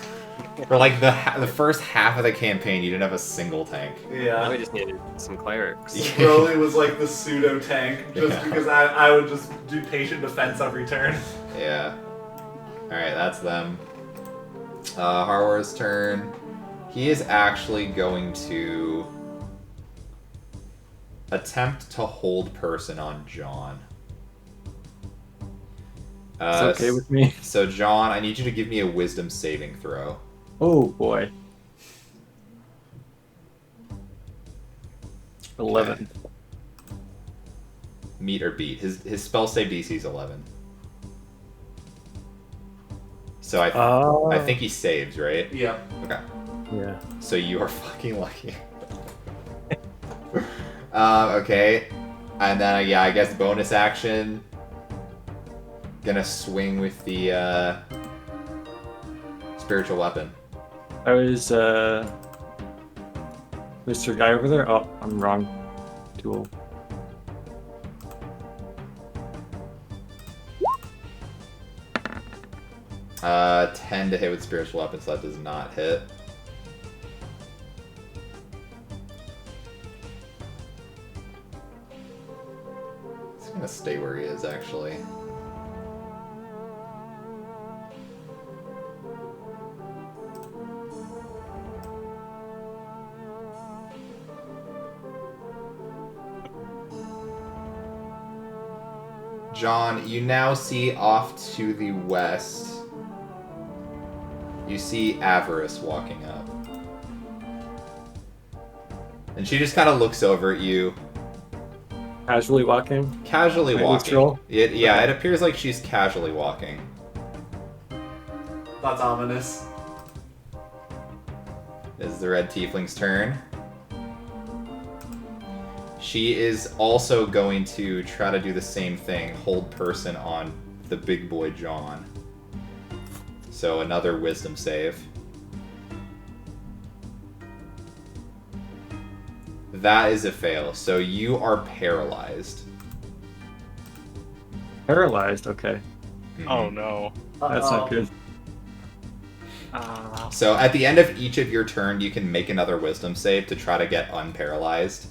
For like the first half of the campaign, you didn't have a single tank. Now Yeah. we just needed some clerics. Broly was like the pseudo tank, just Yeah. because I would just do patient defense every turn. Yeah. Alright, that's them. Harwar's turn. He is actually going to attempt to hold person on John. It's okay with me. So John, I need you to give me a wisdom saving throw. Oh boy. 11. Meet or beat. His spell save DC is 11. So I think he saves, right? Yeah. Okay. Yeah. So you are fucking lucky. Okay. And then, yeah, I guess bonus action. Gonna swing with the spiritual weapon. I was Mr. Guy over there? Oh, I'm wrong. Tool. Uh, 10 to hit with spiritual weapon, so that does not hit. He's gonna stay where he is, actually. John, you now see off to the west. You see Avarice walking up. And she just kind of looks over at you. Casually walking. Casually Right, walking. neutral? Yeah, Okay. it appears like she's casually walking. That's ominous. This is the red tiefling's turn. She is also going to try to do the same thing, hold person on the big boy John. So another wisdom save. That is a fail, so you are paralyzed. Paralyzed. Okay. Oh no. That's not good. So at the end of each of your turn, you can make another wisdom save to try to get unparalyzed.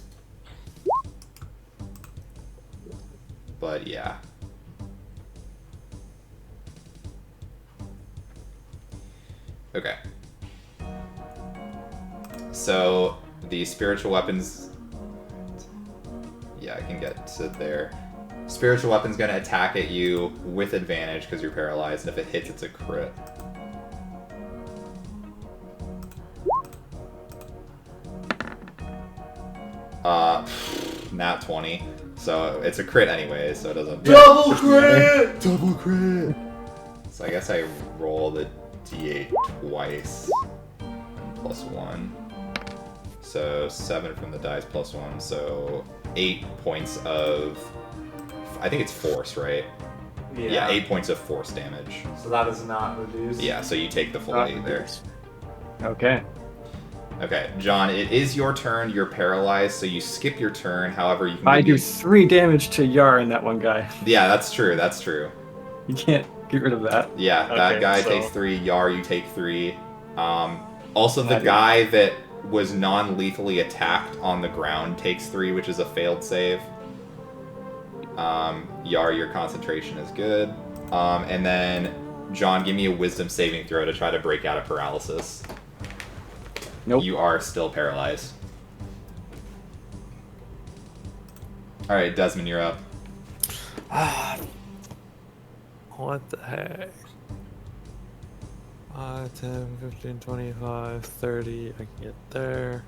But yeah. Okay. So the spiritual weapons. Yeah, I can get to there. Spiritual weapon's gonna attack at you with advantage because you're paralyzed, and if it hits, it's a crit. Nat 20. So it's a crit anyway, so it doesn't. Double crit! Double crit! So I guess I roll the d8 twice. And plus 1. So 7 from the dice plus 1. So 8 points of. I think it's force, right? Yeah, 8 points of force damage. So that is not reduced. Yeah, so you take the full 8 there. Okay. Okay, John, it is your turn. You're paralyzed, so you skip your turn. However, you can. I give do me- 3 damage to Yar and that one guy. Yeah, that's true. That's true. You can't get rid of that. Yeah, that Okay, guy so- takes 3. Yar, you take 3. Also, the That'd be- guy that was non-lethally attacked on the ground takes 3, which is a failed save. Yar, your concentration is good. And then, John, give me a wisdom saving throw to try to break out of paralysis. Nope. You are still paralyzed. Alright, Desmond, you're up. What the heck? 5, 10, 15, 25, 30. I can get there.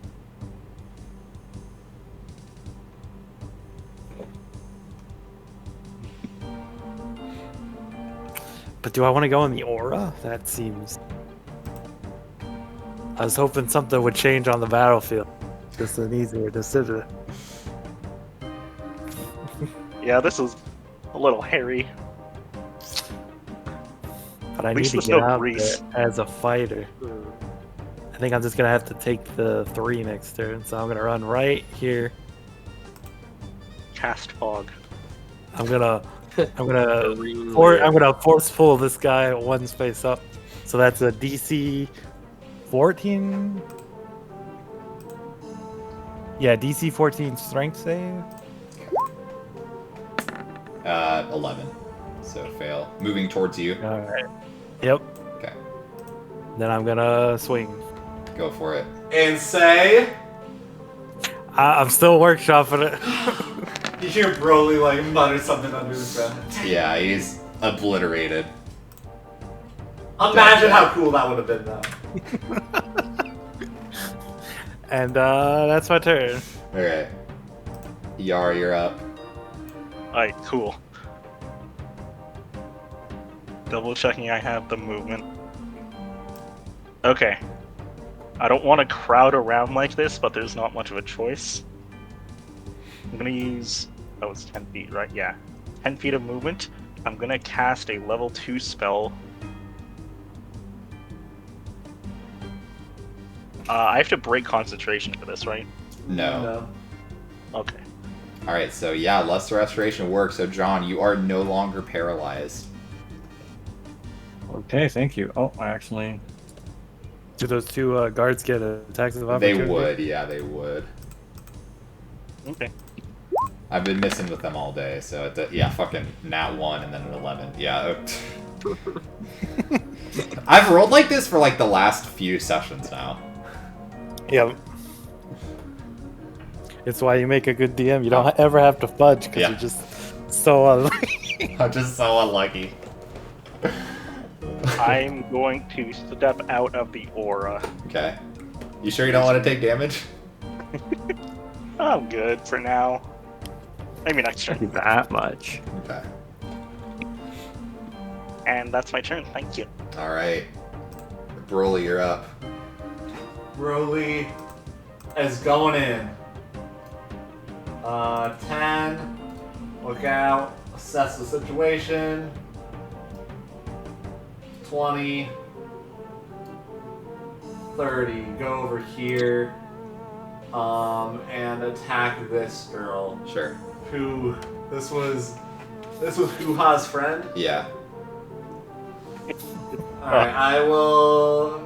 But do I want to go in the aura? That seems. I was hoping something would change on the battlefield. Just an easier decision. Yeah, this is a little hairy. But I At need least to there's get no out grease. there as a fighter. I think I'm just gonna have to take the 3 next turn, so I'm gonna run right here. Cast fog. I'm gonna Green I'm layer. gonna force pull this guy one space up. So that's a DC 14. Yeah, DC 14 strength save. 11. So fail. Moving towards you. All right. Yep. Okay, Then I'm gonna swing. go for it. And say, I'm still workshopping it. you hear Broly like mutter something under his breath. Yeah, he's obliterated. Imagine how cool that would have been, though. And that's my turn. Okay. Yar, you're up. Alright, cool. Double checking I have the movement. Okay. I don't want to crowd around like this, but there's not much of a choice. I'm gonna use... Oh, it's 10 feet, right? Yeah. 10 feet of movement. I'm gonna cast a level 2 spell. I have to break concentration for this, right? No. Okay. Alright, so yeah, Lust Restoration works. So, John, you are no longer paralyzed. Okay, thank you. Oh, I actually. Do those 2 guards get attacks of They opportunity? would, yeah, they would. Okay. I've been missing with them all day, so yeah, fucking nat 1 and then an 11. Yeah. I've rolled like this for like the last few sessions now. Yep. It's why you make a good DM. You don't ever have to fudge because Yeah. you're just so unlucky. I'm just so unlucky. I'm going to step out of the aura. Okay. You sure you don't want to take damage? I'm good for now. Maybe next Not turn. that much. Okay. And that's my turn. Thank you. All right. Broly, you're up. Broly is going in. 10. Look out. Assess the situation. 20. 30. Go over here. And attack this girl. Sure. Who this was Hoo-Ha's friend. Yeah. Alright, I will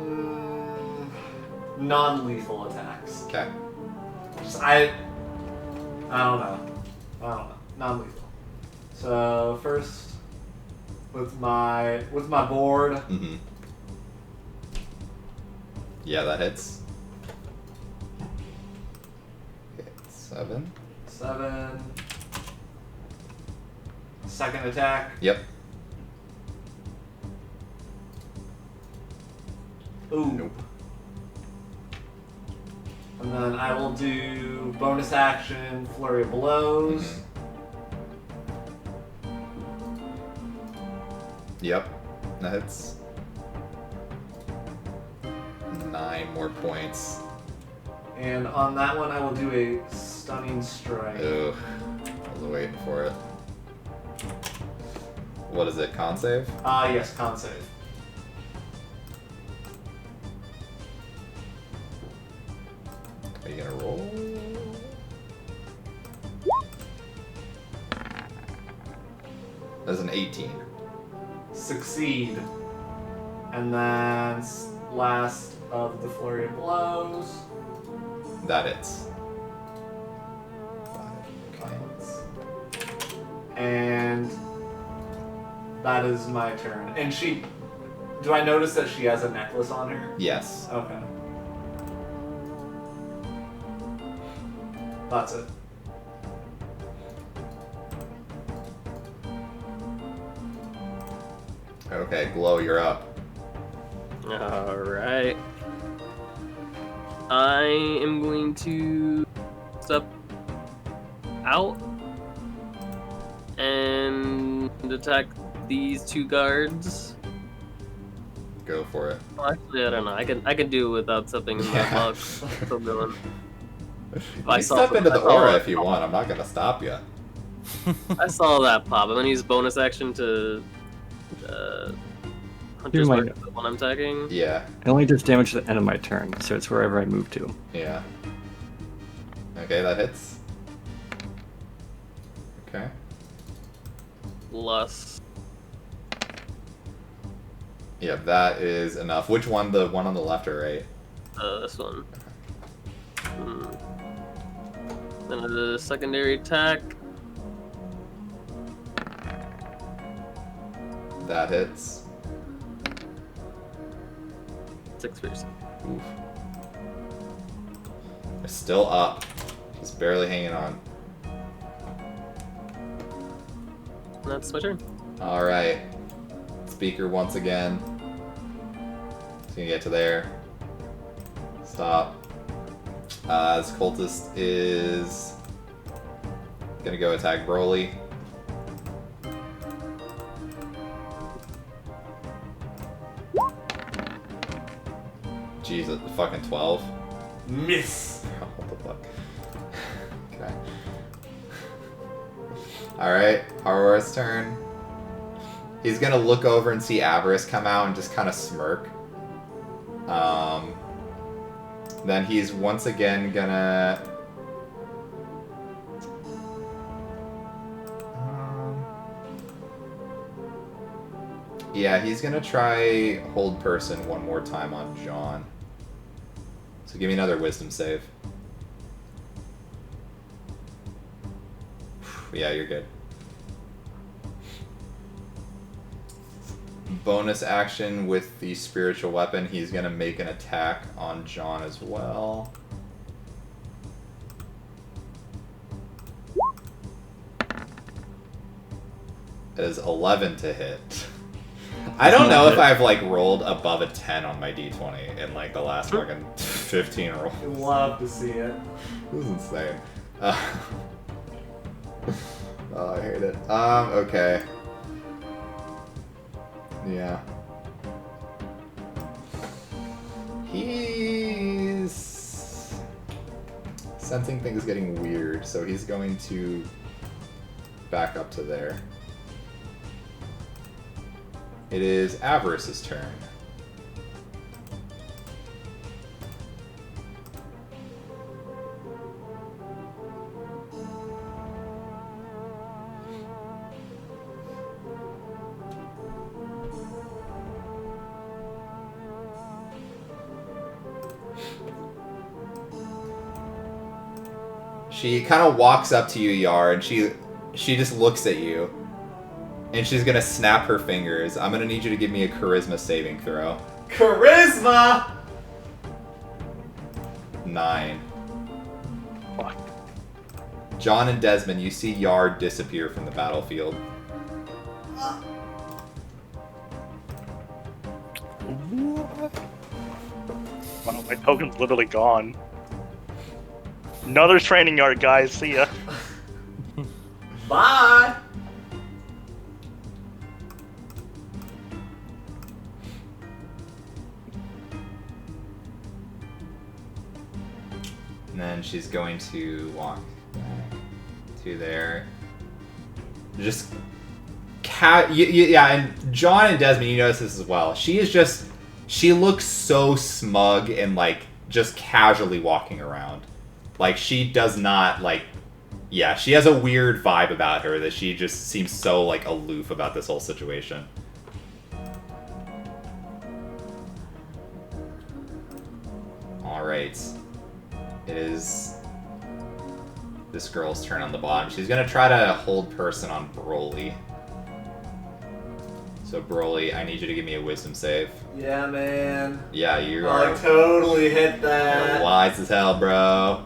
non-lethal attacks. Okay. Just, I don't know. Non-lethal. So first with my board. Mm-hmm. Yeah, that hits. Okay, 7. 7. Second attack. Yep. Ooh. Nope. And then I will do bonus action, flurry of blows. Yep. That hits. 9 more points. And on that one, I will do a stunning strike. Ugh. I was waiting for it. What is it? Con save? Yes, con save. Are you gonna roll? That's an 18. Succeed. And then last of the flurry of blows. That hits. 5 And that is my turn. And do I notice that she has a necklace on her? Yes. Okay. That's it. Okay, Glow, you're up. Alright. I am going to step out and attack these 2 guards. Go for it. Well, actually, I don't know. I can do it without stepping in that box. Still going. You step into the aura if you want. I'm not gonna stop you. I saw that pop. I'm gonna use bonus action to Hunter's my- Mark is the one I'm attacking. Yeah. It only does damage at the end of my turn, so it's wherever I move to. Yeah. Okay, that hits. Okay. Plus, Yeah, that is enough. Which one? The one on the left or right? this one. Then the secondary attack. That hits. 6 piercing. Oof. It's still up. Just barely hanging on. And that's my turn. Alright. Speaker once again. It's gonna get to there. Stop. This cultist is gonna go attack Broly. Jesus, fucking 12. Miss. What the fuck? Okay. Alright, Aurora's turn. He's gonna look over and see Avarice come out and just kind of smirk. Then he's once again gonna... yeah, he's gonna try hold person one more time on John. So give me another wisdom save. Yeah, you're good. Bonus action with the spiritual weapon, he's gonna make an attack on John as well. It is 11 to hit. I don't It's know not if hit. I've like rolled above a 10 on my d20 in like the last fucking 15 rolls. I'd love to see it. This is insane. Oh, I hate it. Okay. Yeah. He's sensing things getting weird, so he's going to back up to there. It is Avarice's turn. She kind of walks up to you, Yar, and she just looks at you. And she's gonna snap her fingers. I'm gonna need you to give me a charisma saving throw. Charisma! 9. Fuck. John and Desmond, you see Yar disappear from the battlefield. Wow, my token's literally gone. Another training yard, guys. See ya. Bye! And then she's going to walk back to there. Just yeah, and John and Desmond, you notice this as well. She looks so smug and like just casually walking around. Like she does not like, yeah, she has a weird vibe about her that she just seems so like aloof about this whole situation. All right. It is this girl's turn on the bottom. She's gonna try to hold person on Broly. So Broly, I need you to give me a wisdom save. Yeah, man. Yeah, you I are totally hit that. wise as hell, bro.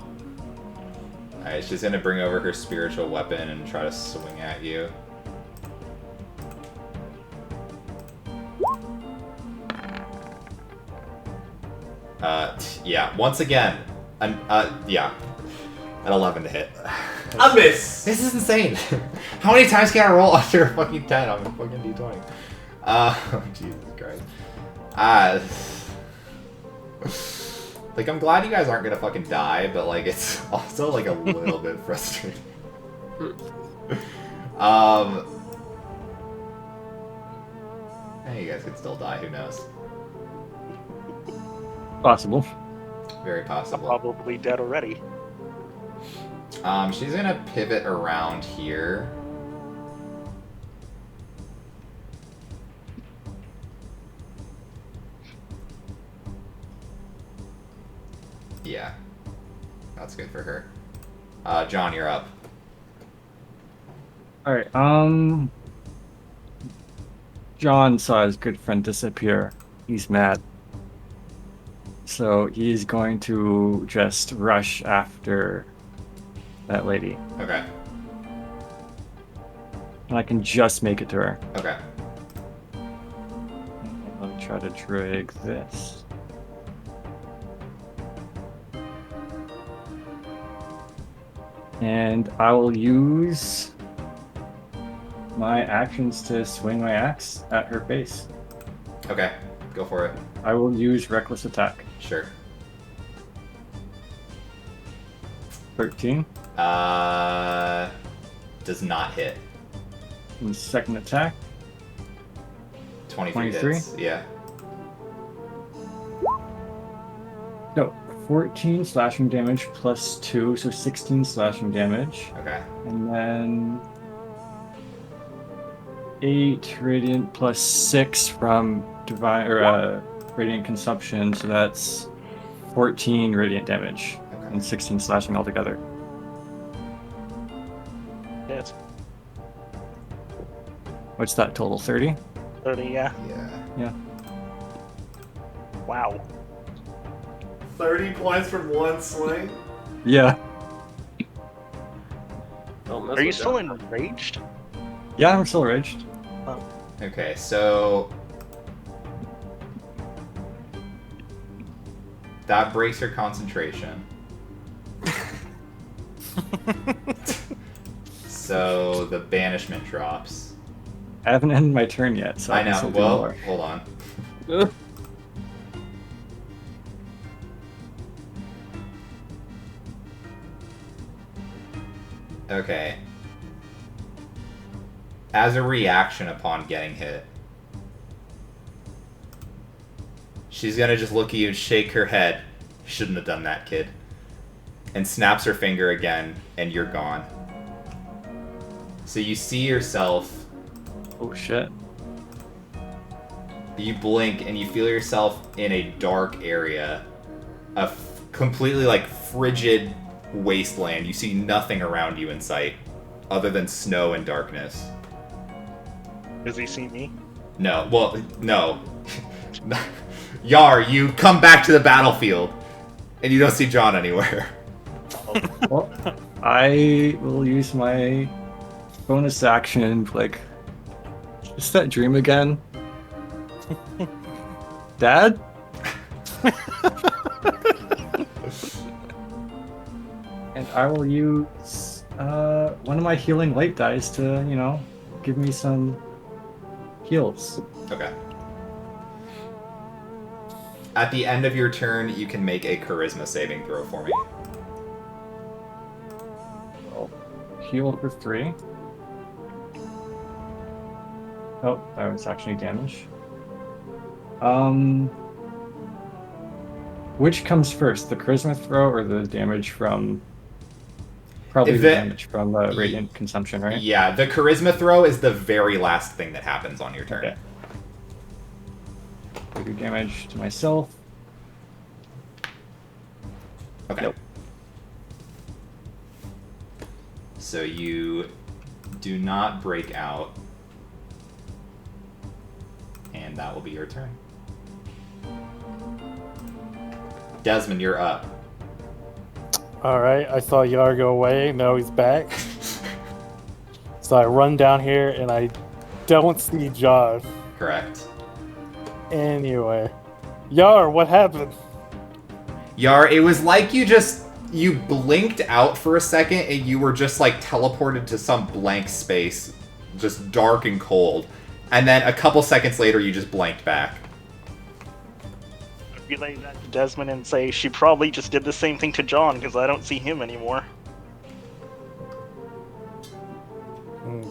Alright, she's gonna bring over her spiritual weapon and try to swing at you. Yeah, once again, yeah, an 11 to hit. A miss! This is insane. How many times can I roll under a fucking 10 on a fucking d20? Jesus Christ. Like, I'm glad you guys aren't gonna fucking die, but like, it's also like a little bit frustrating. Hey, you guys could still die. Who knows? Possible. Very I'm possible. probably dead already. She's gonna pivot around here. Yeah. That's good for her. John, you're up. Alright, John saw his good friend disappear. He's mad. So he's going to just rush after that lady. Okay. And I can just make it to her. Okay. I'll try to drag this. And I will use my actions to swing my axe at her face. Okay. Go for it. I will use reckless attack. Sure. 13. Does not hit. And second attack. 23 23? hits. Yeah. No, 14 slashing damage plus 2, so 16 slashing damage. Okay. And then 8 radiant plus 6 from divine or radiant consumption, so that's 14 radiant damage Okay. and 16 slashing altogether. Yes. What's that total? 30? 30, yeah. Yeah. Wow. 30 points from one swing? Yeah. Don't mess Are you with still John. enraged? Yeah, I'm still raged. Okay, so That breaks her concentration. So the banishment drops. I haven't ended my turn yet, so I can know. still do Well, more. hold on. Okay. As a reaction upon getting hit, she's gonna just look at you and shake her head. Shouldn't have done that, kid. And snaps her finger again, and you're gone. So you see yourself, Oh shit. you blink, and you feel yourself in a dark area. Completely, like, frigid wasteland. You see nothing around you in sight, other than snow and darkness. Does he see me? No, well, no. Yar, you come back to the battlefield, and you don't see John anywhere. Well, I will use my bonus action, like, is that dream again? Dad? And I will use one of my healing light dice to, you know, give me some heals. Okay. At the end of your turn, you can make a charisma saving throw for me. I'll heal for 3. Oh, that was actually damage. Which comes first, the charisma throw or the damage from? Probably If the it- damage from the radiant consumption, right? Yeah, the charisma throw is the very last thing that happens on your turn. Okay. I do damage to myself. Okay. Yep. So you do not break out, and that will be your turn. Desmond, you're up. Alright, I saw Yar go away. Now he's back. So I run down here and I don't see John. Correct. Anyway. Yar, what happened? Yar, it was like you blinked out for a second and you were just like teleported to some blank space, just dark and cold. And then a couple seconds later you just blanked back. Relay that to Desmond and say she probably just did the same thing to John because I don't see him anymore.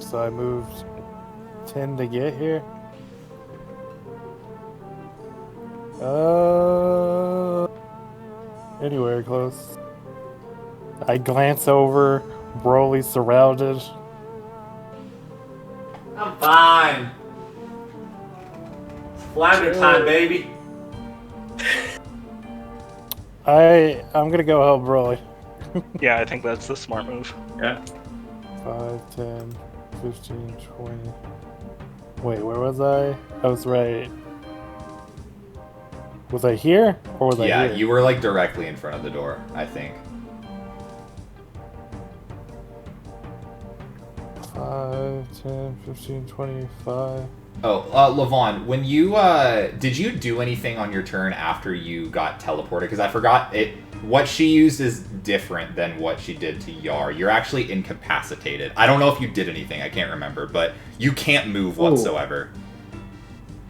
So I moved 10 to get here. Anywhere close. I glance over. Broly's surrounded. I'm fine. Flounder time, baby. I'm gonna go help Broly. Yeah, I think that's the smart move. Yeah. 5, 10, 15, 20. Wait, where was I? I was right. Was I here? Or was I Yeah, here? you were like directly in front of the door, I think. 5, 10, 15, 25. Oh, Levon, when you, did you do anything on your turn after you got teleported? Because I forgot what she used is different than what she did to Yar. You're actually incapacitated. I don't know if you did anything, I can't remember, but you can't move Oh. whatsoever.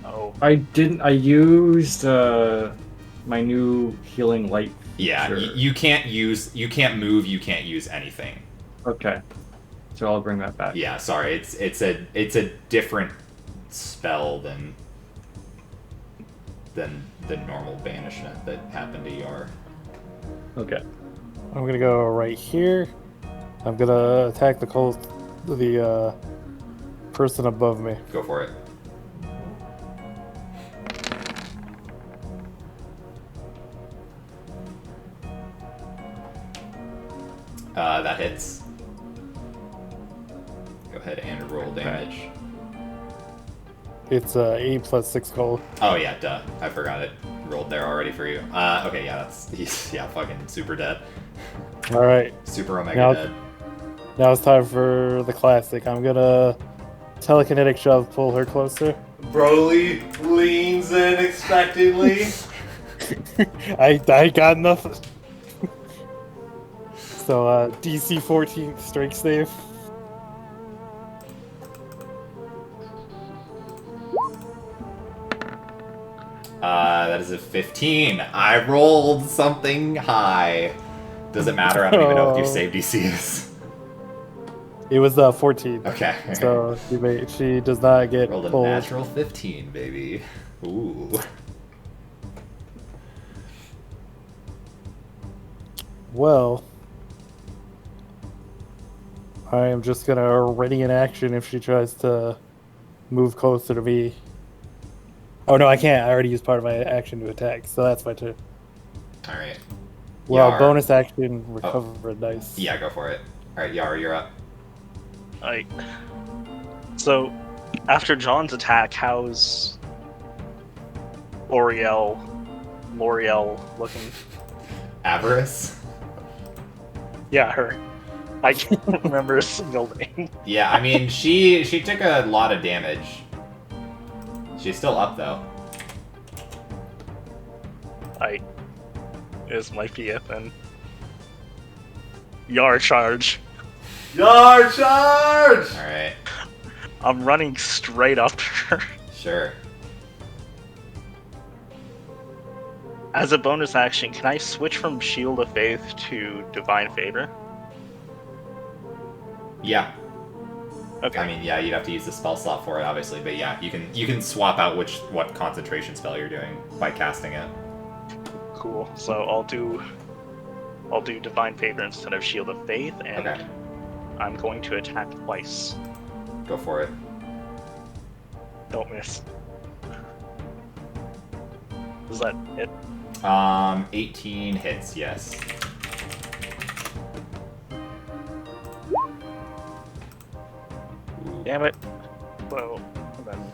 Oh, I didn't. I used my new healing light. Yeah, Sure. you can't move, you can't use anything. Okay. So I'll bring that back. Yeah, sorry, it's a different spell than the normal banishment that happened to Yar. Okay. I'm gonna go right here. I'm gonna attack the person above me. Go for it. That hits. Go ahead and roll damage. It's 8 plus 6 gold. Oh yeah, duh. I forgot it rolled there already for you. Okay, yeah, he's fucking super dead. All right, Super Omega Now- dead. now it's time for the classic. I'm gonna telekinetic shove, pull her closer. Broly leans in expectantly. I got nothing. So DC 14 strength save. That is a 15. I rolled something high. Does it matter? I don't even know what your save DC is. It was 14. Okay. So she does not get Rolled a pulled. natural 15, baby. Ooh. Well, I am just gonna ready in action if she tries to move closer to me. Oh no, I can't. I already used part of my action to attack, so that's my turn. Alright. Well, Yar. bonus action, recover a dice. Yeah, go for it. Alright, Yar, you're up. Alright. So, after John's attack, how's L'Oreal looking? Avarice? Yeah, her. I can't remember a single name. Yeah, I mean, she took a lot of damage. She's still up, though. This might be it then. Yar charge. Yard charge! Alright, I'm running straight up to her. sure. As a bonus action, can I switch from Shield of Faith to Divine Favor? Yeah. Okay. I mean, yeah, you'd have to use the spell slot for it, obviously, but yeah, you can swap out what concentration spell you're doing by casting it. Cool. So I'll do Divine Favor instead of Shield of Faith, and Okay, I'm going to attack twice. go for it. Don't miss. Is that it? 18 hits, yes. Ooh. Damn it. Well, then.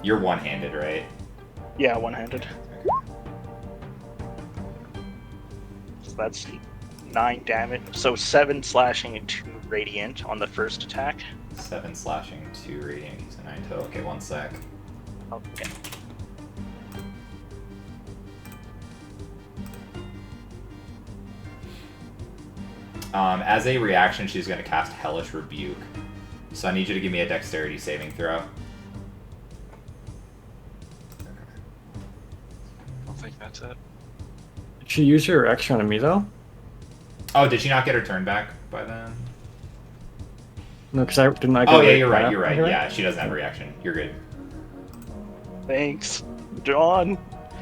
You're one-handed, right? Yeah, one-handed. So that's 9 damage. So 7 slashing and 2 radiant on the first attack. 7 slashing, 2 radiant, so 9 total. Okay, 1 sec. Okay. As a reaction, she's going to cast Hellish Rebuke. So I need you to give me a dexterity saving throw. I don't think that's it. Did she use her extra on me though? Oh, did she not get her turn back by then? No, because I didn't. I go Oh, yeah, right you're right, up you're right. here? Yeah, she doesn't have a reaction. You're good. Thanks, John.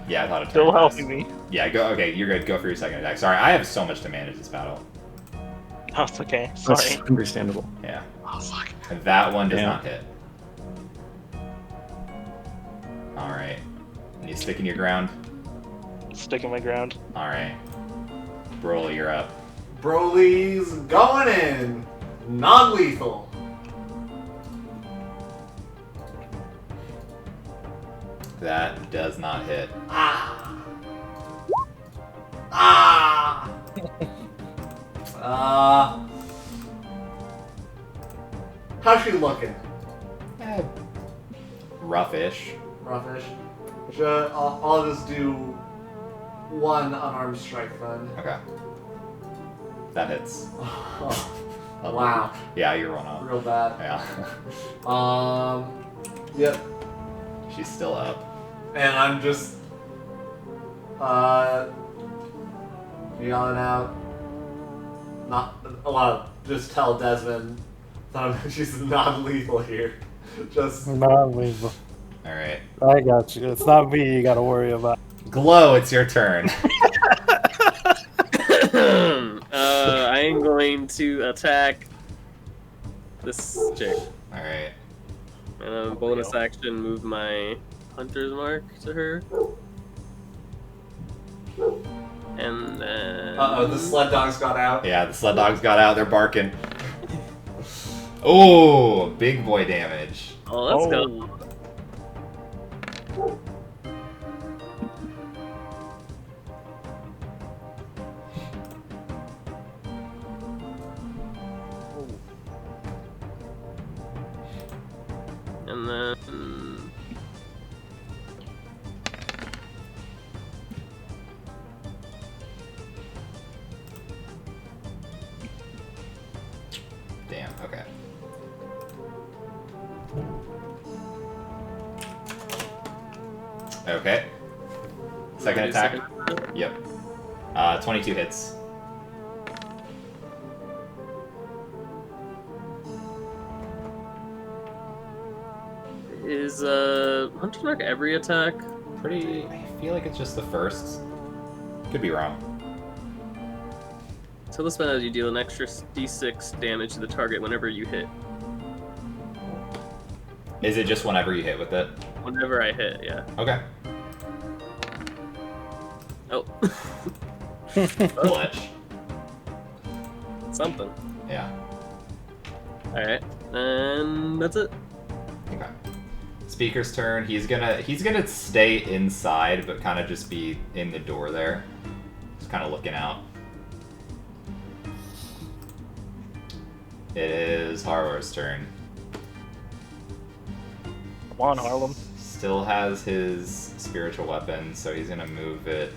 Yeah, I thought it Still turned helping fast. me. Yeah, go. Okay, you're good. Go for your second attack. Sorry, I have so much to manage this battle. Oh, it's okay. That's Sorry. understandable. Yeah. Oh, fuck. And that one does Damn. not hit. Alright. And you sticking your ground? Sticking my ground. Alright. Broly, you're up. Broly's going in. Non-lethal. That does not hit. Ah. Ah. How's she looking? Roughish. Roughish. I'll just do one unarmed strike then. Okay. That hits. Wow. Yeah, you're one up. Real bad. Yeah. Yep. She's still up. And I'm just yelling out. Not a lot. Just tell Desmond that she's non-lethal here. Just Unbelievable. Alright. I got you. It's not me you gotta worry about. Glow, it's your turn. I'm going to attack this chick. Alright. And bonus action, move my hunter's mark to her. And then... uh-oh, the sled dogs got out. Yeah, the sled dogs got out. They're barking. Oh, big boy damage. Oh, let's go. And then... Okay. Second Wanna do attack. second? Yep. 22 hits. Is Hunter's Mark every attack? Pretty. I feel like it's just the first. Could be wrong. Till the spell, you deal an extra d6 damage to the target whenever you hit. Is it just whenever you hit with it? Whenever I hit, yeah. Okay. Oh. Glitch. Something. Yeah. Alright. And that's it. Okay. Speaker's turn. He's gonna stay inside, but kind of just be in the door there, just kind of looking out. It is Harwar's turn. Come on, Harlem. Still has his spiritual weapon, so he's gonna move it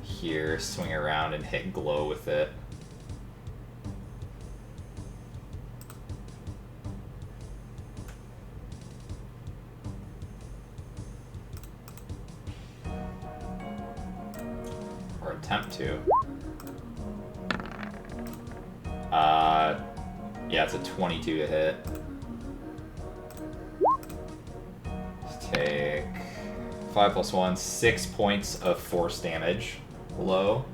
here, swing around, and hit Glow with it. Or attempt to. Yeah, it's a 22 to hit. Let's take 5 + 1, 6 points of force damage. Low.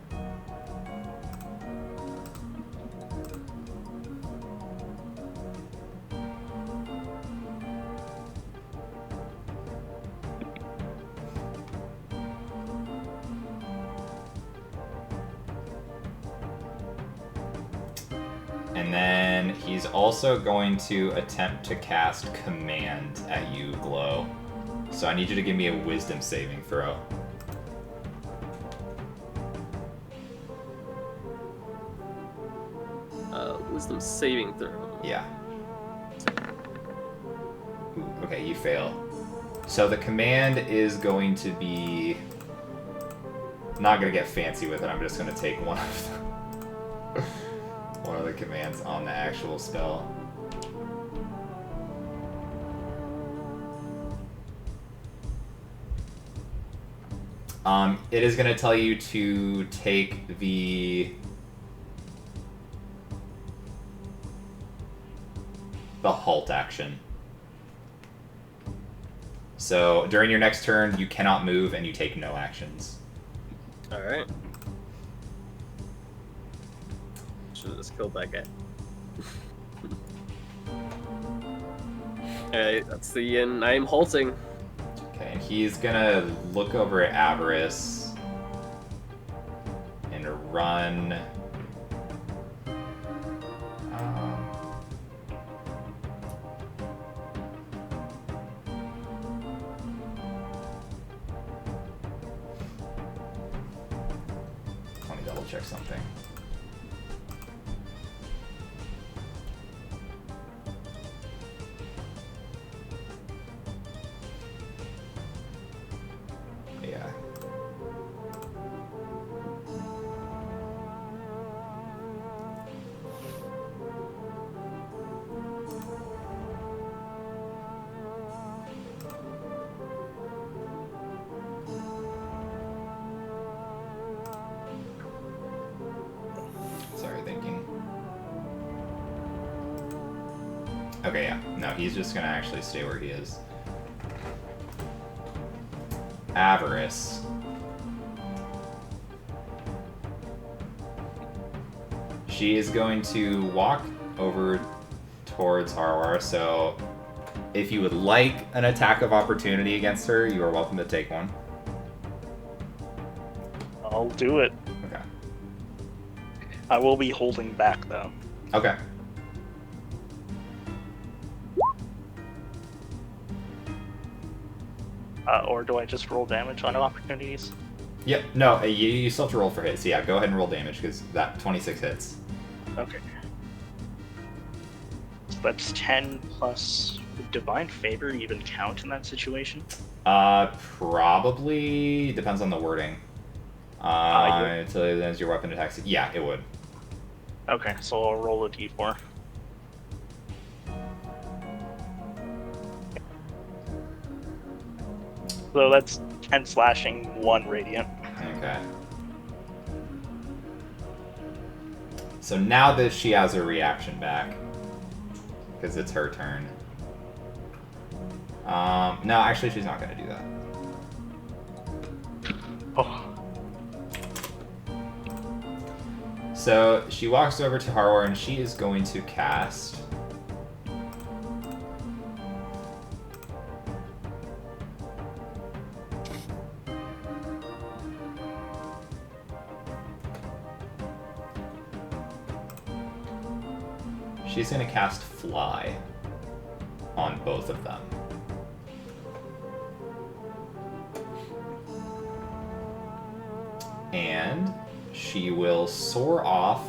And then he's also going to attempt to cast Command at you, Glow. So I need you to give me a Wisdom saving throw. Wisdom saving throw. Yeah. Ooh, okay, you fail. So the command is going to be... Not going to get fancy with it, I'm just going to take one of the commands on the actual spell. It is going to tell you to take the halt action. So during your next turn, you cannot move and you take no actions. Alright. Should have just killed that guy. Alright, that's the end. I am halting. Okay, and he's gonna look over at Avarice and run. Let me double check something. Yeah. Sorry, thinking. Okay, yeah. No, he's just gonna actually stay where he is. Avarice. She is going to walk over towards Harwar, so if you would like an attack of opportunity against her, you are welcome to take one. I'll do it. Okay. I will be holding back, though. Okay. Or do I just roll damage on opportunities? Yep. No, you still have to roll for hits. Yeah, go ahead and roll damage, because that 26 hits. Okay. So that's 10 plus... Would Divine Favor even count in that situation? Probably depends on the wording. Until it ends your weapon attacks. Yeah, it would. Okay, so I'll roll a d4. So that's 10 slashing, 1 radiant. Okay. So now that she has her reaction back, because it's her turn. No, actually, she's not going to do that. Oh. So she walks over to Harwar and she is going to cast. She's going to cast Fly on both of them. And she will soar off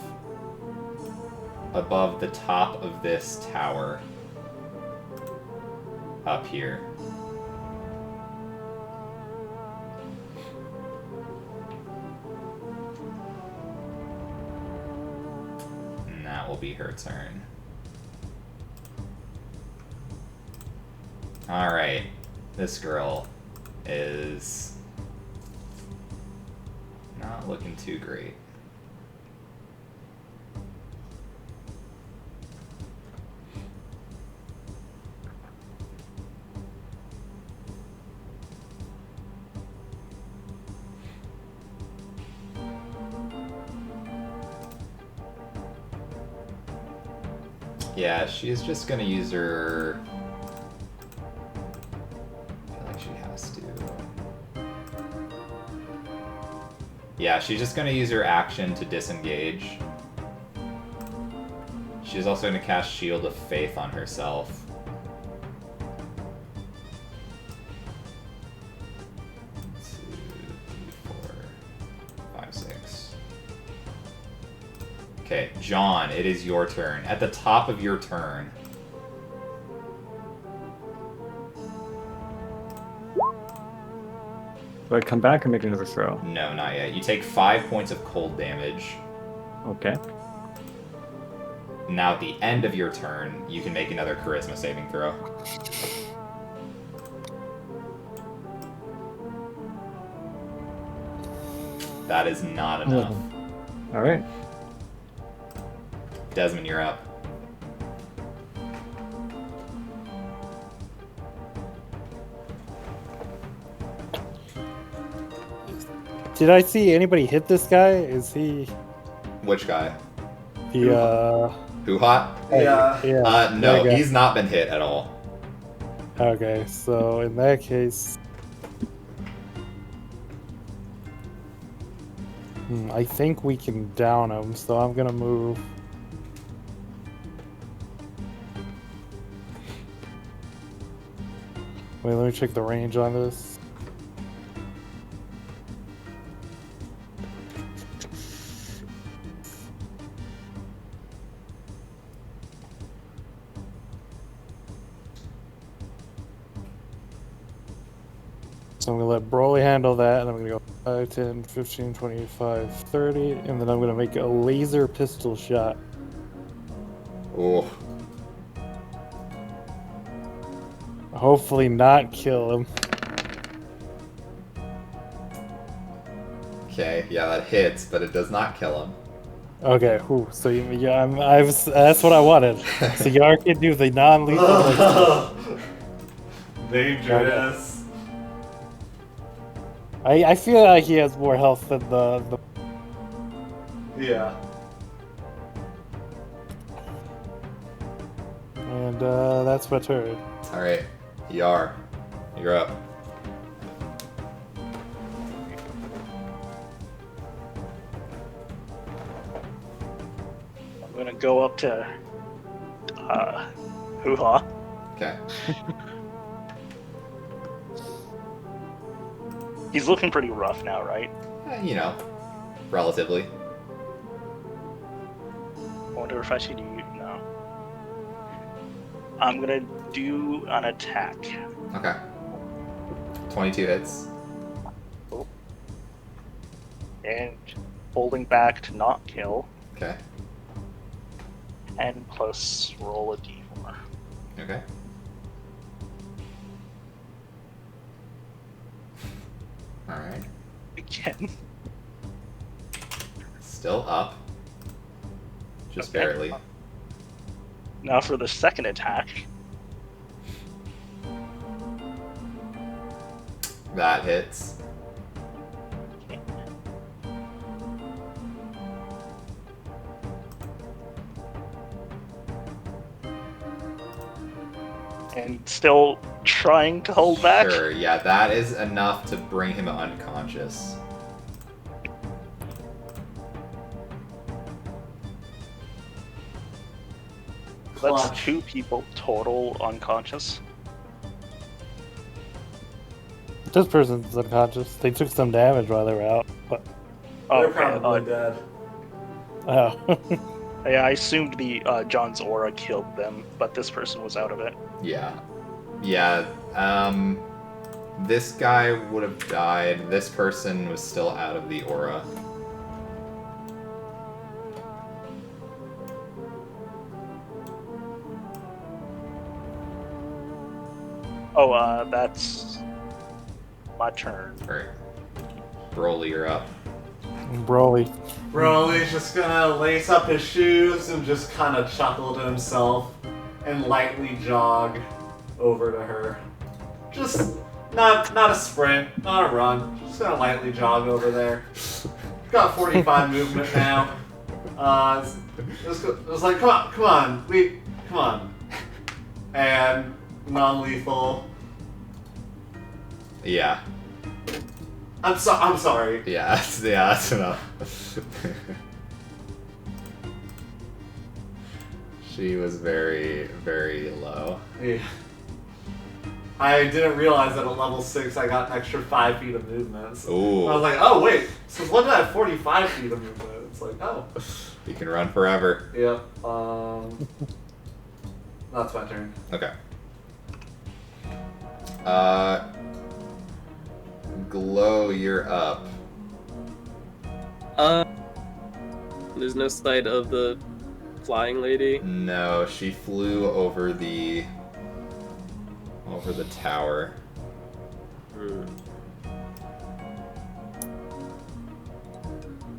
above the top of this tower up here. And that will be her turn. Alright, this girl is not looking too great. Yeah, she's just gonna use her... Yeah, she's just going to use her action to disengage. She's also going to cast Shield of Faith on herself. Okay, John, it is your turn. At the top of your turn. Do I come back or make another throw? No, not yet. You take 5 points of cold damage. Okay. Now at the end of your turn, you can make another charisma saving throw. That is not enough. Alright. Desmond, you're up. Did I see anybody hit this guy? Is he Which guy? the Who hot? Yeah. yeah? No, Okay. he's not been hit at all. Okay, so in that case, I think we can down him. So I'm gonna move. Wait, let me check the range on this. So I'm going to let Broly handle that, and I'm going to go 5, 10, 15, 25, 30, and then I'm going to make a laser pistol shot. Oh. Hopefully not kill him. Okay, yeah, that hits, but it does not kill him. Okay, whew, so yeah, that's what I wanted. So Yar can do the non-lethal. Dangerous. I feel like he has more health than the Yeah. and that's my turn. Alright, Yar, you're up. I'm gonna go up to Hoo-Ha. Okay. He's looking pretty rough now, right? You know, relatively. I wonder if I should use... No. I'm gonna do an attack. Okay. 22 hits. And holding back to not kill. Okay. And plus roll a d4. Okay. Alright. Again. Still up. Just Okay. barely. Now for the second attack. That hits. And still trying to hold back. Sure, yeah, that is enough to bring him unconscious. That's Clutch. 2 people total unconscious. This person's unconscious. They took some damage while they were out. But Oh, They're okay, probably dead. oh, yeah, I assumed the John's aura killed them, but this person was out of it. Yeah. Yeah, this guy would have died. This person was still out of the aura. Oh, that's my turn. Alright. Broly, you're up. Broly. Broly's just gonna lace up his shoes and just kind of chuckle to himself and lightly jog over to her. Just not a sprint, not a run. Just gonna lightly jog over there. Got 45 movement now. It's like, come on, come on. And non-lethal. Yeah. I'm sorry. Yeah, that's enough. She was very, very low. Yeah. I didn't realize that at level 6 I got an extra 5 feet of movement. So Ooh. I was like, oh wait, since when did I have 45 feet of movement? It's like, oh. You can run forever. Yep. That's my turn. Okay. Glow, you're up. There's no sight of the flying lady. No, she flew over the tower.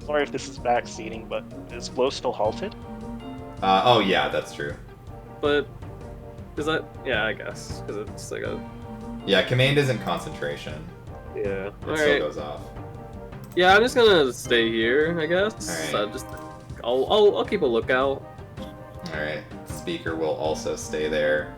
Sorry if this is backseating, but is Glow still halted? Oh yeah, that's true. But is that? Yeah, I guess because it's like a. Yeah, command isn't concentration. Yeah. It All still right. goes off. Yeah, I'm just gonna stay here, I guess. All right. I'll keep a lookout. Alright. Speaker will also stay there.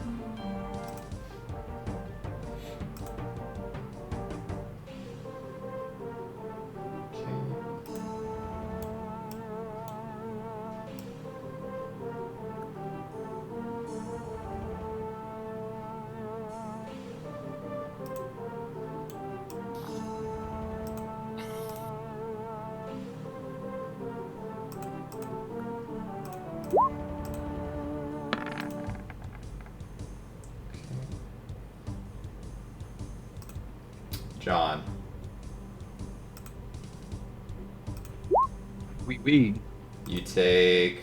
John. We. You take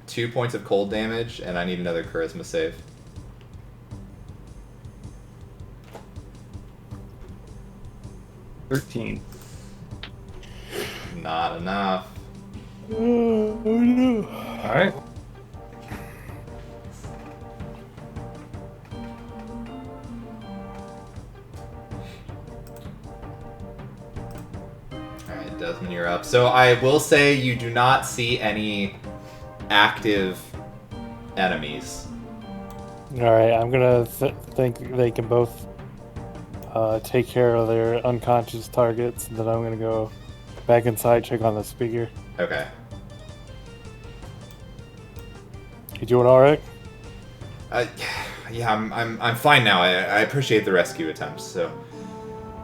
2 points of cold damage, and I need another charisma save. $13. Not enough. Oh no. All right. Alright, Desmond, you're up. So I will say you do not see any active enemies. All right, I'm gonna think they can both take care of their unconscious targets, and then I'm gonna go back inside, check on the speaker. Okay. You doing all right? Yeah, I'm fine now. I appreciate the rescue attempts. So,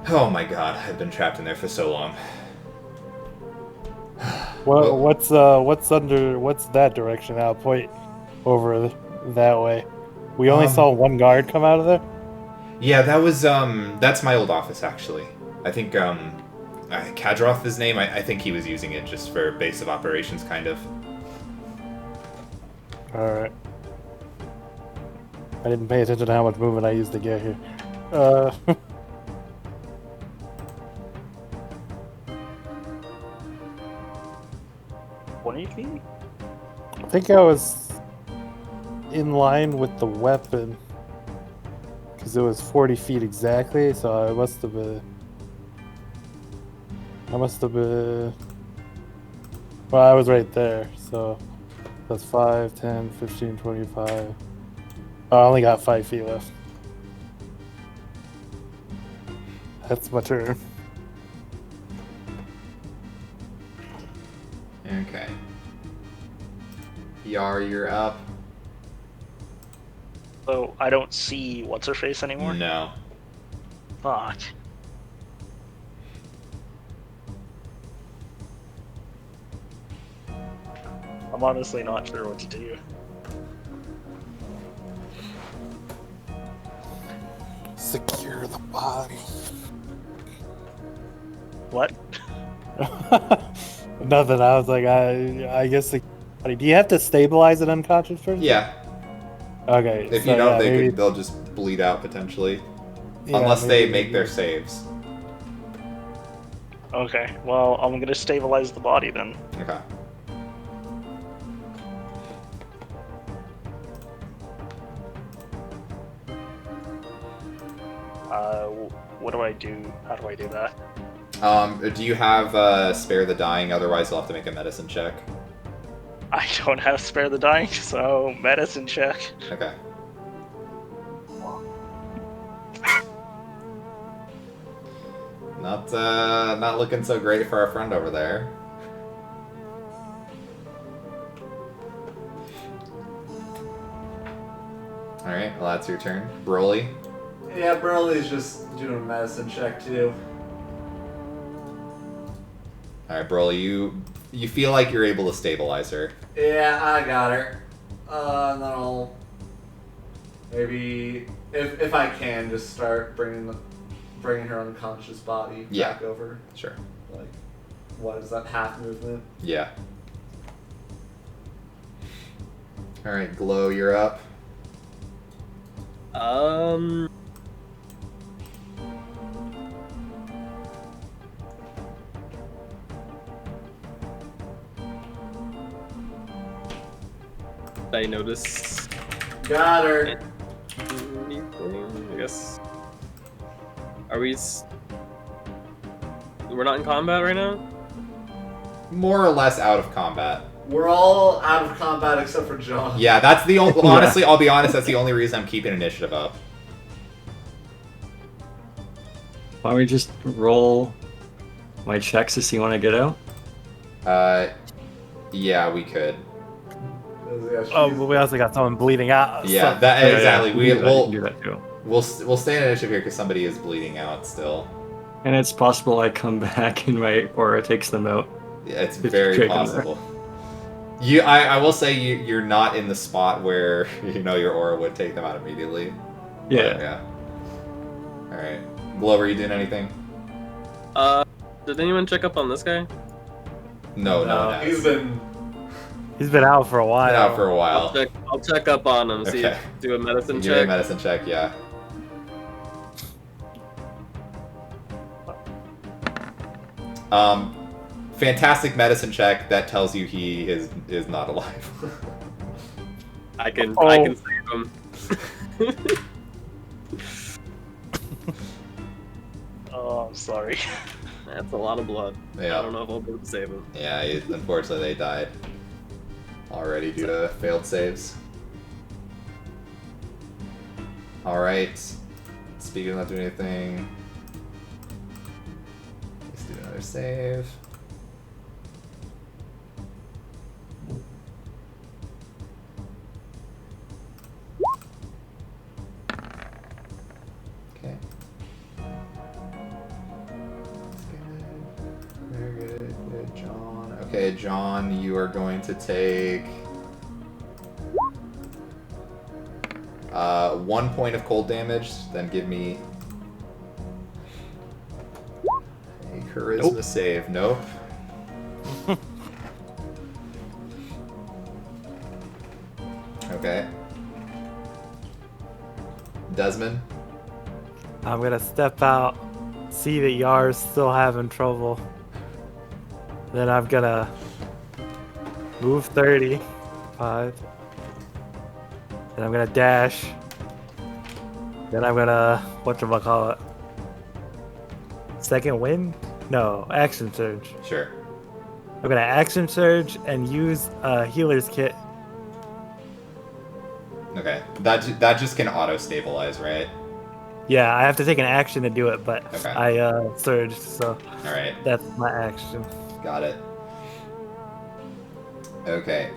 oh my God, I've been trapped in there for so long. What, what's that direction? I'll point over that way. We only saw one guard come out of there. Yeah, that was that's my old office actually. I think Kadroth his name. I think he was using it just for base of operations, kind of. All right. I didn't pay attention to how much movement I used to get here. 20 feet? I think I was in line with the weapon. Because it was 40 feet exactly, so I must have been... Well, I was right there, so... That's 5, 10, 15, 25... Oh, I only got 5 feet left. That's my turn. Okay. Yar, you're up. So I don't see what's her face anymore. No. Fuck. I'm honestly not sure what to do. Secure the body. What? Nothing. I was like, I guess. Do you have to stabilize an unconscious person? Yeah. Okay. If so you don't, yeah, they'll just bleed out potentially, yeah, unless they maybe- make their saves. Okay, well, I'm gonna stabilize the body then. Okay. What do I do? How do I do that? Do you have spare the dying? Otherwise, you'll have to make a medicine check. I don't have spare the dying, so medicine check. Okay. Not looking so great for our friend over there. All right, well that's your turn, Broly. Yeah, Broly's just doing a medicine check too. All right, Broly, you feel like you're able to stabilize her. Yeah, I got her. And then I'll maybe, if I can, just start bringing her unconscious body back over. Sure. Like, what is that, half movement? Yeah. All right, Glow, you're up. I notice Got her. anything? I guess. Are we? We're not in combat right now. More or less out of combat. We're all out of combat except for John. Yeah, that's the only. Honestly, I'll be honest. That's the only reason I'm keeping initiative up. Why don't we just roll my checks to see when I get out? Yeah, we could. Yeah, Oh, but we also got someone bleeding out. Yeah, so- that exactly. We We'll can do that too. we'll stay in initiative here because somebody is bleeding out still. And it's possible I come back and my aura takes them out. Yeah, it's It's very great. possible. I will say you're not in the spot where your aura would take them out immediately. Yeah. But, yeah. All right, Glover, you doing anything? Did anyone check up on this guy? No, no, No, no. He's been out for a while. Been out for a while. I'll check up on him. See, Okay. do a medicine Give me a check. medicine check, yeah. Fantastic medicine check that tells you he is not alive. I can Oh. save him. Oh, I'm sorry. That's a lot of blood. Yeah. I don't know if I'll be able to save him. Yeah, unfortunately they died already due to failed saves. Alright. Speaking of not doing anything, let's do another save. Okay. Very good. Good, John. Okay, John, you are going to take 1 point of cold damage, then give me a charisma save. Nope. Okay. Desmond? I'm gonna step out, see that Yar's still having trouble. Then I'm gonna Move 30. 5. Then I'm gonna dash. Then I'm gonna whatchamacallit? Second wind? No, action surge. Sure. I'm gonna action surge and use healer's kit. Okay. That just can auto stabilize, right? Yeah, I have to take an action to do it, but Okay. I surged, so All right. that's my action. Got it. Okay.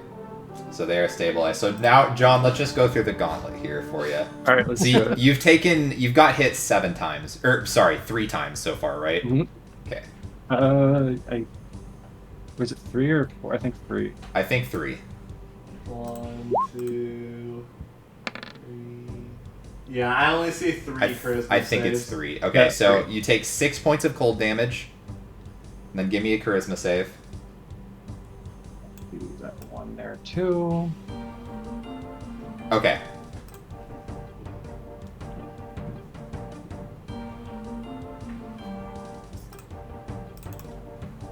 So they are stabilized. So now, John, let's just go through the gauntlet here for you. All right, let's So do it. you've got hit 7 times, or sorry, 3 times so far, right? Mhm. Okay. Was it 3 or 4? I think 3. I think 3. 1, 2, 3. Yeah, I only see 3 charisma I think it's saves. 3. Okay, Yeah, so 3. you take 6 points of cold damage. And then give me a charisma save. Do that one there too. Okay.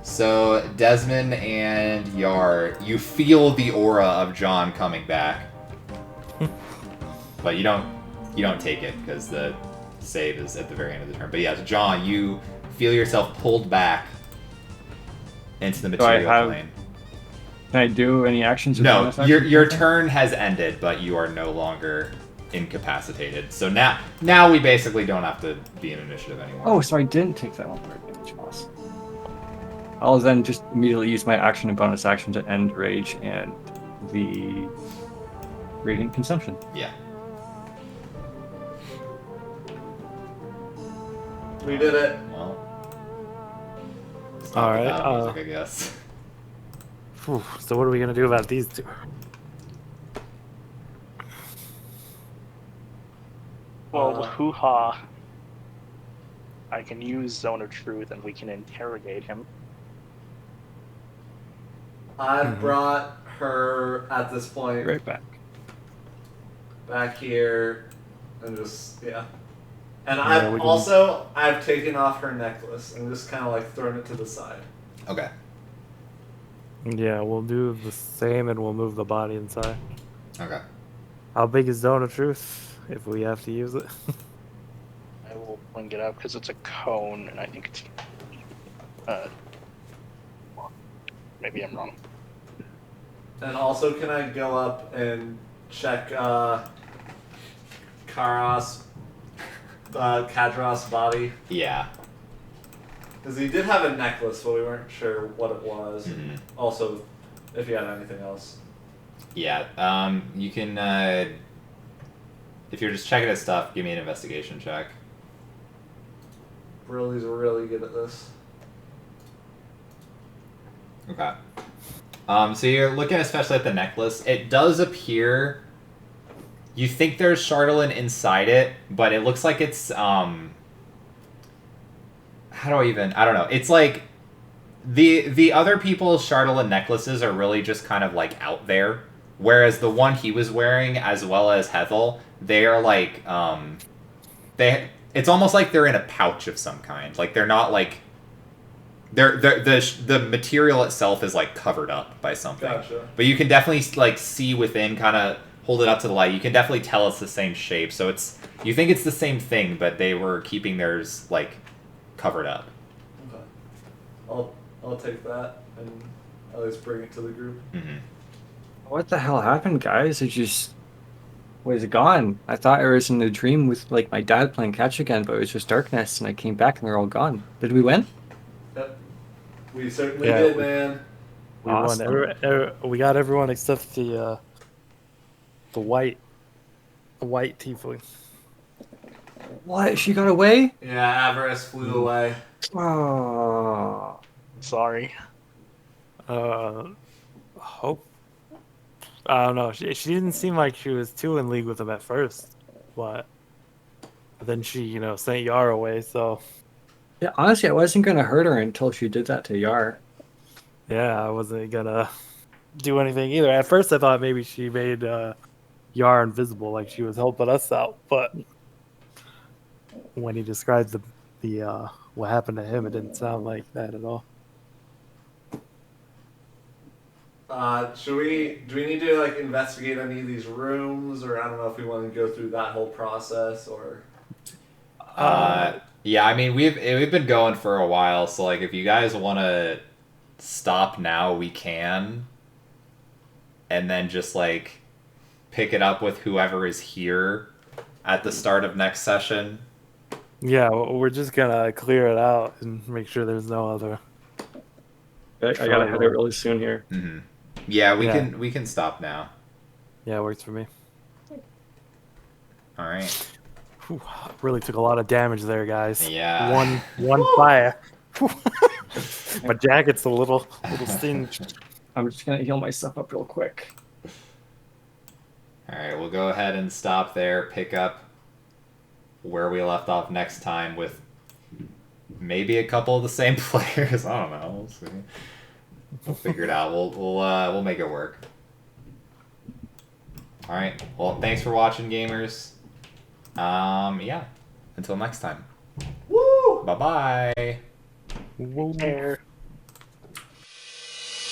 So Desmond and Yar, you feel the aura of John coming back, but you don't take it because the save is at the very end of the turn. But yeah, John, you feel yourself pulled back into the Do I material have- plane. Can I do any actions? or No, bonus your actions? turn has ended, but you are no longer incapacitated. So now we basically don't have to be in initiative anymore. Oh, so I didn't take that one for damage loss. I'll then just immediately use my action and bonus action to end rage and the radiant consumption. Yeah. We did it. Well. it's not All the right, battle music, I guess. Whew, so what are we gonna do about these two? Well, hoo-ha. I can use Zone of Truth and we can interrogate him. I've brought her at this point Right back. back here, and just yeah. And Yeah, we I've taken off her necklace and just kind of like thrown it to the side. Okay. Yeah, we'll do the same and we'll move the body inside. Okay. How big is Zone of Truth if we have to use it? I will bring it up because it's a cone, and I think it's. Maybe I'm wrong. And also, can I go up and check Kadros' body? Yeah. Because he did have a necklace, but we weren't sure what it was. Mhm. Also, if he had anything else. Yeah. You can. If you're just checking his stuff, give me an investigation check. Brilly's really good at this. Okay. So you're looking especially at the necklace. It does appear. You think there's Chardolin inside it, but it looks like it's How do I don't know. It's like the other people's Chardolin necklaces are really just kind of like out there, whereas the one he was wearing, as well as Hethel, they are like it's almost like they're in a pouch of some kind. Like they're not like the material itself is like covered up by something. Gotcha. But you can definitely like see within, kind of hold it up to the light. You can definitely tell it's the same shape. So you think it's the same thing, but they were keeping theirs like covered up. Okay. I'll take that and at least bring it to the group. Mm-hmm. What the hell happened, guys? It just was gone. I thought I was in a dream with like my dad playing catch again, but it was just darkness, and I came back and they're all gone. Did we win? Yep. We certainly Yeah, did, we- man. We Awesome. won. We got everyone except the white tiefling. What? She got away? Yeah, Avarice flew away. Oh. Sorry. Hope. I don't know. She didn't seem like she was too in league with him at first, but then she, sent Yar away. So Yeah, honestly, I wasn't gonna hurt her until she did that to Yar. yeah, I wasn't gonna do anything either. At first, I thought maybe she made Yar invisible, like she was helping us out. But when he described the what happened to him, it didn't sound like that at all. Do we need to like investigate any of these rooms, or I don't know if we want to go through that whole process, or Yeah, I mean we've been going for a while, so like if you guys want to stop now, we can, and then just like pick it up with whoever is here at the start of next session. Yeah, we're just gonna clear it out and make sure there's no other. I gotta head out really soon here. Mm-hmm. Yeah, Yeah. we can stop now. Yeah, it works for me. All right. Whew, really took a lot of damage there, guys. Yeah. One fire. My jacket's a little singed. I'm just gonna heal myself up real quick. All right, we'll go ahead and stop there. Pick up where we left off next time with maybe a couple of the same players. I don't know. We'll see. We'll figure it out. We'll make it work. All right. Well, thanks for watching, gamers. Yeah. Until next time. woo! Bye bye. Whoa. There.